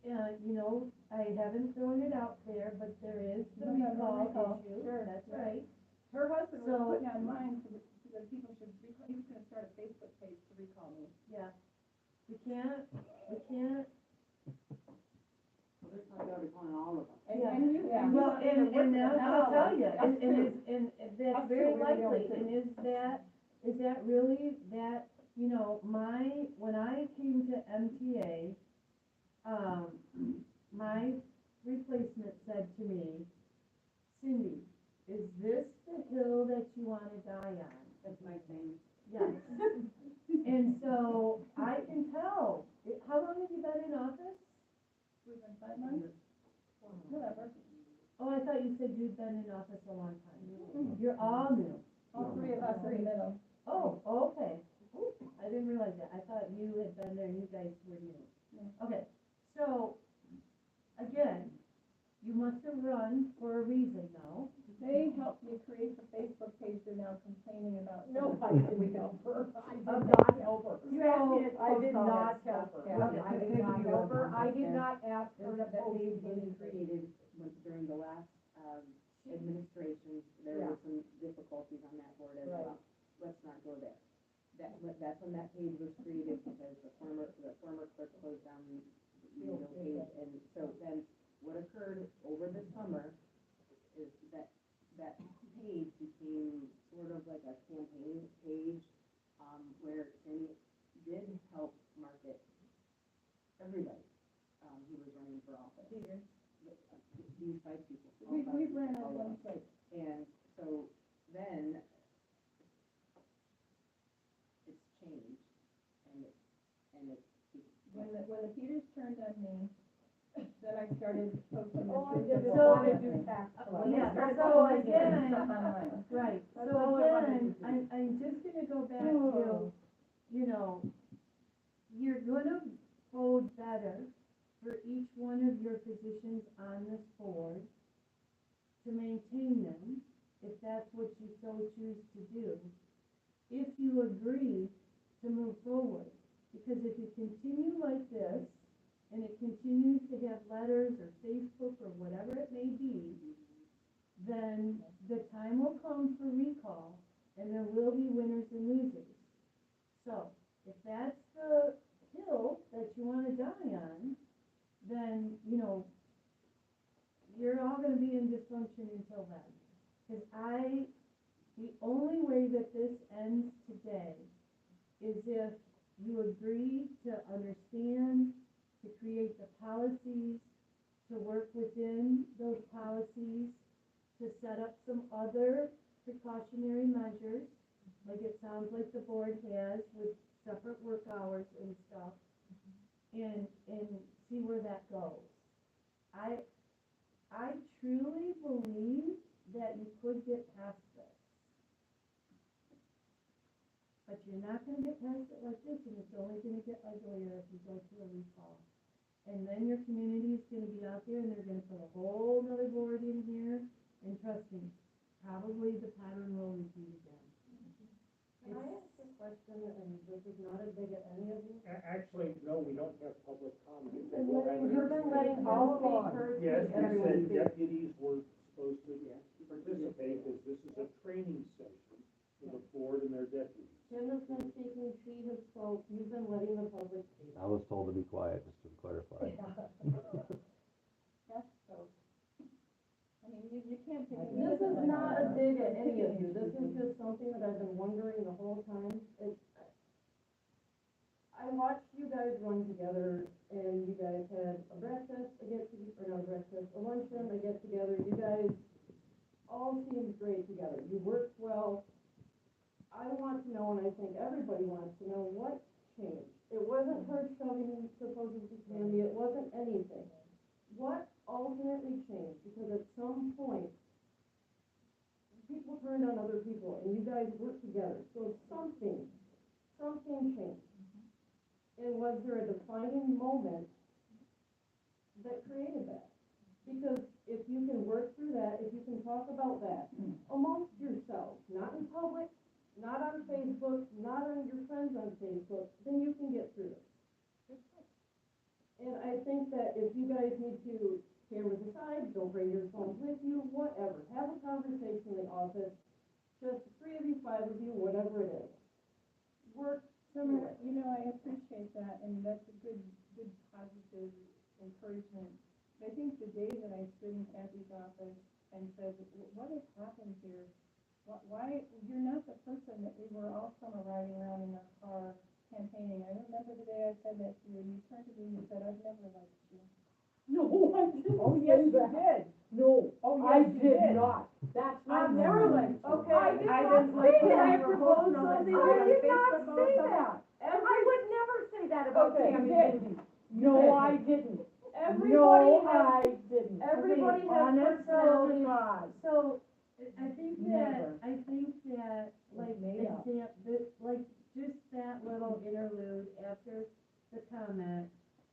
You know, I haven't thrown it out there, but there is the No, no, no, recall recall. issue, Sure, that's yeah. right. her husband was So- putting on mine so that people should recall, he was gonna start a Facebook page to recall me. Yeah, we can't, Let's talk about recalling all of them. Yeah. And you, and you well, want me to work and with now the I'll hell tell out of you, it. and that's Us very two, we're the only likely, two. and is that really that, you know, when I came to MTA, my replacement said to me, Cindy, is this the hill that you wanna die on? That's my thing. Yes. And so I can tell, how long have you been in office? We've been 5 months, whatever, Oh, I thought you said you'd been in office a long time. You're all new. all three of us in the middle. Oh, okay. Ooh, I didn't realize that. I thought you had been there, you guys were new. Yeah. Okay, so, again, you must have run for a reason now. They helped me create the Facebook page they're now complaining about. No, I didn't help her. I did Okay. not help her. You asked me to I did post all not that help stuff. her. Okay. I did not help her. I did not ask her to That post page was anything. created during the last, administration, there Yeah. were some difficulties on that board as Right. well. Let's not go there. That's when that page was created, because the former clerk closed down the email page, and so then what occurred over the summer is that page became sort of like a campaign page, where Cindy did help market everybody, who was running for office. These 5 people. all We 5 ran people, on all of one them. site. And so then it's changed, and it's. When the heaters turned on me, then I started posting the Oh, I truth did of it. what So- I wanted to do tax. Yeah, Started so posting again- stuff online. Right, That's so all I wanted again, to do. I'm just gonna go back to, you know, you're gonna hold better for each one of your positions on this board to maintain them, if that's what you so choose to do, if you agree to move forward. Because if you continue like this, and it continues to have letters or Facebook or whatever it may be, then the time will come for recall, and there will be winners and losers. So, if that's the hill that you wanna die on, then, you know, you're all gonna be in dysfunction until then. Cause the only way that this ends today is if you agree to understand, to create the policies, to work within those policies, to set up some other precautionary measures, like it sounds like the board has with separate work hours and stuff, and see where that goes. I truly believe that you could get past this. But you're not gonna get past it like this, and it's only gonna get uglier if you go through a recall. And then your community's gonna be out there, and they're gonna put a whole nother board in here, and trust me, probably the pattern will repeat again. Can I ask a question, and this is not a dig at any of you? Actually, no, we don't have public comment. You've been letting all speak first, Yes, and we everyone said speak. deputies were supposed to participate, because this is a training session for the board and their deputies. Jim has been speaking, Pete has spoke, you've been letting the public speak. I was told to be quiet, just to clarify. That's so. I mean, you can't take. This is not a dig at any of you, this is just something that I've been wondering the whole time. I watched you guys run together, and you guys had a breakfast, a luncheon, a get together, you guys all seemed great together, you worked well. I want to know, and I think everybody wants to know, what changed? It wasn't her shoving supposedly candy, it wasn't anything. What ultimately change, because at some point, people turned on other people, and you guys worked together, so something changed. And was there a defining moment that created that? Because if you can work through that, if you can talk about that amongst yourselves, not in public, not on Facebook, not on your friends on Facebook, then you can get through it. And I think that if you guys need to, cameras aside, don't bring your phones with you, whatever, have a conversation in the office, just 3 of you, 5 of you, whatever it is. Work through Summer, it. you know, I appreciate that, and that's a good positive encouragement. But I think the day that I stood in Kathy's office and said, what has happened here? Why, you're not the person that we were all summer riding around in our car campaigning. I remember the day I said that to you, and you turned to me and you said, I've never liked you. No, I didn't. Oh, yes, you did. No, Oh, I yes, you did did. not. That's not never true. liked you. Okay, I didn't like say you. that. You were posting all I that did stuff on not Facebook all say the time. that. I would never say that about Okay, Tammy you did. Lindsay. No, did. I didn't. Everybody No, has, I didn't. everybody has Honest to personality. God. So, I think Never. that, like, Made up. like, just that little interlude after the comment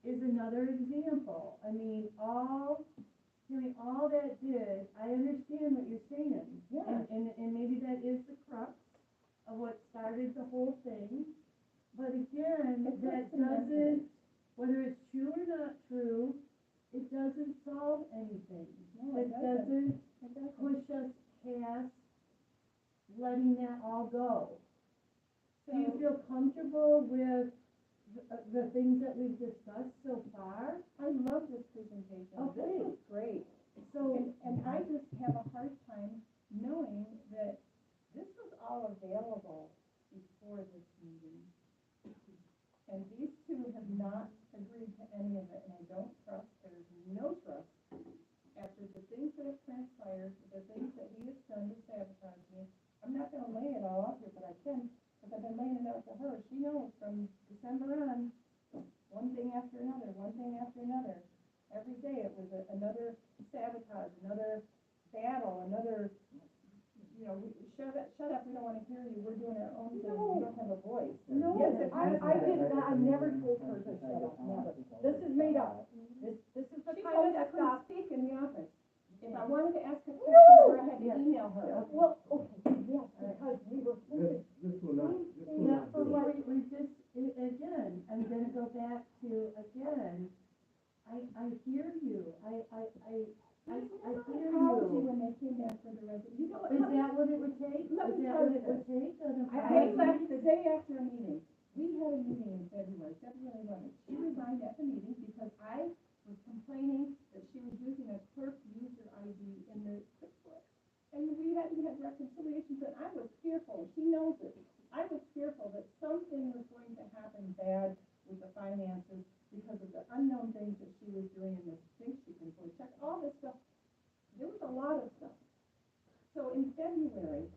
is another example. I mean, all that did, I understand what you're saying. Yeah. And maybe that is the crux of what started the whole thing. But again, It's that not connected. doesn't, whether it's true or not true, it doesn't solve anything. No, It doesn't It doesn't. push us past letting that all go. Do you So- feel comfortable with the things that we've discussed so far? I love this presentation. Okay. This was great. So, And I just have a hard time knowing that this was all available before this meeting. And these two have not agreed to any of it, and I don't trust, there's no trust. After the things that have transpired, the things that he has done to sabotage me, I'm not gonna lay it all out here, but I can, because I've been laying it out to her. She knows from December on, one thing after another, one thing after another. Every day it was another sabotage, another battle, another, you know, shut up, we don't wanna hear you, we're doing our own thing, we don't have a voice. No, Yes, it I was. didn't, I never told her to shut up, never. This is made up. This is the She kind told of me I couldn't stuff. speak in the office. If I wanted to ask a question, No! I had to email her. Well, okay, yes, because we were, This will not yeah, do it. but we just, again, I'm gonna go back to, again, I hear you, I hear Apology you. when they came back for the resident. You know what? Is that what it would take? Let Is me that tell what you it would take? They left the day after a meeting. We had a meeting in February 11th. She resigned at the meeting because I was complaining that she was using a clerk user ID in the QuickBooks. And we hadn't had reconciliations, and I was fearful, she knows it. I was fearful that something was going to happen bad with the finances because of the unknown things that she was doing and the things she can fully check, all this stuff. There was a lot of stuff. So in February,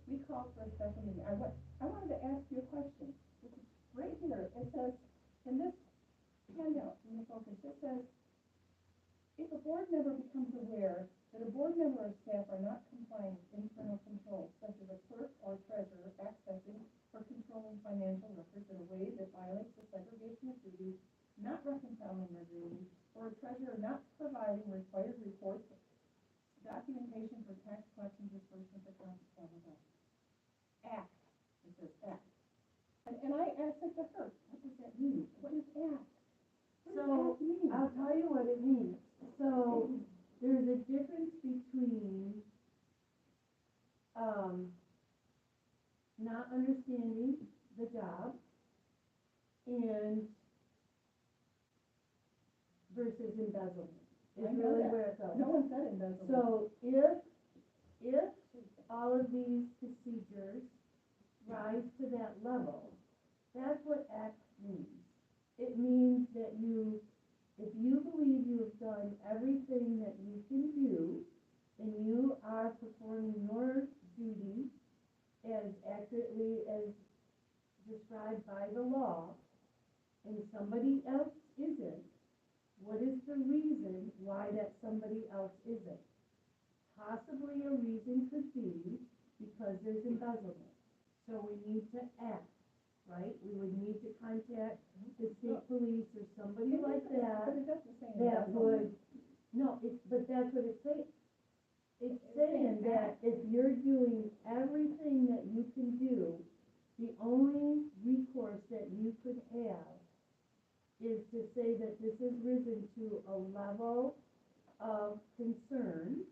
we called for a second meeting. I wanted to ask you a question. This is right here. It says, in this handout, in the focus, it says, if a board member becomes aware that a board member or staff are not complying with internal controls, such as a clerk or treasurer accessing or controlling financial records in a way that violates the segregation of duties, not reconciling their duties, or a treasurer not providing required reports, documentation for tax collections, disbursements, accounts, blah, blah, blah. Act. It says act. And I said to her, what does that mean? What is act? What does So, act mean? I'll tell you what it means. So, there's a difference between, not understanding the job and versus embezzlement. Is I know really that. where it goes. No one said embezzlement. So if all of these procedures rise to that level, that's what ACT means. It means that if you believe you have done everything that you can do, and you are performing your duty as accurately as described by the law, and somebody else isn't, what is the reason why that somebody else isn't? Possibly a reason could be because there's embezzlement. So we need to act, right? We would need to contact the state police or somebody like that. But it doesn't say That would, no, but that's what it's saying. It's saying that if you're doing everything that you can do, the only recourse that you could have is to say that this has risen to a level of concern,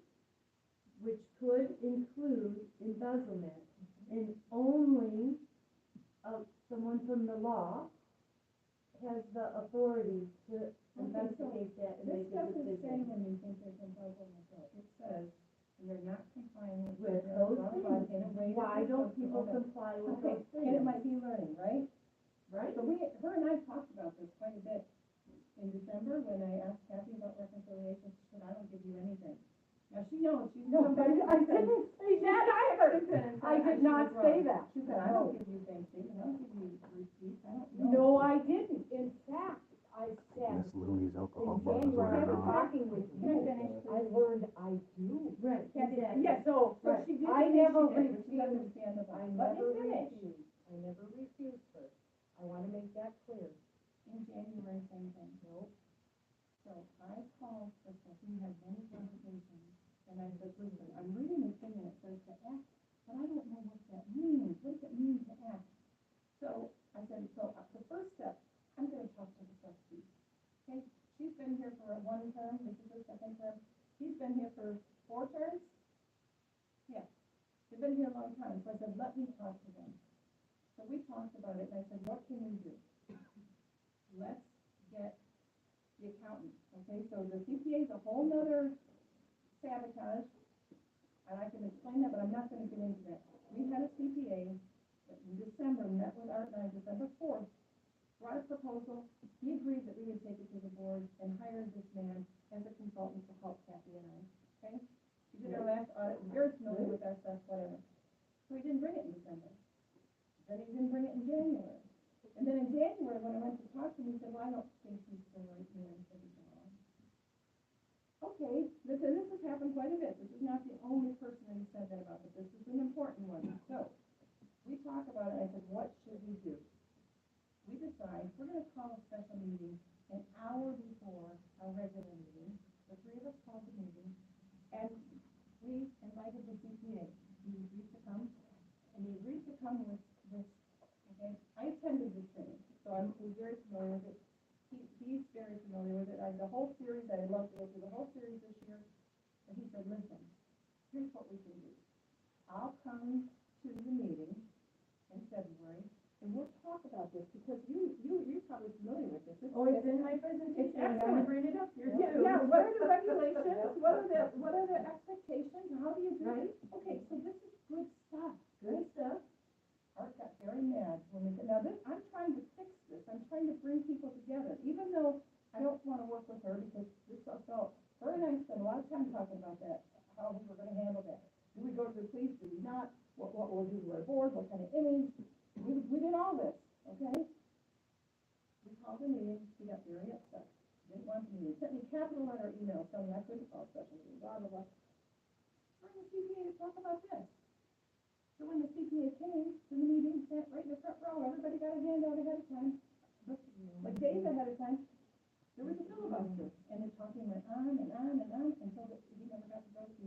which could include embezzlement, and only someone from the law has the authority to investigate that and This make a doesn't say decision. when you think there's embezzlement, though. It says you're not complying With the those law things. in a way. Why that- don't people Okay. comply with Okay, those and it things? might be learning, right? Right? So her and I talked about this quite a bit in December when I asked Kathy about reconciliation. She said, I don't give you anything. Now, she knows, she's No, somebody I that says- didn't say that either. I did not say that. She said, I don't give you bank statements, I don't give you receipts, I don't know. No, I didn't. In fact, I said, Miss Louie's alcohol in buzz is January, I going was on. talking with Can I you. finish, I please? learned I do. Right, Kathy, exactly. yes, So, So she did. I say never she did, which is refused. understandable. I Let never me finish. refused. I never refused her. I want to make that clear. In January, same thing. No, So I called Crystal, who had many conversations, and I said, listen, I'm reading this thing and it says to act, but I don't know what that means. What does it mean to act? So I said, the first step, I'm gonna talk to the trustee. Okay, she's been here for one term, this is her second term. He's been here for 4 terms? Yeah, they've been here a long time, so I said, let me talk to them. So we talked about it, and I said, what can we do? Let's get the accountant, okay, so the CPA is a whole nother sabotage, and I can explain that, but I'm not gonna get into that. We had a CPA that in December, met with Art and I, December 4th, brought a proposal, he agreed that we would take it to the board, and hired this man as a consultant to help Kathy and I, okay? He did our last audit, very familiar with our stuff, whatever. So he didn't bring it in December, then he didn't bring it in January. And then in January, when I went to talk to him, he said, well, I don't think he's the right man for the job. Okay, this has happened quite a bit. This is not the only person that he said that about, but this is an important one. So, we talk about it, I said, what should we do? We decide, we're gonna call a special meeting an hour before our regular meeting. The 3 of us called the meeting, and we invited the CPA. He agreed to come, and he agreed to come with this. Okay, I attended this training, so I'm very familiar with it. He's very familiar with it. The whole series, I'd love to go through the whole series this year. And he said, listen, here's what we can do. I'll come to the meeting in February, and we'll talk about this, because you're probably familiar with this. Oh, it's in my presentation. It's I'm excellent. gonna bring it up here Yeah, too. yeah, what are the regulations? What are the expectations? How do you do Right. it? Okay, so this is good stuff. Good stuff. Art got very mad when we said, now this, I'm trying to fix this, I'm trying to bring people together, even though I don't wanna work with her, because this felt, her and I spent a lot of time talking about that, how we were gonna handle that. Do we go to the police, do we not, what we'll do to our board, what kind of image, we did all this, okay? We called the meeting, she got very upset, didn't want the meeting, sent me capital letter email telling me I couldn't call special meeting, blah, blah, blah. Bring the CPA to talk about this. So when the CPA came to the meeting, sat right in the front row, everybody got a handout ahead of time, like days ahead of time. There was a filibuster, and the talking went on and on and on until he never got to go to.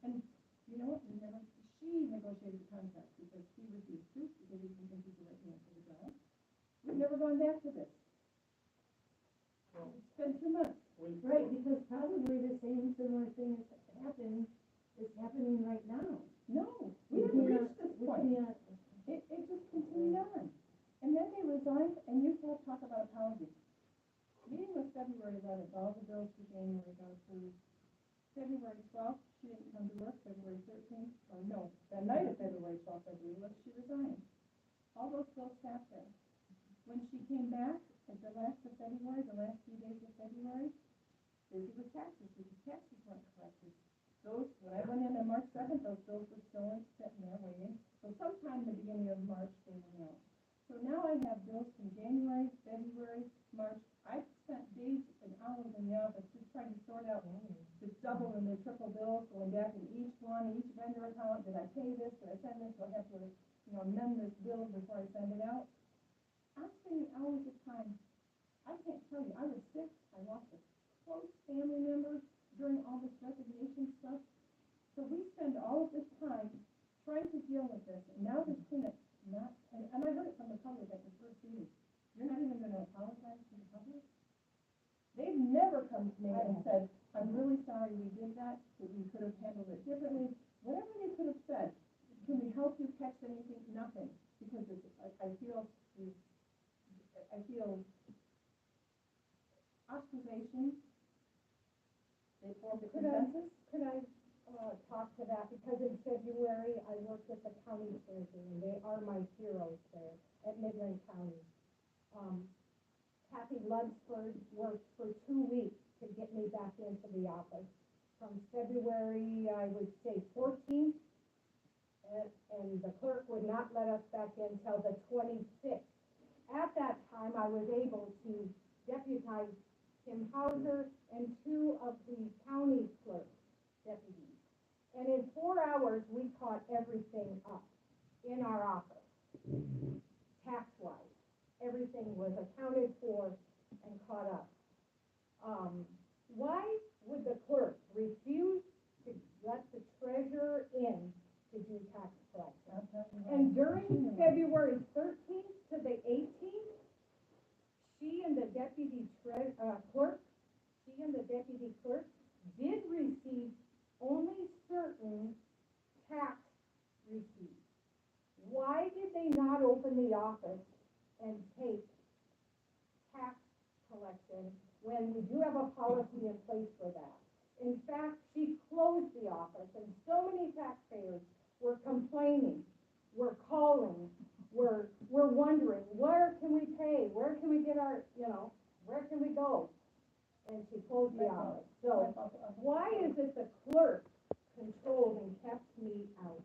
And you know what? She negotiated the contract because he refused to, because he didn't think he's the right man for the job. We've never gone back to this. It's been 2 months. Right, because probably the same similar thing is happening right now. No, we haven't reached this We point. can't. It just continued on. And then they resigned, and you can't talk about apologies. Meeting was February 11th, all the bills for January got approved. February 12th, she didn't come to work, February 13th, or no, that night of February 12th, I believe, she resigned. All those bills sat there. When she came back, at the last of February, the last few days of February, busy with taxes, because taxes weren't collected. Those, when I went in on March 7th, those bills were still sitting there waiting. So sometime in the beginning of March, they went out. So now I have bills from January, February, March. I spent days and hours in the office just trying to sort out the double and the triple bills, going back in each vendor account, did I pay this, did I send this, do I have to, amend this bill before I send it out? I'm spending hours of time. I can't tell you, I was sick, I lost a close family member during all this resignation stuff. So we spend all of this time trying to deal with this, and now this cleanup, and I heard it from the public at the first meeting. You're not even gonna apologize to the public? They've never come to me and said, I'm really sorry we did that, that we could have handled it differently. Whatever they could have said, can we help you catch anything? Nothing, because I feel ostracization. They formed a consensus. Could I talk to that? Because in February, I worked with the county treasurer, and they are my heroes there at Midland County. Kathy Lunsford worked for 2 weeks to get me back into the office. From February, I would say 14th, and the clerk would not let us back in till the 26th. At that time, I was able to deputize Tim Hauser and 2 of the county clerk deputies. And in 4 hours, we caught everything up in our office, tax-wise. Everything was accounted for and caught up. Why would the clerk refuse to let the treasurer in to do tax collection? And during February 13th to the 18th, she and the deputy clerk did receive only certain tax receipts. Why did they not open the office and take tax collection when we do have a policy in place for that? In fact, she closed the office, and so many taxpayers were complaining, were calling, were wondering, where can we pay? Where can we get our, where can we go? And she closed the office. So why is it the clerk controlled and kept me out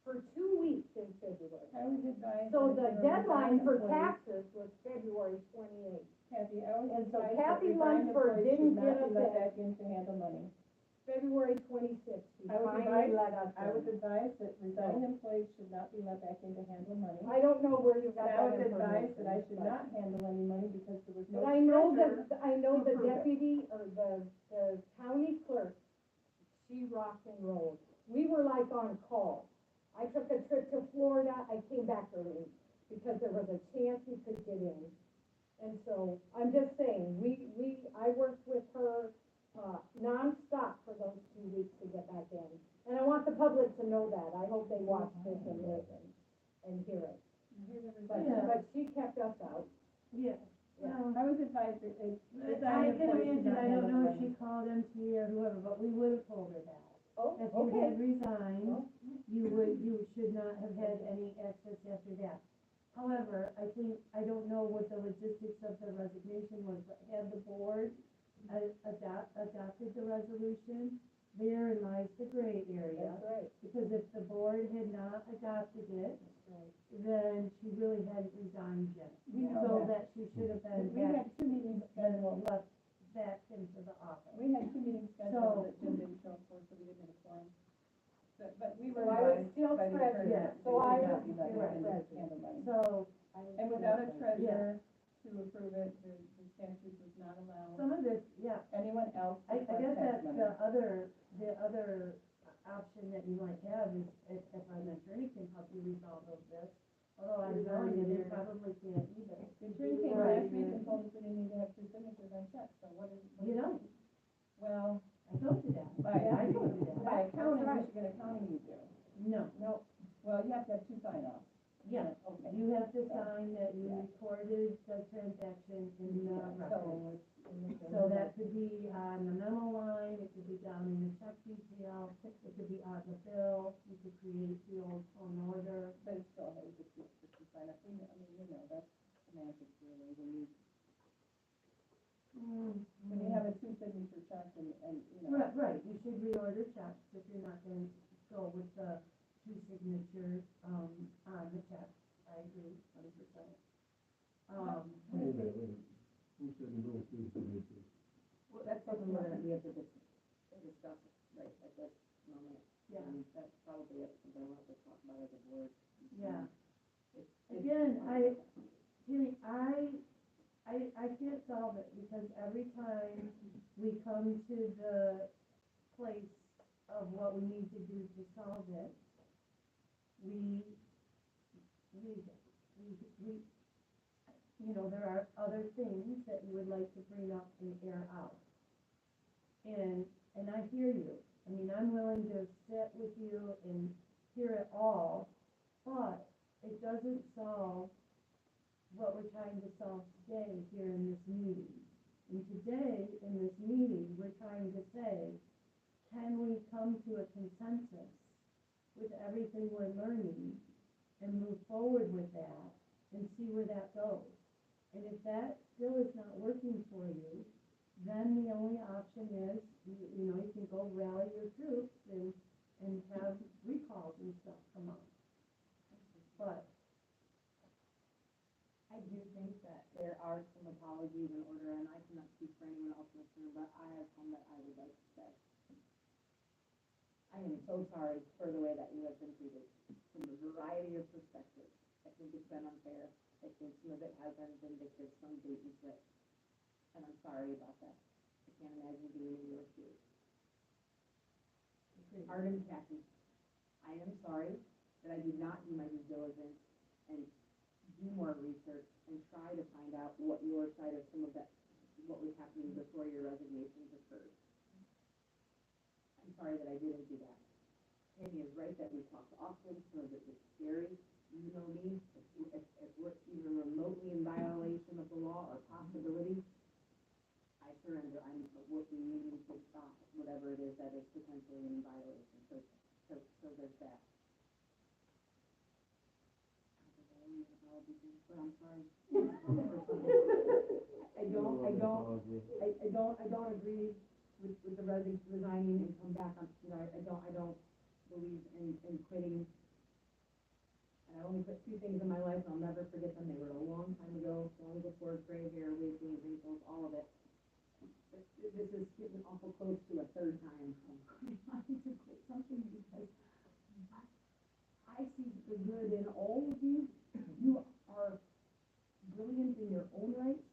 for 2 weeks in February? I was advised. So the deadline for taxes was February 28th. Kathy, I was And so advised Kathy that resigned Lunsford employees didn't should get not be us let in. back in to handle money. February 26th, she I was finally let us I was in. advised that resigned employees should not be let back in to handle money. I don't know where you got And I that was advised information. that I should not handle any money because there was no But I know treasurer. I know to the prove it. deputy or the county clerk, she rocked and rolled. We were like on call. I took a trip to Florida, I came back early because there was a chance we could get in. And so, I'm just saying, I worked with her, nonstop for those 2 weeks to get back in. And I want the public to know that. I hope they watch this and listen and hear it. But she kept us out. Yeah. I was advised that I resigned can employees should imagine, not I don't handle know if money. she called MT or whoever, but we would have told her that. Oh, If you okay. had resigned, you should not have had any access after that. However, I don't know what the logistics of the resignation was, but had the board adopted the resolution, therein lies the gray area. That's right. Because if the board had not adopted it, Right. then she really hadn't resigned yet. We know So that. that she should have been We had 2 meetings scheduled. left back into the office. We had 2 meetings So- scheduled that Jim didn't show up for, so we didn't have a quorum. But we were So I was advised still by the treasurer. attorney Yeah. that So they I should not was be let still back in to treasurer. handle money. So And without a treasurer to approve it, the statute does not allow some of this, yeah, anyone else to I collect guess tax that's money. the other option that you might have is if an attorney can help you resolve those this. Although I'm telling you, they probably can't either. The attorney came Right. last week and told us we didn't need to have 2 signatures on checks, so what is? You don't, Well, I told you that. by, I told you that. by accounting, right. Michigan accounting you do. No, No, Well, you have to have 2 sign-offs. yeah, Okay. you have to sign that you Yeah. recorded the transaction in the record. so, So that could be on the memo line, it could be down in the check detail, it could be on the bill, you could create the old phone order. But it's still, hey, just to sign up, that's semantics really, when you have a 2 signature check and. Right, you should reorder checks if you're not going to go with the 2 signatures, on the check. I agree, 100%. Wait a minute. Who said no to that's probably it, something we'll have to talk about as a board. Yeah. It's- Again, Jimmy, I can't solve it because every time we come to the place of what we need to do to solve it, there are other things that you would like to bring up and air out. And I hear you. I mean, I'm willing to sit with you and hear it all, but it doesn't solve what we're trying to solve today here in this meeting. And today, in this meeting, we're trying to say, can we come to a consensus with everything we're learning and move forward with that and see where that goes? And if that still is not working for you, then the only option is, you can go rally your troops and have recalls and stuff come up. But I do think that there are some apologies in order, and I cannot speak for anyone else listening, but I have some that I would like to say. I am so sorry for the way that you have been treated from a variety of perspectives. I think it's been unfair. I think some of it has been vindictive, some babies that, and I'm sorry about that. I can't imagine being in your shoes. Art and Kathy, I am sorry that I did not do my due diligence and do more research and try to find out what your side of some of that, what was happening before your resignations occurred. I'm sorry that I didn't do that. Tammy is right that we talked often, some of it was scary. You know me, if we're even remotely in violation of the law or possibility, I surrender. I'm working meeting to stop whatever it is that is potentially in violation. So there's that. But I'm sorry. I don't agree with the resigning and come back on, I don't believe in quitting. And I only put two things in my life, and I'll never forget them. They were a long time ago, long before gray hair, wiggling, wrinkles, all of it. But this is getting awful close to a third time. I'm trying to quit something because I see the good in all of you. You are brilliant in your own right.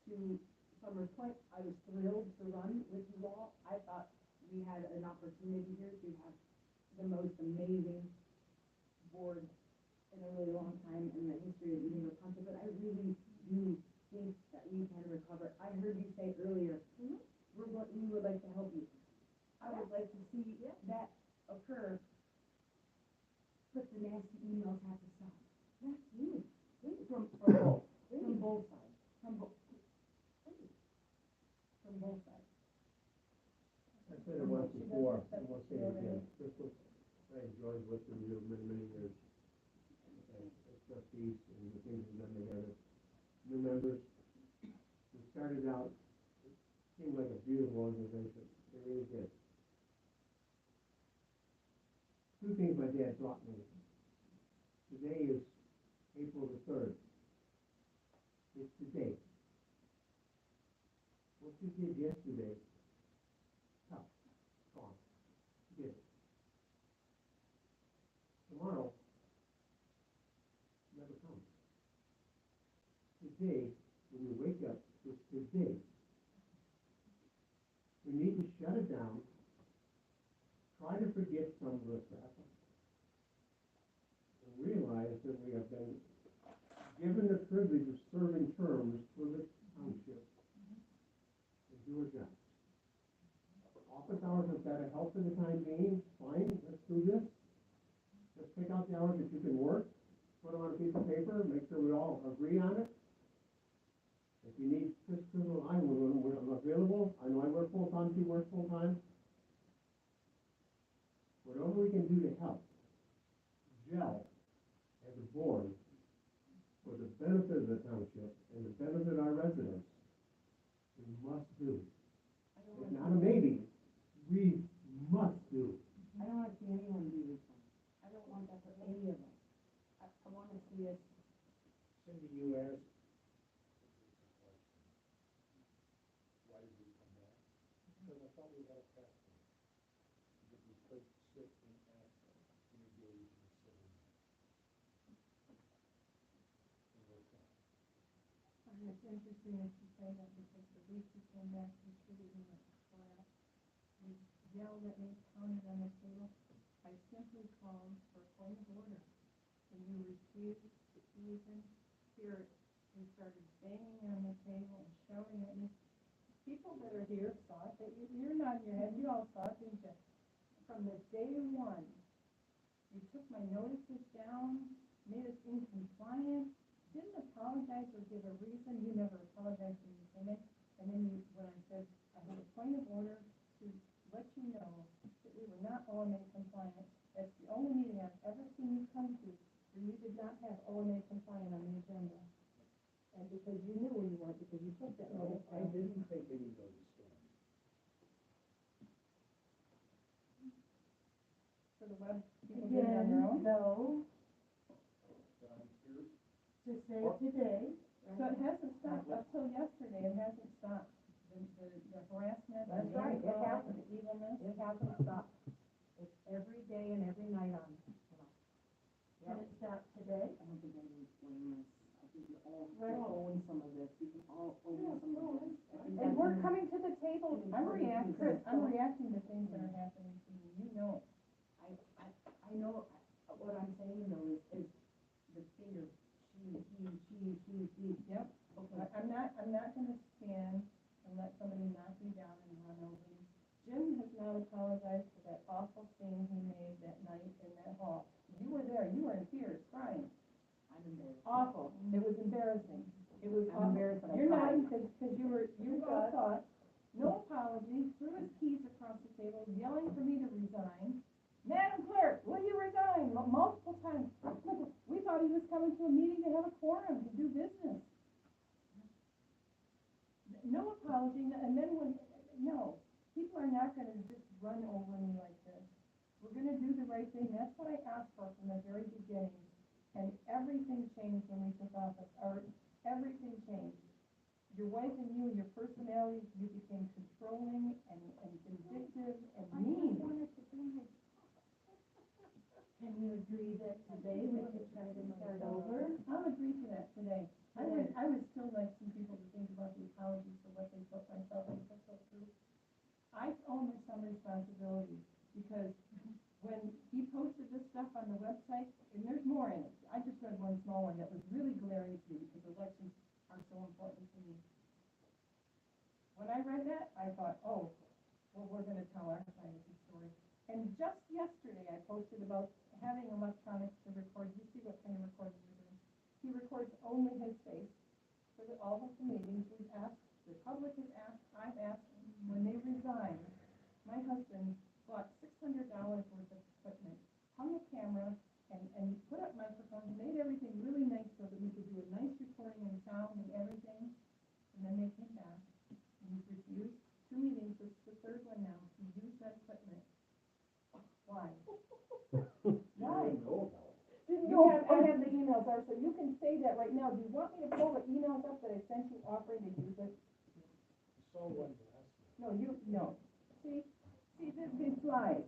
To Summer's point, I was thrilled to run with you all. I thought we had an opportunity here to have the most amazing board in a really long time in the history of Edenville Township, but I really do think that we can recover. I heard you say earlier, we would like to help you. I would like to see that occur, but the nasty emails have to stop. Absolutely. From both sides. From both sides. I said it once before, I won't say it again. Crystal, I enjoyed working with you many, many years. As trustees and the things we've done together. New members, we started out, it seemed like a beautiful organization. It really did. Two things my dad taught me. Today is April the 3rd. It's today. What you did yesterday, tough, gone. You did it. Tomorrow never comes. Today, when you wake up, it's today. We need to shut it down, try to forget some of the stuff, and realize that we have been given the privilege of serving terms for the township and do our job. Office hours have got to help for the time being, fine, let's do this. Let's pick out the hours that you can work, put them on a piece of paper, make sure we all agree on it. If you need Crystal, I'm available. I know I work full-time, she works full-time. Whatever we can do to help gel as a board for the benefit of the township and the benefit of our residents, we must do. It's not a maybe, we must do. I don't want to see anyone be resigned. I don't want that for any of us. I want to see us. Cindy, you asked, why did we come back? Because I thought we had a path. To get these could sit and act and engage in a civil manner. And we're fine. And it's interesting that you say that because the week you came back, you treated me like a brat. You yelled at me, pounded on the table. I simply called for a point of order. And you refused to even hear it. You started banging on the table and shouting at me. People that are here saw it, that you're nodding your head, you all saw it, didn't you? From the day one, you took my notices down, made us incompliant, didn't apologize or give a reason. You never apologized when you came in. And then you, when I said, I have a point of order to let you know that we were not OMA compliant. That's the only meeting I've ever seen you come to where you did not have OMA compliant on the agenda. And because you knew where you weren't, because you took that notice. I didn't take any notice down. So the web people did it on their own? Though, But I'm here, to say today, So it hasn't stopped up till yesterday, it hasn't stopped. The harassment, the That's right, it insult, happened. the evilness. it hasn't stopped. It's every day and every night on, Can it stop today? I don't think I need to explain this. I think we all Right. own some of this, we can all own some of this. And we're coming to the table, I'm reacting to things that are happening to you, you know. I know, what I'm saying though is the finger, she. Yep. Okay. I'm not gonna stand and let somebody knock me down and run over me. Jim has not apologized for that awful scene he made that night in that hall. You were there, you were in tears, crying. I'm embarrassed. Awful, it was embarrassing. It was I'm awful. embarrassed that I You're cried. not, because you were all caught, no apology, threw his keys across the table, yelling for me to resign. Madam Clerk, will you resign? Multiple times. We thought he was coming to a meeting to have a quorum, to do business. No apology, and then no, people are not gonna just run over me like this. We're gonna do the right thing, that's what I asked for from the very beginning. And everything changed when we took office, everything changed. Your wife and you, your personality, you became controlling and vindictive and mean. Can you agree that today we could try to start over? I'll agree to that today. I would still like some people to think about the apology for what they put myself and put through. I own some responsibility because when he posted this stuff on the website, and there's more in it. I just read one small one that was really glaring to me because elections are so important to me. When I read that, I thought, oh, well, we're gonna tell our side of the story. And just yesterday, I posted about having electronics to record. You see what kind of recording we're doing. He records only his face for all of the meetings. We've asked, the public has asked, I've asked, when they resign, my husband bought $600 worth of equipment, hung a camera, and put up microphones, made everything really nice so that we could do a nice recording and sound and everything. And then they came back, and he's refused 2 meetings, this is the 3rd one now, to use that equipment. Why? Why? I have the emails there, so you can say that right now. Do you want me to pull the emails up that I sent you offering to use it? so one last night. No. See, these lies.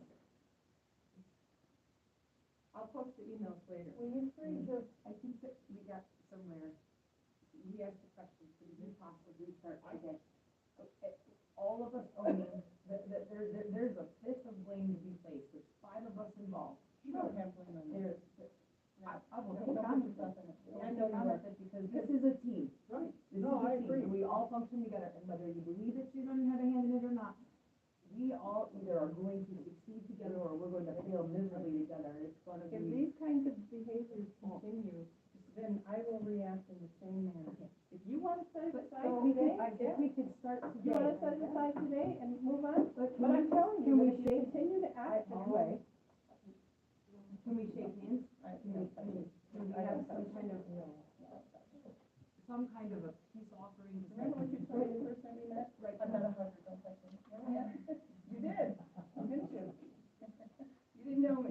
I'll post the emails later. Will you please just, I think that we got somewhere, we asked the question, could we possibly start again? All of us own, there's a fifth of blame to be placed, there's 5 of us involved. You don't have blame on me. I will Don't take put on yourself in it. I know you are, because this is a team. Right. This No, is a I team, agree. and we all function together, and whether you believe that you're gonna have a hand in it or not, we all either are going to succeed together or we're going to fail miserably together, and it's gonna If be. these kinds of behaviors continue, then I will react in the same manner. If you want to set it aside So we today, if we could start you want to today. set it aside today and move on? But But I'm telling you, can we if you shake- continue to act this way. Can we shake hands? Can we have some kind of a peace offering? Remember what you told me the first time we met? Right. I'm not a hugger, don't touch me. Remember that? You did, didn't you? You didn't know me.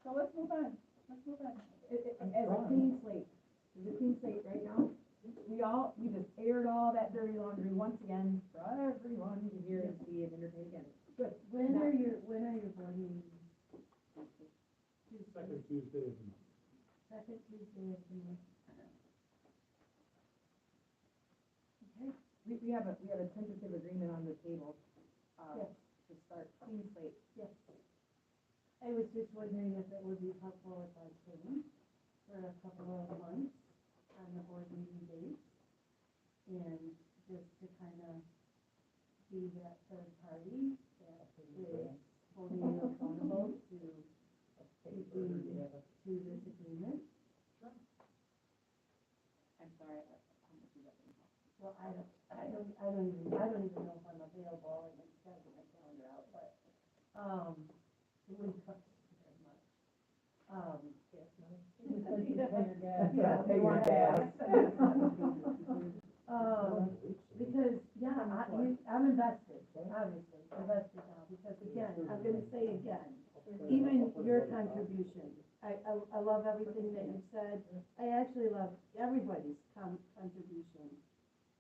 So let's move on. As a clean slate right now, we just aired all that dirty laundry once again for everyone to hear and see and entertain again. Good. When are board meeting? Second Tuesday of the month. Second Tuesday of the month. Okay, We have a tentative agreement on the table, Yes. to start clean slate. yes. I was just wondering if it would be helpful if I came for a couple of months on the board meeting dates. And just to kind of be that third party that is holding you accountable to keeping to this agreement. I'm sorry, how much is that going to cost? Well, I don't even know if I'm available, I haven't scheduled my calendar out, but, it wouldn't cost very much. Yeah, They want gas. Because, yeah, I'm invested, obviously, invested now, because again, I'm gonna say again, even your contribution, I love everything that you said, I actually love everybody's contribution.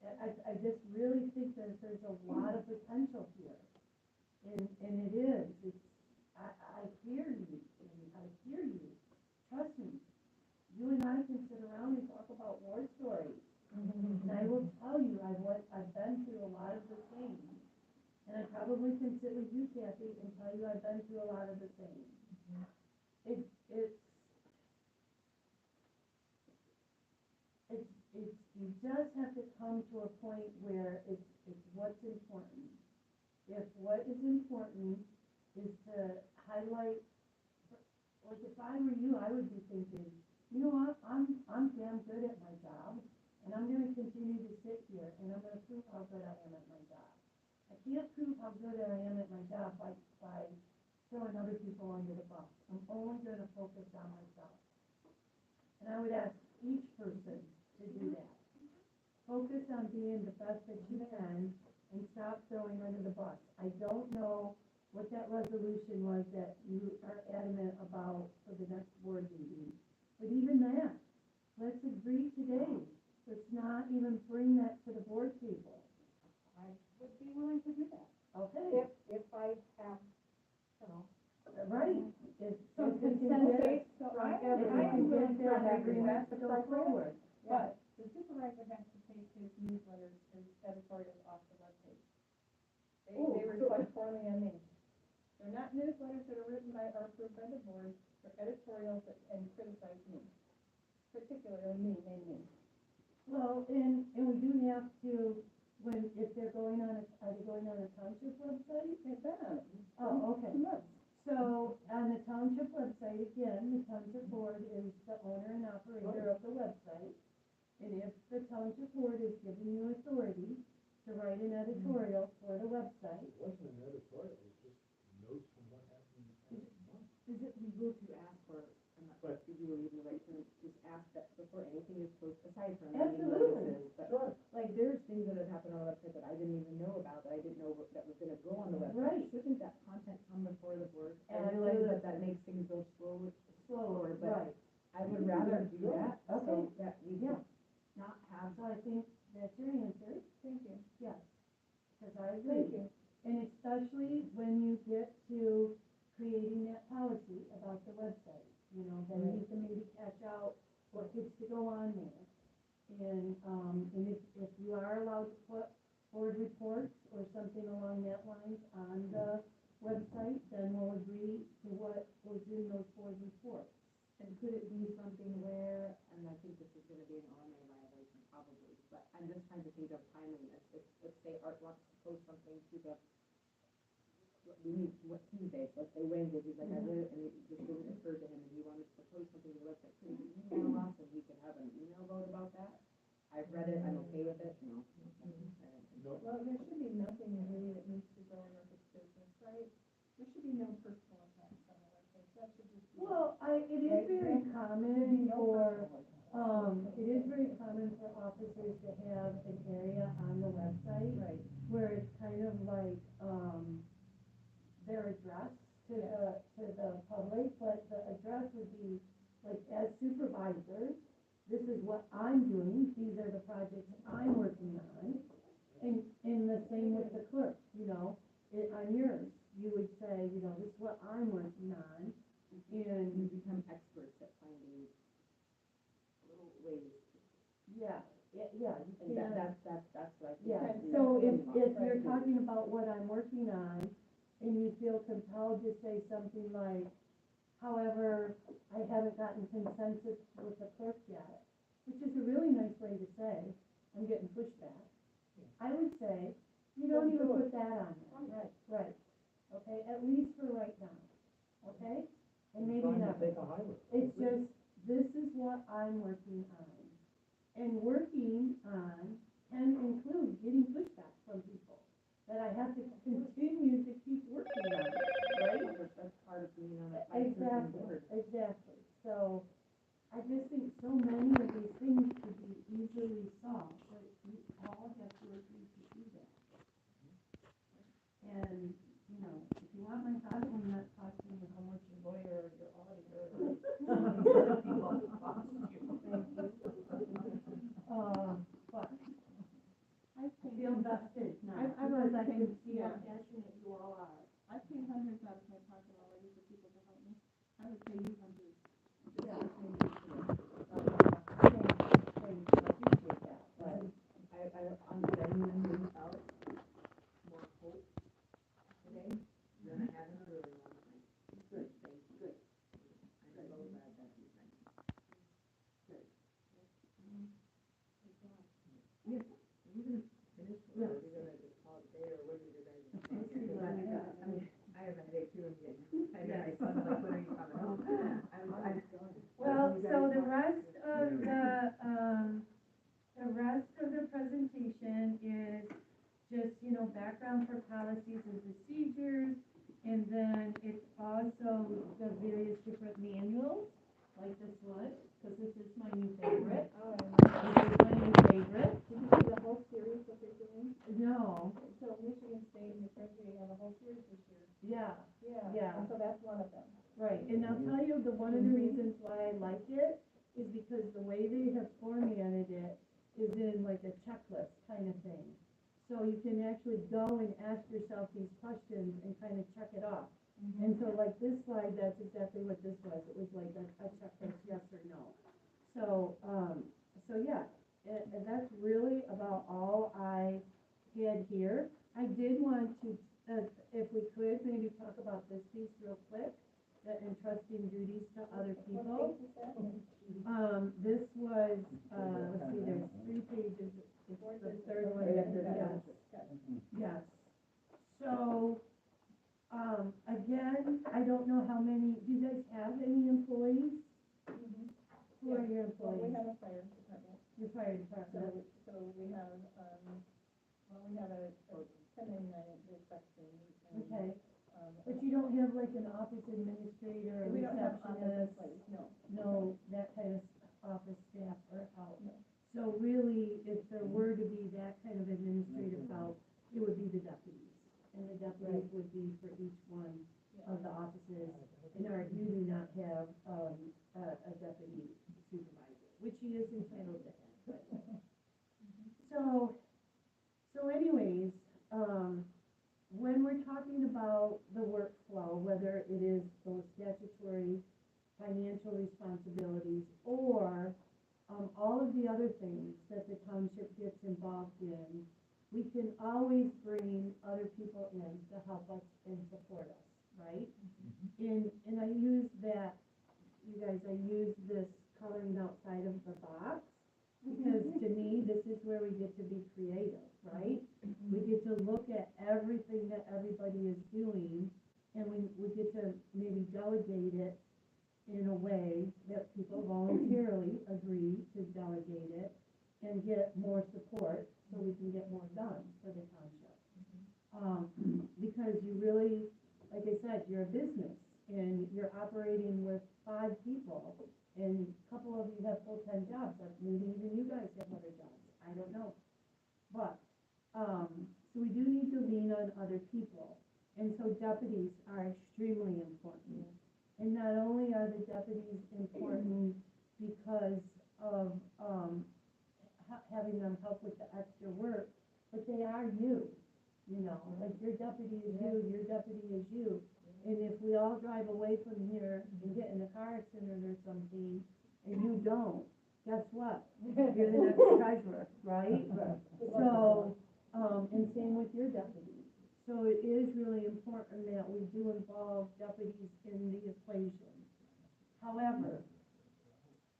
I just really think that there's a lot of potential here, and it is, I hear you, and I hear you, trust me, you and I can sit around and talk about war stories. And I will tell you, I've been through a lot of the same. And I probably can sit with you, Kathy, and tell you I've been through a lot of the same. You just have to come to a point where it's what's important. If what is important is to highlight, like if I were you, I would be thinking, you know what, I'm damn good at my job. And I'm gonna continue to sit here, and I'm gonna prove how good I am at my job. I can't prove how good I am at my job by throwing other people under the bus. I'm only gonna focus on myself. And I would ask each person to do that. Focus on being the best that you can, and stop throwing under the bus. I don't know what that resolution was that you are adamant about for the next board meeting, but even that, let's agree today. Let's not even bring that to the board table. I would be willing to do that. Okay. If I have, Right. So If we can consensus, get, so if I we am can willing get for that that agreement to go forward. But the supervisor has to take his newsletters, his editorials off the webpage. They reflect poorly on me. They're not newsletters that are written by or approved by the board, they're editorials that and criticize me, particularly me, mainly. Well, and we do have to, if they're going on are they going on a township website? They've been on it. Oh, okay. 2 months. So, on the township website, again, the township board is the owner and operator of the website. And if the township board is giving you authority to write an editorial for the website. It wasn't an editorial, it was just notes from what happened in the past month. is it legal to ask for, I'm not sure if you believe in the right term, just ask that before anything is posted, aside from any Absolutely. notices, but like there's things that have happened on the website that I didn't even know about, that I didn't know that was gonna go on the website. Right. Shouldn't that content come before the board? I realize that makes things go slower, but Right. I would rather do that, so Okay. that we Yeah. not have. So I think that's your answer. Thank you. Yes. Because I agree. Thank you. And especially when you get to creating that policy about the website, then you can maybe catch out what gets to go on there. And if you are allowed to put board reports or something along that lines on the website, then we'll agree to what was in those board reports. And could it be something where, and I think this is gonna be an RMA violation probably, but I'm just trying to think of timeliness. If say Art wants to post something to the, we need, what Tuesday, so let's say Wednesday, he's like, I really, and it just didn't occur to him, and he wanted to post something to the website, could he email us and we could have an email vote about that? I've read it, I'm okay with it, no. Well, there should be nothing really that needs to go in with its business, right? There should be no personal attacks on the webpage, that should just be. Well, it is very common for, it is very common for officers to have an area on the website. Right. Where it's kind of like, their address to the public, but the address would be, like, as supervisor, this is what I'm doing, these are the projects I'm working on. And the same with the clerk, on yours, you would say, this is what I'm working on, and, You become experts at finding little ways. yeah, yeah, you And can't. that's what I think. Yeah, is so really if awesome. you're talking about what I'm working on, and you feel compelled to say something like, however, I haven't gotten consensus with the clerk yet, which is a really nice way to say, I'm getting pushback. I would say, you don't even put that on there. Right, okay, at least for right now, okay? And maybe Trying to not. take a highway. It's just, this is what I'm working on. And working on can include getting pushback from people that I have to continue to keep working on, right? That's part of being on a Exactly, board. exactly. So I just think so many of these things could be easily solved, but we all have to agree to do that. And, you know, if you want my thought, I'm not talking to how much your lawyer or your auditor or some of these other people cost you. Thank you. But I feel vested now, because I can see how passionate you all are. I've paid hundreds out of my pocket already for people to help me. I would pay you hundreds. Yeah. Thanks, I appreciate that, but I'm genuinely without more hope today than I have in a really long time. Good, thank you. Good. I'm so glad that you think. Good. Yeah, are you gonna finish, or are we gonna just call it there, or what are you guys saying? I have a headache too, I'm getting, my son's like, when are you coming home? well, so the rest of the presentation is just, you know, background for policies and procedures, and then it's also the various different manuals, like this one, because this is my new favorite. This is my new favorite. Did you see the whole series that they're doing? No, So Michigan State and New Jersey have a whole series this year. yeah, Yeah. And so that's one of them. right, and I'll tell you, one of the reasons why I like it is because the way they have formatted it is in like a checklist kind of thing. So you can actually go and ask yourself these questions and kind of check it off. And so like this slide, that's exactly what this was. It was like a checklist, yes or no. So, so yeah, and that's really about all I had here. I did want to, if we could, maybe talk about this piece real quick, the entrusting duties to other people. This was, let's see, there's 3 pages, it's the third one. Yes. So, again, I don't know how many, do you guys have any employees? Who are your Well, we employees? have a fire department. Your fire department. So we have, we have a 1099 inspection. Okay. But you don't have like an office administrator or We don't have office in receptionist? place, no. No, that kind of office staff or help? No. So really, if there were to be that kind of administrative help, it would be the deputies. And the deputies would be for each one of the offices. And you do not have, a deputy supervisor, which he is entitled to have, but. So anyways, when we're talking about the workflow, whether it is those statutory financial responsibilities or all of the other things that the township gets involved in, we can always bring other people in to help us and support us, right? And I use that, you guys, I use this coloring outside of the box, because to me, this is where we get to be creative, right? We get to look at everything that everybody is doing, and we get to maybe delegate it in a way that people voluntarily agree to delegate it and get more support so we can get more done for the township. Because you really, like I said, you're a business and you're operating with 5 people, and a couple of you have full-time jobs, or maybe even you guys have other jobs, I don't know. But, so we do need to lean on other people, and so deputies are extremely important. And not only are the deputies important because of, having them help with the extra work, but they are you, you know, like your deputy is you, your deputy is you. And if we all drive away from here and get in a car accident or something, and you don't, guess what? You're the next treasurer, right? So, and same with your deputies. So it is really important that we do involve deputies in the equation. However,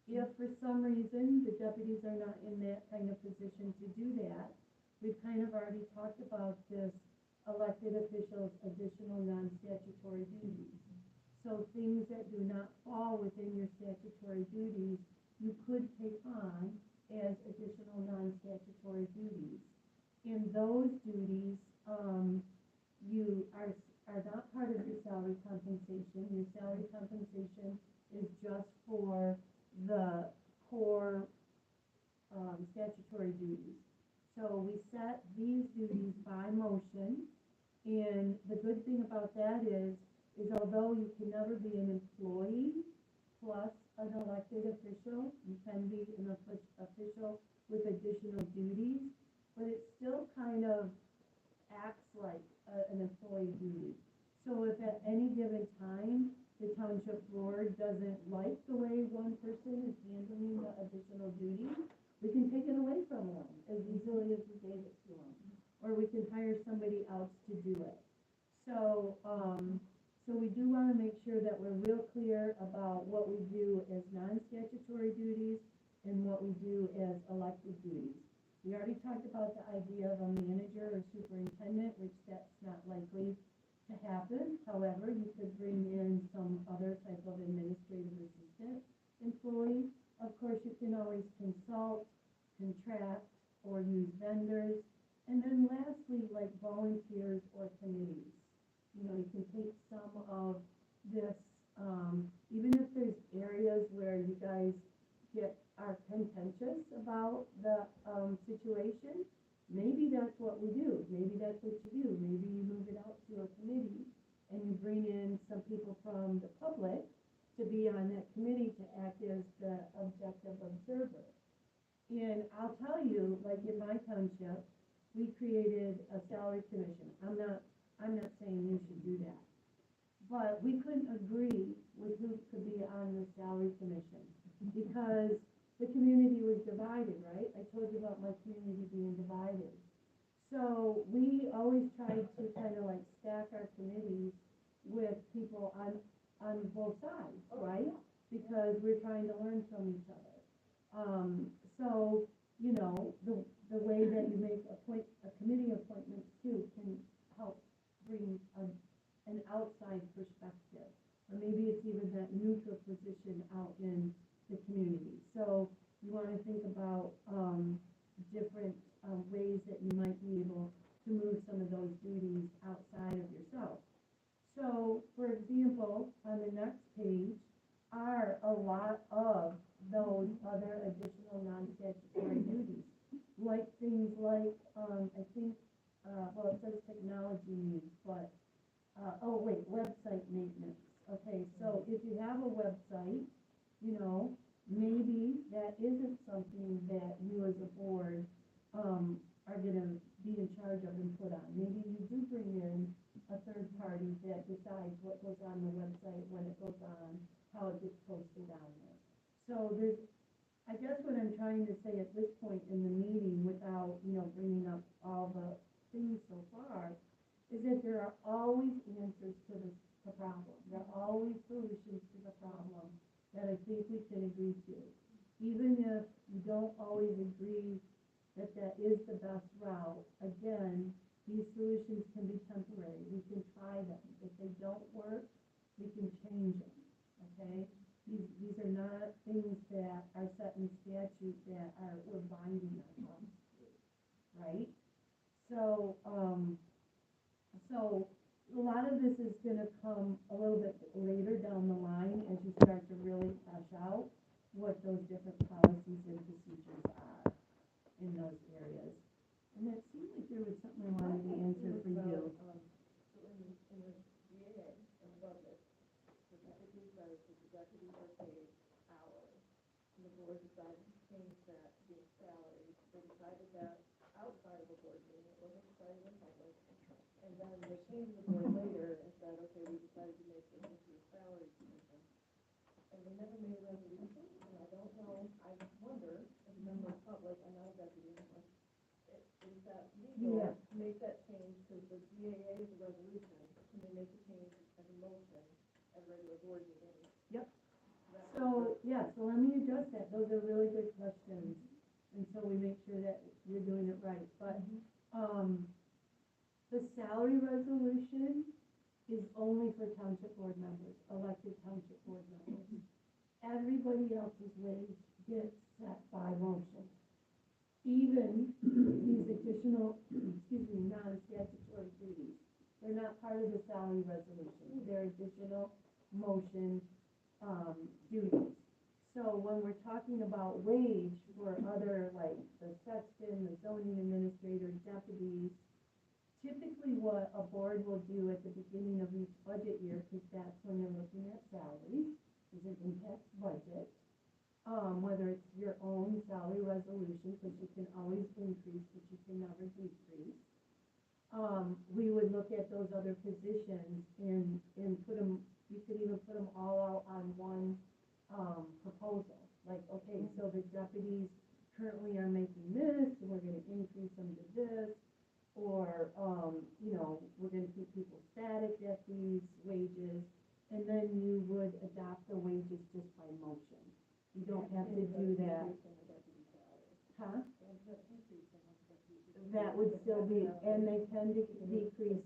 if for some reason the deputies are not in that kind of position to do that, we've kind of already talked about this elected officials' additional non-statutory duties. So things that do not fall within your statutory duties, you could take on as additional non-statutory duties. In those duties, you are not part of your salary compensation. Your salary compensation is just for the core statutory duties. So we set these duties by motion, and the good thing about that is although you can never be an employee plus an elected official, you can be an official with additional duties, but it still kind of acts like an employee duty. So if at any given time the township board doesn't like the way one person is handling the additional duties, we can take it away from them as easily as we gave it to them. Or we can hire somebody else to do it. So, so we do want to make sure that we're real clear about what we do as non-statutory duties and what we do as elected duties. We already talked about the idea of a manager or superintendent, which that's not likely to happen. However, you could bring in some other type of administrative assistant employee. Of course, you can always consult, contract, or use vendors. And then lastly, like volunteers or committees. You know, you can take some of this, even if there's areas where you guys are contentious about the situation, maybe that's what we do. Maybe that's what you do. Maybe you move it out to a committee and you bring in some people from the public to be on that committee to act as the objective observer. And I'll tell you, like in my township, we created a salary commission. I'm not saying you should do that, but we couldn't agree with who could be on the salary commission because the community was divided, right? I told you about my community being divided. So we always tried to kind of like stack our committees with people on both sides, right? Because we're trying to learn from each other. So, you know, the way that you make a committee appointments too can help bring an outside perspective. Or maybe it's even that neutral position out in the community. So you want to think about different ways that you might be able to move some of those duties outside of yourself. So, for example, on the next page are a lot of those other additional non-statutory duties, like things like, I think, well, it says technology needs, but, website maintenance. Okay, so if you have a website, you know, maybe that isn't something that you as a board are going to be in charge of and put on. Maybe you do bring in a third party that decides what goes on the website, when it goes on, how it gets posted on there. So there's, I guess what I'm trying to say at this point in the meeting, without, you know, bringing up all the things so far, is that there are always answers to the problem. There are always solutions to the problem that I think we can agree to. Even if you don't always agree that that is the best route, again, these solutions can be temporary. We can try them. If they don't work, we can change them, okay? These are not things that are set in statute that we're binding ourselves to, right? So, so a lot of this is going to come a little bit later down the line as you start to really flesh out what those different policies and procedures are in those areas. And it seemed like there was something I wanted to answer for you. So in the VA, in the budget, the deputy says that the deputies are paid hourly. And the board decided to change that to being salary. They decided that outside of the board meeting, it wasn't decided in public. And then they came to the board later and said, said, okay, we decided to make this into a salary commission. And we never made a resolution, and I don't know, I wonder, as a member of the public, I'm not a deputy anymore, is that legal to make that change, because the GAA is a resolution, can they make the change as a motion at a regular board meeting? Yep. That- So, yeah, so let me address that, those are really good questions, and so we make sure that you're doing it right, but, the salary resolution is only for township board members, elected township board members. Everybody else's wage gets set by motion. Even these additional, non-statutory duties, they're not part of the salary resolution, they're additional motion, duties. So when we're talking about wage for other, like the sexton, the zoning administrator, deputies, typically what a board will do at the beginning of each budget year, because that's when they're looking at salaries, is it impacts budget. Whether it's your own salary resolution, because you can always increase, but you can never decrease. We would look at those other positions and put them, you could even put them all out on one, proposal. Like, okay, so the deputies currently are making this, and we're gonna increase them to this. Or, we're gonna keep people static at these wages, and then you would adopt the wages just by motion. You don't have to do that. Huh? That would still be, and they tend to decrease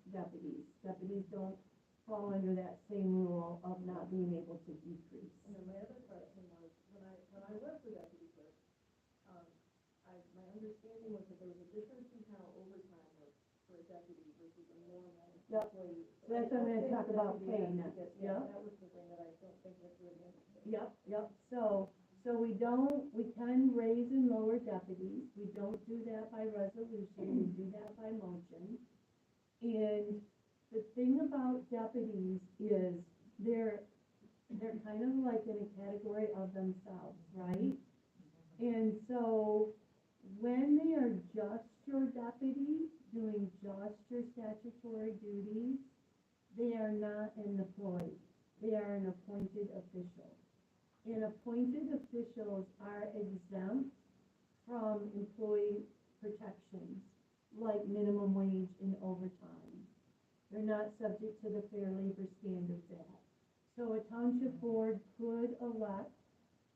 deputies. Deputies don't fall under that same rule of not being able to decrease. And then my other question was, when I left the deputy clerk, my understanding was that there was a difference in how overtime works for a deputy versus a normal Yep. employee. So that's what I'm gonna talk about pay next, Yeah, yeah? that was the thing that I don't think was really interesting. Yep, so we can raise and lower deputies, we don't do that by resolution, we do that by motion. And the thing about deputies is they're kind of like in a category of themselves, right? And so when they are just your deputy, doing just your statutory duties, they are not an employee, they are an appointed official. And appointed officials are exempt from employee protections, like minimum wage and overtime. They're not subject to the Fair Labor Standards Act. So a township board could elect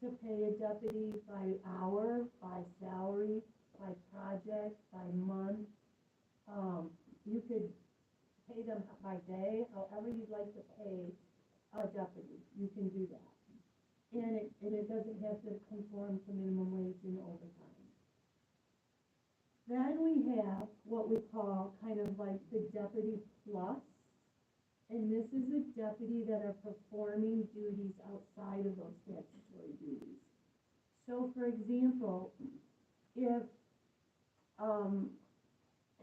to pay a deputy by hour, by salary, by project, by month. You could pay them by day, however you'd like to pay a deputy, you can do that. And it doesn't have to conform to minimum wage and overtime. Then we have what we call kind of like the deputy plus. And this is a deputy that are performing duties outside of those statutory duties. So for example, if,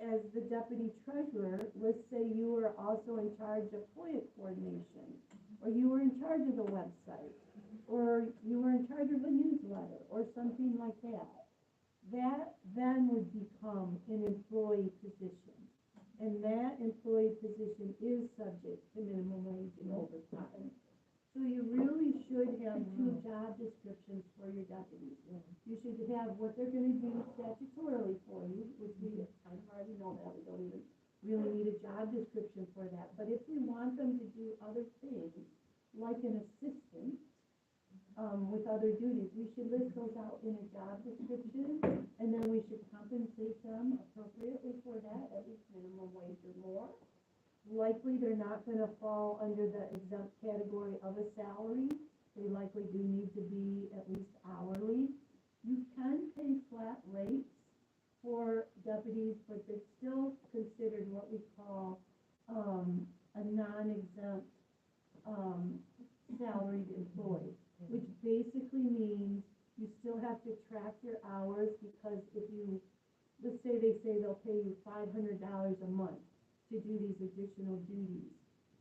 as the deputy treasurer, let's say you were also in charge of FOIA coordination, or you were in charge of the website, or you were in charge of a newsletter, or something like that. That then would become an employee position. And that employee position is subject to minimum wage and overtime. So you really should have two job descriptions for your deputies. You should have what they're gonna do statutorily for you, which we kind of already know that, we don't even really need a job description for that. But if we want them to do other things, like an assistant, with other duties, we should list those out in a job description, and then we should compensate them appropriately for that, at least minimum wage or more. Likely, they're not gonna fall under the exempt category of a salary, they likely do need to be at least hourly. You can pay flat rates for deputies, but they're still considered what we call, a non-exempt, salaried employee, which basically means you still have to track your hours, because if you, let's say they'll pay you $500 a month to do these additional duties,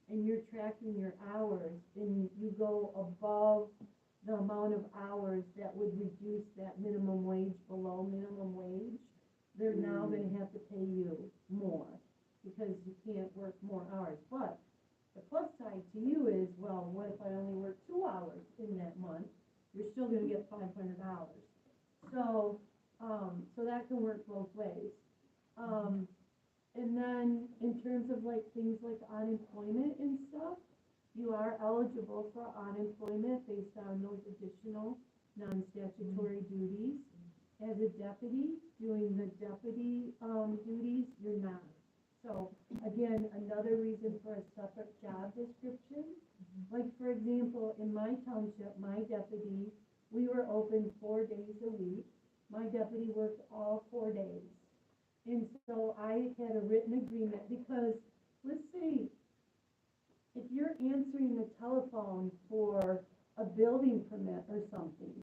and you're tracking your hours, and you go above the amount of hours that would reduce that minimum wage below minimum wage, they're now gonna have to pay you more. because you can't work more hours. But the plus side to you is, well, what if I only work 2 hours in that month? You're still gonna get $500. So, so that can work both ways. And then in terms of like things like unemployment and stuff, you are eligible for unemployment based on those additional non-statutory duties. As a deputy, doing the deputy, duties, you're not. So, again, another reason for a separate job description. Like, for example, in my township, my deputy, we were open 4 days a week. My deputy worked all 4 days. And so I had a written agreement because, let's say, if you're answering the telephone for a building permit or something,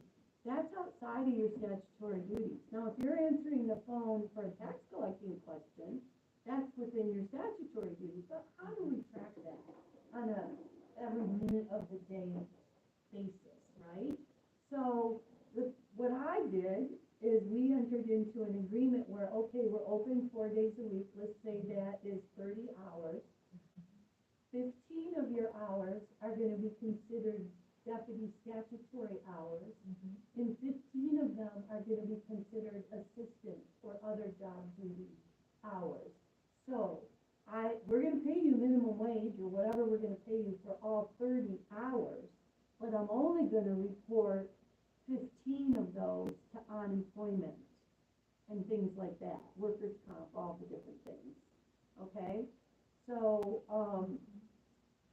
that's outside of your statutory duties. Now, if you're answering the phone for a tax collecting question, that's within your statutory duties. But how do we track that on a every minute of the day basis, right? So what I did is we entered into an agreement where, okay, we're open 4 days a week. Let's say that is 30 hours. 15 of your hours are going to be considered deputy statutory hours, and 15 of them are going to be considered assistant or other job duty hours. So we're going to pay you minimum wage or whatever we're going to pay you for all 30 hours, but I'm only going to report 15 of those to unemployment and things like that, workers' comp, all the different things, okay? So,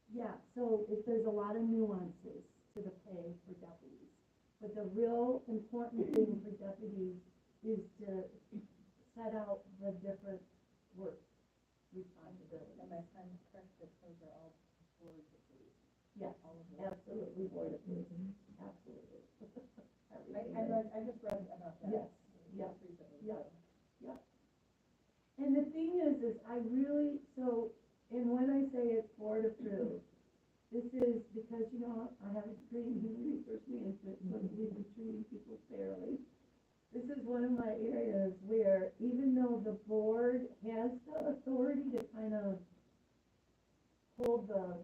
yeah, so there's a lot of nuances to the pay for deputies. But the real important thing for deputies is to set out the different work responsibilities. And my son's correct that those are all board approved. Yes, absolutely, board approved, absolutely. I just read about that. Yes, yes, Recently. yes, yes. And the thing is I really, so, and when I say it's board approved, this is because, you know, I have a degree in human resource management, so I believe in treating people fairly. This is one of my areas where even though the board has the authority to kind of hold the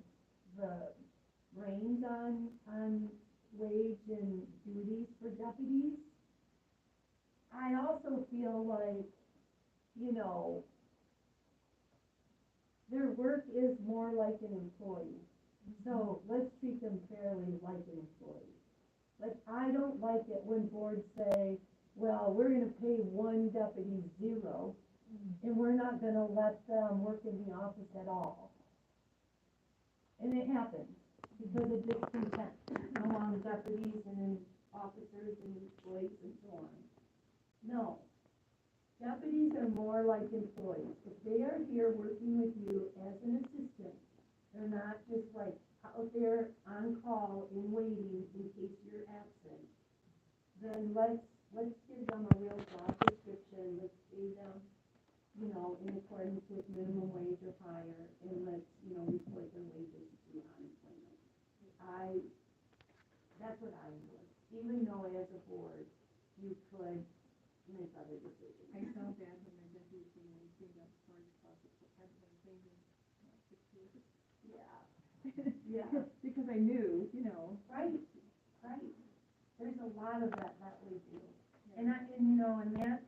reins on wage and duties for deputies, I also feel like, you know, their work is more like an employee. So let's treat them fairly like an employee. Like, I don't like it when boards say, well, we're gonna pay one deputy $0, and we're not gonna let them work in the office at all. And it happens because of discontent among deputies and officers and employees and so on. No. Deputies are more like employees. If they are here working with you as an assistant, they're not just like out there on call and waiting in case you're absent. Then let's give them a real job description. Let's pay them, you know, in accordance with minimum wage or higher, and let's, you know, report their wages to unemployment. That's what I would. Even though as a board, you could make other decisions. I felt bad when my deputy came in and cleaned up storage closets that hadn't been cleaned in 6 years. Yeah. Yeah. Because I knew, you know. Right. There's a lot of that we do. And you know, and that's,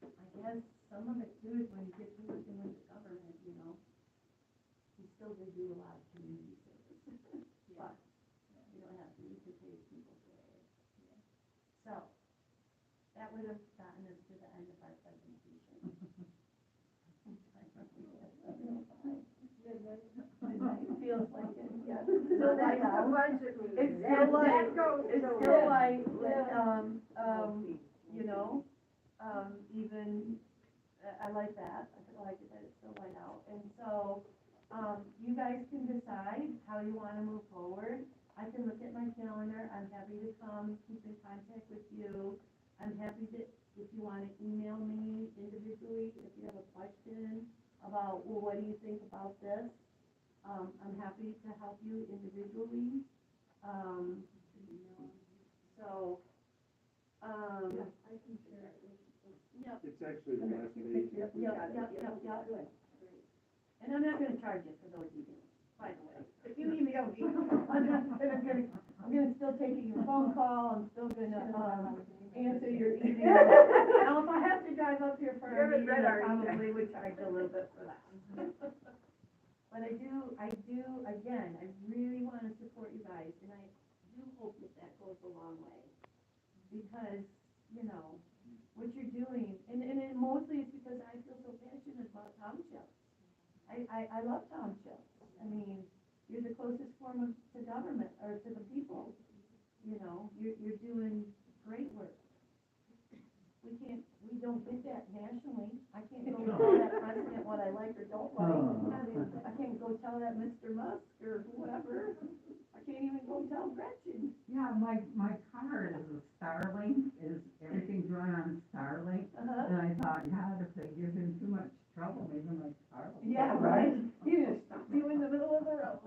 I guess, some of it too is when you get to working with the government, you know, you still do a lot of community service. But you don't have to, you can pay people for it. So, that would have gotten us to the end of our presentation. It feels like it, yeah. So that's the budget meeting. It's still light, you know, even, I like that, I like it that it's still light out, and so, you guys can decide how you wanna move forward. I can look at my calendar, I'm happy to come, keep in contact with you, I'm happy to, if you wanna email me individually, if you have a question about, well, what do you think about this? I'm happy to help you individually, so, Yes, I can share it with Yep. It's actually the last page. Yep. Good. And I'm not gonna charge you for those emails, by the way. If you email me, I'm gonna still take your phone call, I'm still gonna, answer your email. Now, if I have to drive up here for You a haven't meeting, read I our probably would charge a little bit for that. But I do, again, I really wanna support you guys, and I do hope that goes a long way. Because, you know, what you're doing, and it mostly is because I feel so passionate about townships. I love townships. I mean, you're the closest form of, to government, or to the people. You know, you're doing great work. We don't get that nationally. I can't go tell that president what I like or don't like. I can't go tell that Mr. Musk or whoever. I can't even go tell Gretchen. Yeah, my car is a Starlink, everything's run on Starlink, and I thought, God, if they give him too much trouble, maybe my car will. Yeah, right. You just stop you in the middle of the road.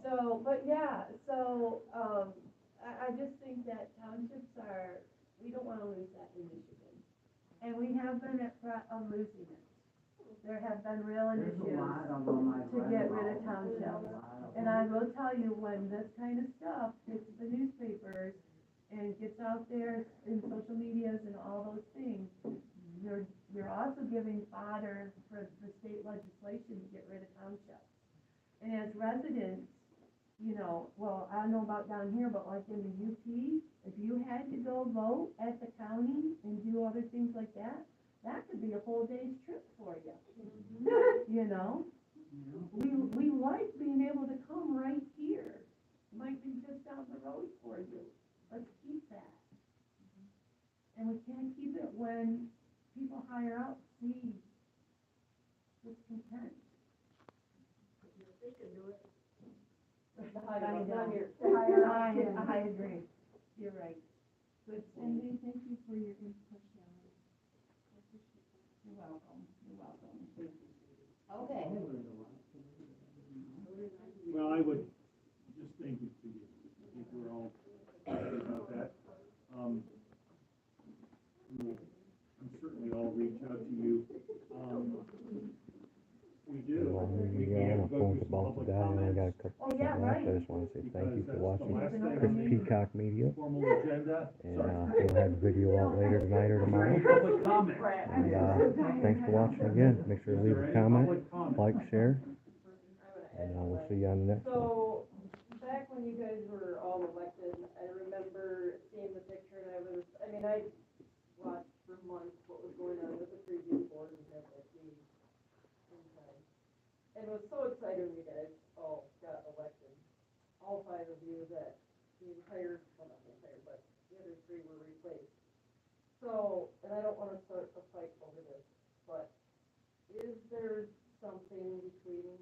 So, but yeah, so, I just think that townships we don't wanna lose that in Michigan. And we have been at threat of losing it. There have been real There's a initiatives lot of them I've to read get rid of about. There's a townships. lot of And them. I will tell you, when this kind of stuff gets the newspapers and gets out there in social medias and all those things, you're also giving fodder for the state legislation to get rid of townships. And as residents, you know, well, I don't know about down here, but like in the UP, if you had to go vote at the county and do other things like that, that could be a whole day's trip for you. You know? We like being able to come right here. It might be just down the road for you. Let's keep that. And we can't keep it when people higher up see discontent. They can do it. I agree. You're right. Good point. Cindy, thank you for your input, You're welcome. You're welcome. Okay. Well, I would just thank you for you. I think we're all happy about that. I'm certainly all reach out to you. We do. We Yeah, can my go phone's through some about to public die, and I comments. got a couple Oh, yeah, left. right. I just wanna say thank you for watching Because that's the last Chris thing on the Peacock Media, formal agenda. and, Sorry. we'll have video out later tonight or tomorrow. Public comment. And, thanks for watching again. Make sure to Is leave there a any comment, public comment? like, share, and, we'll see you on the next one. So, back when you guys were all elected, I remember seeing the picture, and I watched for months what was going on with the previous board and had that meeting inside. And was so excited when you guys all got elected, all 5 of you, that the entire, well, not the entire, but the other 3 were replaced. So, and I don't wanna start a fight over this, but is there something between,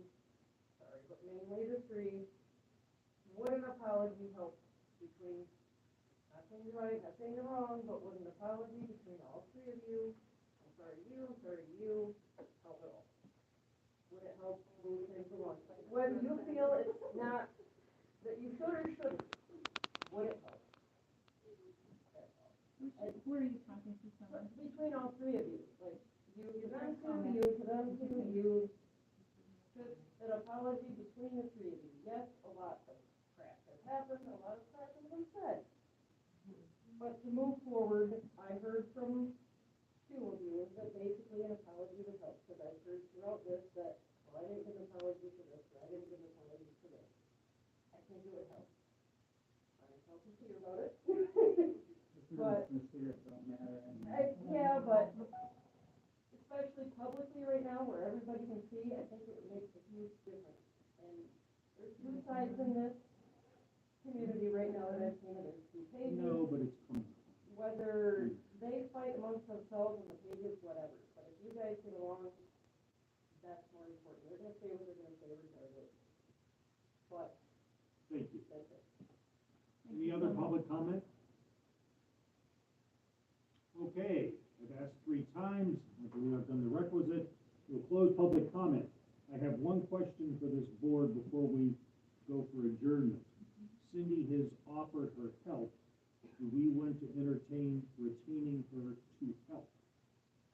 sorry, but mainly the 3, would an apology help between, not saying you're right, not saying you're wrong, but would an apology between all 3 of you, I'm sorry to you, help at all? Would it help move things along? Whether you feel it's not, that you should or shouldn't, would it help? Who are you talking to, someone? Between all 3 of you, like, you, to them, to you, just an apology between the 3 of you. Yes, a lot of crap has happened, a lot of crap has been said. But to move forward, I heard from 2 of you that basically an apology would help, because I've heard throughout this that, well, I didn't give an apology for this, or I didn't give an apology for this. I think it would help. I'm talking to you about it. But, don't matter. yeah, but especially publicly right now, where everybody can see, I think it would make a huge difference. And there's 2 sides in this community right now that I've seen, and there's 2 pages. No, but it's coming. Whether they fight amongst themselves in the pages, whatever, but if you guys get along, that's more important. They're gonna say what they're gonna say regardless. But, Thank you. that's it. Any other public comment? Okay, I've asked 3 times, I believe I've done the requisite, we'll close public comment. I have one question for this board before we go for adjournment. Cindy has offered her help do we want to entertain retaining her to help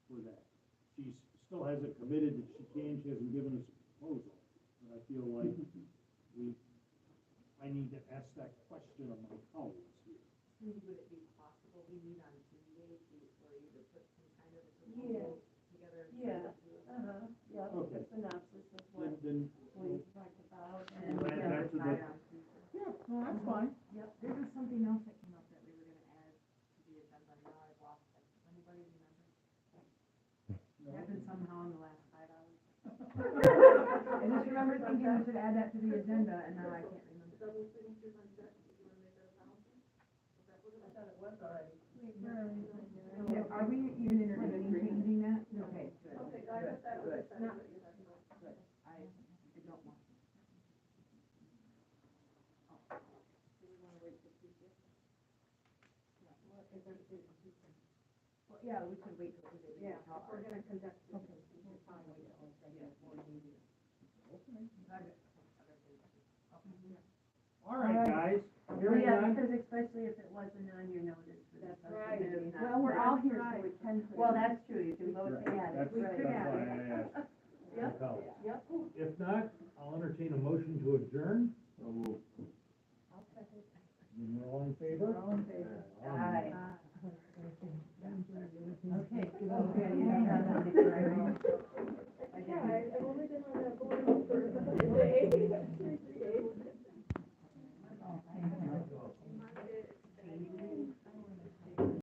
for that? She still hasn't committed that she can, she hasn't given us a proposal, but I feel like I need to ask that question of my colleagues here. Cindy, would it be possible we meet on Tuesday for you to put some kind of a Yeah. proposal together? and Yeah. send it to us? Yeah, Okay. synopsis of what Then, we talked about, We'll and, add that to the, Yeah, no, that's fine. Yep, there was something else that came up that we were gonna add to the agenda, now I've lost it, does anybody remember? It happened somehow in the last 5 hours. I just remember thinking we should add that to the agenda, and now I can't remember. Double signatures on checks, if you wanna make that a penalty? Is that what it I thought it was already. Yeah, are we even entertaining changing that? Okay, good. Okay, I thought that was, Good. that's what you had. I don't want. Well, yeah, we could wait till Tuesday. yeah, if we're gonna conduct this, Okay. we'll probably wait till Tuesday, more easier. All right, guys, Yeah, hearing none, because especially if it wasn't on your notice for the special right. meeting. Well, we're all here, so we can put it. Well, that's true, you can vote to add it, that's, that's right. why I asked. Yep, my colleagues. yep. If not, I'll entertain a motion to adjourn. I'll second. All in favor? All in favor. Aye. Okay. Okay.